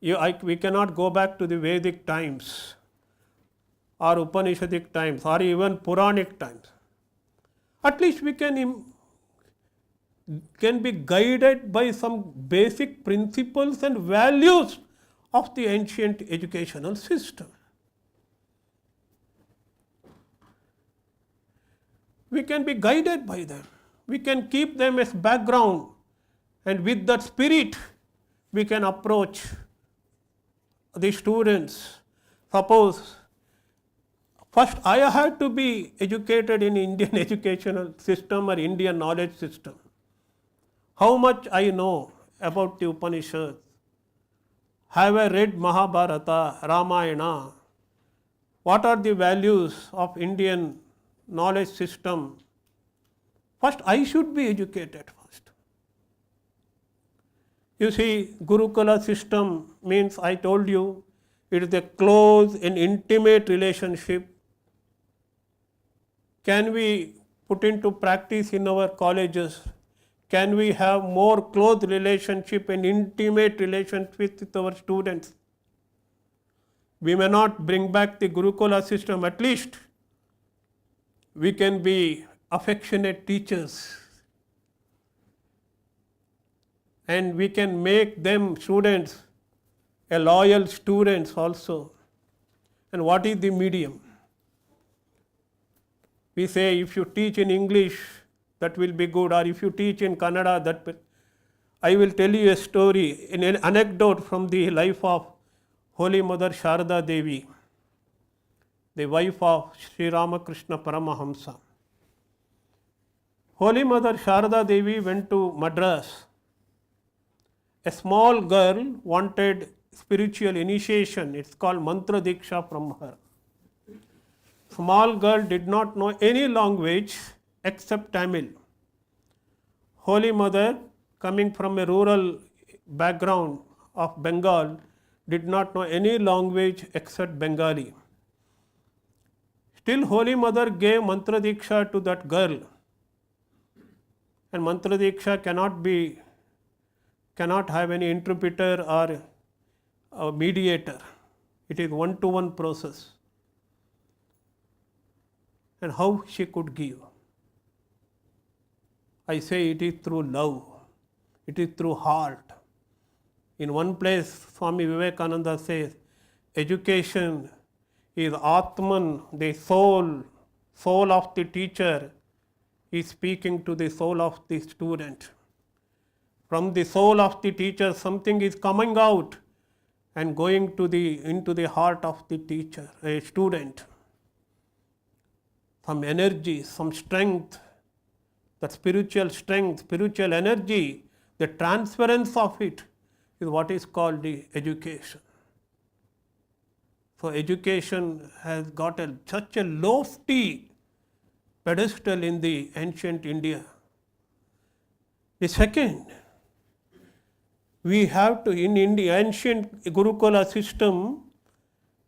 We cannot go back to the Vedic times or Upanishadic times or even Puranic times. At least we can be guided by some basic principles and values of the ancient educational system. We can be guided by them. We can keep them as background, and with that spirit we can approach the students. Suppose first I had to be educated in Indian educational system or Indian knowledge system. How much I know about the Upanishads? Have I read Mahabharata, Ramayana? What are the values of Indian knowledge system? First, I should be educated first. You see, Gurukula system means, I told you, it is a close and intimate relationship. Can we put into practice in our colleges? Can we have more close relationship and intimate relationship with our students? We may not bring back the Gurukula system, at least we can be affectionate teachers, and we can make them students a loyal students also. And what is the medium? We say if you teach in English, that will be good, or if you teach in Kannada, that will. I will tell you a story, an anecdote from the life of Holy Mother Sharda Devi, the wife of Sri Ramakrishna Paramahamsa. Holy Mother Sharda Devi went to Madras. A small girl wanted spiritual initiation. It's called Mantra Diksha from her. Small girl did not know any language except Tamil. Holy Mother, coming from a rural background of Bengal, did not know any language except Bengali. Still, Holy Mother gave Mantra Diksha to that girl. And Mantra Diksha cannot have any interpreter or a mediator. It is one-to-one process. And how she could give? I say it is through love. It is through heart. In one place, Swami Vivekananda says, education is Atman, the soul of the teacher is speaking to the soul of the student. From the soul of the teacher, something is coming out and going into the heart of the teacher, a student. Some energy, some strength, the spiritual strength, spiritual energy, the transference of it is what is called the education. So education has got such a lofty pedestal in the ancient India. The second, we have to, in India, ancient Gurukula system,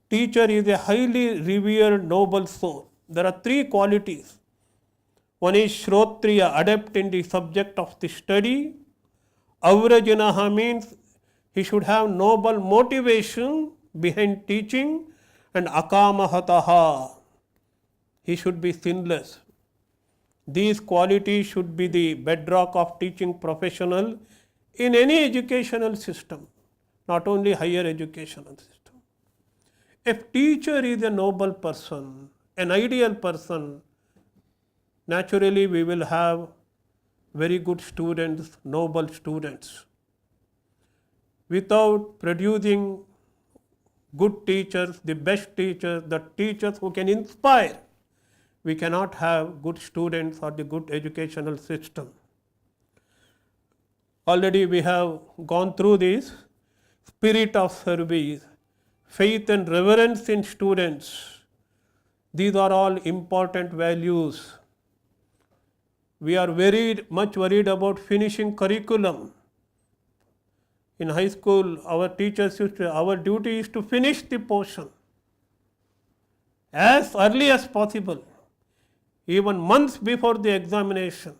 teacher is a highly revered noble soul. There are three qualities. One is Shrotriya, adept in the subject of the study. Avrajanaha means he should have noble motivation behind teaching, and Akamahataha, he should be sinless. These qualities should be the bedrock of teaching professional in any educational system, not only higher educational system. If teacher is a noble person, an ideal person, naturally we will have very good students, noble students. Without producing good teachers, the best teachers, the teachers who can inspire, we cannot have good students or the good educational system. Already we have gone through this spirit of service, faith and reverence in students. These are all important values. We are very much worried about finishing curriculum. In high school, our teachers used to, our duty is to finish the portion as early as possible, even months before the examination.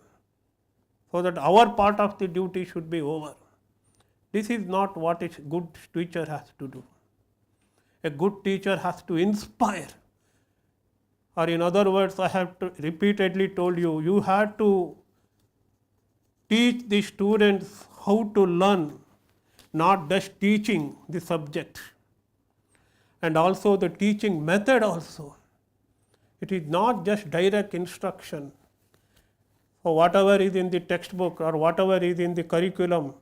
so that our part of the duty should be over. This is not what a good teacher has to do. A good teacher has to inspire. Or in other words, I have repeatedly told you, you have to teach the students how to learn, not just teaching the subject. And also the teaching method also. It is not just direct instruction. For whatever is in the textbook or whatever is in the curriculum,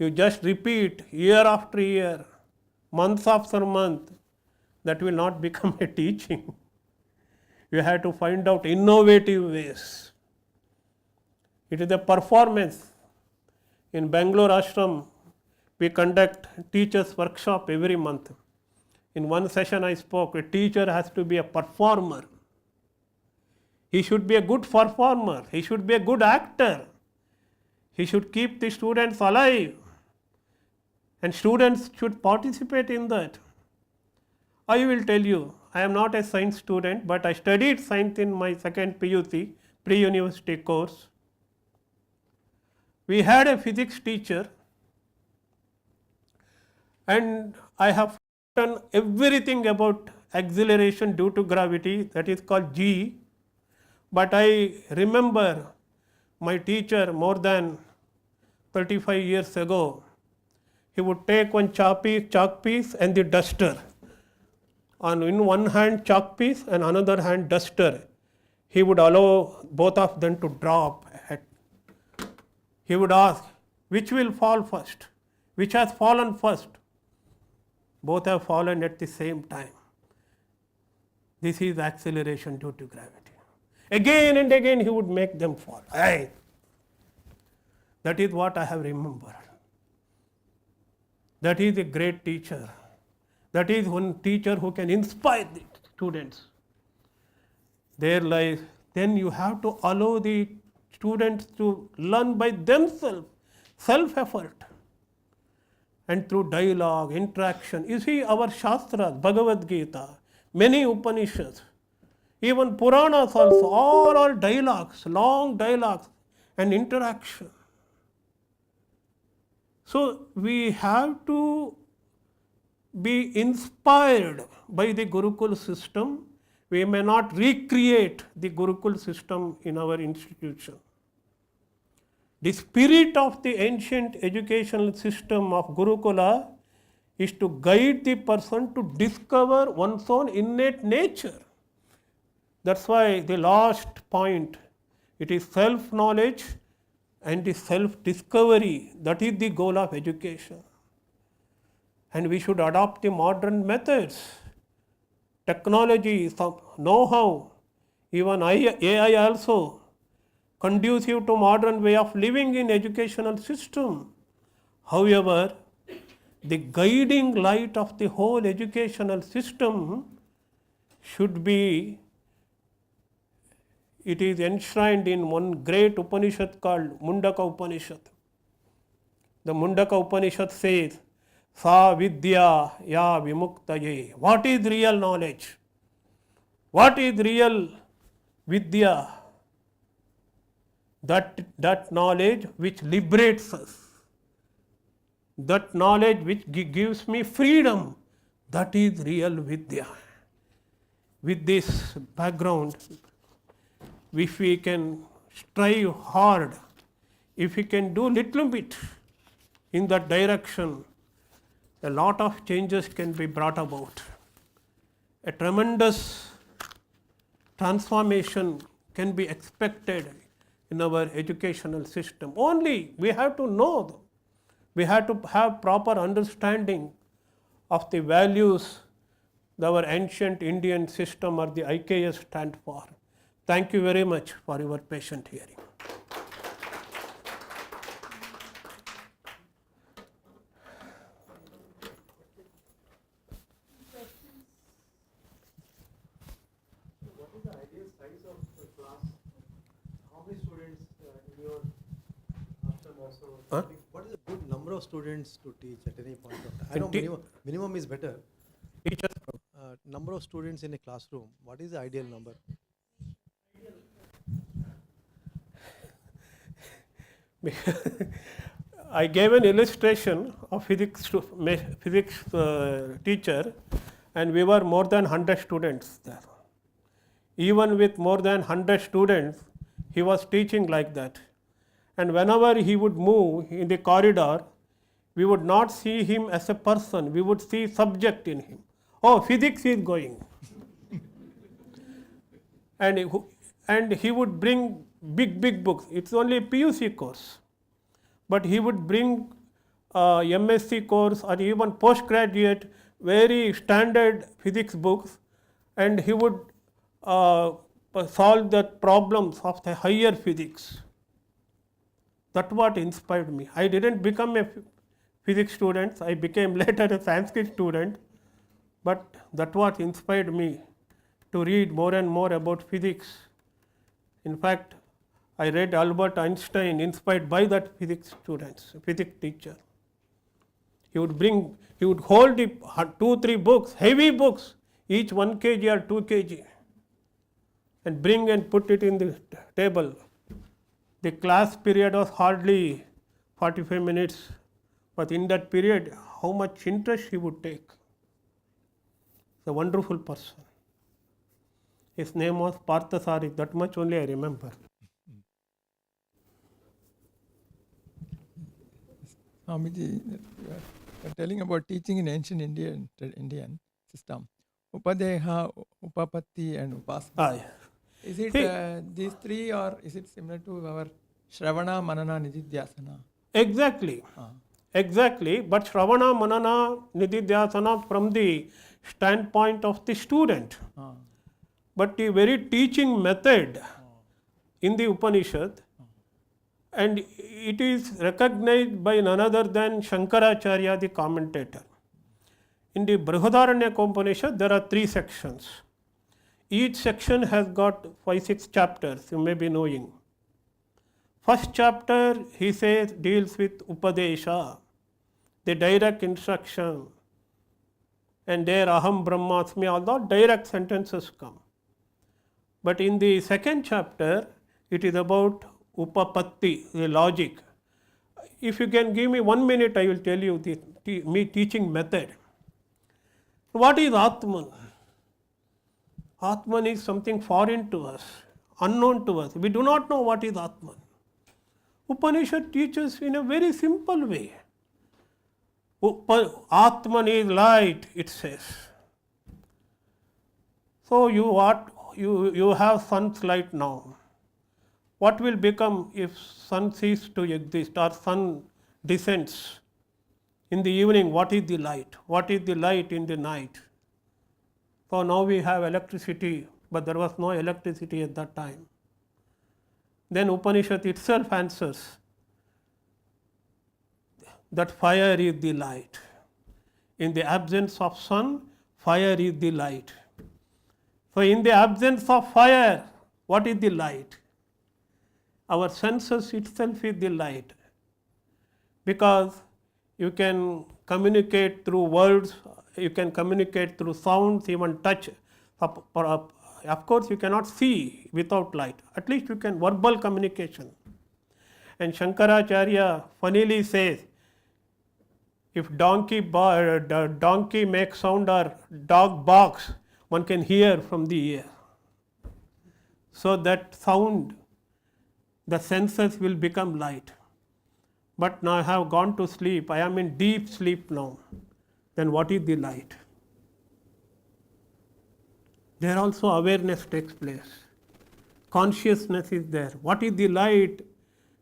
you just repeat year after year, month after month, that will not become a teaching. You have to find out innovative ways. It is a performance. In Bangalore Ashram, we conduct teachers' workshop every month. In one session I spoke, a teacher has to be a performer. He should be a good performer. He should be a good actor. He should keep the students alive. And students should participate in that. I will tell you, I am not a science student, but I studied science in my second PUC, pre-university course. We had a physics teacher, and I have done everything about acceleration due to gravity, that is called G. But I remember my teacher more than 35 years ago, he would take one chalk piece and the duster. In one hand chalk piece and another hand duster. He would allow both of them to drop. He would ask, which will fall first? Which has fallen first? Both have fallen at the same time. This is acceleration due to gravity. Again and again he would make them fall. That is what I have remembered. That is a great teacher. That is one teacher who can inspire the students. Their life. Then you have to allow the students to learn by themselves, self-effort. And through dialogue, interaction. You see our Shastras, Bhagavad Gita, many Upanishads, even Puranas also, all are dialogues, long dialogues and interaction. So we have to be inspired by the Gurukul system. We may not recreate the Gurukul system in our institution. The spirit of the ancient educational system of Gurukula is to guide the person to discover one's own innate nature. That's why the last point, it is self-knowledge and the self-discovery. That is the goal of education. And we should adopt the modern methods, technology, know-how, even AI also, conducive to modern way of living in educational system. However, the guiding light of the whole educational system should be, it is enshrined in one great Upanishad called Mundaka Upanishad. The Mundaka Upanishad says, Sa vidya ya vimuktaye. What is real knowledge? What is real vidya? That knowledge which liberates us. That knowledge which gives me freedom. That is real vidya. With this background, if we can strive hard, if we can do little bit in that direction, a lot of changes can be brought about. A tremendous transformation can be expected in our educational system. Only we have to know, we have to have proper understanding of the values our ancient Indian system or the IKS stand for. Thank you very much for your patient hearing. What is the ideal size of the class? How many students in your ashram also? What is a good number of students to teach at any point of time? I know minimum is better. Number of students in a classroom, what is the ideal number? I gave an illustration of physics teacher, and we were more than 100 students there. Even with more than 100 students, he was teaching like that. And whenever he would move in the corridor, we would not see him as a person, we would see subject in him. Oh, physics is going. and he would bring big books. It's only a PUC course. But he would bring MSc course or even postgraduate, very standard physics books, and he would solve the problems of the higher physics. That's what inspired me. I didn't become a physics student, I became later a Sanskrit student, but that's what inspired me to read more and more about physics. In fact, I read Albert Einstein inspired by that physics teacher. He would hold the 2-3 books, heavy books, each 1 kg or 2 kg, and bring and put it in the table. The class period was hardly 45 minutes, but in that period, how much interest he would take. He's a wonderful person. His name was Parthasari, that much only I remember. Swamiji, you are telling about teaching in ancient Indian system. Upadeha, Upapatti and Upasana. Is it these three, or is it similar to our Shravana, Manana, Nididhyasana? Exactly. Exactly. But Shravana, Manana, Nididhyasana from the standpoint of the student. But the very teaching method in the Upanishad, and it is recognized by none other than Shankaracharya, the commentator. In the Brihadaranyaka Upanishad, there are 3 sections. Each section has got 5-6 chapters, you may be knowing. First chapter, he says, deals with Upadesha, the direct instruction. And there, Aham Brahmasmi, although direct sentences come. But in the second chapter, it is about Upapatti, the logic. If you can give me 1 minute, I will tell you the teaching method. What is Atman? Atman is something foreign to us, unknown to us. We do not know what is Atman. Upanishad teaches in a very simple way. Atman is light, it says. So you have sun's light now. What will become if sun ceases to exist or sun descends? In the evening, what is the light? What is the light in the night? So now we have electricity, but there was no electricity at that time. Then Upanishad itself answers that fire is the light. In the absence of sun, fire is the light. So in the absence of fire, what is the light? Our senses itself is the light, because you can communicate through words, you can communicate through sounds, even touch. Of course, you cannot see without light. At least you can verbal communication. And Shankaracharya funnily says, if donkey makes sound or dog barks, one can hear from the ear. So that sound, the senses will become light. But now I have gone to sleep, I am in deep sleep now. Then what is the light? There also awareness takes place. Consciousness is there. What is the light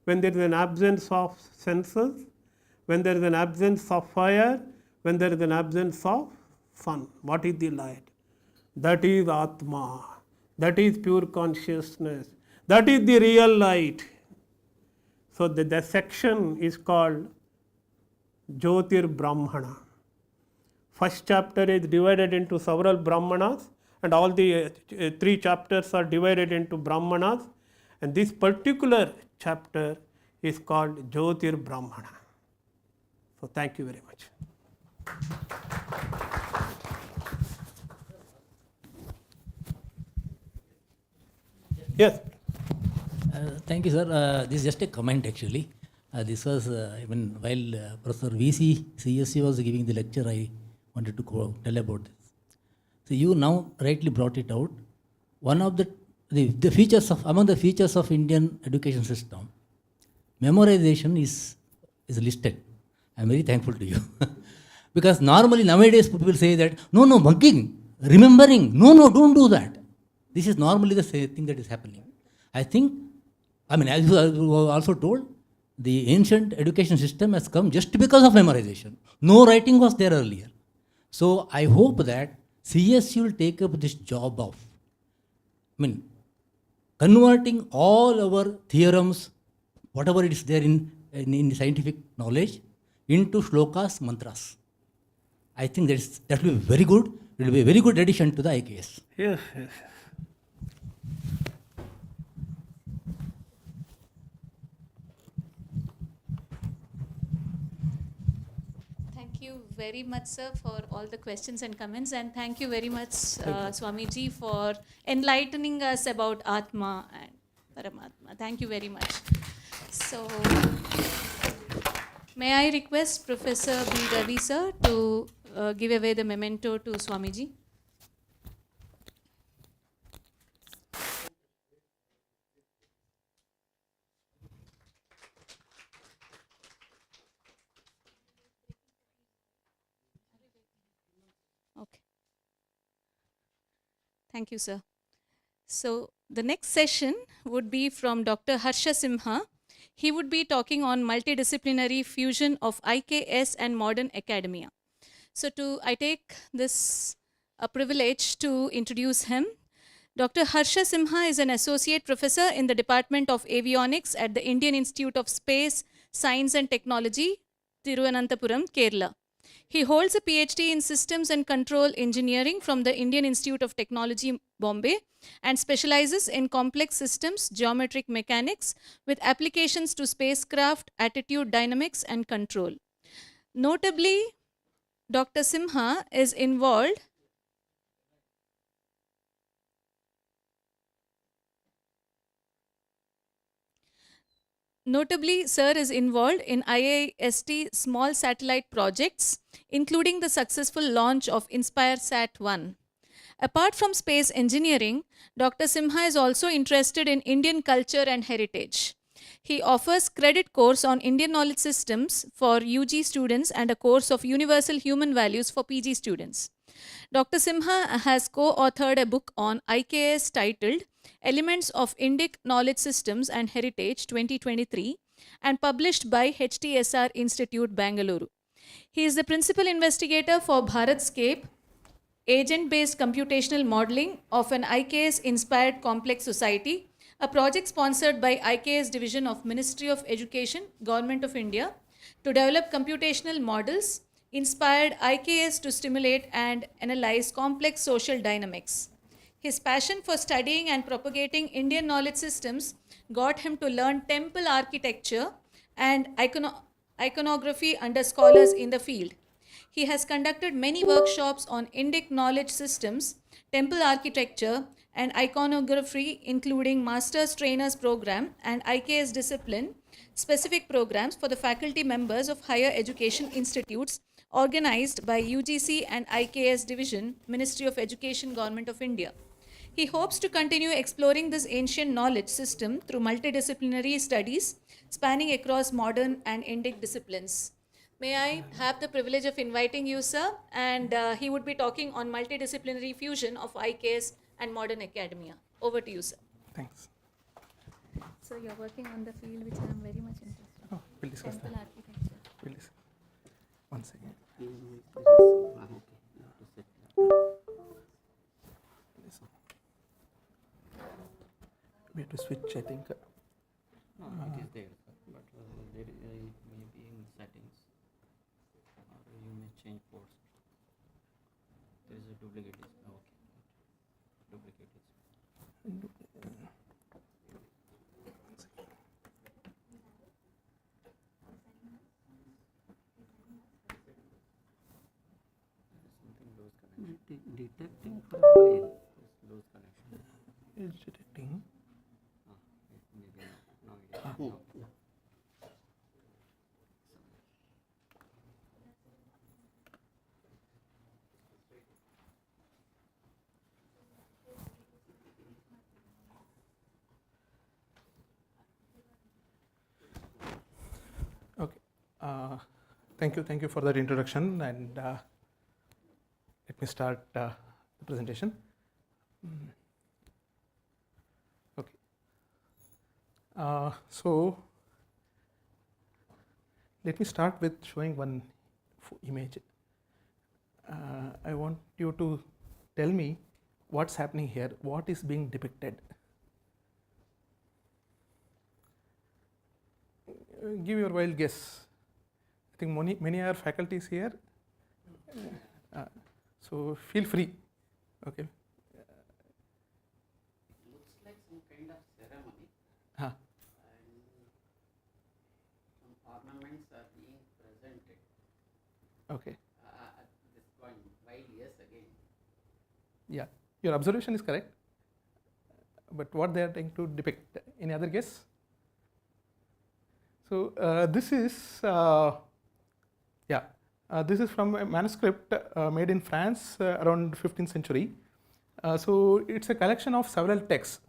when there is an absence of senses, when there is an absence of fire, when there is an absence of sun? What is the light? That is Atma. That is pure consciousness. That is the real light. So the section is called Jyotir Brahmana. First chapter is divided into several Brahmanas, and all the 3 chapters are divided into Brahmanas, and this particular chapter is called Jyotir Brahmana. So thank you very much. Yes. Thank you, sir. This is just a comment actually. This was even while Professor VC CSC was giving the lecture, I wanted to tell about this. So you now rightly brought it out. One of the features of, among the features of Indian education system, memorization is listed. I am very thankful to you. Because normally nowadays people say that, no, bunking, remembering, no, don't do that. This is normally the thing that is happening. I think, I mean, as you also told, the ancient education system has come just because of memorization. No writing was there earlier. So I hope that CSC will take up this job of, converting all our theorems, whatever it is there in scientific knowledge, into shlokas, mantras. I think that will be very good. It will be a very good addition to the IKS. Yes. Thank you very much, sir, for all the questions and comments, and thank you very much, Swamiji, for enlightening us about Atma and Paramatma. Thank you very much. So, may I request Professor B. Ravi, sir, to give away the memento to Swamiji? Okay. Thank you, sir. So the next session would be from Dr. Harsha Simha. He would be talking on multidisciplinary fusion of IKS and modern academia. So I take this a privilege to introduce him. Dr. Harsha Simha is an associate professor in the Department of Avionics at the Indian Institute of Space, Science and Technology, Thiruvananthapuram, Kerala. He holds a PhD in Systems and Control Engineering from the Indian Institute of Technology, Bombay, and specializes in complex systems, geometric mechanics, with applications to spacecraft, attitude dynamics, and control. Notably, Dr. Simha is involved Notably, Sir is involved in IIST small satellite projects, including the successful launch of InspireSat-1. Apart from space engineering, Dr. Simha is also interested in Indian culture and heritage. He offers credit course on Indian knowledge systems for UG students and a course of universal human values for PG students. Dr. Simha has co-authored a book on IKS titled Elements of Indic Knowledge Systems and Heritage 2023 and published by HTSR Institute, Bangalore. He is the principal investigator for Bharatscape, agent-based computational modeling of an IKS-inspired complex society, a project sponsored by IKS Division of Ministry of Education, Government of India, to develop computational models inspired IKS to stimulate and analyze complex social dynamics. His passion for studying and propagating Indian knowledge systems got him to learn temple architecture and iconography under scholars in the field. He has conducted many workshops on Indic knowledge systems, temple architecture, and iconography, including Master's Trainers Program and IKS Discipline specific programs for the faculty members of higher education institutes organized by UGC and IKS Division, Ministry of Education, Government of India. He hopes to continue exploring this ancient knowledge system through multidisciplinary studies spanning across modern and Indic disciplines. May I have the privilege of inviting you, sir? And he would be talking on multidisciplinary fusion of IKS and modern academia. Over to you, sir. Thanks. So you're working on the field which I am very much interested in. Oh, we'll discuss Temple that. architecture. We'll discuss. One second. We have to switch, I think. No, it is there, sir, but there may be in settings, or you may change ports. There is a duplicate disk. Okay, duplicate disk. Something loose connection. Detecting for a while. Loose connection. It's detecting. Maybe now it is. Thank you for that introduction, and let me start the presentation. Okay. So let me start with showing one image. I want you to tell me what's happening here, what is being depicted. Give your wild guess. I think many are faculties here, so feel free. Okay. Looks like some kind of ceremony. Huh. And some ornaments are being presented. Okay. At this point, while yes again. Yeah, your observation is correct. But what they are trying to depict? Any other guess? So this is this is from a manuscript made in France around 15th century. So it's a collection of several texts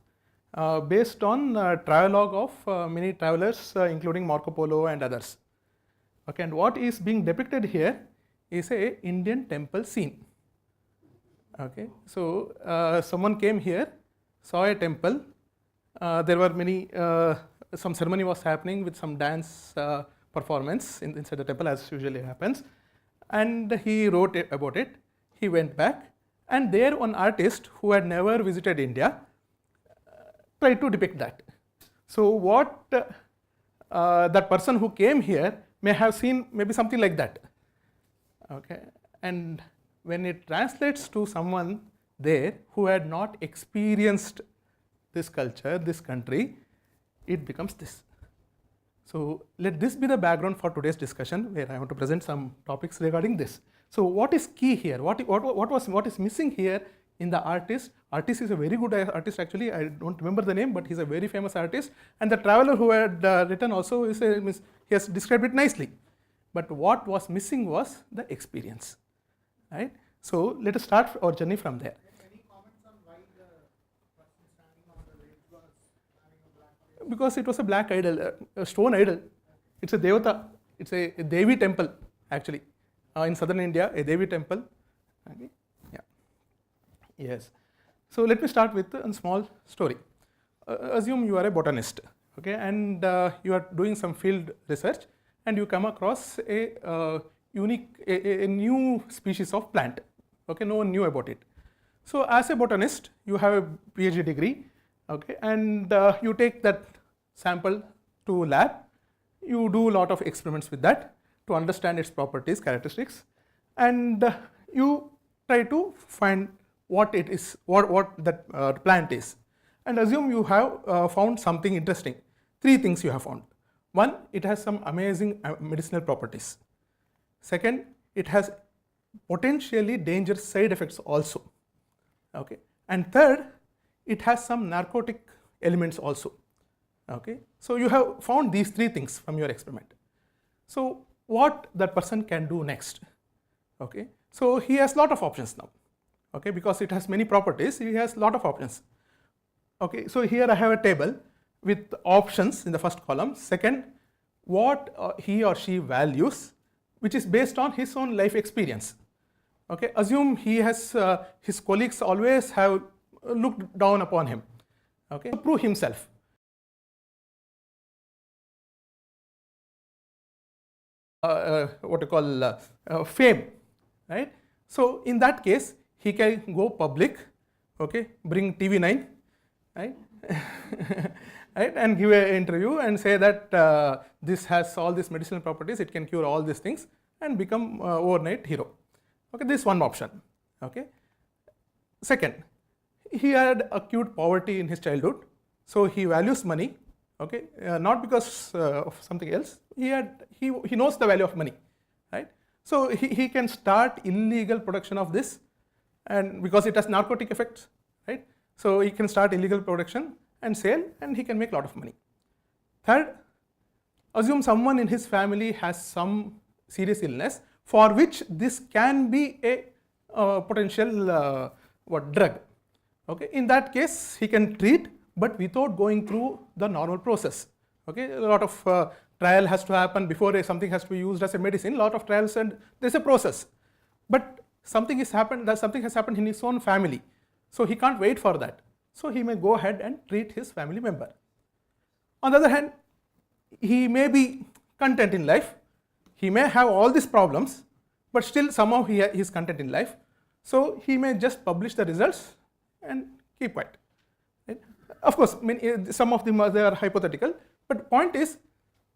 based on travelogue of many travelers, including Marco Polo and others. Okay, and what is being depicted here is a Indian temple scene. Okay, so someone came here, saw a temple. There were many. Some ceremony was happening with some dance performance inside the temple, as usually happens, and he wrote about it. He went back, and there one artist who had never visited India tried to depict that. So what that person who came here may have seen maybe something like that. Okay, and when it translates to someone there who had not experienced this culture, this country, it becomes this. So let this be the background for today's discussion, where I want to present some topics regarding this. So what is key here? What is missing here in the artist? Artist is a very good artist actually. I don't remember the name, but he's a very famous artist. And the traveler who had written also he has described it nicely. But what was missing was the experience, right? So let us start our journey from there. Any comments on why the person standing on the ledge was having a black? Because it was a black idol, a stone idol. It's a Devata, it's a Devi temple actually. In southern India, a Devi temple. Okay. Yeah. Yes. So let me start with a small story. Assume you are a botanist, okay, and you are doing some field research, and you come across a a new species of plant. Okay, no one knew about it. So as a botanist, you have a PhD degree, okay, and you take that sample to lab. You do a lot of experiments with that to understand its properties, characteristics, and you try to find what it is, what that plant is. And assume you have found something interesting. 3 things you have found. 1, it has some amazing medicinal properties. Second, it has potentially dangerous side effects also. Okay. And third, it has some narcotic elements also. Okay. So you have found these 3 things from your experiment. So what that person can do next? Okay. So he has lot of options now. Okay, because it has many properties, he has lot of options. Okay, so here I have a table with options in the first column. Second, what he or she values, which is based on his own life experience. Okay, assume he has his colleagues always have looked down upon him. Okay, to prove himself. What you call fame, right? So in that case, he can go public, okay, bring TV9, right, right, and give an interview and say that this has all these medicinal properties, it can cure all these things, and become overnight hero. Okay, this is one option. Okay. Second, he had acute poverty in his childhood, so he values money. Okay, not because of something else. He knows the value of money, right? So he can start illegal production of this. And because it has narcotic effects, right? So he can start illegal production and sale, and he can make a lot of money. Third, assume someone in his family has some serious illness for which this can be a potential drug. Okay, in that case, he can treat, but without going through the normal process. Okay, a lot of trial has to happen before something has to be used as a medicine. Lot of trials and there's a process. But something has happened in his own family. So he can't wait for that. So he may go ahead and treat his family member. On the other hand, he may be content in life. He may have all these problems, but still somehow he is content in life. So he may just publish the results and keep quiet. Right? Of course, some of them they are hypothetical, but the point is,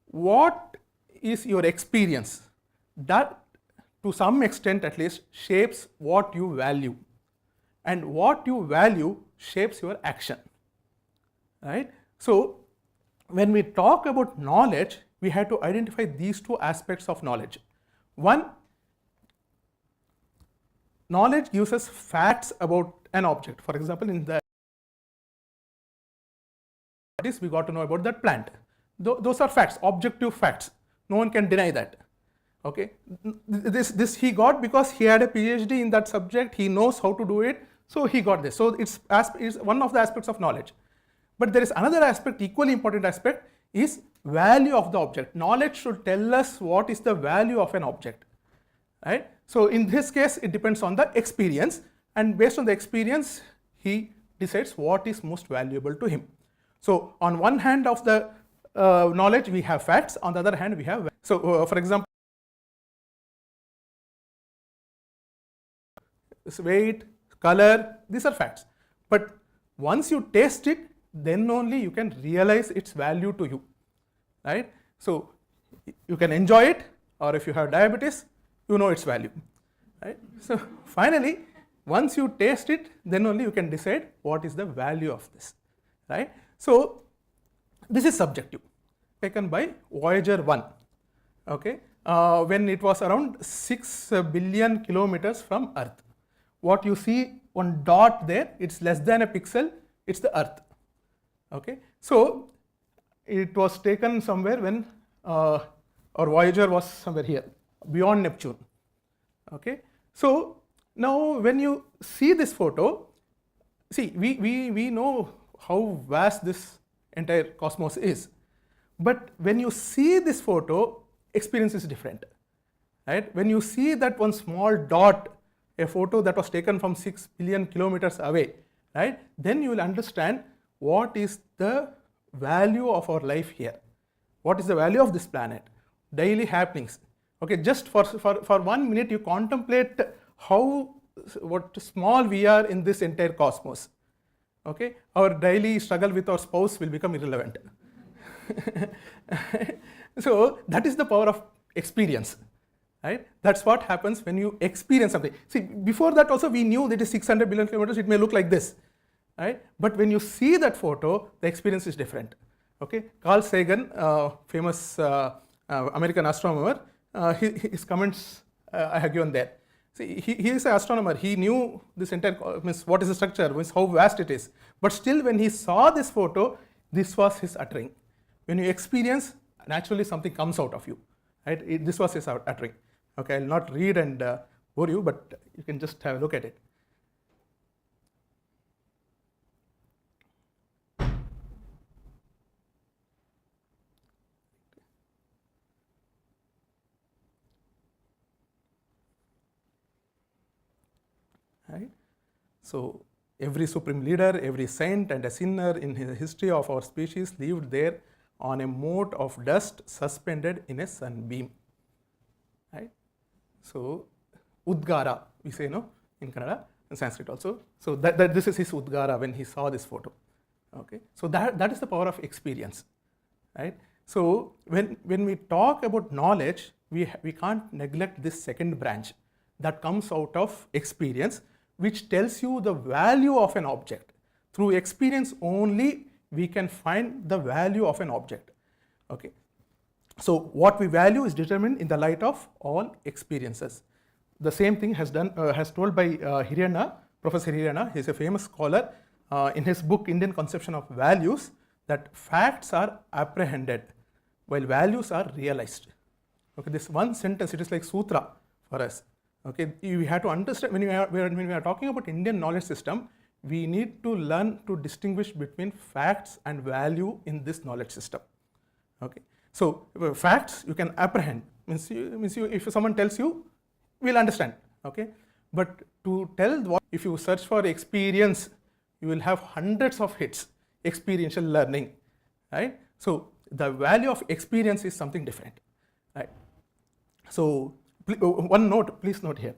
what is your experience? That to some extent at least shapes what you value, and what you value shapes your action. Right? So when we talk about knowledge, we have to identify these two aspects of knowledge. One, knowledge gives us facts about an object. For example, in the we got to know about that plant. Those are facts, objective facts. No one can deny that. Okay, this he got because he had a PhD in that subject. He knows how to do it, so he got this. So it's one of the aspects of knowledge. But there is another aspect, equally important aspect, is value of the object. Knowledge should tell us what is the value of an object. Right? So in this case, it depends on the experience, and based on the experience, he decides what is most valuable to him. So on one hand of the knowledge, we have facts. On the other hand, we have for example, weight, color, these are facts. But once you taste it, then only you can realize its value to you. Right? So you can enjoy it, or if you have diabetes, you know its value. Right? So finally, once you taste it, then only you can decide what is the value of this. Right? So this is subjective, taken by Voyager 1. Okay, when it was around 6 billion kilometers from Earth. What you see one dot there, it's less than a pixel, it's the Earth. Okay, so it was taken somewhere when our Voyager was somewhere here, beyond Neptune. Okay, so now when you see this photo, see, we know how vast this entire cosmos is, but when you see this photo, experience is different. Right? When you see that one small dot, a photo that was taken from 6 billion kilometers away, right? Then you will understand what is the value of our life here. What is the value of this planet? Daily happenings. Okay, just for 1 minute you contemplate what small we are in this entire cosmos. Okay, our daily struggle with our spouse will become irrelevant. So that is the power of experience. Right? That's what happens when you experience something. See, before that also we knew that is 600 billion kilometers, it may look like this. Right? But when you see that photo, the experience is different. Okay? Carl Sagan, famous American astronomer, his comments I have given there. See, he is an astronomer. He knew this entire, what is the structure, how vast it is. But still, when he saw this photo, this was his uttering. When you experience, naturally something comes out of you. Right? This was his uttering. Okay, I'll not read and bore you, but you can just have a look at it. Right? So every supreme leader, every saint and a sinner in the history of our species lived there on a mote of dust suspended in a sunbeam. Right? So Udgara, we say, no, in Kannada, in Sanskrit also. So that this is his Udgara when he saw this photo. Okay, so that is the power of experience. Right? So when we talk about knowledge, we can't neglect this second branch that comes out of experience, which tells you the value of an object. Through experience only we can find the value of an object. Okay. So what we value is determined in the light of all experiences. The same thing has told by Hirana, Professor Hirana. He is a famous scholar. In his book Indian Conception of Values, that facts are apprehended while values are realized. Okay, this one sentence, it is like sutra for us. Okay, you have to understand, when we are talking about Indian knowledge system, we need to learn to distinguish between facts and value in this knowledge system. Okay, So facts you can apprehend, means you if someone tells you, we'll understand, okay. But to tell what, if you search for experience, you will have hundreds of hits, experiential learning, right. So the value of experience is something different, right. So one note, please note here,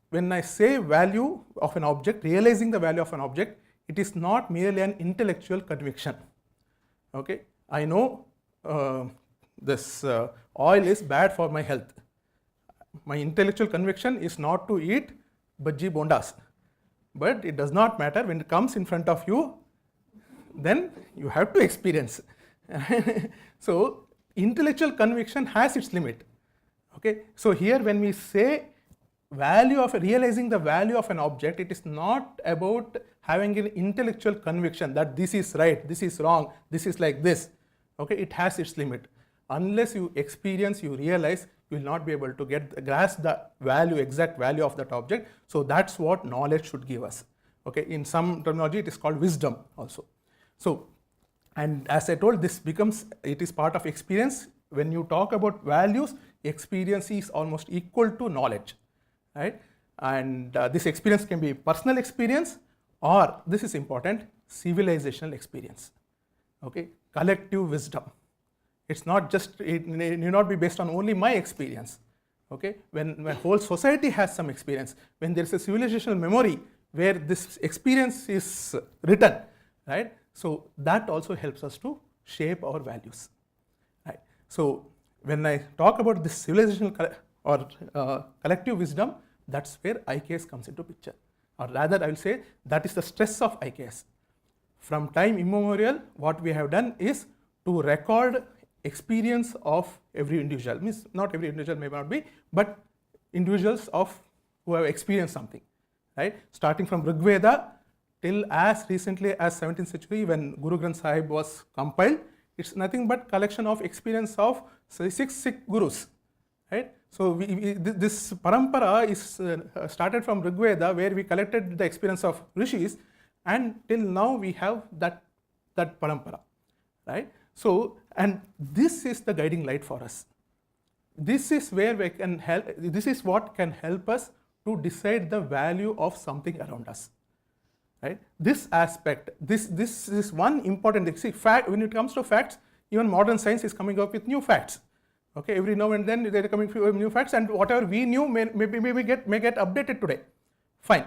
when I say value of an object, realizing the value of an object, it is not merely an intellectual conviction, okay. I know this oil is bad for my health. My intellectual conviction is not to eat bhaji bondas, but it does not matter. When it comes in front of you, then you have to experience. So intellectual conviction has its limit, okay. So here when we say value of realizing the value of an object, it is not about having an intellectual conviction that this is right, this is wrong, this is like this, okay. It has its limit. Unless you experience, you realize, you will not be able to grasp the value, exact value of that object. So that's what knowledge should give us, okay. In some terminology it is called wisdom also. So, and as I told, this becomes, it is part of experience. When you talk about values, experience is almost equal to knowledge, right. And this experience can be personal experience, or this is important, civilizational experience, okay, collective wisdom. It's not just, it need not be based on only my experience, okay. When whole society has some experience, when there is a civilizational memory where this experience is written, right. So that also helps us to shape our values, right. So when I talk about this civilizational or collective wisdom, that's where IKS comes into picture, or rather I will say that is the stress of IKS. From time immemorial, what we have done is to record experience of every individual, means not every individual may not be, but individuals of who have experienced something, right. Starting from Rig Veda till as recently as 17th century when Guru Granth Sahib was compiled, it's nothing but collection of experience of 6 Sikh gurus, right. So this parampara is started from Rig Veda, where we collected the experience of rishis, and till now we have that parampara, right. So, and this is the guiding light for us. This is where we can help, this is what can help us to decide the value of something around us, right. This aspect, this is one important thing. See, when it comes to facts, even modern science is coming up with new facts, okay. Every now and then they are coming with new facts, and whatever we knew may get updated today, fine.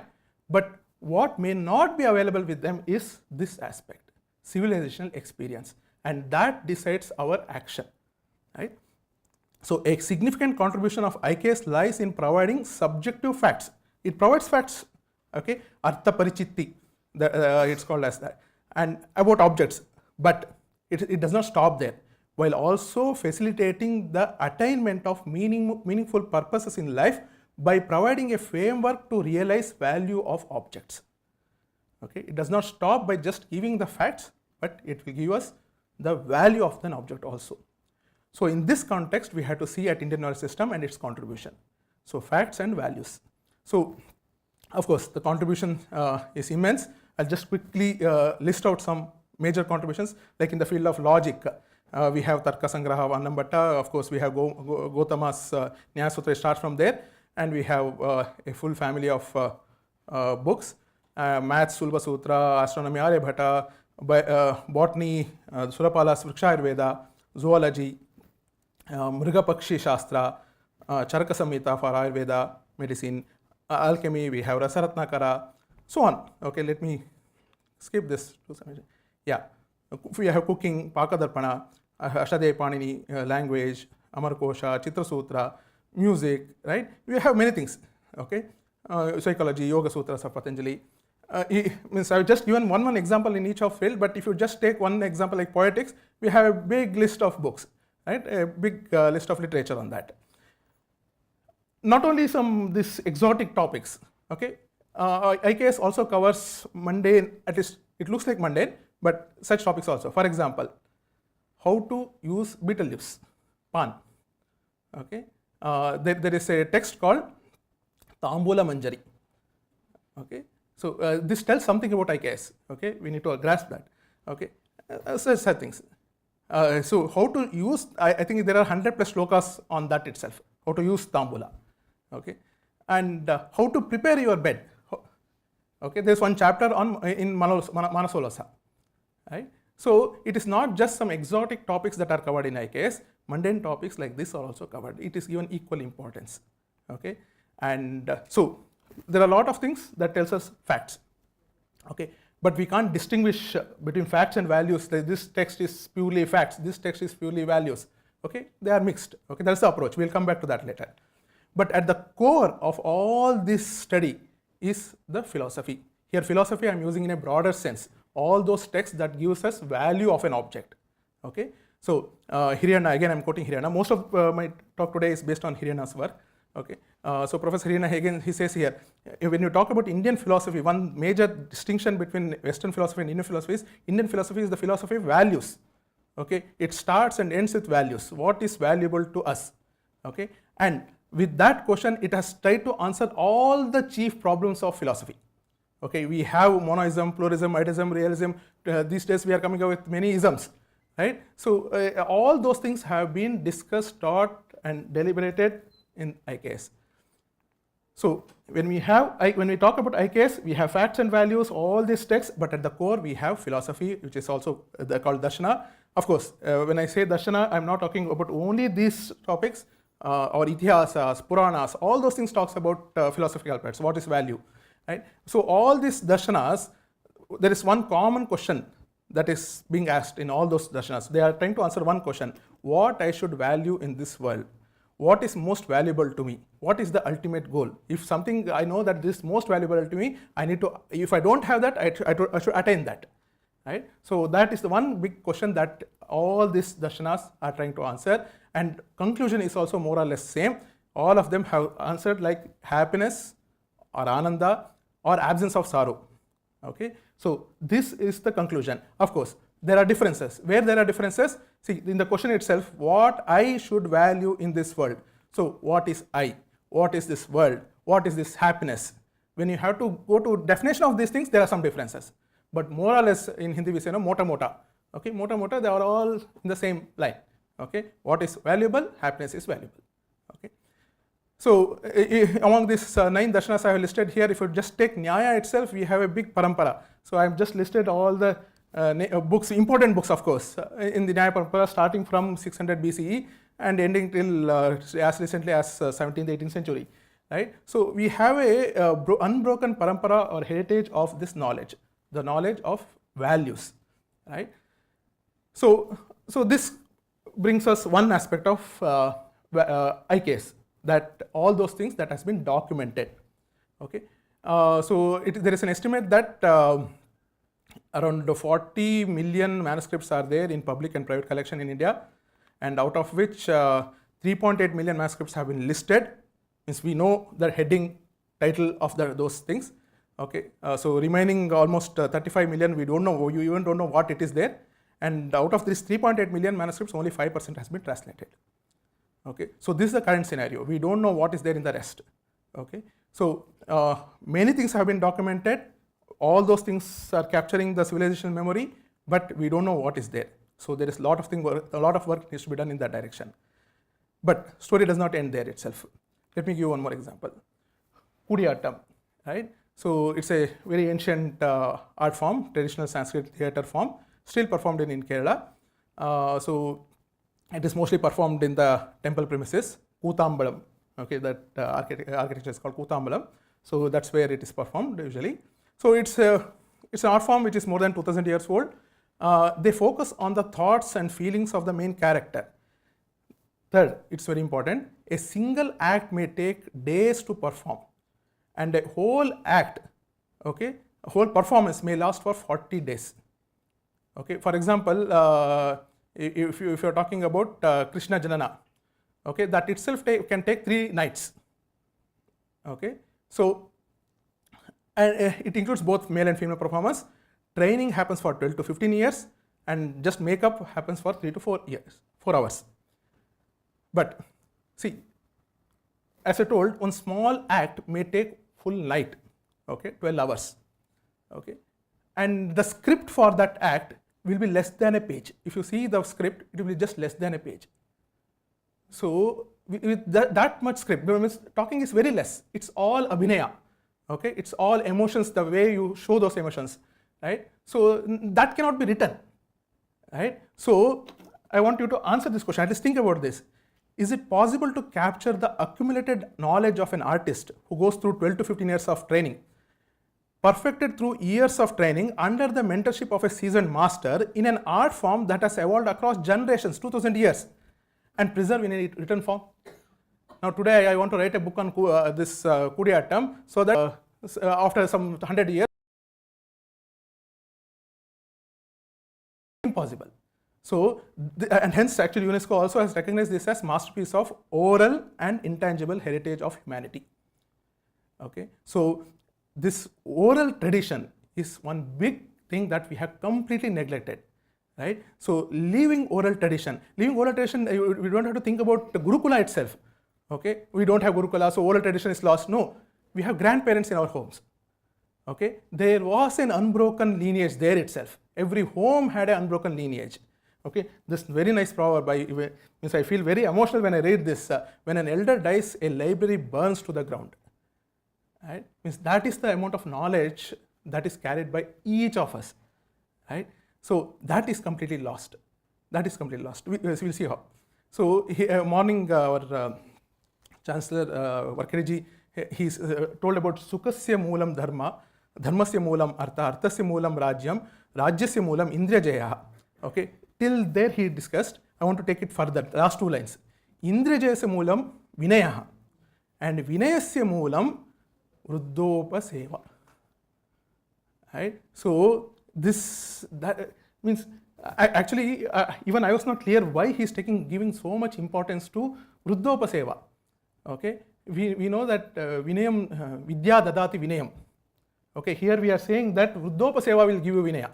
But what may not be available with them is this aspect, civilizational experience, and that decides our action, right. So a significant contribution of IKS lies in providing subjective facts. It provides facts, okay, artha parichitti, it's called as that, and about objects, but it does not stop there, while also facilitating the attainment of meaningful purposes in life by providing a framework to realize value of objects, okay. It does not stop by just giving the facts, but it will give us the value of an object also. So in this context, we have to see at Indian knowledge system and its contribution. So facts and values. So of course the contribution is immense. I'll just quickly list out some major contributions. Like in the field of logic, we have Tarka Sangraha, Vannambhatta. Of course we have Gautama's Nyaya Sutra starts from there, and we have a full family of books. Maths, Sulba Sutra, astronomy, Aryabhatta, botany, Surapala's Vriksha Ayurveda, zoology, Mriga Pakshi Shastra, Charaka Samhita for Ayurveda, medicine, alchemy, we have Rasaratnakara, so on. Okay, let me skip this. Yeah, we have cooking, Pakadarpana, Ashadev Panini, language, Amarkosha, Chitra Sutra, music, right? We have many things, okay? Psychology, Yoga Sutras of Patanjali. Means I've just given one example in each of field, but if you just take one example like poetics, we have a big list of books, right? A big list of literature on that. Not only this exotic topics, okay? IKS also covers mundane, at least it looks like mundane, but such topics also. For example, how to use betel leaves, pan, okay? There is a text called Tambula Manjari, okay? So this tells something about IKS, okay? We need to grasp that, okay? Such things. So how to use, I think there are 100 plus shlokas on that itself, how to use Tambula. Okay, and how to prepare your bed. Okay, there's one chapter on in Manasolasa, right? So it is not just some exotic topics that are covered in IKS, mundane topics like this are also covered. It is given equal importance. Okay, and so there are a lot of things that tells us facts. Okay, but we can't distinguish between facts and values. Like this text is purely facts, this text is purely values. Okay, they are mixed. Okay, that's the approach. We'll come back to that later. But at the core of all this study is the philosophy. Here philosophy I'm using in a broader sense. All those texts that gives us value of an object. Okay, so Hirayana, again I'm quoting Hirayana. Most of my talk today is based on Hirayana's work. Okay, so Professor Hirayana again, he says here, when you talk about Indian philosophy, one major distinction between Western philosophy and Indian philosophy is the philosophy of values. Okay, it starts and ends with values. What is valuable to us? Okay, and with that question, it has tried to answer all the chief problems of philosophy. Okay, we have monoism, pluralism, idealism, realism. These days we are coming up with many isms, right? So all those things have been discussed, taught, and deliberated in IKS. So when we talk about IKS, we have facts and values, all these texts, but at the core we have philosophy, which is also called Darshana. Of course, when I say Darshana, I'm not talking about only these topics, or Itihasas, Puranas, all those things talks about philosophical parts, what is value, right? So all these Darshanas, there is one common question that is being asked in all those Darshanas. They are trying to answer one question: what I should value in this world? What is most valuable to me? What is the ultimate goal? If something I know that this is most valuable to me, I need to, if I don't have that, I should attain that, right? So that is the one big question that all these Darshanas are trying to answer, and conclusion is also more or less same. All of them have answered like happiness or ananda or absence of sorrow. Okay, so this is the conclusion. Of course, there are differences. Where there are differences, see in the question itself, what I should value in this world. So what is I? What is this world? What is this happiness? When you have to go to definition of these things, there are some differences. But more or less in Hindi we say no, mota mota. Okay, mota mota, they are all in the same line. Okay, what is valuable? Happiness is valuable. Okay, so among these 9 darshanas I have listed here, if you just take Nyaya itself, we have a big parampara. So I have just listed all the books, important books of course, in the Nyaya parampara, starting from 600 BCE and ending till as recently as 17th, 18th century. Right? So we have a unbroken parampara or heritage of this knowledge, the knowledge of values. Right? So this brings us one aspect of IKS, that all those things that has been documented. Okay, so there is an estimate that around 40 million manuscripts are there in public and private collection in India, and out of which 3.8 million manuscripts have been listed. Means we know the heading, title of those things. Okay, so remaining almost 35 million, we don't know. You even don't know what it is there. And out of this 3.8 million manuscripts, only 5% has been translated. Okay, so this is the current scenario. We don't know what is there in the rest. Okay, so many things have been documented. All those things are capturing the civilization memory, but we don't know what is there. So there is a lot of work needs to be done in that direction. But story does not end there itself. Let me give one more example. Kudiyattam, right? So it's a very ancient art form, traditional Sanskrit theatre form, still performed in Kerala. So it is mostly performed in the temple premises, Kootambalam. Okay, that architecture is called Kootambalam. So that's where it is performed usually. So it's an art form which is more than 2000 years old. They focus on the thoughts and feelings of the main character. Third, it's very important, a single act may take days to perform, and a whole act, okay, a whole performance may last for 40 days. Okay, for example, if you're talking about Krishna Janana, okay, that itself can take 3 nights. Okay, so it includes both male and female performance. Training happens for 12 to 15 years, and just makeup happens for 3 to 4 hours. But see, as I told, one small act may take full night, okay, 12 hours. Okay, and the script for that act will be less than a page. If you see the script, it will be just less than a page. So with that much script, talking is very less. It's all abhinaya. Okay, it's all emotions, the way you show those emotions, right? So that cannot be written, right? So I want you to answer this question. At least think about this. Is it possible to capture the accumulated knowledge of an artist who goes through 12 to 15 years of training, perfected through years of training under the mentorship of a seasoned master, in an art form that has evolved across generations, 2000 years, and preserved in a written form? Now today I want to write a book on this Kudiyattam, so that after some 100 years, impossible. So, and hence actually UNESCO also has recognized this as masterpiece of oral and intangible heritage of humanity. Okay, so this oral tradition is one big thing that we have completely neglected, right? So leaving oral tradition, we don't have to think about the Gurukula itself. Okay, we don't have Gurukula, so oral tradition is lost. No, we have grandparents in our homes. Okay, there was an unbroken lineage there itself. Every home had an unbroken lineage. Okay, this very nice proverb. I feel very emotional when I read this. When an elder dies, a library burns to the ground. Right? Means that is the amount of knowledge that is carried by each of us. Right? So that is completely lost. That is completely lost. We'll see how. So morning, our Chancellor Varkareji, he's told about Sukasya Moolam Dharma, Dharmasya Moolam Artha, Arthasya Moolam Rajyam, Rajyasya Moolam Indriyajaya. Okay. Till there he discussed. I want to take it further. Last two lines. Indriyajayasya moolam vinaya and vinayasya moolam vruddhopaseva. Right? So that means actually even I was not clear why he is giving so much importance to vruddhopaseva. Okay, we know that vinayam vidya dadati vinayam. Okay, here we are saying that vruddhopaseva will give you vinaya.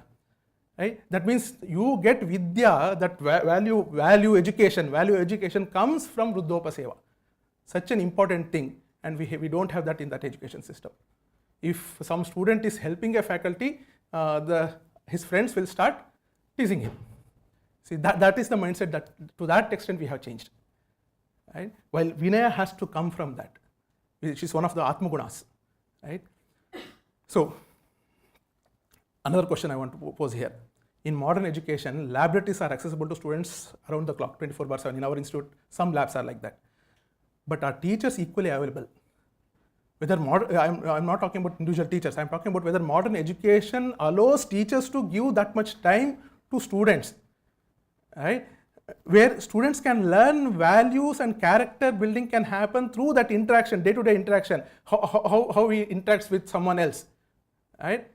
Right? That means you get vidya, that value education comes from Vruddhopaseva. Such an important thing, and we don't have that in that education system. If some student is helping a faculty, his friends will start teasing him. See, that is the mindset that to that extent we have changed. Right? While Vinaya has to come from that, which is one of the Atmagunas. Right? So, another question I want to pose here. In modern education, laboratories are accessible to students around the clock, 24/7. In our institute, some labs are like that. But are teachers equally available? Whether I'm not talking about individual teachers, I'm talking about whether modern education allows teachers to give that much time to students, right? Where students can learn values and character building can happen through that interaction, day-to-day interaction, how he interacts with someone else, right?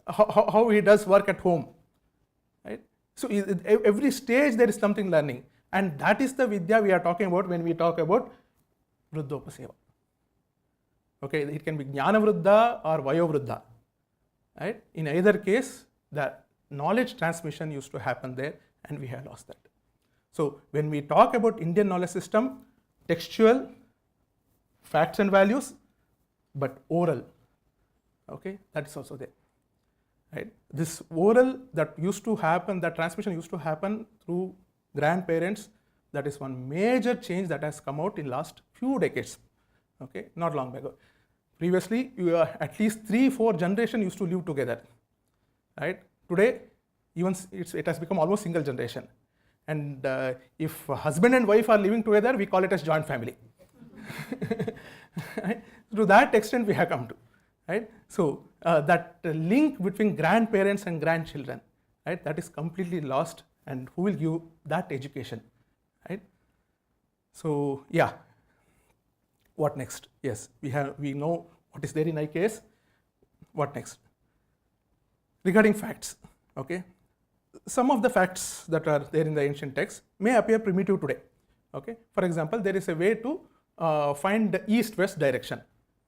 How he does work at home. Right? So every stage there is something learning, and that is the vidya we are talking about when we talk about Vruddhopaseva. Okay, it can be Jnana Vruddha or Vayo Vruddha. Right? In either case, the knowledge transmission used to happen there, and we have lost that. So when we talk about Indian knowledge system, textual, facts and values, but oral. Okay, that is also there. Right? This oral that used to happen, that transmission used to happen through grandparents, that is one major change that has come out in last few decades. Okay, not long ago. Previously, at least 3-4 generations used to live together. Right? Today, even it has become almost single generation. And if husband and wife are living together, we call it as joint family. Right? To that extent, we have come to. Right? So that link between grandparents and grandchildren, right, that is completely lost, and who will give that education, right? So yeah, what next? Yes, we know what is there in IKS. What next? Regarding facts, okay, some of the facts that are there in the ancient texts may appear primitive today. Okay, for example, there is a way to find the east-west direction.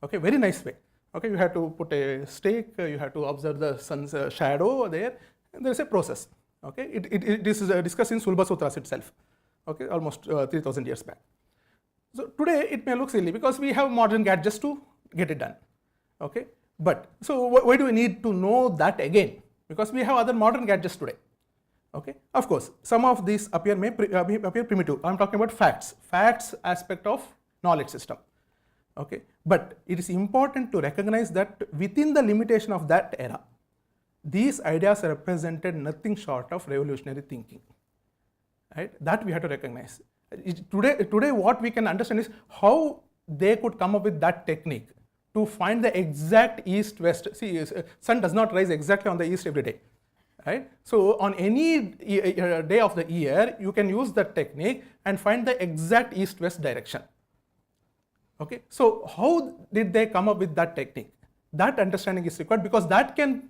Okay, very nice way. Okay, you have to put a stake, you have to observe the sun's shadow there, and there is a process. Okay, it is discussed in Sulba Sutras itself. Okay, almost 3000 years back. So today it may look silly because we have modern gadgets to get it done. Okay, but so why do we need to know that again? Because we have other modern gadgets today. Okay, of course, some of these appear appear primitive. I'm talking about facts aspect of knowledge system. Okay, but it is important to recognize that within the limitation of that era, these ideas represented nothing short of revolutionary thinking. Right? That we have to recognize. Today, what we can understand is how they could come up with that technique to find the exact east-west. See, sun does not rise exactly on the east every day. Right? So on any day of the year, you can use that technique and find the exact east-west direction. Okay, so how did they come up with that technique? That understanding is required because that can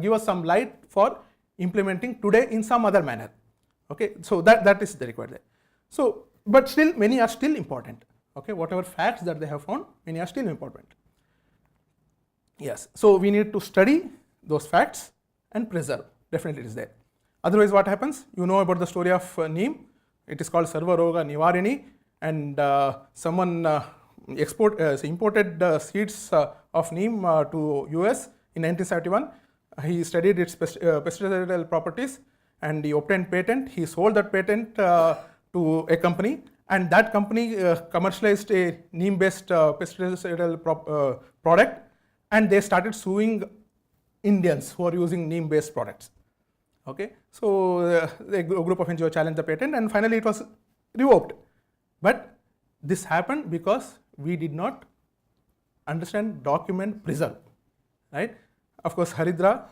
give us some light for implementing today in some other manner. Okay, so that is the required there. So, but still many are still important. Okay, whatever facts that they have found, many are still important. Yes, so we need to study those facts and preserve. Definitely it is there. Otherwise what happens? You know about the story of neem. It is called Sarva Roga Nivarini, and someone imported seeds of neem to US in 1971. He studied its pesticidal properties and he obtained patent. He sold that patent to a company, and that company commercialized a neem-based pesticidal product, and they started suing Indians who are using neem-based products. Okay, so a group of NGOs challenged the patent, and finally it was revoked. But this happened because we did not understand, document, preserve. Right? Of course, Haridra,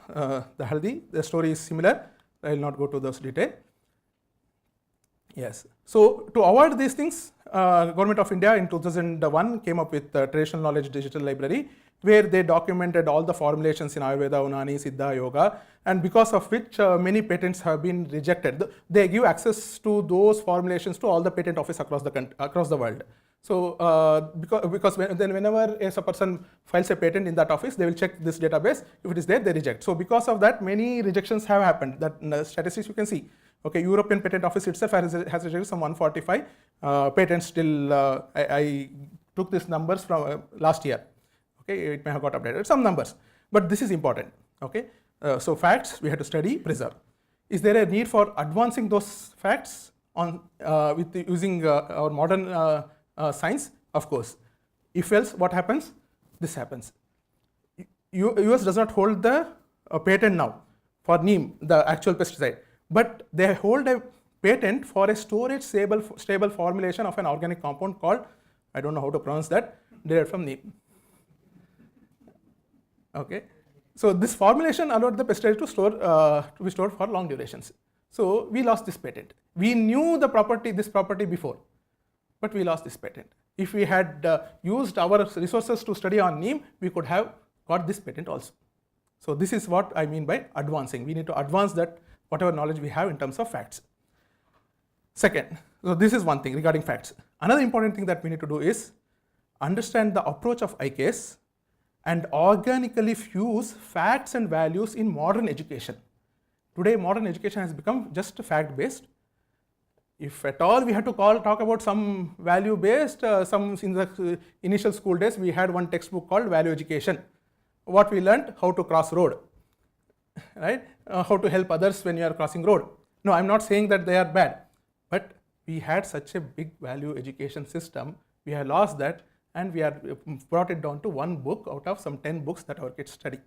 the Haldi, the story is similar. I will not go to those details. Yes. So to avoid these things, Government of India in 2001 came up with the Traditional Knowledge Digital Library, where they documented all the formulations in Ayurveda, Unani, Siddha, Yoga, and because of which many patents have been rejected. They give access to those formulations to all the patent office across the world. So because whenever a person files a patent in that office, they will check this database. If it is there, they reject. So because of that, many rejections have happened. That statistics you can see. Okay, European Patent Office itself has rejected some 145 patents till I took these numbers from last year. Okay, it may have got updated, some numbers, but this is important. Okay, so facts we have to study, preserve. Is there a need for advancing those facts on using our modern science? Of course. If else, what happens? This happens. US does not hold the patent now for neem, the actual pesticide, but they hold a patent for a storage stable formulation of an organic compound called, I don't know how to pronounce that, derived from neem. Okay, so this formulation allowed the pesticide to be stored for long durations. So we lost this patent. We knew this property before, but we lost this patent. If we had used our resources to study on neem, we could have got this patent also. So this is what I mean by advancing. We need to advance that whatever knowledge we have in terms of facts. Second, so this is one thing regarding facts. Another important thing that we need to do is understand the approach of IKS and organically fuse facts and values in modern education. Today, modern education has become just fact-based. If at all we had to talk about some value-based, in the initial school days, we had one textbook called Value Education. What we learned, how to cross road, right? How to help others when you are crossing road. No, I'm not saying that they are bad, but we had such a big value education system. We have lost that, and we have brought it down to one book out of some 10 books that our kids study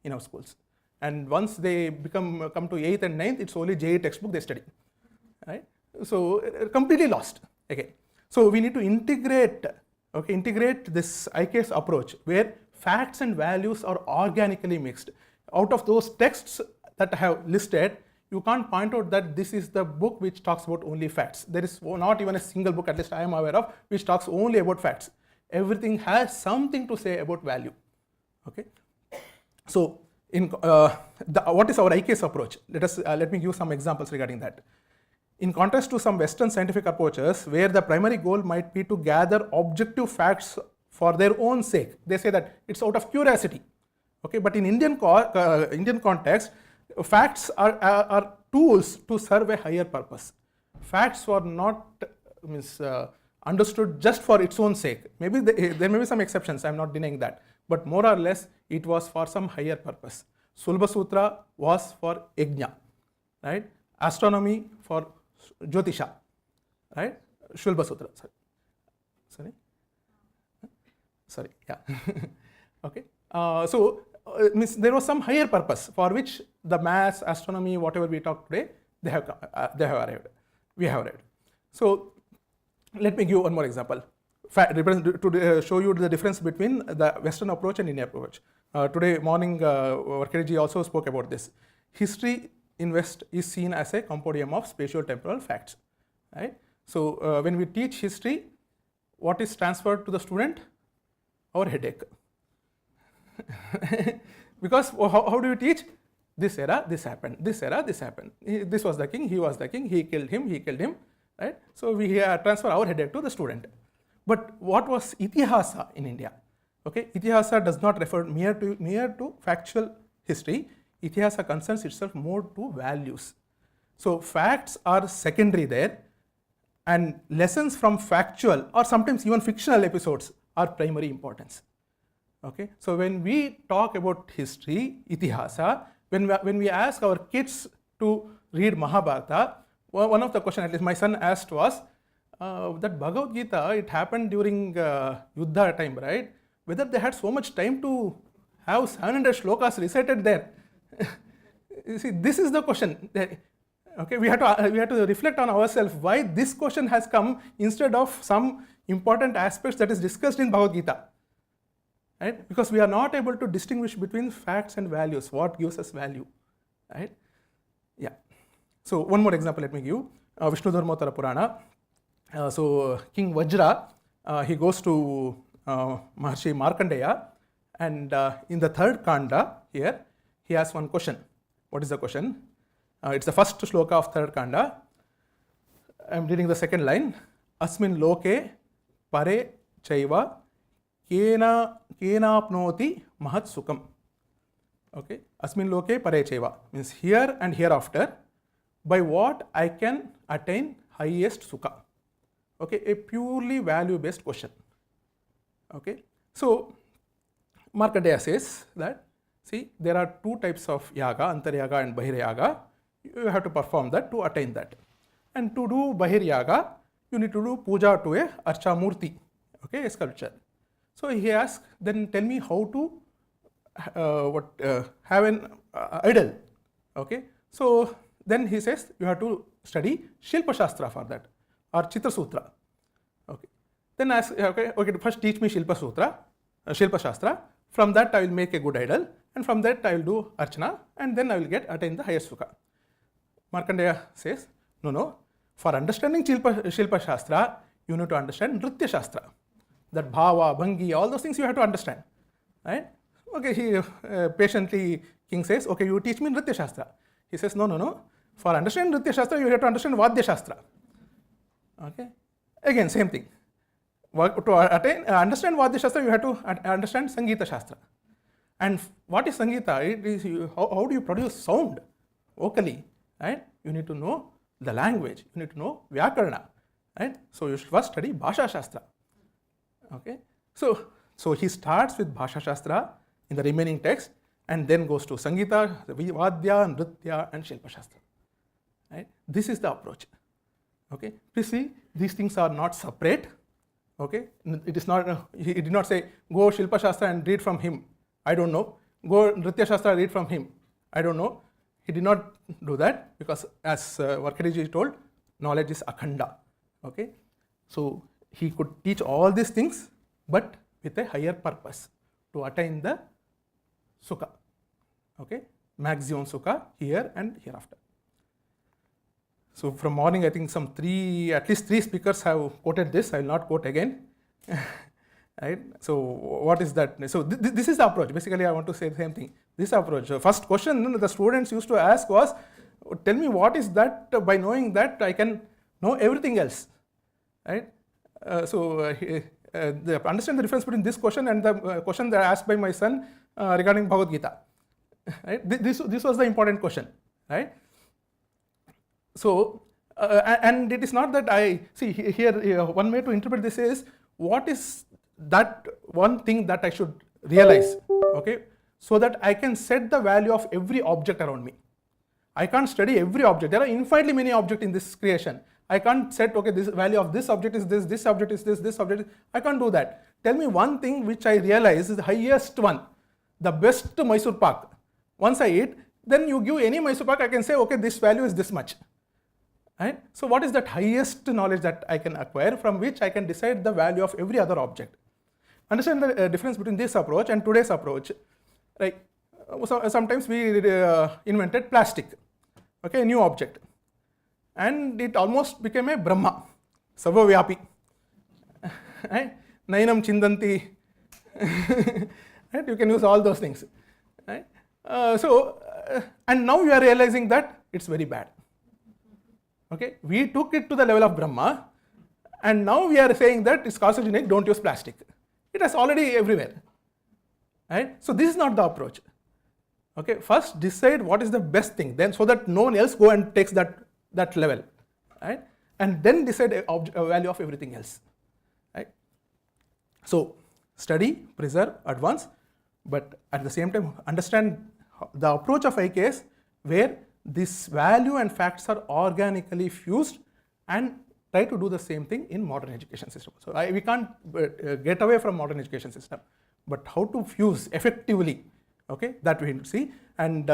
in our schools. And once they come to 8th and 9th, it's only JE textbook they study, right? So completely lost. Okay, so we need to integrate this IKS approach where facts and values are organically mixed. Out of those texts that I have listed, you can't point out that this is the book which talks about only facts. There is not even a single book, at least I am aware of, which talks only about facts. Everything has something to say about value. Okay, so what is our IKS approach? Let me give some examples regarding that. In contrast to some Western scientific approaches, where the primary goal might be to gather objective facts for their own sake, they say that it's out of curiosity. Okay, but in Indian context, facts are tools to serve a higher purpose. Facts were not understood just for its own sake. Maybe there may be some exceptions, I'm not denying that, but more or less it was for some higher purpose. Sulba Sutra was for yajna, right? astronomy for Jyotisha, right? Shulba Sutra, sorry, yeah. Okay, means there was some higher purpose for which the maths, astronomy, whatever we talk today, we have arrived. So let me give one more example to show you the difference between the Western approach and Indian approach. Today morning, Varkadiji also spoke about this. History in West is seen as a compendium of spatio-temporal facts, right? So when we teach history, what is transferred to the student? Our headache. Because how do you teach? This era, this happened. This era, this happened. This was the king, he was the king, he killed him, right? So we transfer our headache to the student. But what was Itihasa in India? Okay, Itihasa does not refer mere to factual history. Itihasa concerns itself more to values. So facts are secondary there, and lessons from factual or sometimes even fictional episodes are primary importance. Okay, so when we talk about history, Itihasa, when we ask our kids to read Mahabharata, one of the questions at least my son asked was, that Bhagavad Gita, it happened during Yuddha time, right? Whether they had so much time to have 700 shlokas recited there. You see, this is the question. Okay, we have to reflect on ourselves why this question has come instead of some important aspects that is discussed in Bhagavad Gita. Right? Because we are not able to distinguish between facts and values, what gives us value, right? Yeah. So one more example let me give, Vishnu Dharmottara Purana. So King Vajra, he goes to Maharshi Markandeya, and in the third kanda here, he asks one question. What is the question? It's the first shloka of third kanda. I'm reading the second line. Asmin loke pare chaiva kenapnoti mahat sukam. Okay, asmin loke pare chaiva means here and hereafter, by what I can attain highest sukha. Okay, a purely value-based question. Okay, so Markandeya says that, see, there are two types of yaga, Antaryaga and Bahiryaga. You have to perform that to attain that. And to do Bahiryaga, you need to do puja to a Archamurti, okay, a sculpture. So he asks, then tell me how to have an idol. Okay, so then he says you have to study Shilpa Shastra for that, or Chitra Sutra. Okay, then ask, okay, first teach me Shilpa Shastra. From that I will make a good idol, and from that I will do Archana, and then I will attain the highest sukha. Markandeya says, no, for understanding Shilpa Shastra, you need to understand Nritya Shastra. That bhava, bhangi, all those things you have to understand, right? Okay, he patiently, king says, okay, you teach me Nritya Shastra. He says, no, for understanding Nritya Shastra, you have to understand Vadya Shastra. Okay, again, same thing. To understand Vadya Shastra, you have to understand Sangeeta Shastra. And what is Sangeeta? It is how do you produce sound vocally, right? You need to know the language, you need to know Vyakarana, right? So you should first study Bhasha Shastra. Okay, so he starts with Bhasha Shastra in the remaining text, and then goes to Sangeeta, Vadya, Nritya, and Shilpa Shastra. Right? This is the approach. Okay, please see, these things are not separate. Okay, it is not. He did not say go Shilpa Shastra and read from him. I don't know. Go Nritya Shastra, read from him. I don't know. He did not do that because, as Varkadiji told, knowledge is akhanda. Okay, so he could teach all these things, but with a higher purpose to attain the sukha. Okay, maximum sukha here and hereafter. So from morning, I think at least three speakers have quoted this. I will not quote again. Right? So what is that? So this is the approach. Basically, I want to say the same thing. This approach. The first question the students used to ask was, tell me what is that? By knowing that, I can know everything else. Right? Understand the difference between this question and the question that I asked by my son regarding Bhagavad Gita. Right? This was the important question. Right? So, and it is not that I see here. One way to interpret this is, what is that one thing that I should realize? Okay, so that I can set the value of every object around me. I can't study every object. There are infinitely many objects in this creation. I can't set, okay, this value of this object is this object is this object is, I can't do that. Tell me one thing which I realize is the highest one, the best Mysore Pak. Once I eat, then you give any Mysore Pak, I can say, okay, this value is this much. Right? So what is that highest knowledge that I can acquire from which I can decide the value of every other object? Understand the difference between this approach and today's approach. Right? Sometimes we invented plastic, okay, a new object. And it almost became a Brahma, Sarvavyapi. Right? Nainam Chindanti. Right? You can use all those things. Right? And now you are realizing that it's very bad. Okay? We took it to the level of Brahma, and now we are saying that it's carcinogenic, don't use plastic. It is already everywhere. Right? So this is not the approach. Okay? First decide what is the best thing, then so that no one else go and takes that level. Right? And then decide a value of everything else. Right? So study, preserve, advance, but at the same time understand the approach of IKS where this value and facts are organically fused, and try to do the same thing in modern education system. So we can't get away from modern education system, but how to fuse effectively, okay, that we need to see. And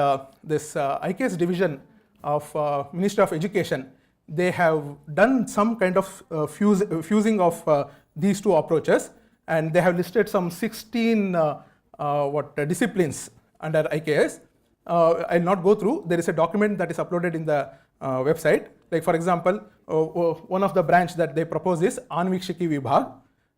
this IKS division of Ministry of Education, they have done some kind of fusing of these two approaches, and they have listed some 16 disciplines under IKS. I'll not go through. There is a document that is uploaded in the website. Like for example, one of the branch that they propose is V-IKSHA Vibhag.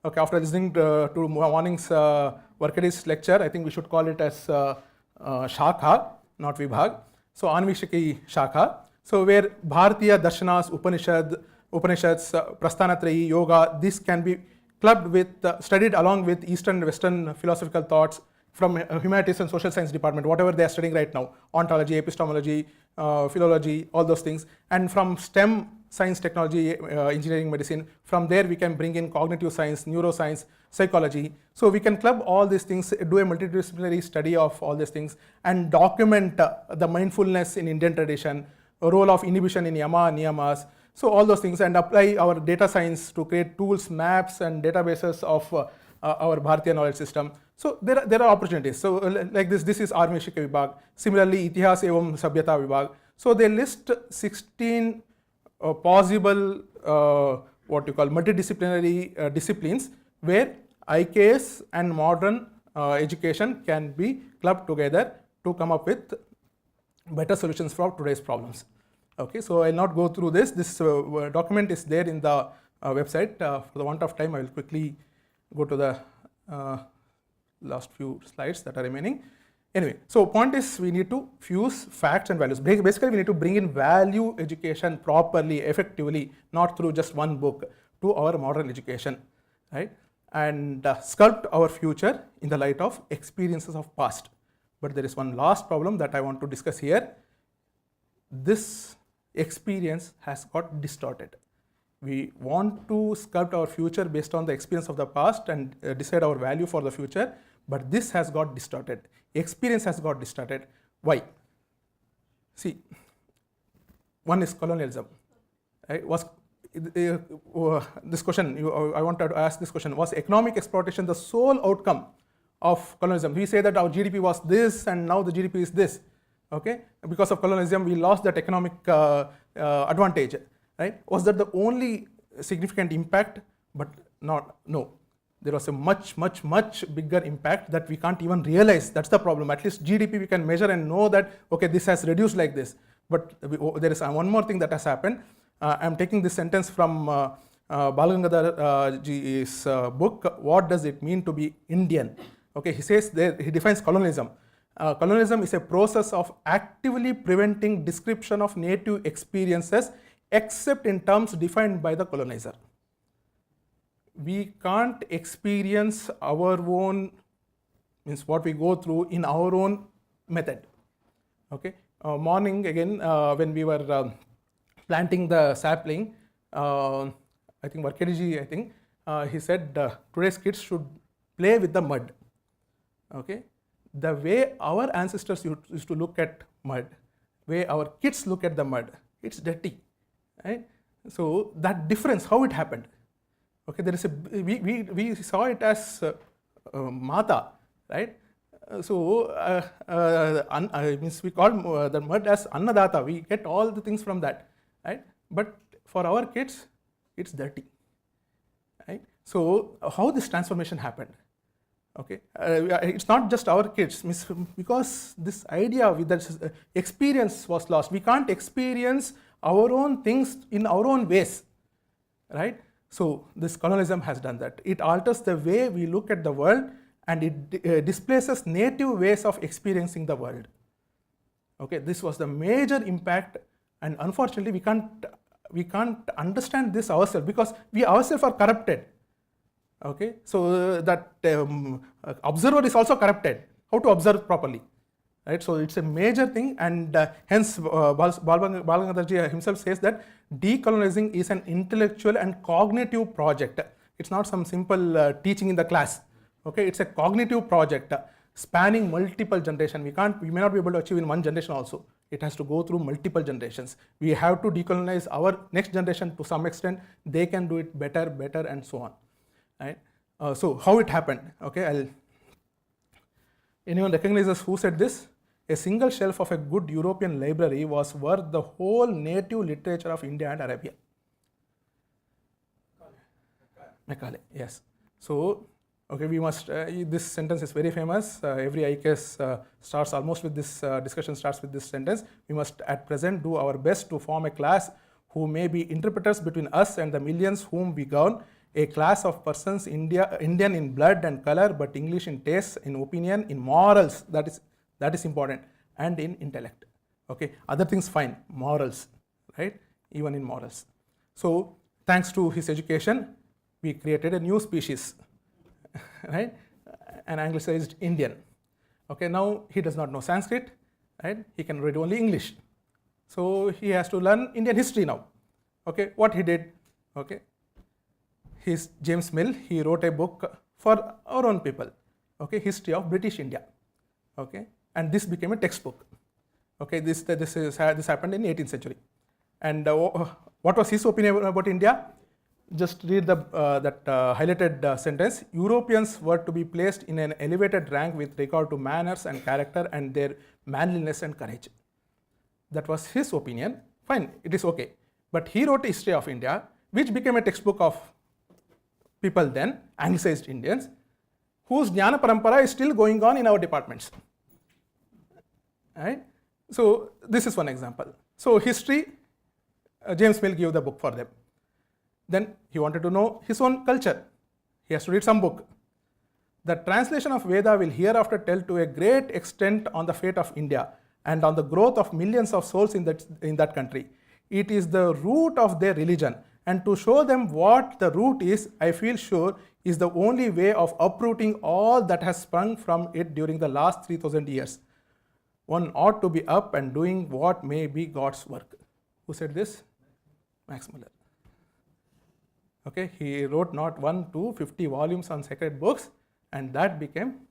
Okay, after listening to morning's Varkade's lecture, I think we should call it as Shakha, not Vibhag. So V-IKSHA Shakha. So where Bharatiya Darshanas, Upanishads, Prasthanatrayi, Yoga, this can be clubbed with, studied along with Eastern and Western philosophical thoughts from humanities and social science department, whatever they are studying right now, ontology, epistemology, philology, all those things. And from STEM, science, technology, engineering, medicine, from there we can bring in cognitive science, neuroscience, psychology. So we can club all these things, do a multidisciplinary study of all these things, and document the mindfulness in Indian tradition, a role of inhibition in yama, niyamas, so all those things, and apply our data science to create tools, maps, and databases of our Bharatiya knowledge system. So there are opportunities. So like this is V-IKSHA Vibhag. Similarly, Itihas Evam Sabhyata Vibhag. So they list 16 possible what you call multidisciplinary disciplines where IKS and modern education can be clubbed together to come up with better solutions for today's problems. Okay, so I'll not go through this. This document is there in the website. For the want of time, I will quickly go to the last few slides that are remaining. Anyway, so point is we need to fuse facts and values. Basically, we need to bring in value education properly, effectively, not through just one book, to our modern education, right? And sculpt our future in the light of experiences of past. But there is one last problem that I want to discuss here. This experience has got distorted. We want to sculpt our future based on the experience of the past and decide our value for the future, but this has got distorted. Experience has got distorted. Why? See, one is colonialism. Right? This question, I wanted to ask this question, was economic exploitation the sole outcome of colonialism? We say that our GDP was this and now the GDP is this. Okay? Because of colonialism, we lost that economic advantage. Right? Was that the only significant impact? But no. There was a much bigger impact that we can't even realize. That's the problem. At least GDP we can measure and know that, okay, this has reduced like this. But there is one more thing that has happened. I'm taking this sentence from Balagangadhar ji's book, What Does It Mean to Be Indian? Okay, he says there, he defines colonialism. Colonialism is a process of actively preventing description of native experiences except in terms defined by the colonizer. We can't experience our own, means what we go through in our own method. Okay. Morning again, when we were planting the sapling, I think Varkadeji, he said today's kids should play with the mud. Okay. The way our ancestors used to look at mud, way our kids look at the mud. It's dirty, right? So that difference, how it happened? Okay, there is a we saw it as mata, right? Means we call the mud as annadata. We get all the things from that, right? But for our kids, it's dirty, right? So how this transformation happened? Okay, it's not just our kids, because this idea with that experience was lost. We can't experience our own things in our own ways, right? So this colonialism has done that. It alters the way we look at the world, and it displaces native ways of experiencing the world. Okay, this was the major impact, and unfortunately we can't understand this ourselves, because we ourselves are corrupted. Okay, so that observer is also corrupted. How to observe properly, right? So it's a major thing, and hence Balgangadharji himself says that decolonizing is an intellectual and cognitive project. It's not some simple teaching in the class. Okay, it's a cognitive project spanning multiple generations. We may not be able to achieve in one generation also. It has to go through multiple generations. We have to decolonize our next generation to some extent. They can do it better, and so on. Right? So how it happened? Okay, anyone recognizes who said this? A single shelf of a good European library was worth the whole native literature of India and Arabia. Macaulay, yes. So, okay, we must, this sentence is very famous. Every IKS starts almost with this, discussion starts with this sentence. We must at present do our best to form a class who may be interpreters between us and the millions whom we govern. A class of persons Indian in blood and color, but English in taste, in opinion, in morals. That is important, and in intellect. Okay, other things fine, morals, right? Even in morals. So thanks to his education, we created a new species, right? An anglicized Indian. Okay, now he does not know Sanskrit, right? He can read only English. So he has to learn Indian history now. Okay, what he did? Okay. James Mill, he wrote a book for our own people, okay, History of British India, okay, and this became a textbook. Okay, this happened in 18th century, and what was his opinion about India? Just read that highlighted sentence. Europeans were to be placed in an elevated rank with regard to manners and character and their manliness and courage. That was his opinion. Fine, it is okay, but he wrote a History of India, which became a textbook of people then, anglicized Indians, whose Jnana Parampara is still going on in our departments. Right? So this is one example. So history, James Mill gave the book for them. Then he wanted to know his own culture. He has to read some book. The translation of Veda will hereafter tell to a great extent on the fate of India and on the growth of millions of souls in that country. It is the root of their religion. And to show them what the root is, I feel sure, is the only way of uprooting all that has sprung from it during the last 3,000 years. One ought to be up and doing what may be God's work. Who said this? Max Muller. Okay, he wrote not 1, 2, 50 volumes on sacred books, and that became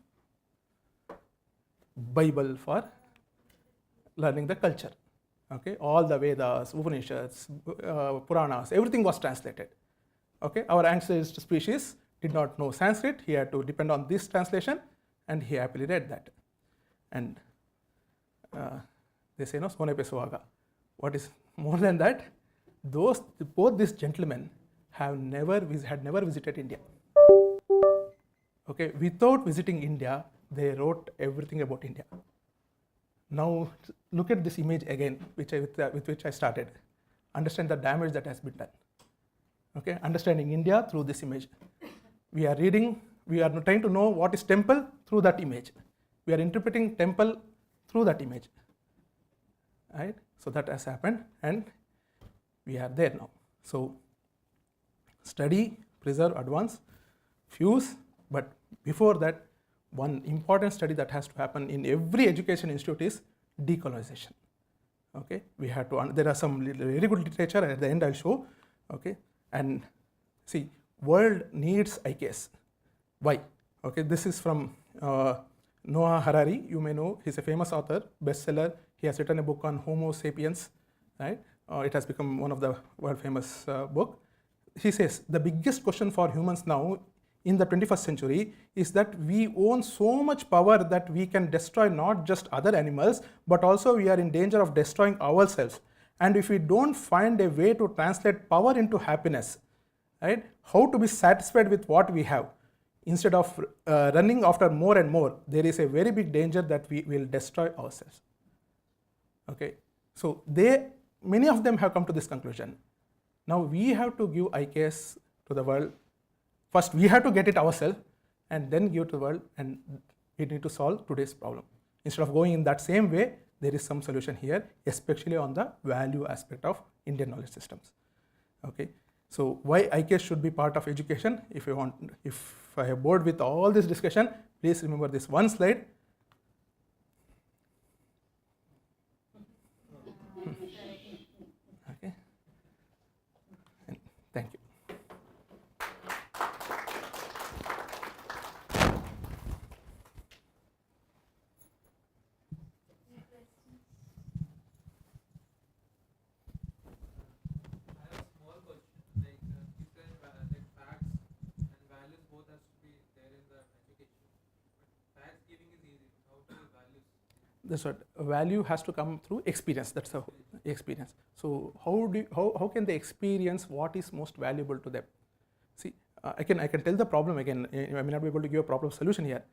Bible for learning the culture. Okay, all the Vedas, Upanishads, Puranas, everything was translated. Okay, our ancestral species did not know Sanskrit. He had to depend on this translation, and he happily read that. And they say, no, Sone pe suhaga. What is more than that? Both these gentlemen had never visited India. Okay, without visiting India, they wrote everything about India. Now look at this image again, with which I started. Understand the damage that has been done. Okay, understanding India through this image. We are trying to know what is temple through that image. We are interpreting temple through that image. Right? So that has happened, and we are there now. So study, preserve, advance, fuse, but before that, one important study that has to happen in every education institute is decolonization. Okay, we have to. There are some very good literature at the end I'll show. Okay, and see, world needs IKS. Why? Okay, this is from Noah Harari. You may know, he's a famous author, bestseller. He has written a book on Homo sapiens, right? It has become one of the world famous book. He says the biggest question for humans now in the 21st century is that we own so much power that we can destroy not just other animals, but also we are in danger of destroying ourselves. And if we don't find a way to translate power into happiness, right, how to be satisfied with what we have, instead of running after more and more, there is a very big danger that we will destroy ourselves. Okay, so many of them have come to this conclusion. Now we have to give IKS to the world. First, we have to get it ourselves and then give to the world, and we need to solve today's problem. Instead of going in that same way, there is some solution here, especially on the value aspect of Indian knowledge systems. Okay, so why IKS should be part of education? If I have bored with all this discussion, please remember this one slide. Okay, and thank you. That's what value has to come through experience. That's the experience. So how can they experience what is most valuable to them? See, I can tell the problem again. I may not be able to give a problem solution here.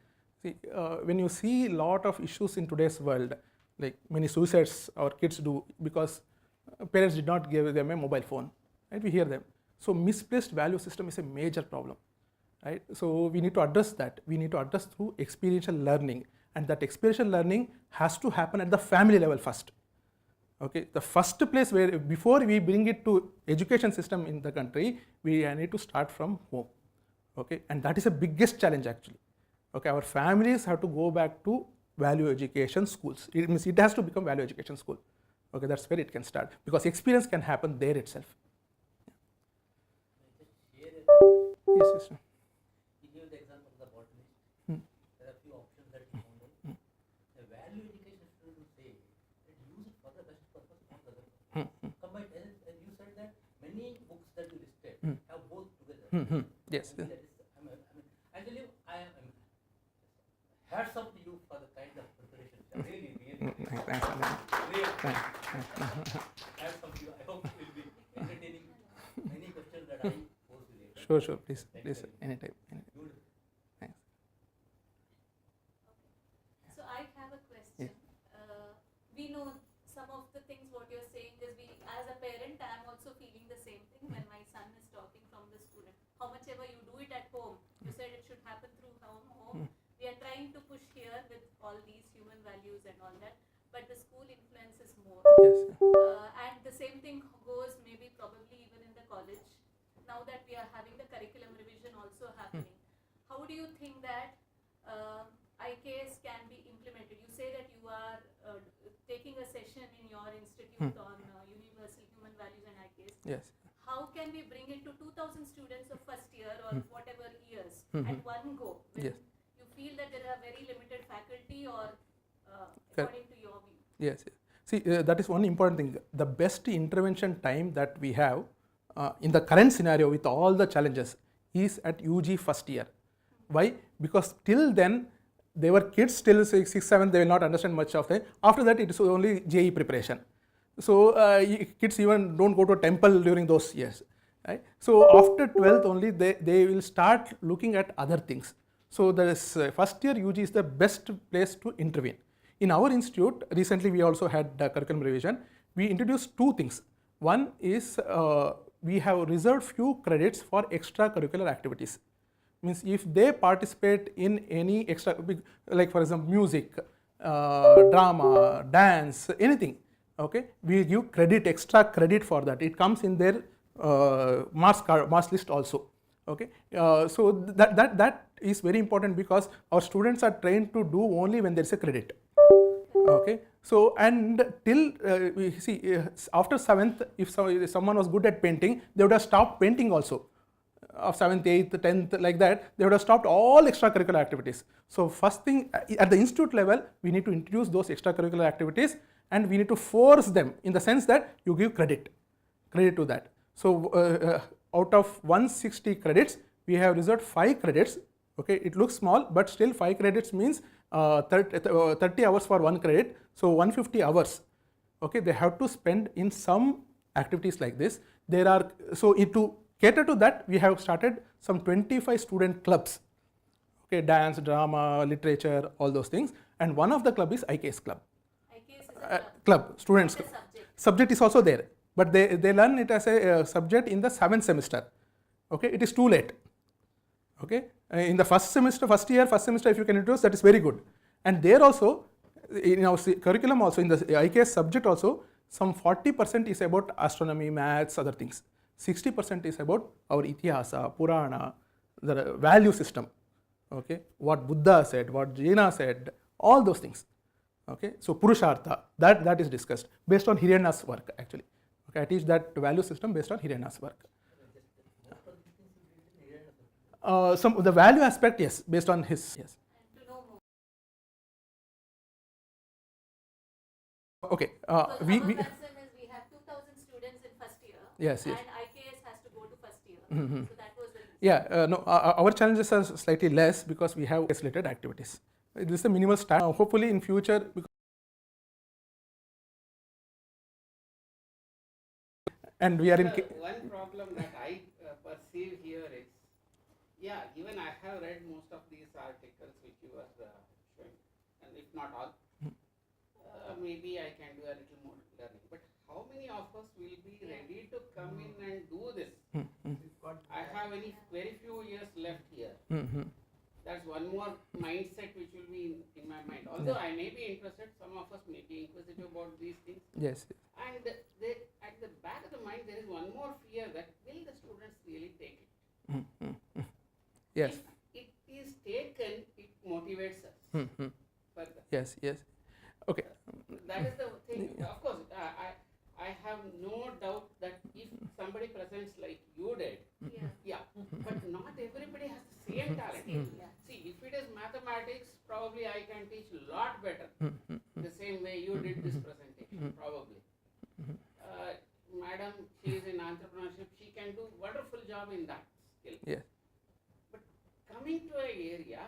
See, when you see a lot of issues in today's world, like many suicides our kids do because parents did not give them a mobile phone, right? We hear them. So misplaced value system is a major problem, right? So we need to address that. We need to address through experiential learning. And that experiential learning has to happen at the family level first. Okay, the first place where before we bring it to education system in the country, we need to start from home. Okay, and that is the biggest challenge actually. Okay, our families have to go back to value education schools. It means it has to become value education school. Okay, that's where it can start because experience can happen there itself. Yes, yes, sir. Yes. Actually, hats off to you for the kind of preparation. Really, Thanks. Hats off to you. I hope you will be entertaining many questions that I pose later. Sure. Please. Anytime. Thanks. So I have a question. We know some of the things what you're saying is as a parent, I am also feeling the same thing when my son is talking from the student. How much ever you do it at home, you said it should happen through home. We are trying to push here with all these human values and all that, but the school influence is more. Yes. And the same thing goes probably even in the college. Now that we are having the curriculum revision also happening, how do you think that IKS can be implemented? You say that you are taking a session in your institute on universal human values and IKS. Yes. How can we bring it to 2,000 students of first year or whatever years at one go? When you feel that there are very limited faculty or according to your view? Yes. See, that is one important thing. The best intervention time that we have in the current scenario with all the challenges is at UG first year. Why? Because till then, they were kids till 6, 7, they will not understand much of it. After that, it is only JE preparation. So kids even don't go to a temple during those years. Right? So after 12th only, they will start looking at other things. So there is first year UG is the best place to intervene. In our institute, recently we also had curriculum revision. We introduced two things. One is we have reserved few credits for extracurricular activities. Means if they participate in any extra, like for example music, drama, dance, anything, okay, we give credit, extra credit for that. It comes in their marks list also. Okay, so that is very important because our students are trained to do only when there is a credit. Okay, so and till we see after 7th, if someone was good at painting, they would have stopped painting also. Of 7th, 8th, 10th, like that, they would have stopped all extracurricular activities. So first thing at the institute level, we need to introduce those extracurricular activities, and we need to force them in the sense that you give credit to that. So out of 160 credits, we have reserved 5 credits. Okay, it looks small, but still 5 credits means 30 hours for 1 credit, so 150 hours. Okay, they have to spend in some activities like this. There are, so to cater to that, we have started some 25 student clubs. Okay, dance, drama, literature, all those things, and one of the club is IKS club. IKS is a Club, students. Not a subject. Subject is also there, but they learn it as a subject in the 7th semester. Okay, it is too late. Okay, in the first semester, first semester, if you can introduce, that is very good. And there also, in our curriculum also, in the IKS subject also, some 40% is about astronomy, maths, other things. 60% is about our Itihasa, Purana, the value system. Okay, what Buddha said, what Jaina said, all those things. Okay, so Purushartha, that is discussed based on Hiranyana's work actually. Okay, I teach that value system based on Hiranyana's work. Some the value aspect, yes, based on his, yes. Okay, we concern is we have 2,000 students in first year. Yes, and yes. IKS has to go to first year. Mhm. So that was the reason. Yeah, no, our challenges are slightly less because we have isolated activities. This is the minimal start. Hopefully in future, and we are in. One problem that I perceive here is, yeah, even I have read most of these articles which you are showing, and if not all, maybe I can do a little more learning. But how many of us will be ready to come in and do this? I have very few years left here. That's one more mindset which will be in my mind. Although I may be interested, some of us may be inquisitive about these things. Yes. And at the back of the mind, there is one more fear that will the students really take it? Yes. If it is taken, it motivates us further. Yes. Okay. That is the thing. Of course, I have no doubt that if somebody presents like you did, but not everybody has the same talent. See, if it is mathematics, probably I can teach a lot better. The same way you did this presentation, probably. Madam, she is in entrepreneurship. She can do wonderful job in that skill. Yes. But coming to an area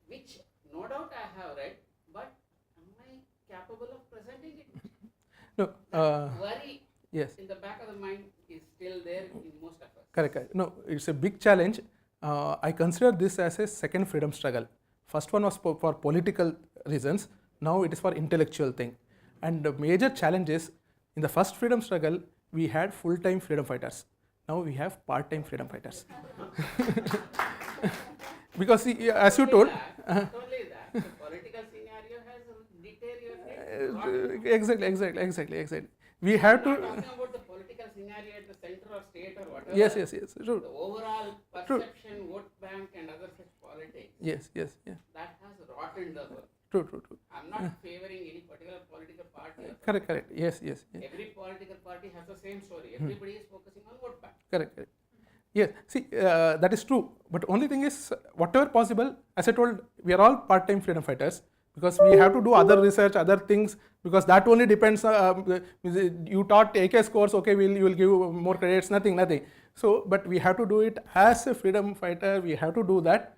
which no doubt I have read, but am I capable of presenting it? No. Worry Yes. in the back of the mind is still there in most of us. Correct. No, it's a big challenge. I consider this as a second freedom struggle. First one was for political reasons. Now it is for intellectual thing. And the major challenge is, in the first freedom struggle, we had full-time freedom fighters. Now we have part-time freedom fighters. Because see, as you told. Not only that, the political scenario has deteriorated. Exactly. We have to. I'm not talking about the political scenario at the center or state or whatever. Yes. True. The overall perception, vote bank, and other such politics. Yes. That has rotted the world. True. I'm not favoring any particular political party. Correct. Yes. Every political party has the same story. Everybody is focusing on vote bank. Correct. Yes. See, that is true. But only thing is, whatever possible, as I told, we are all part-time freedom fighters. Because we have to do other research, other things, because that only depends. You taught AKS course, okay, you will give more credits, nothing. So, but we have to do it as a freedom fighter. We have to do that.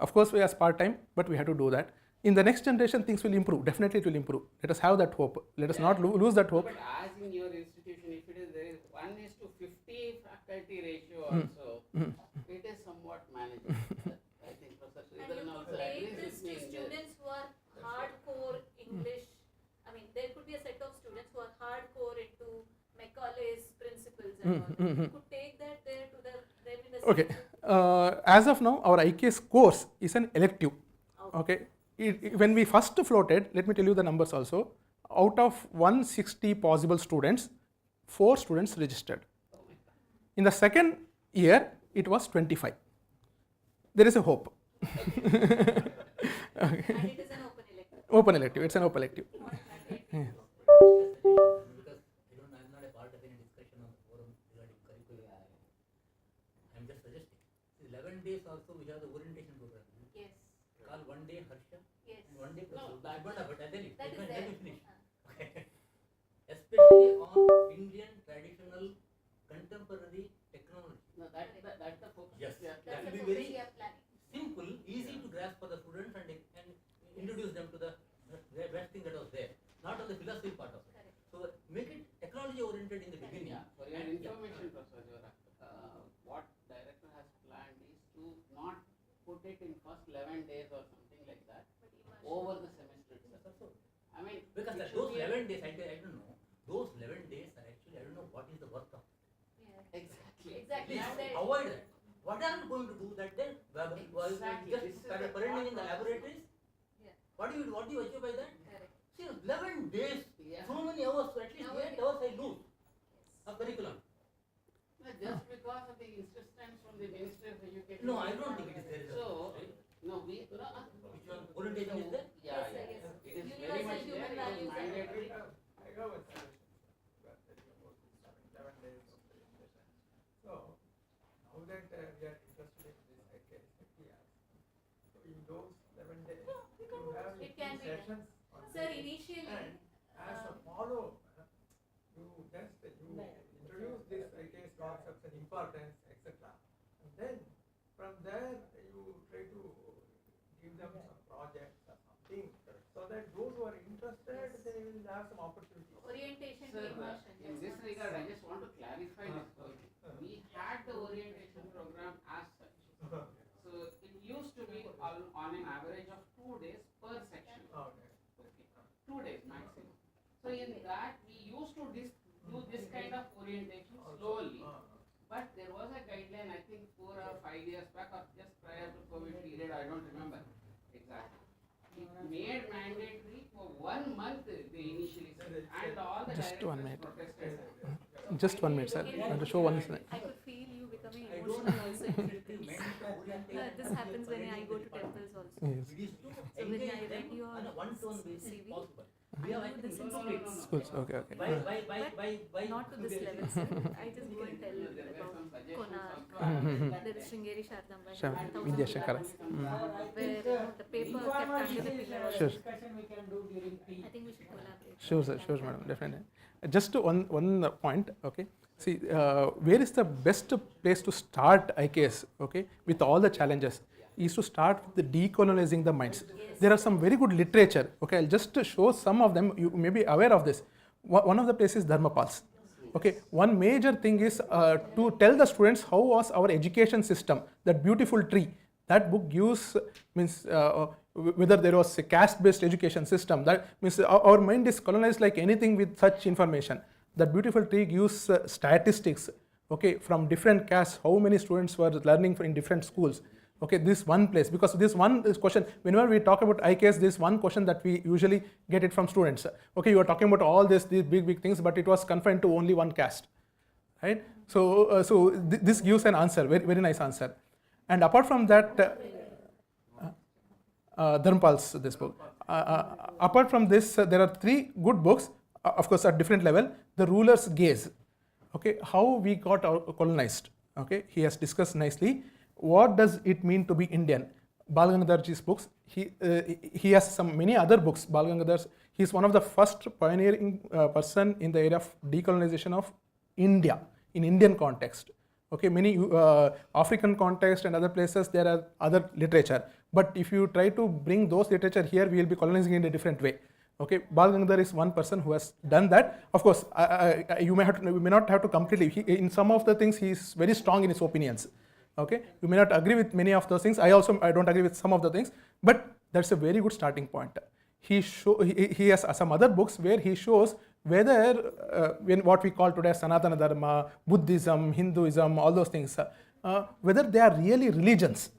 Of course, we are part-time, but we have to do that. In the next generation, things will improve. Definitely, it will improve. Let us have that hope. Let us not lose that hope. But as in your institution, if it is there is 1:50 faculty ratio also, it is somewhat manageable. I think Professor Sridharan also agrees with me. Students who are hardcore English, I mean, there could be a set of students who are hardcore into Macaulay's principles and all. You could take that there to them in the Okay. As of now, our IKS course is an elective. Okay. When we first floated, let me tell you the numbers also. Out of 160 possible students, 4 students registered. In the second year, it was 25. There is a hope. And it is an open elective. Open elective. It's an open elective. Because I'm not a part of any discussion on the forum regarding curriculum. I'm just suggesting. 11 days also we have the orientation program. Yes. Call one day Harsha. Yes. And one day No, but I tell you. That is Let there. me finish. Okay. on Indian traditional contemporary technology. No, that's the focus. Yes, we are that planning. will be very simple, easy to grasp for the students and introduce them to the best thing that was there, not on the philosophy part of it. So make it technology oriented in the beginning. Yeah, for your information, Professor Jora, what director has planned is to not put it in first 11 days or something like that over the semester itself. I mean, Because those 11 days, I don't know, those 11 days are actually, I don't know what is the worth of it. Exactly. Please avoid that. What are you going to do that then? Just started parenting in the laboratories? What do you achieve by that? See, 11 days, so many hours, at least 8 hours I lose of curriculum. No, just because of the insistence from the Ministry of Education. No, I don't think it is there. So, no, which one? Orientation is there? Yeah, it is very much there. It is mandatory. I go with suggestion. You are telling about this 11 days of presentation. So, now that we are interested in this IKS, so in those 11 days, you have It can be done. sessions on Sir, this. initially, And as a follow, you introduce this IKS concepts and importance, etc. And then from there you try to give them some projects or something, so that those who are interested, they will have some opportunities. orientation to Sir, immersion. in this regard, I just want to clarify this point. We had the orientation program as such. So it used to be on an average of 2 days per section. Okay. 2 days maximum. So in that we used to do this kind of orientation slowly. But there was a guideline, I think 4 or 5 years back or just prior to COVID period, I don't remember exactly. It made mandatory for 1 month they initially said, and all the Just 1 directors minute. protested. Just 1 minute, sir. I want to show one slide. I could feel you becoming emotional also in meetings. This happens when I go to temples also. Yes. So when I read your CV, We have I do this in states. Schools, okay, okay. But not to this level, sir. I just go and tell about Konark. There is Sringeri Shardamba, Sure. 1000 Vidya Shankara. where the paper kept under the pillar. Sure. I think we should collaborate. Sure, sir. Sure, madam. Definitely. Just to one point. Okay. See, where is the best place to start IKS? Okay, with all the challenges, is to start with the decolonizing the minds. There are some very good literature. Okay, I'll just show some of them. You may be aware of this. One of the places, Dharmapal's. Okay, one major thing is to tell the students how was our education system, that beautiful tree. That book gives, means whether there was a caste-based education system, that means our mind is colonized like anything with such information. That beautiful tree gives statistics, okay, from different castes, how many students were learning in different schools. Okay, this one place, because this one question, whenever we talk about IKS, this one question that we usually get it from students. Okay, you are talking about all these big things, but it was confined to only one caste, right? So, this gives an answer, very nice answer. And apart from that, Dharmapal's this book. Apart from this, there are 3 good books, of course at different level. The Ruler's Gaze. Okay, how we got colonized. Okay, he has discussed nicely. What does it mean to be Indian? Bal Gangadharji's books. He has many other books. Bal Gangadhar's. He is one of the first pioneering person in the area of decolonization of India in Indian context. Okay, many African context and other places there are other literature. But if you try to bring those literature here, we will be colonizing in a different way. Okay, Bal Gangadhar is one person who has done that. Of course, you may not have to completely. In some of the things, he is very strong in his opinions. Okay, you may not agree with many of those things. I don't agree with some of the things, but that's a very good starting point. He has some other books where he shows whether what we call today Sanatana Dharma, Buddhism, Hinduism, all those things, whether they are really religions.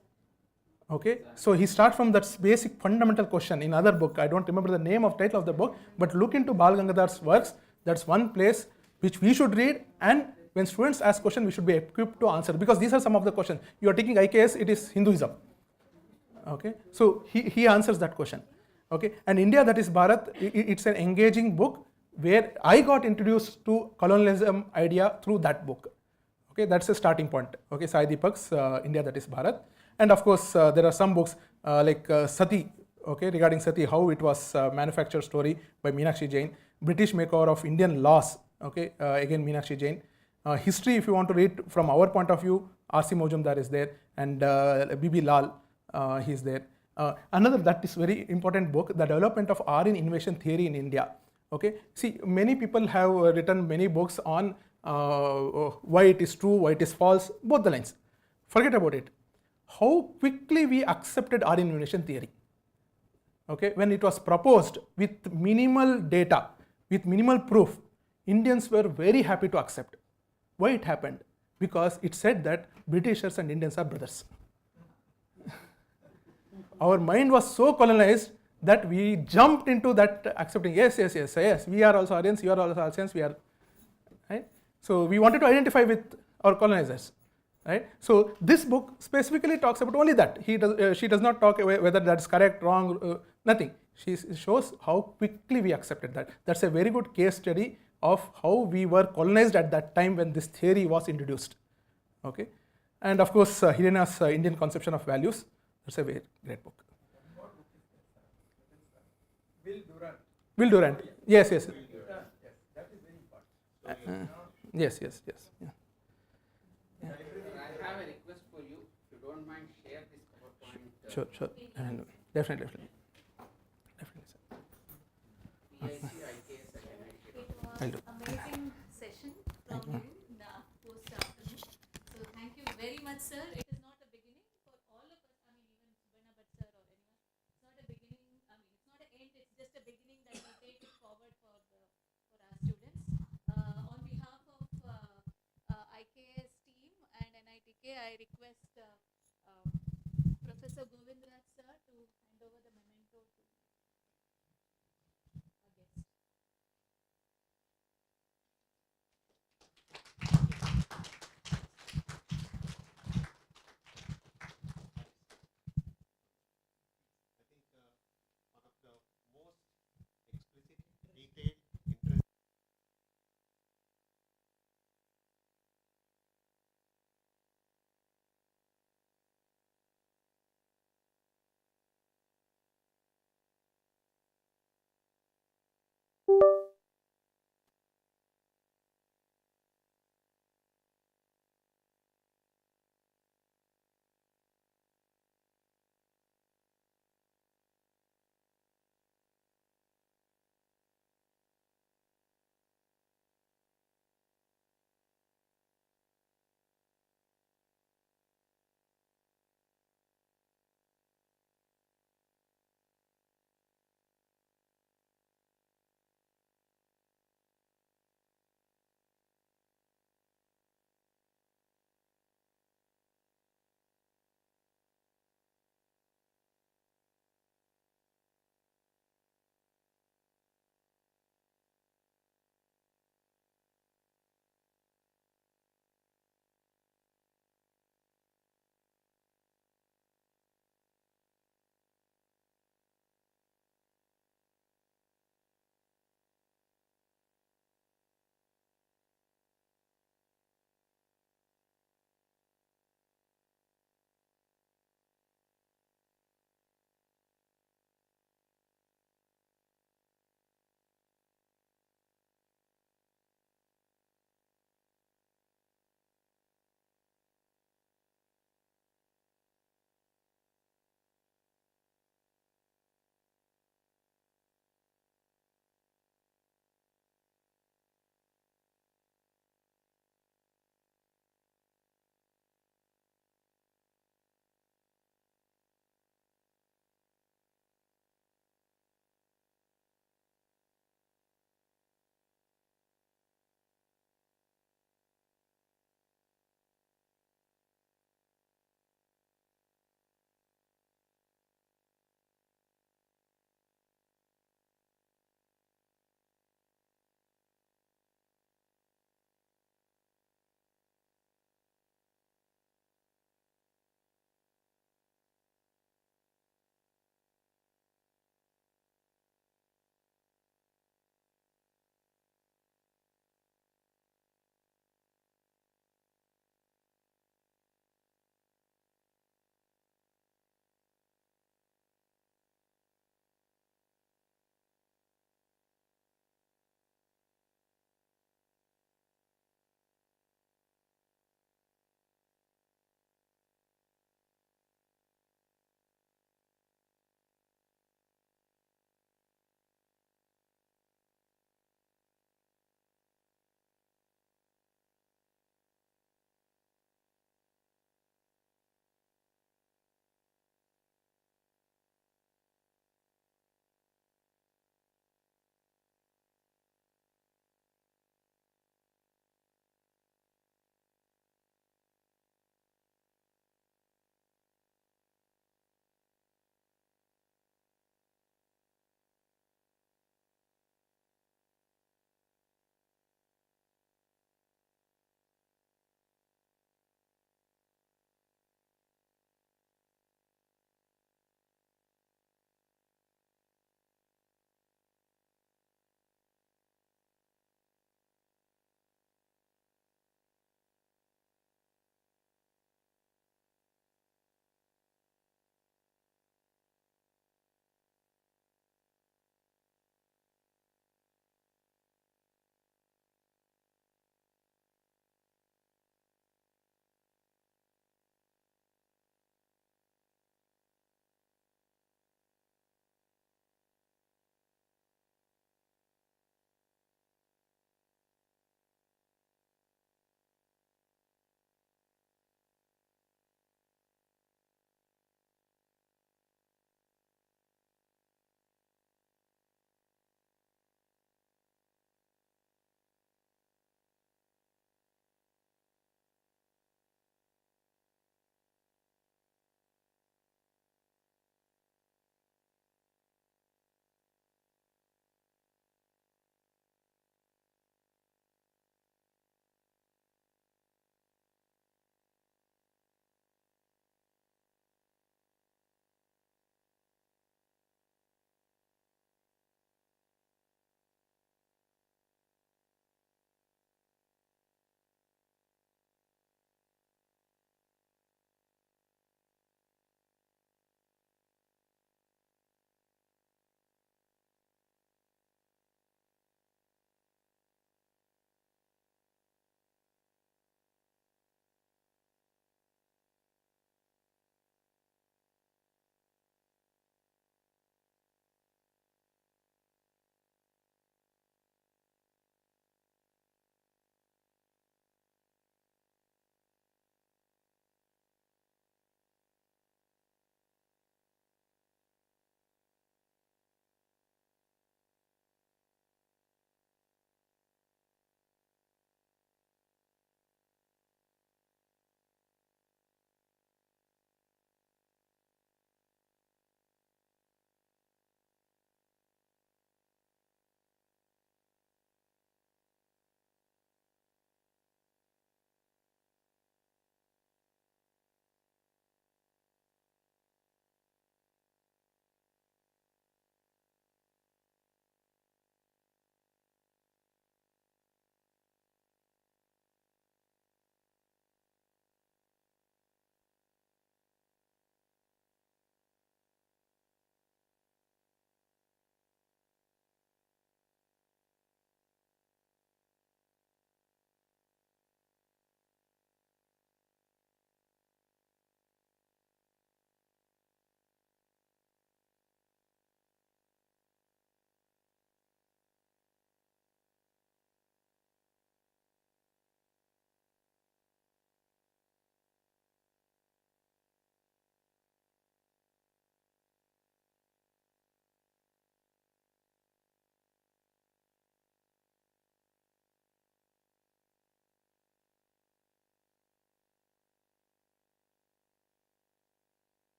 Okay, so he starts from that basic fundamental question in other book. I don't remember the name of title of the book, but look into Bal Gangadhar's works. That's one place which we should read, and when students ask questions, we should be equipped to answer, because these are some of the questions. You are taking IKS, it is Hinduism. Okay, so he answers that question. Okay, and India, that is Bharat, it's an engaging book where I got introduced to colonialism idea through that book. Okay, that's a starting point. Okay, Sai Deepak's India, that is Bharat. And of course, there are some books like Sati, okay, regarding Sati, how it was manufactured story by Meenakshi Jain, British Makeover of Indian Laws, Okay, again Meenakshi Jain. History, if you want to read from our point of view, R.C. Mojumdar is there, and B.B. Lal, he is there. Another that is very important book, The Development of R in Innovation Theory in India. Okay, see, many people have written many books on why it is true, why it is false, both the lines. Forget about it. How quickly we accepted R in innovation theory. Okay, when it was proposed with minimal data, with minimal proof, Indians were very happy to accept. Why it happened? Because it said that Britishers and Indians are brothers. Our mind was so colonized that we jumped into that accepting, yes, we are also Aryans, you are also Aryans, we are, right? So we wanted to identify with our colonizers, right? So this book specifically talks about only that. She does not talk whether that's correct, wrong, nothing. She shows how quickly we accepted that. That's a very good case study of how we were colonized at that time when this theory was introduced. Okay, and of course Helena's Indian Conception of Values. That's a very great book. Will Durant. Yes. That is very important. Yes. Yeah. I have a request for you. If you don't mind, share this PowerPoint. Sure. And definitely, sir. V-IKSHA. I'll do. Amazing session from you in the post afternoon. So thank you very much, sir. It is not a beginning for all of us. I mean, even Subhana Bhatt sir or anyone. It's not a beginning. I mean, it's not an end. It's just a beginning that will take it forward for our students. On behalf of IKS team and NITK, I request Professor Govindraj sir to hand over the memento to our guest.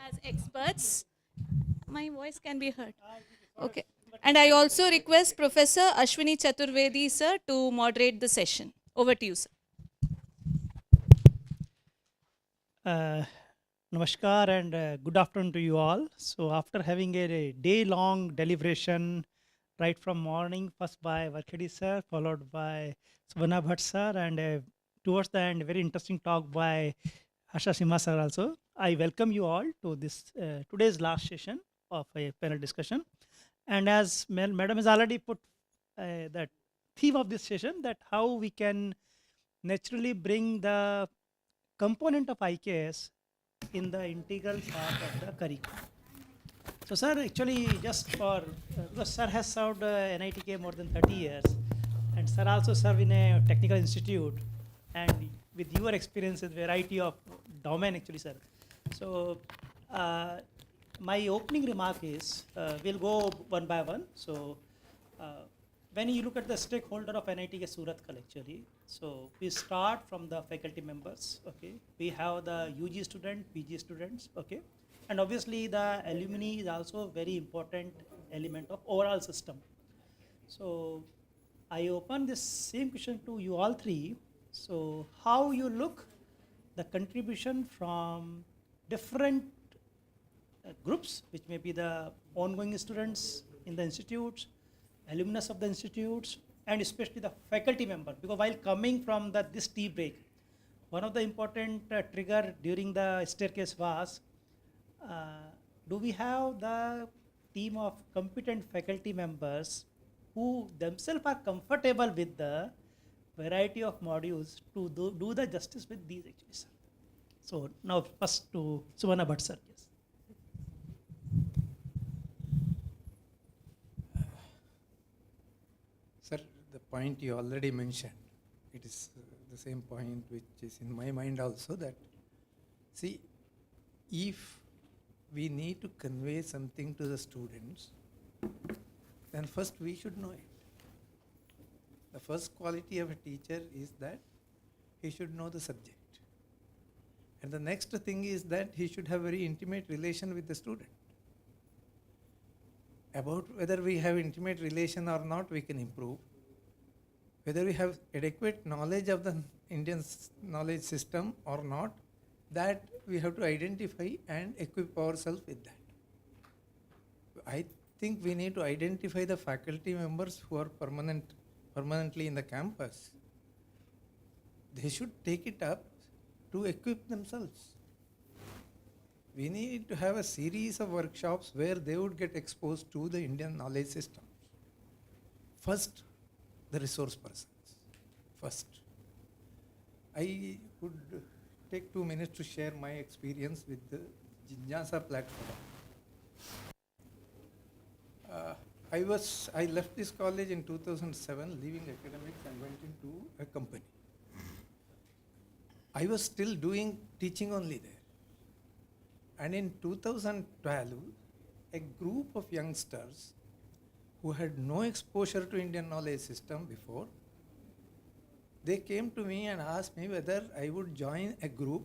as experts. My voice can be heard. Okay. And I also request Professor Ashwini Chaturvedi, sir, to moderate the session. Over to you, sir. Namaskar and good afternoon to you all. So after having a day-long deliberation right from morning, first by V-IKSHA sir, followed by Subhana Bhatt sir, and towards the end, very interesting talk by Asha Simha sir also. I welcome you all to this today's last session of a panel discussion. And as Madam has already put that theme of this session, that how we can naturally bring the component of IKS in the integral part of the curriculum. So sir, actually just for, because sir has served NITK more than 30 years, and sir also served in a technical institute, and with your experience with variety of domain actually sir. So my opening remark is, we'll go one by one. So when you look at the stakeholder of NITK Surathkal actually, so we start from the faculty members, okay. We have the UG student, PG students, okay. And obviously the alumni is also a very important element of overall system. So I open this same question to you all three. So how you look the contribution from different groups, which may be the ongoing students in the institutes, alumnus of the institutes, and especially the faculty member, because while coming from this tea break, one of the important trigger during the staircase was, do we have the team of competent faculty members who themselves are comfortable with the variety of modules to do the justice with these actually, sir. So now first to Subhana Bhatt, sir. Yes. Sir, the point you already mentioned, it is the same point which is in my mind also, that see, if we need to convey something to the students, then first we should know it. The first quality of a teacher is that he should know the subject. And the next thing is that he should have very intimate relation with the student. About whether we have intimate relation or not, we can improve. Whether we have adequate knowledge of the Indian knowledge system or not, that we have to identify and equip ourselves with that. I think we need to identify the faculty members who are permanently in the campus. They should take it up to equip themselves. We need to have a series of workshops where they would get exposed to the Indian knowledge system. First, the resource persons. First. I would take 2 minutes to share my experience with the Jinjasa platform. I left this college in 2007, leaving academics, and went into a company. I was still doing teaching only there. And in 2012, a group of youngsters who had no exposure to Indian knowledge system before, they came to me and asked me whether I would join a group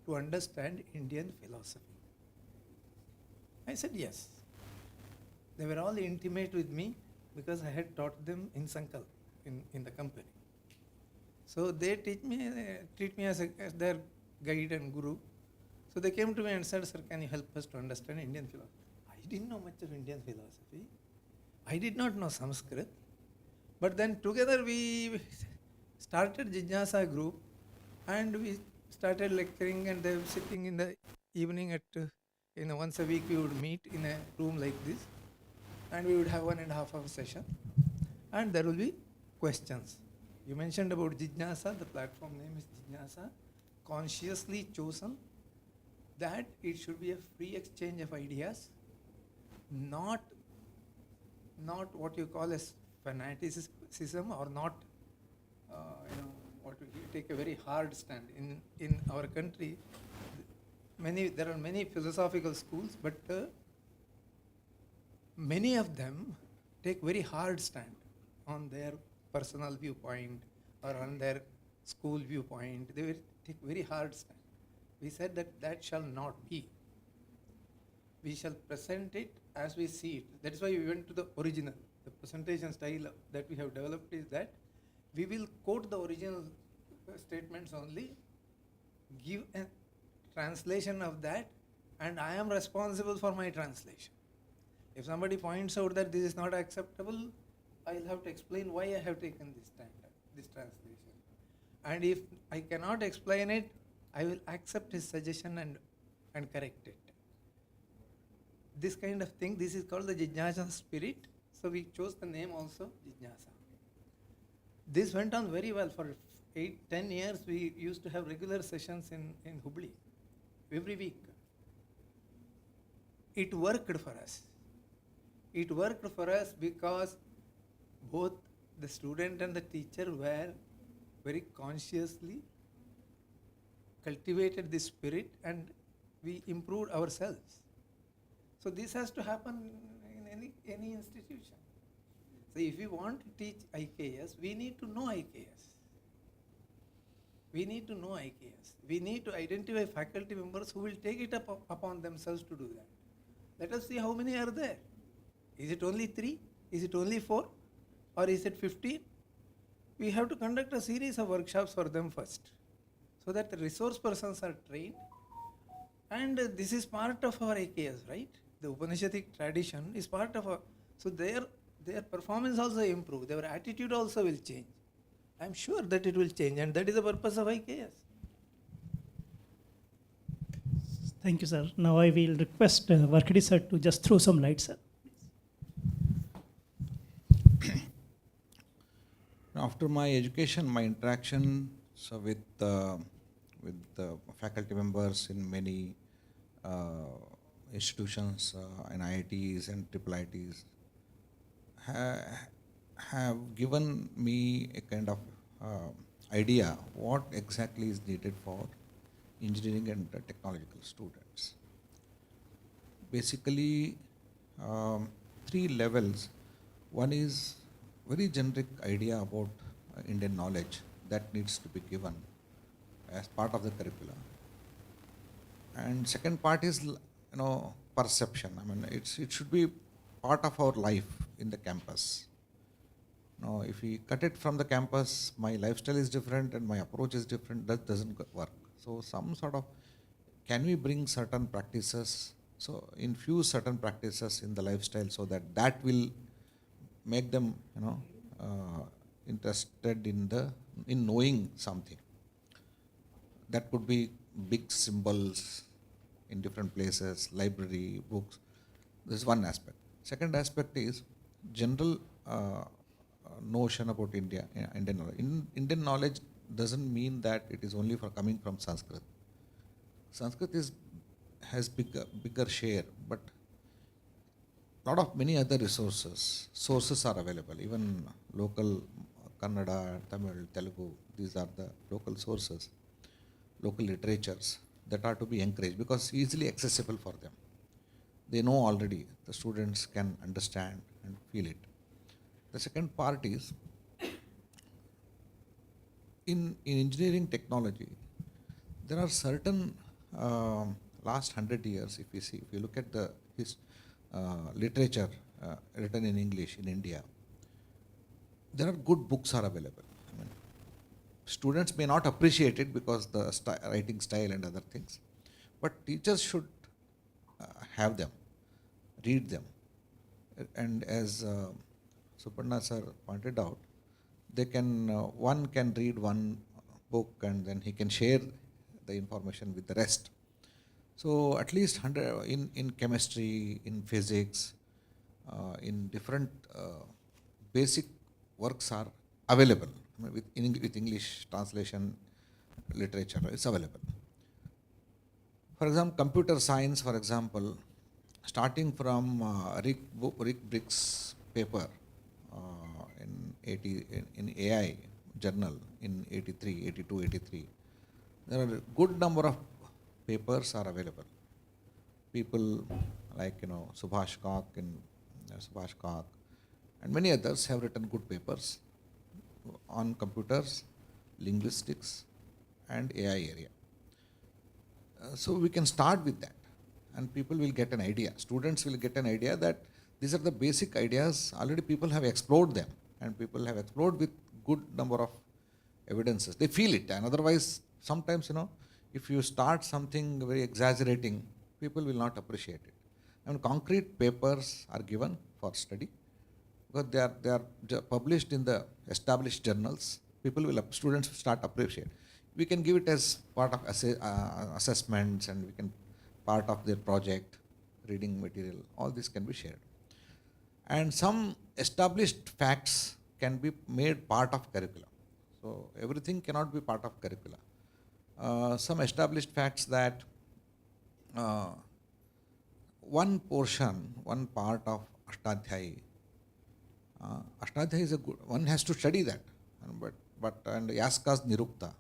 to understand Indian philosophy. I said yes. They were all intimate with me because I had taught them in Sankalp, in the company. So they treat me as their guide and guru. So they came to me and said, sir, can you help us to understand Indian philosophy? I didn't know much of Indian philosophy. I did not know Sanskrit. But then together we started Jinjasa group, and we started lecturing, and they were sitting in the evening at, once a week we would meet in a room like this, and we would have 1.5 hour session, and there will be questions. You mentioned about Jinjasa, the platform name is Jinjasa, consciously chosen that it should be a free exchange of ideas, not what you call as fanaticism, or not, what we take a very hard stand. In our country, there are many philosophical schools, but many of them take very hard stand on their personal viewpoint or on their school viewpoint. They will take very hard stand. We said that shall not be. we shall present it as we see it. That is why we went to the original. The presentation style that we have developed is that we will quote the original statements only, give a translation of that, and I am responsible for my translation. If somebody points out that this is not acceptable, I will have to explain why I have taken this translation. And if I cannot explain it, I will accept his suggestion and correct it. This kind of thing, this is called the Jijnasa spirit. So we chose the name also, Jijnasa. This went on very well for 8-10 years. We used to have regular sessions in Hubli every week. It worked for us. It worked for us because both the student and the teacher were very consciously cultivated this spirit, and we improved ourselves. So this has to happen in any institution. So if we want to teach IKS, we need to know IKS. We need to know IKS. We need to identify faculty members who will take it upon themselves to do that. Let us see how many are there. Is it only 3? Is it only 4? Or is it 15? We have to conduct a series of workshops for them first, so that the resource persons are trained. And this is part of our IKS, right? The Upanishadic tradition is part of our, so their performance also improve, their attitude also will change. I am sure that it will change, and that is the purpose of IKS. Thank you, sir. Now I will request Varkadi sir to just throw some light, sir. After my education, my interaction with the faculty members in many institutions and IITs and IIITs have given me a kind of idea what exactly is needed for engineering and technological students. Basically, 3 levels. One is very generic idea about Indian knowledge that needs to be given as part of the curricula. And second part is, perception. I mean, it should be part of our life in the campus. Now, if we cut it from the campus, my lifestyle is different and my approach is different, that doesn't work. So some sort of, can we bring certain practices, so infuse certain practices in the lifestyle so that will make them, interested in knowing something. That could be big symbols in different places, library, books. This is one aspect. Second aspect is general notion about India, Indian knowledge. Indian knowledge doesn't mean that it is only for coming from Sanskrit. Sanskrit has bigger share, but lot of many other sources are available. Even local Kannada, Tamil, Telugu, these are the local sources, local literatures that are to be encouraged because easily accessible for them. They know already, the students can understand and feel it. The second part is, in engineering technology, there are certain last 100 years, if you look at the literature written in English in India, there are good books are available. I mean, students may not appreciate it because the writing style and other things, but teachers should have them, read them. And as Suparna sir pointed out, they can one can read one book and then he can share the information with the rest. So at least 100 in chemistry, in physics, in different basic works are available. I mean, with English translation literature, it's available. For example, computer science, for example, starting from Rick Brick's paper in AI journal in 82, 83, there are a good number of papers are available. People like Subhash Kak and many others have written good papers on computers, linguistics, and AI area. So we can start with that. and people will get an idea. Students will get an idea that these are the basic ideas. Already people have explored them, and people have explored with good number of evidences. They feel it, and otherwise, sometimes, if you start something very exaggerating, people will not appreciate it. And concrete papers are given for study because they are published in the established journals. Students will start appreciate. We can give it as part of assessments, and we can part of their project, reading material. All this can be shared. And some established facts can be made part of curriculum. So everything cannot be part of curricula. Some established facts that one part of Ashtadhyayi. Ashtadhyayi is a good one, has to study that, and Yaska's Nirukta,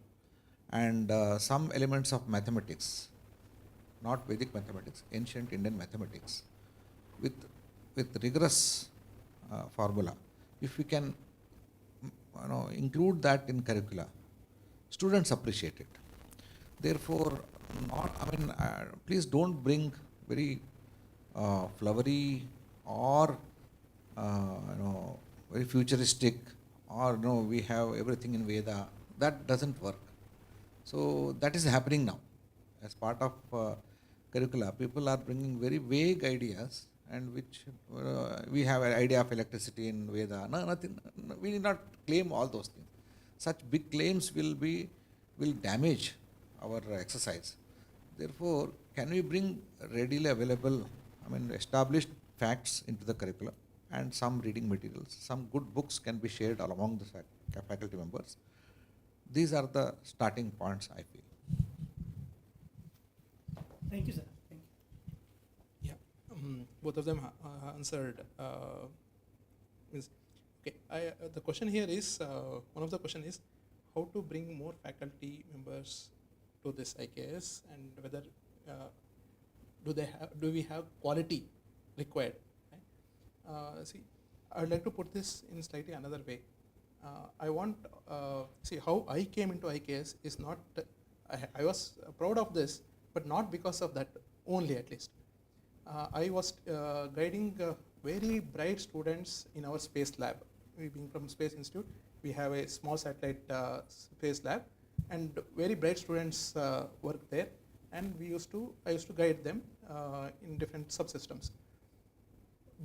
and some elements of mathematics, not Vedic mathematics, ancient Indian mathematics, with rigorous formula. If we can include that in curricula, students appreciate it. Therefore, please don't bring very flowery or very futuristic, or we have everything in Veda. That doesn't work. So that is happening now. As part of curricula, people are bringing very vague ideas, and which we have an idea of electricity in Veda. No, nothing. We need not claim all those things. Such big claims will damage our exercise. Therefore, can we bring readily available, established facts into the curriculum, and some reading materials? Some good books can be shared among the faculty members. These are the starting points, I feel. Thank you, sir. Thank you. Yeah, both of them answered. The question here is, one of the question is, how to bring more faculty members to this IKS, and whether do we have quality required? Right? See, I would like to put this in slightly another way. I want how I came into IKS is not. I was proud of this, but not because of that only, at least. I was guiding very bright students in our space lab. We being from Space Institute, we have a small satellite space lab, and very bright students work there, and I used to guide them in different subsystems.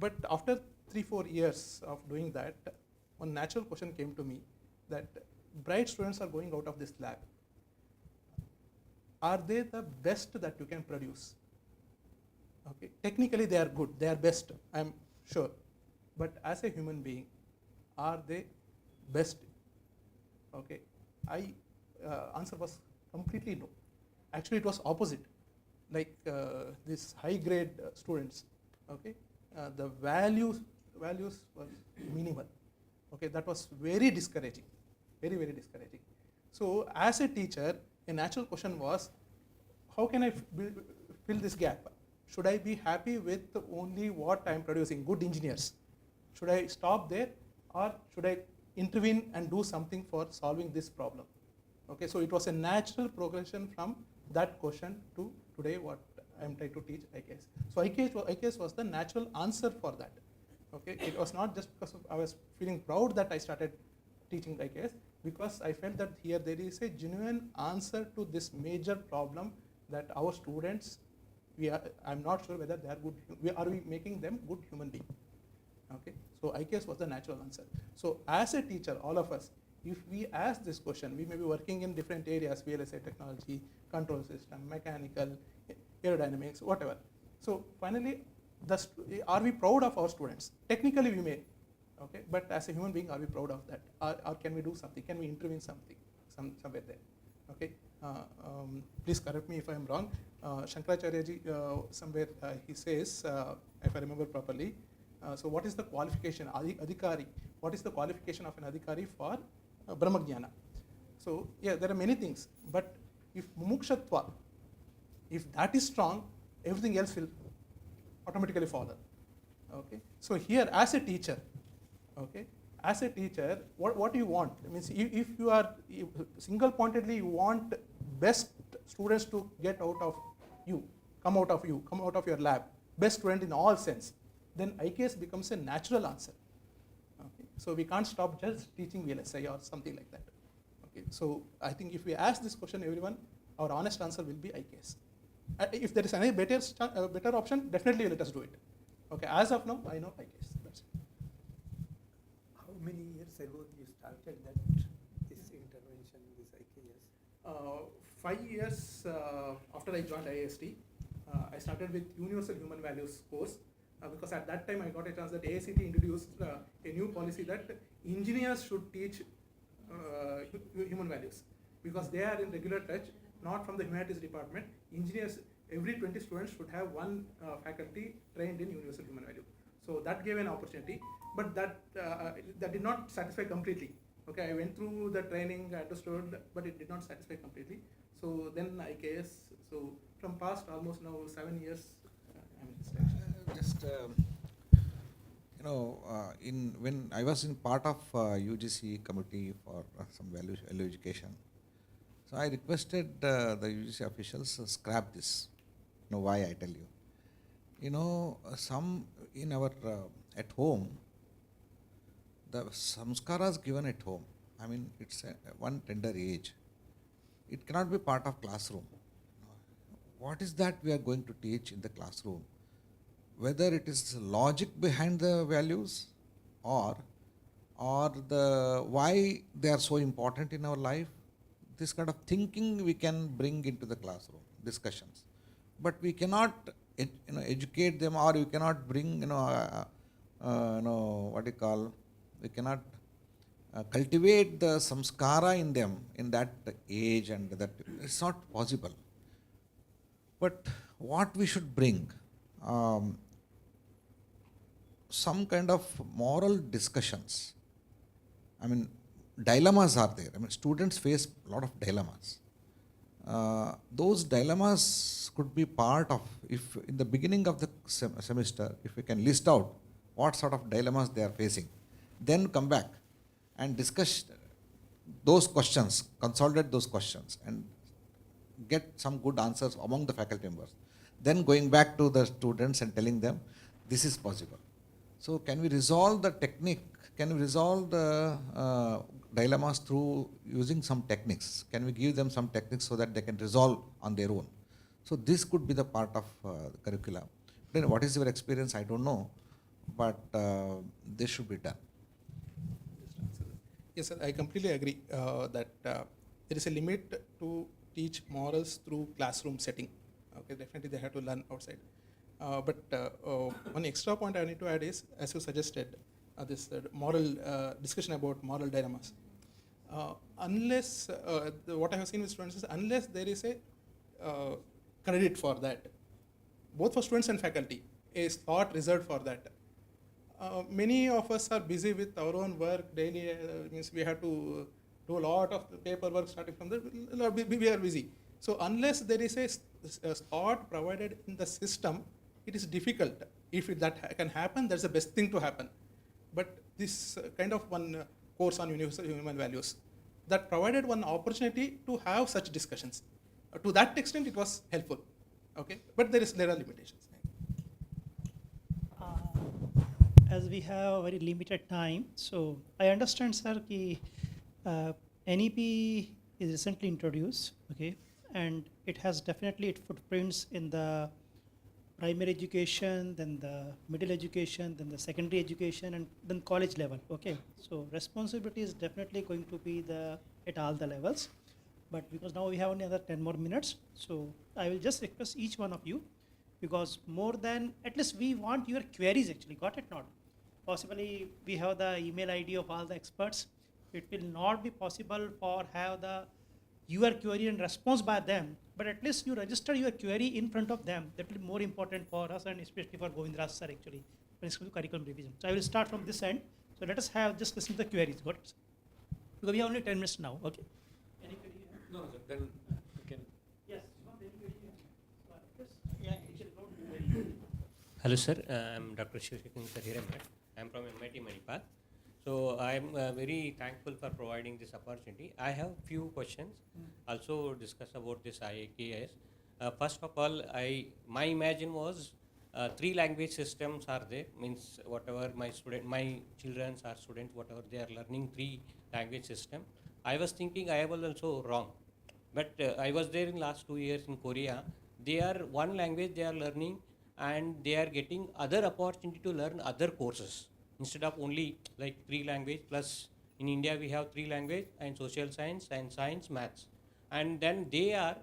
But after 3-4 years of doing that, one natural question came to me that bright students are going out of this lab. Are they the best that you can produce? Okay, technically they are good, they are best, I am sure. But as a human being, are they best? Okay, answer was completely no. Actually, it was opposite. Like these high-grade students, okay, the values were minimal. Okay, that was very discouraging, very, very discouraging. So as a teacher, a natural question was, how can I fill this gap? Should I be happy with only what I am producing, good engineers? Should I stop there, or should I intervene and do something for solving this problem? Okay, so it was a natural progression from that question to today what I am trying to teach IKS. So IKS was the natural answer for that. Okay, it was not just because I was feeling proud that I started teaching IKS, because I felt that here there is a genuine answer to this major problem that our students, I'm not sure whether they are good, are we making them good human beings? Okay, so IKS was the natural answer. So as a teacher, all of us, if we ask this question, we may be working in different areas, VLSI technology, control system, mechanical, aerodynamics, whatever. So finally, are we proud of our students? Technically we may, okay, but as a human being, are we proud of that? Or can we do something? Can we intervene something, somewhere there? Okay, please correct me if I am wrong. Shankaracharya ji, somewhere he says, if I remember properly, so what is the qualification, adhikari, what is the qualification of an adhikari for Brahmajnana? So yeah, there are many things, but if mumukshatva, if that is strong, everything else will automatically follow. Okay, so here as a teacher, okay, as a teacher, what do you want? I mean, if you are single-pointedly, you want best students to get out of you, come out of you, come out of your lab, best student in all sense, then IKS becomes a natural answer. Okay? So we can't stop just teaching VLSI or something like that. Okay? So I think if we ask this question, everyone, our honest answer will be IKS. If there is any better option, definitely let us do it. Okay, as of now, I know IKS. That's it. How many years ago you started this intervention, this IKS? 5 years after I joined IST, I started with Universal Human Values course because at that time I got a chance that AICT introduced a new policy that engineers should teach human values because they are in regular touch, not from the humanities department. Engineers, every 20 students should have one faculty trained in Universal Human Value. So that gave an opportunity, but that did not satisfy completely. Okay, I went through the training, I understood, but it did not satisfy completely. So then IKS, so from past almost now 7 years, I'm in this direction. When I was in part of UGC committee for some value education, so I requested the UGC officials scrap this. Why I tell you. Some in our at home, the samskaras given at home, I mean, it's one tender age. It cannot be part of classroom. What is that we are going to teach in the classroom? Whether it is logic behind the values or the why they are so important in our life, this kind of thinking we can bring into the classroom discussions. But we cannot educate them, or we cannot bring we cannot cultivate the samskara in them in that age, and that it's not possible. But what we should bring, some kind of moral discussions. I mean, dilemmas are there. I mean, students face a lot of dilemmas. Those dilemmas could be part of, if in the beginning of the semester, if we can list out what sort of dilemmas they are facing, then come back and discuss those questions, consolidate those questions, and get some good answers among the faculty members. Then going back to the students and telling them, this is possible. So can we resolve the technique? Can we resolve the dilemmas through using some techniques? Can we give them some techniques so that they can resolve on their own? So this could be the part of the curriculum. Then what is your experience? I don't know, but this should be done. Yes, sir, I completely agree that there is a limit to teach morals through classroom setting. Okay, definitely they have to learn outside. But one extra point I need to add is, as you suggested, this moral discussion about moral dilemmas. Unless what I have seen with students is, unless there is a credit for that, both for students and faculty, a slot reserved for that. Many of us are busy with our own work daily. Means we have to do a lot of paperwork starting from the. We are busy. So unless there is a slot provided in the system, it is difficult. If that can happen, that's the best thing to happen. But this kind of one course on universal human values that provided one opportunity to have such discussions. To that extent, it was helpful. Okay, but there are limitations. As we have a very limited time, so I understand, sir, that NEP is recently introduced, okay, and it has definitely its footprints in the primary education, then the middle education, then the secondary education, and then college level, okay. So responsibility is definitely going to be at all the levels, but because now we have only another 10 more minutes, so I will just request each one of you, because more than, at least we want your queries actually, got it not? Possibly we have the email ID of all the experts. It will not be possible for have your query and response by them, but at least you register your query in front of them. That will be more important for us, and especially for Govindraj sir actually, when it's to curriculum revision. So I will start from this end. So let us just listen to the queries, got it? Because we have only 10 minutes now, okay? Any query? No, sir, then we can. Yes. Hello, sir. I'm Dr. Shivshankar Hiramat. I'm from MIT Manipal. So I'm very thankful for providing this opportunity. I have few questions. Also discuss about this IKS. First of all, my imagine was 3 language systems are there. Means whatever my children are students, whatever they are learning 3 language system. I was thinking I was also wrong, but I was there in last 2 years in Korea. They are one language they are learning, and they are getting other opportunity to learn other courses instead of only like 3 language plus. In India we have 3 language and social science and science maths, and then they are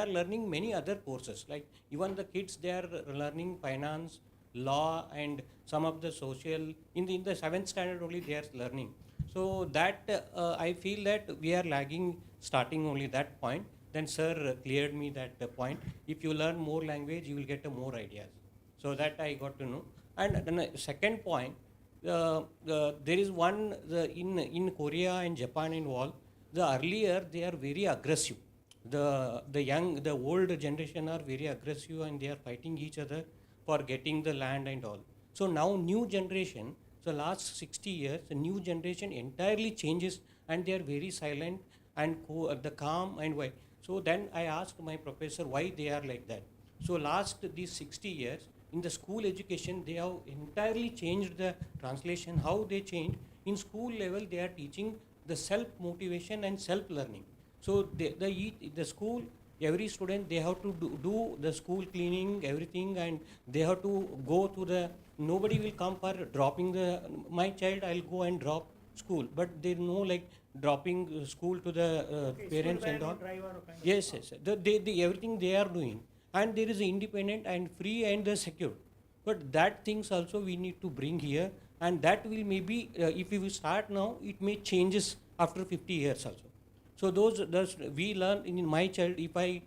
learning many other courses, like even the kids they are learning finance, law, and some of the social in the 7th standard only they are learning. So that I feel that we are lagging starting only that point. Then sir cleared me that point. If you learn more language, you will get more ideas. So that I got to know. And then second point, there is one in Korea and Japan involved. The earlier they are very aggressive. The old generation are very aggressive, and they are fighting each other for getting the land and all. So now new generation, so last 60 years, the new generation entirely changes, and they are very silent and the calm and why. So then I asked my professor why they are like that. So last these 60 years in the school education, they have entirely changed the translation. How they change in school level, they are teaching the self motivation and self learning. So the school, every student they have to do the school cleaning everything, and they have to go to the, nobody will come for dropping my child, I'll go and drop school, but they know like dropping school to the parents and all. Yes, they everything they are doing, and there is independent and free and secure. But that things also we need to bring here, and that will maybe if we start now, it may changes after 50 years also. So those we learn in my child. If I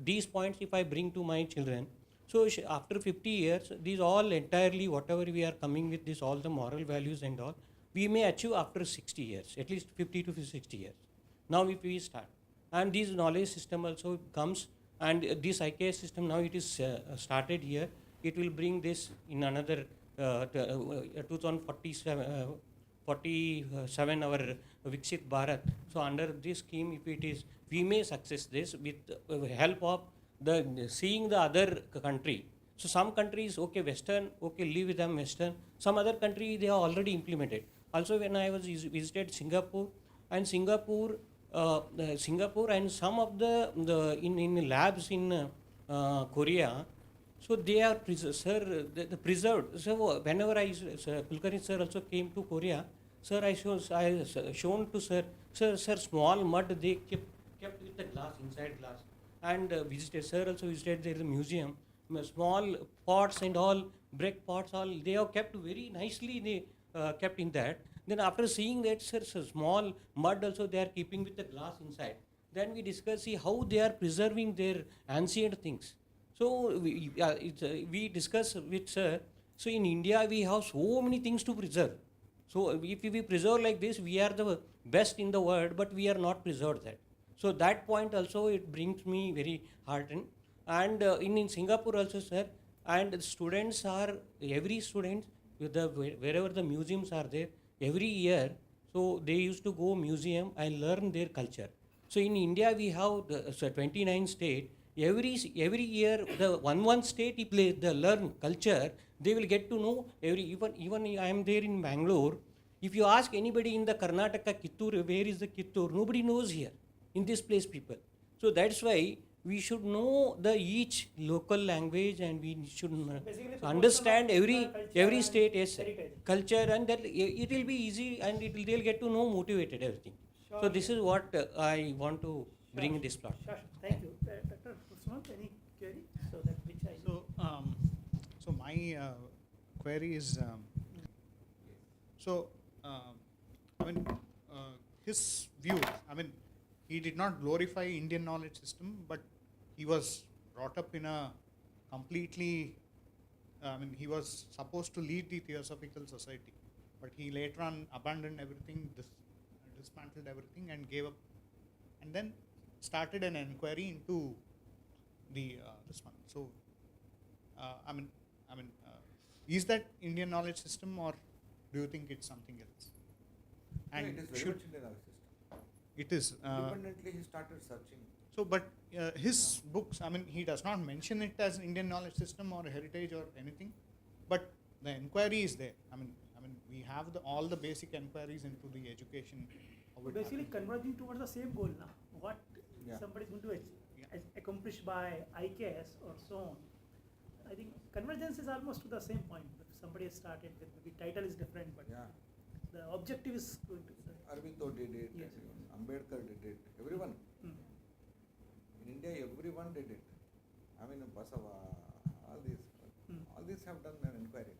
these points if I bring to my children, so after 50 years, these all entirely whatever we are coming with, this all the moral values and all, we may achieve after 60 years, at least 50 to 60 years. Now if we start, and this knowledge system also comes, and this IKS system now it is started here. It will bring this in another 2047. 47 our V-IKSHA Bharat. So under this scheme, if it is, we may success this with help of the seeing the other country. So some countries, okay, Western, okay, live with them Western. Some other country, they have already implemented. Also when I was visited Singapore, and Singapore and some of the in labs in Korea, so they are preserved. So whenever Kulkarni sir also came to Korea, sir, I shown to sir, small mud they kept with the glass, inside glass, and visited. Sir also visited there is a museum, small pots and all, brick pots, all they have kept very nicely. They kept in that. Then after seeing that, sir, small mud also they are keeping with the glass inside. Then we discuss see how they are preserving their ancient things. So we discuss with sir. So in India we have so many things to preserve. So if we preserve like this, we are the best in the world, but we are not preserved that. So that point also it brings me very heartened. And in Singapore also, sir, and the students are, every student with wherever the museums are there, every year, so they used to go museum and learn their culture. So in India we have 29 state. Every year the one state if they learn culture, they will get to know even I am there in Bangalore. If you ask anybody in the Karnataka Kittur, where is the Kittur? Nobody knows here in this place people. So that's why we should know the each local language, and we should understand every state culture, and that it will be easy, and they'll get to know motivated everything. So this is what I want to bring in this plot. Thank you. Dr. Usman, any query? So that which I so my query is I mean his view. I mean, he did not glorify Indian knowledge system, but he was brought up in a completely. I mean, he was supposed to lead the Theosophical Society, but he later on abandoned everything, dismantled everything, and gave up, and then started an inquiry into the this one. So, is that Indian knowledge system, or do you think it's something else? And No, it is very much Indian knowledge system. It is. Independently, he started searching. So, but his books, I mean, he does not mention it as Indian knowledge system or heritage or anything, but the inquiry is there. I mean, we have all the basic inquiries into the education. how it Basically, happens. converging towards the same goal now. What somebody is going to accomplish by IKS or so on. I think convergence is almost to the same point. If somebody has started with maybe title is different, but the objective is going to be the Aurobindo did it, Yes. Ambedkar did it, everyone. In India, everyone did it. I mean, Basava, all these have done an inquiry.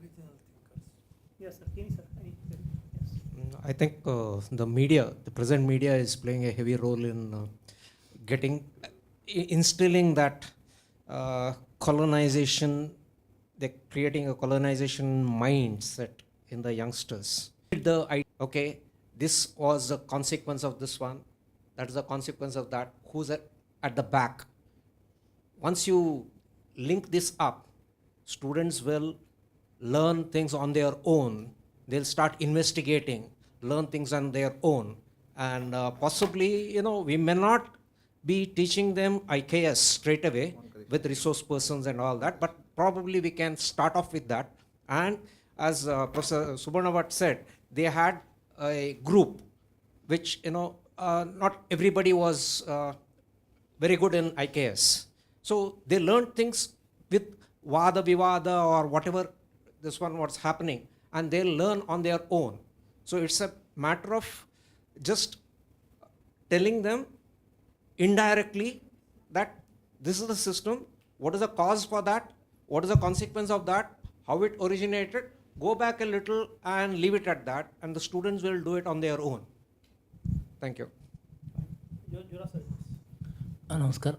original thinkers. Yes, sir. Kini, sir. Yes. I think the media, the present media, is playing a heavy role in instilling that colonization. They're creating a colonization mindset in the youngsters. Okay, this was a consequence of this one. That is a consequence of that. Who's at the back? Once you link this up, students will learn things on their own. They'll start investigating, learn things on their own. And possibly, we may not be teaching them IKS straight away with resource persons and all that, but probably we can start off with that. And as Professor Subarnavat said, they had a group which, not everybody was very good in IKS. So they learned things with Vada Vivada or whatever this one was happening, and they'll learn on their own. So it's a matter of just telling them indirectly that this is the system, what is the cause for that, what is the consequence of that, how it originated, go back a little and leave it at that, and the students will do it on their own. Thank you. Namaskar.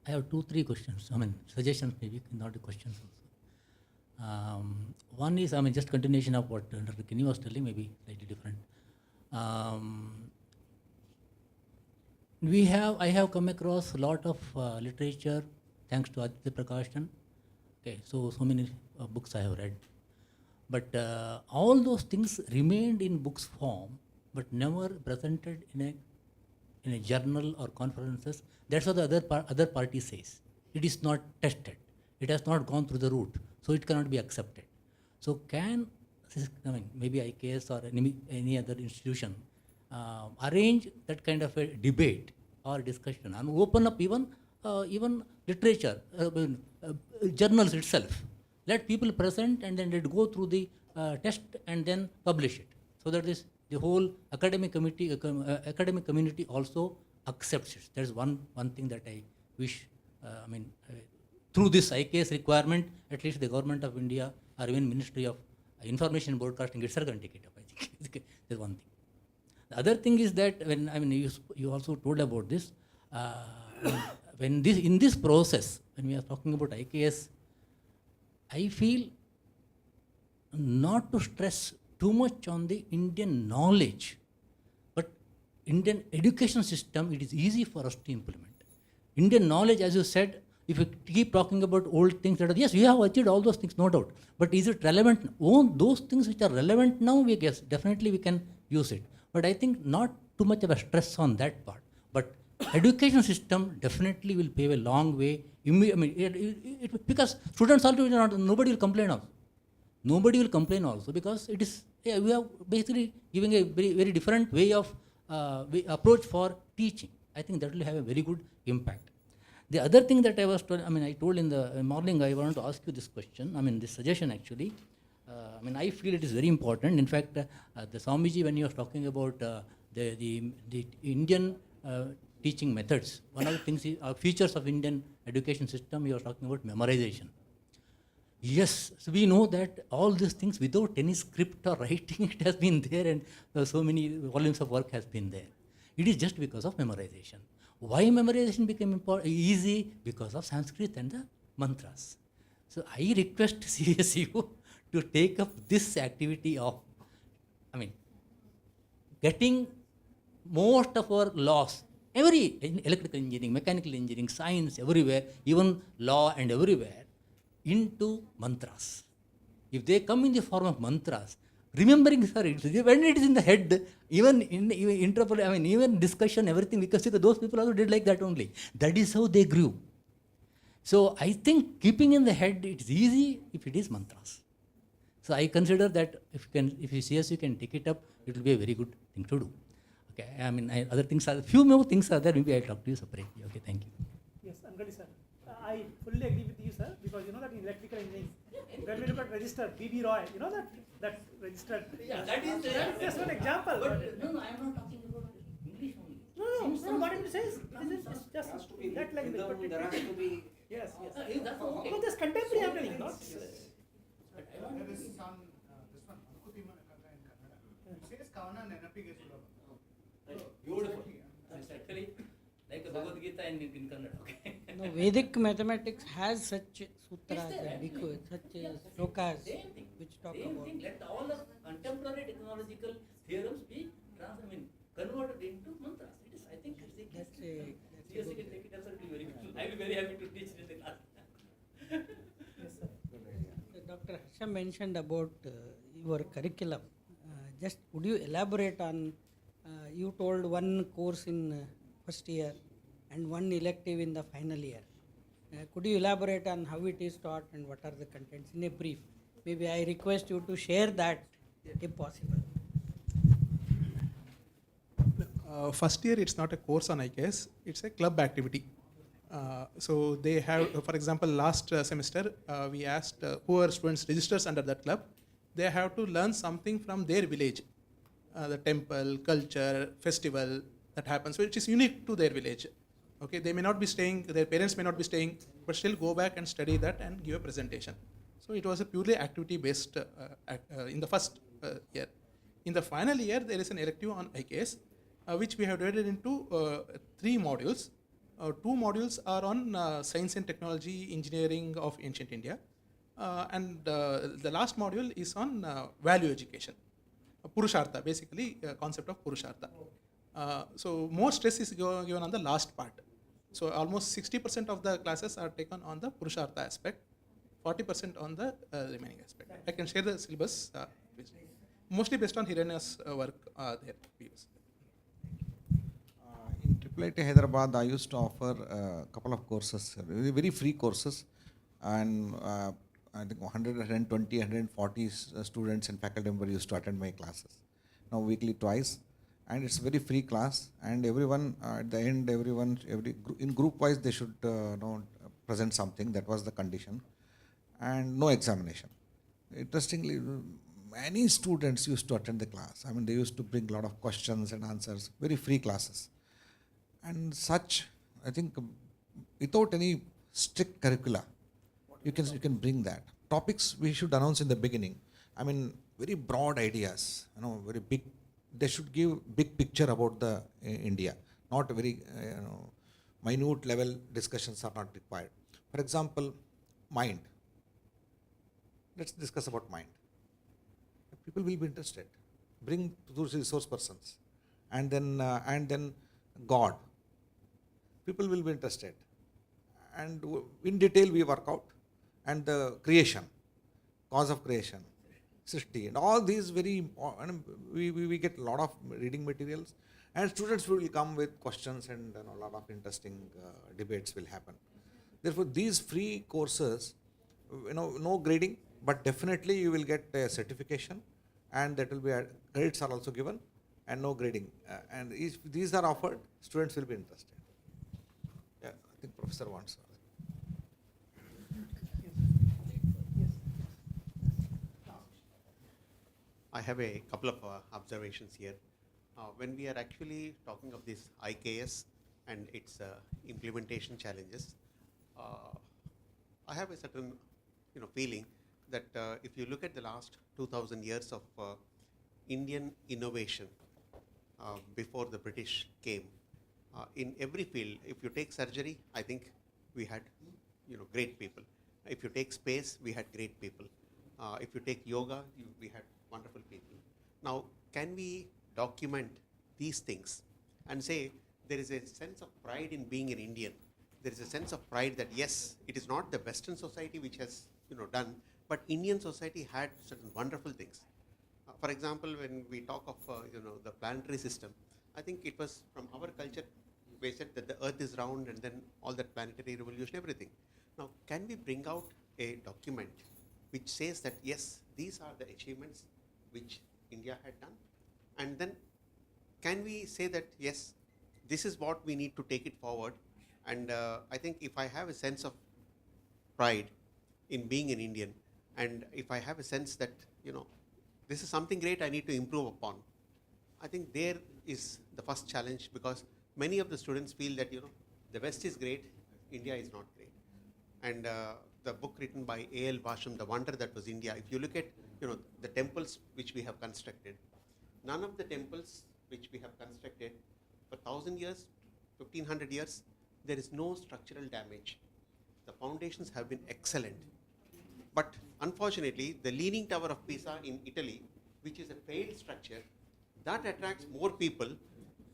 I have 2-3 questions. Suggestions maybe, not the questions also. One is, just continuation of what Dr. Kinney was telling, maybe slightly different. I have come across a lot of literature, thanks to Aditya Prakashan. Okay, so many books I have read. But all those things remained in books form, but never presented in a journal or conferences. That's what the other party says. It is not tested. It has not gone through the route, so it cannot be accepted. So maybe IKS or any other institution arrange that kind of a debate or discussion and open up even literature, journals itself. Let people present and then let go through the test and then publish it. So that the whole academic community also accepts it. That's one thing that I wish, through this IKS requirement, at least the government of India or even Ministry of Information and Broadcasting itself can take it up, I think. That's one thing. The other thing is that you also told about this, in this process, when we are talking about IKS, I feel not to stress too much on the Indian knowledge, but Indian education system, it is easy for us to implement. Indian knowledge, as you said, if you keep talking about old things, yes, we have achieved all those things, no doubt. But is it relevant? Those things which are relevant now, yes, definitely we can use it. But I think not too much of a stress on that part. But education system definitely will pave a long way. Because students also, nobody will complain also. Nobody will complain also, because it is, we are basically giving a very, very different way of approach for teaching. I think that will have a very good impact. The other thing that I was told, I told in the morning, I wanted to ask you this question, this suggestion actually. I feel it is very important. In fact, the Swamiji, when he was talking about the Indian teaching methods, one of the things, features of Indian education system, he was talking about memorization. Yes, so we know that all these things without any script or writing, it has been there, and so many volumes of work has been there. It is just because of memorization. Why memorization became easy? Because of Sanskrit and the mantras. So I request CSU to take up this activity of, getting most of our laws, in electrical engineering, mechanical engineering, science, everywhere, even law and everywhere, into mantras. If they come in the form of mantras, remembering, sir, when it is in the head, even in interpol, I mean, even discussion, everything, because those people also did like that only. That is how they grew. So I think keeping in the head, it's easy if it is mantras. So I consider that if you see us, you can take it up, it will be a very good thing to do. Okay, I mean, other things are, few more things are there, maybe I'll talk to you separately. Okay, thank you. Yes, Angadi sir. I fully agree with you, sir, because you know that in electrical engineering, when we look at register, B.B. Roy, you know that registered. Yeah, that is just one example. But no, I am not talking about English only. No, what it says, it's just that language. But there has to be. Yes. That's okay. But there's contemporary happening, not. There is some, this one, Ankutiman Katha in Kannada. It says Kavana Nenapige Sulabha. Beautiful. It's actually like a Bhagavad Gita in Kannada. Okay. No, Vedic mathematics has such sutras and such shlokas which talk Same about. thing. Let all the contemporary technological theorems be converted into mantras. It is, I think, That's seriously can take it as a very good. I will be very happy to teach it in the class. Yes, sir. Dr. Harsha mentioned about your curriculum. Just would you elaborate on, you told one course in first year and one elective in the final year. Could you elaborate on how it is taught and what are the contents in a brief? Maybe I request you to share that if possible. First year, it's not a course on IKS, it's a club activity. So they have, for example, last semester, we asked who are students registers under that club. They have to learn something from their village, the temple, culture, festival that happens, which is unique to their village. Okay, they may not be staying, their parents may not be staying, but still go back and study that and give a presentation. So it was a purely activity-based in the first year. In the final year, there is an elective on IKS, which we have divided into 3 modules. 2 modules are on science and technology, engineering of ancient India. And the last module is on value education. Purushartha, basically concept of Purushartha. So more stress is given on the last part. So almost 60% of the classes are taken on the Purushartha aspect, 40% on the remaining aspect. I can share the syllabus, mostly based on Hiranya's work there. In IIIT Hyderabad, I used to offer a couple of courses, very free courses, and I think 100, 120, 140 students and faculty members used to attend my classes. Now weekly twice, and it's a very free class, and everyone at the end, in group wise they should present something. That was the condition, and no examination. Interestingly, many students used to attend the class. I mean, they used to bring a lot of questions and answers, very free classes. And such, I think, without any strict curricula, you can bring that. Topics we should announce in the beginning. I mean, very broad ideas, very big. They should give big picture about the India, not very minute level discussions are not required. For example, mind. Let's discuss about mind. People will be interested. Bring those resource persons, and then God. People will be interested, and in detail we work out, and the creation, cause of creation, Srishti, and all these very important. We get a lot of reading materials, and students will come with questions, and a lot of interesting debates will happen. Therefore, these free courses, no grading, but definitely you will get a certification, and that will be grades are also given, and no grading. And if these are offered, students will be interested. Yeah, I think Professor wants. I have a couple of observations here. When we are actually talking of this IKS and its implementation challenges, I have a certain feeling that if you look at the last 2000 years of Indian innovation before the British came, in every field, if you take surgery, I think we had great people. If you take space, we had great people. If you take yoga, we had wonderful people. Now, can we document these things and say there is a sense of pride in being an Indian? There is a sense of pride that yes, it is not the Western society which has done, but Indian society had certain wonderful things. For example, when we talk of the planetary system, I think it was from our culture we said that the Earth is round and then all that planetary revolution, everything. Now, can we bring out a document which says that yes, these are the achievements which India had done, and then can we say that yes, this is what we need to take it forward? And I think if I have a sense of pride in being an Indian, and if I have a sense that this is something great I need to improve upon, I think there is the first challenge, because many of the students feel that the West is great, India is not great. And the book written by A.L. Basham, The Wonder That Was India, if you look at the temples which we have constructed, none of the temples which we have constructed for 1,000 years, 1,500 years, there is no structural damage. The foundations have been excellent. But unfortunately, the Leaning Tower of Pisa in Italy, which is a failed structure, that attracts more people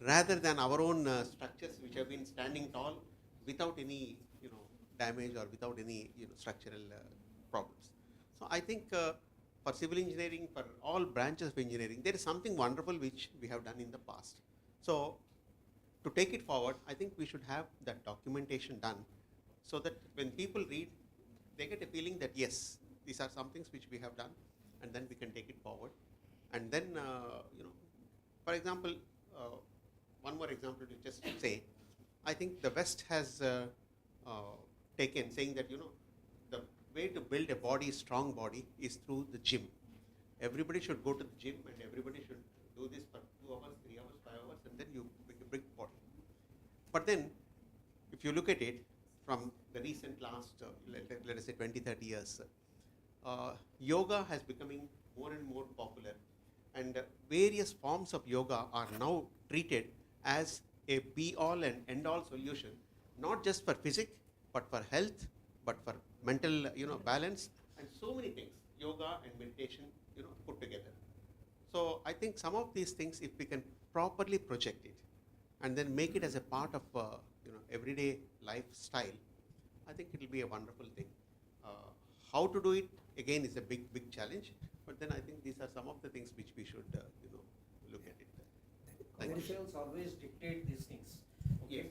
rather than our own structures which have been standing tall without any damage or without any structural problems. So I think for civil engineering, for all branches of engineering, there is something wonderful which we have done in the past. So to take it forward, I think we should have that documentation done so that when people read, they get a feeling that yes, these are some things which we have done, and then we can take it forward. And then, for example, one more example to just say, I think the West has taken, saying that the way to build a body, strong body, is through the gym. Everybody should go to the gym, and everybody should do this for 2 hours, 3 hours, 5 hours, and then you make a big body. But then, if you look at it from the recent last, let us say 20, 30 years, yoga has becoming more and more popular, and various forms of yoga are now treated as a be-all and end-all solution, not just for physics, but for health, but for mental, balance, and so many things, yoga and meditation, put together. So I think some of these things, if we can properly project it, and then make it as a part of, everyday lifestyle, I think it will be a wonderful thing. How to do it, again, is a big, big challenge, but then I think these are some of the things which we should, look at it. Commercials always dictate these things. Okay.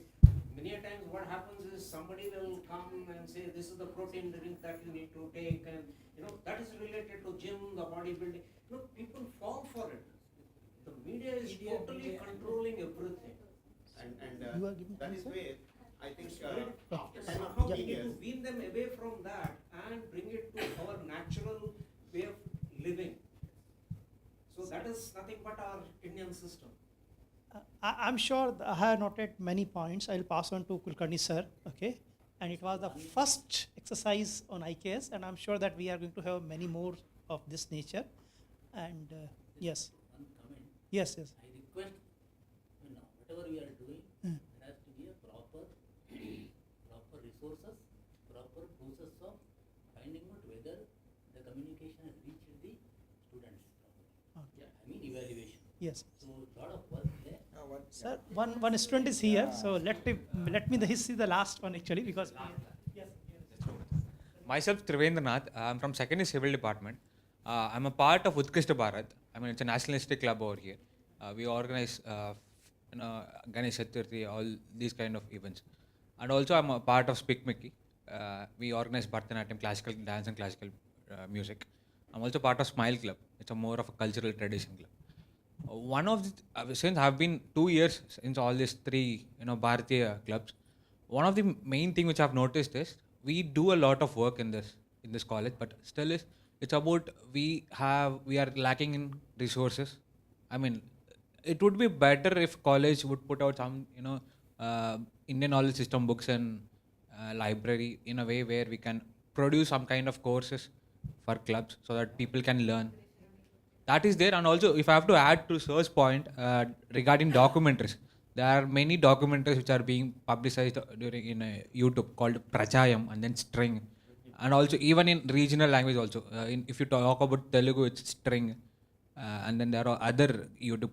Many a times what happens is somebody will come and say this is the protein drink that you need to take, and that is related to gym, the bodybuilding. People fall for it. The media is totally controlling everything. And that is where I think after somehow we need to wean them away from that and bring it to our natural way of living. So that is nothing but our Indian system. I'm sure I have noted many points. I'll pass on to Kulkarni sir. Okay, and it was the first exercise on IKS, and I'm sure that we are going to have many more of this nature. And yes, One comment. yes. I request, whatever we are doing, there has to be a proper resources, proper process of finding out whether the communication has reached the students properly. Okay. I mean evaluation. Yes. So lot of work there. Sir, one student is here, so let me see the last one actually, because yes. Myself, Trivendranath. I'm from second year civil department. I'm a part of V-IKSHA Bharat. I mean, it's a nationalistic club over here. We organize Ganesh Chaturthi, all these kind of events. And also, I'm a part of Speak Mickey. We organize Bharatanatyam, classical dance and classical music. I'm also part of Smile Club. It's a more of a cultural tradition club. One of the, since I've been 2 years since all these three Bharatiya clubs, one of the main thing which I've noticed is we do a lot of work in this college, but still it's about we are lacking in resources. I mean, it would be better if college would put out some Indian knowledge system books and library in a way where we can produce some kind of courses for clubs so that people can learn. That is there. And also, if I have to add to Sir's point regarding documentaries, there are many documentaries which are being publicized in YouTube called Prachayam and then String, and also even in regional language also. If you talk about Telugu, it's String, and then there are other YouTube.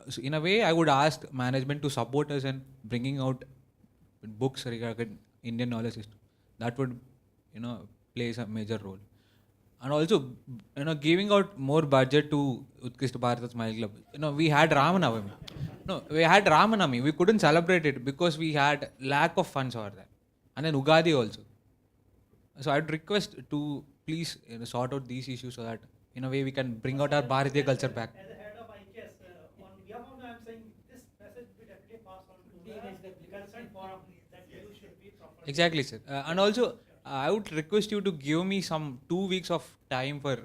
So in a way, I would ask management to support us in bringing out books regarding Indian knowledge system. That would plays a major role. and also, giving out more budget to Utkrisht Bharat Smile Club. We had Ramanavami. No, we had Ramanavami. We couldn't celebrate it because we had lack of funds over there. And then Ugadi also. So I'd request to please sort out these issues so that in a way we can bring out our Bharatiya culture back. As the head of V-IKSHA, on behalf of I'm saying this message will definitely pass on to the concerned forum that you should be properly. Exactly, sir. And also, I would request you to give me some 2 weeks of time for,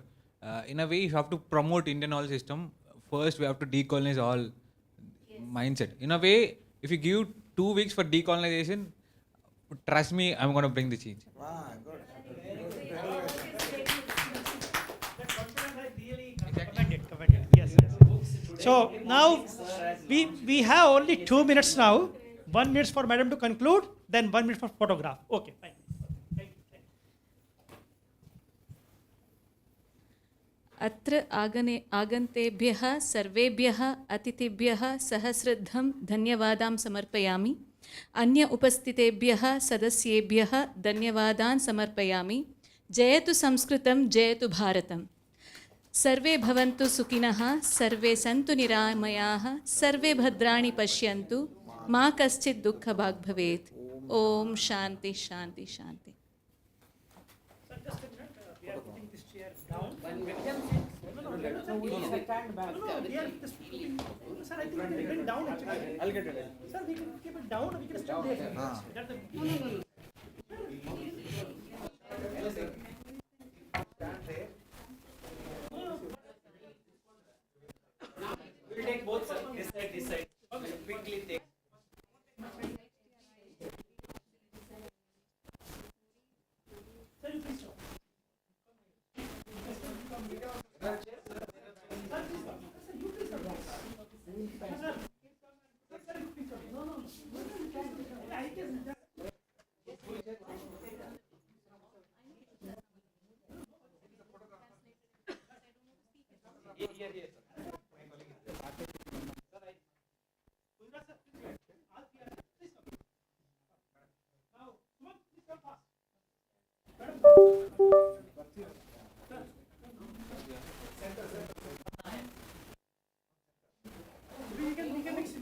in a way, you have to promote Indian knowledge system. First, we have to decolonize all mindset. In a way, if you give 2 weeks for decolonization, trust me, I'm going to bring the change. Commended. Yes. So now we have only 2 minutes now. 1 minute for madam to conclude, then 1 minute for photograph. Okay, fine. Thank you. अत्र आगन्तेभ्यः सर्वेभ्यः अतिथिभ्यः सहस्रद्धं धन्यवादां समर्पयामि. अन्य उपस्थितेभ्यः सदस्येभ्यः धन्यवादान् समर्पयामि. जयतु संस्कृतं, जयतु भारतम्. सर्वे भवन्तु सुखिनः, सर्वे सन्तु निरामयाः, सर्वे भद्राणि पश्यन्तु, मा कश्चित् दुःखभाग् भवेत्. ओम शांति शांति शांति. Sir, I think we can bring down actually. I'll get it. Sir, we can keep it down. We can stand there. That's the. We'll take both, sir. This side. Okay. Quickly take. Sir, you please stop. We can mix it.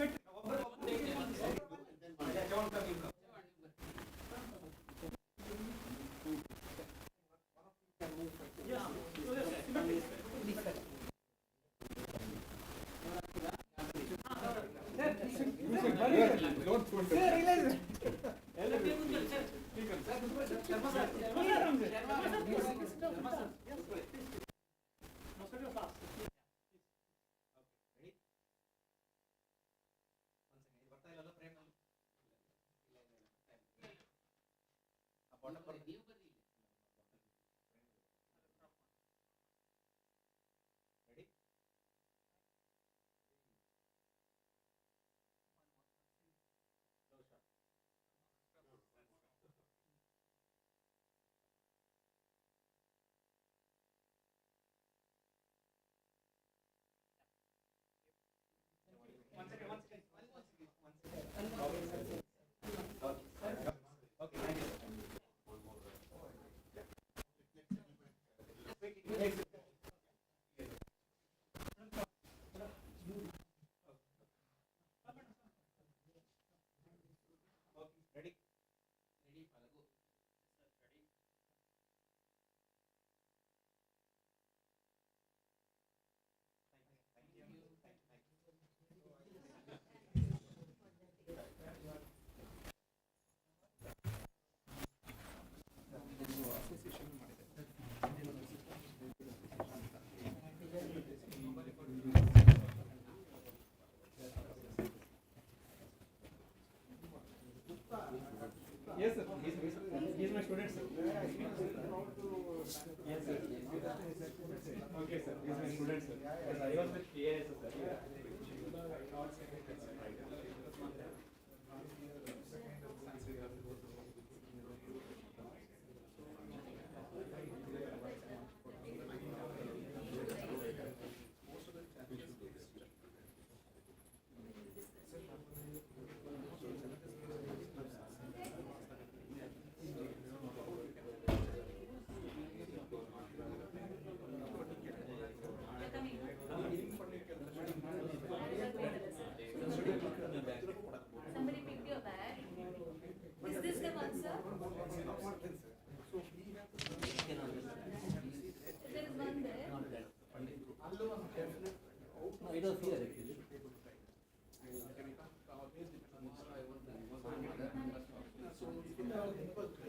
Yes, sir. He's my student, sir. Yes, sir. Okay, sir. He's my student, sir. I was with KIS, sir. it was here actually. So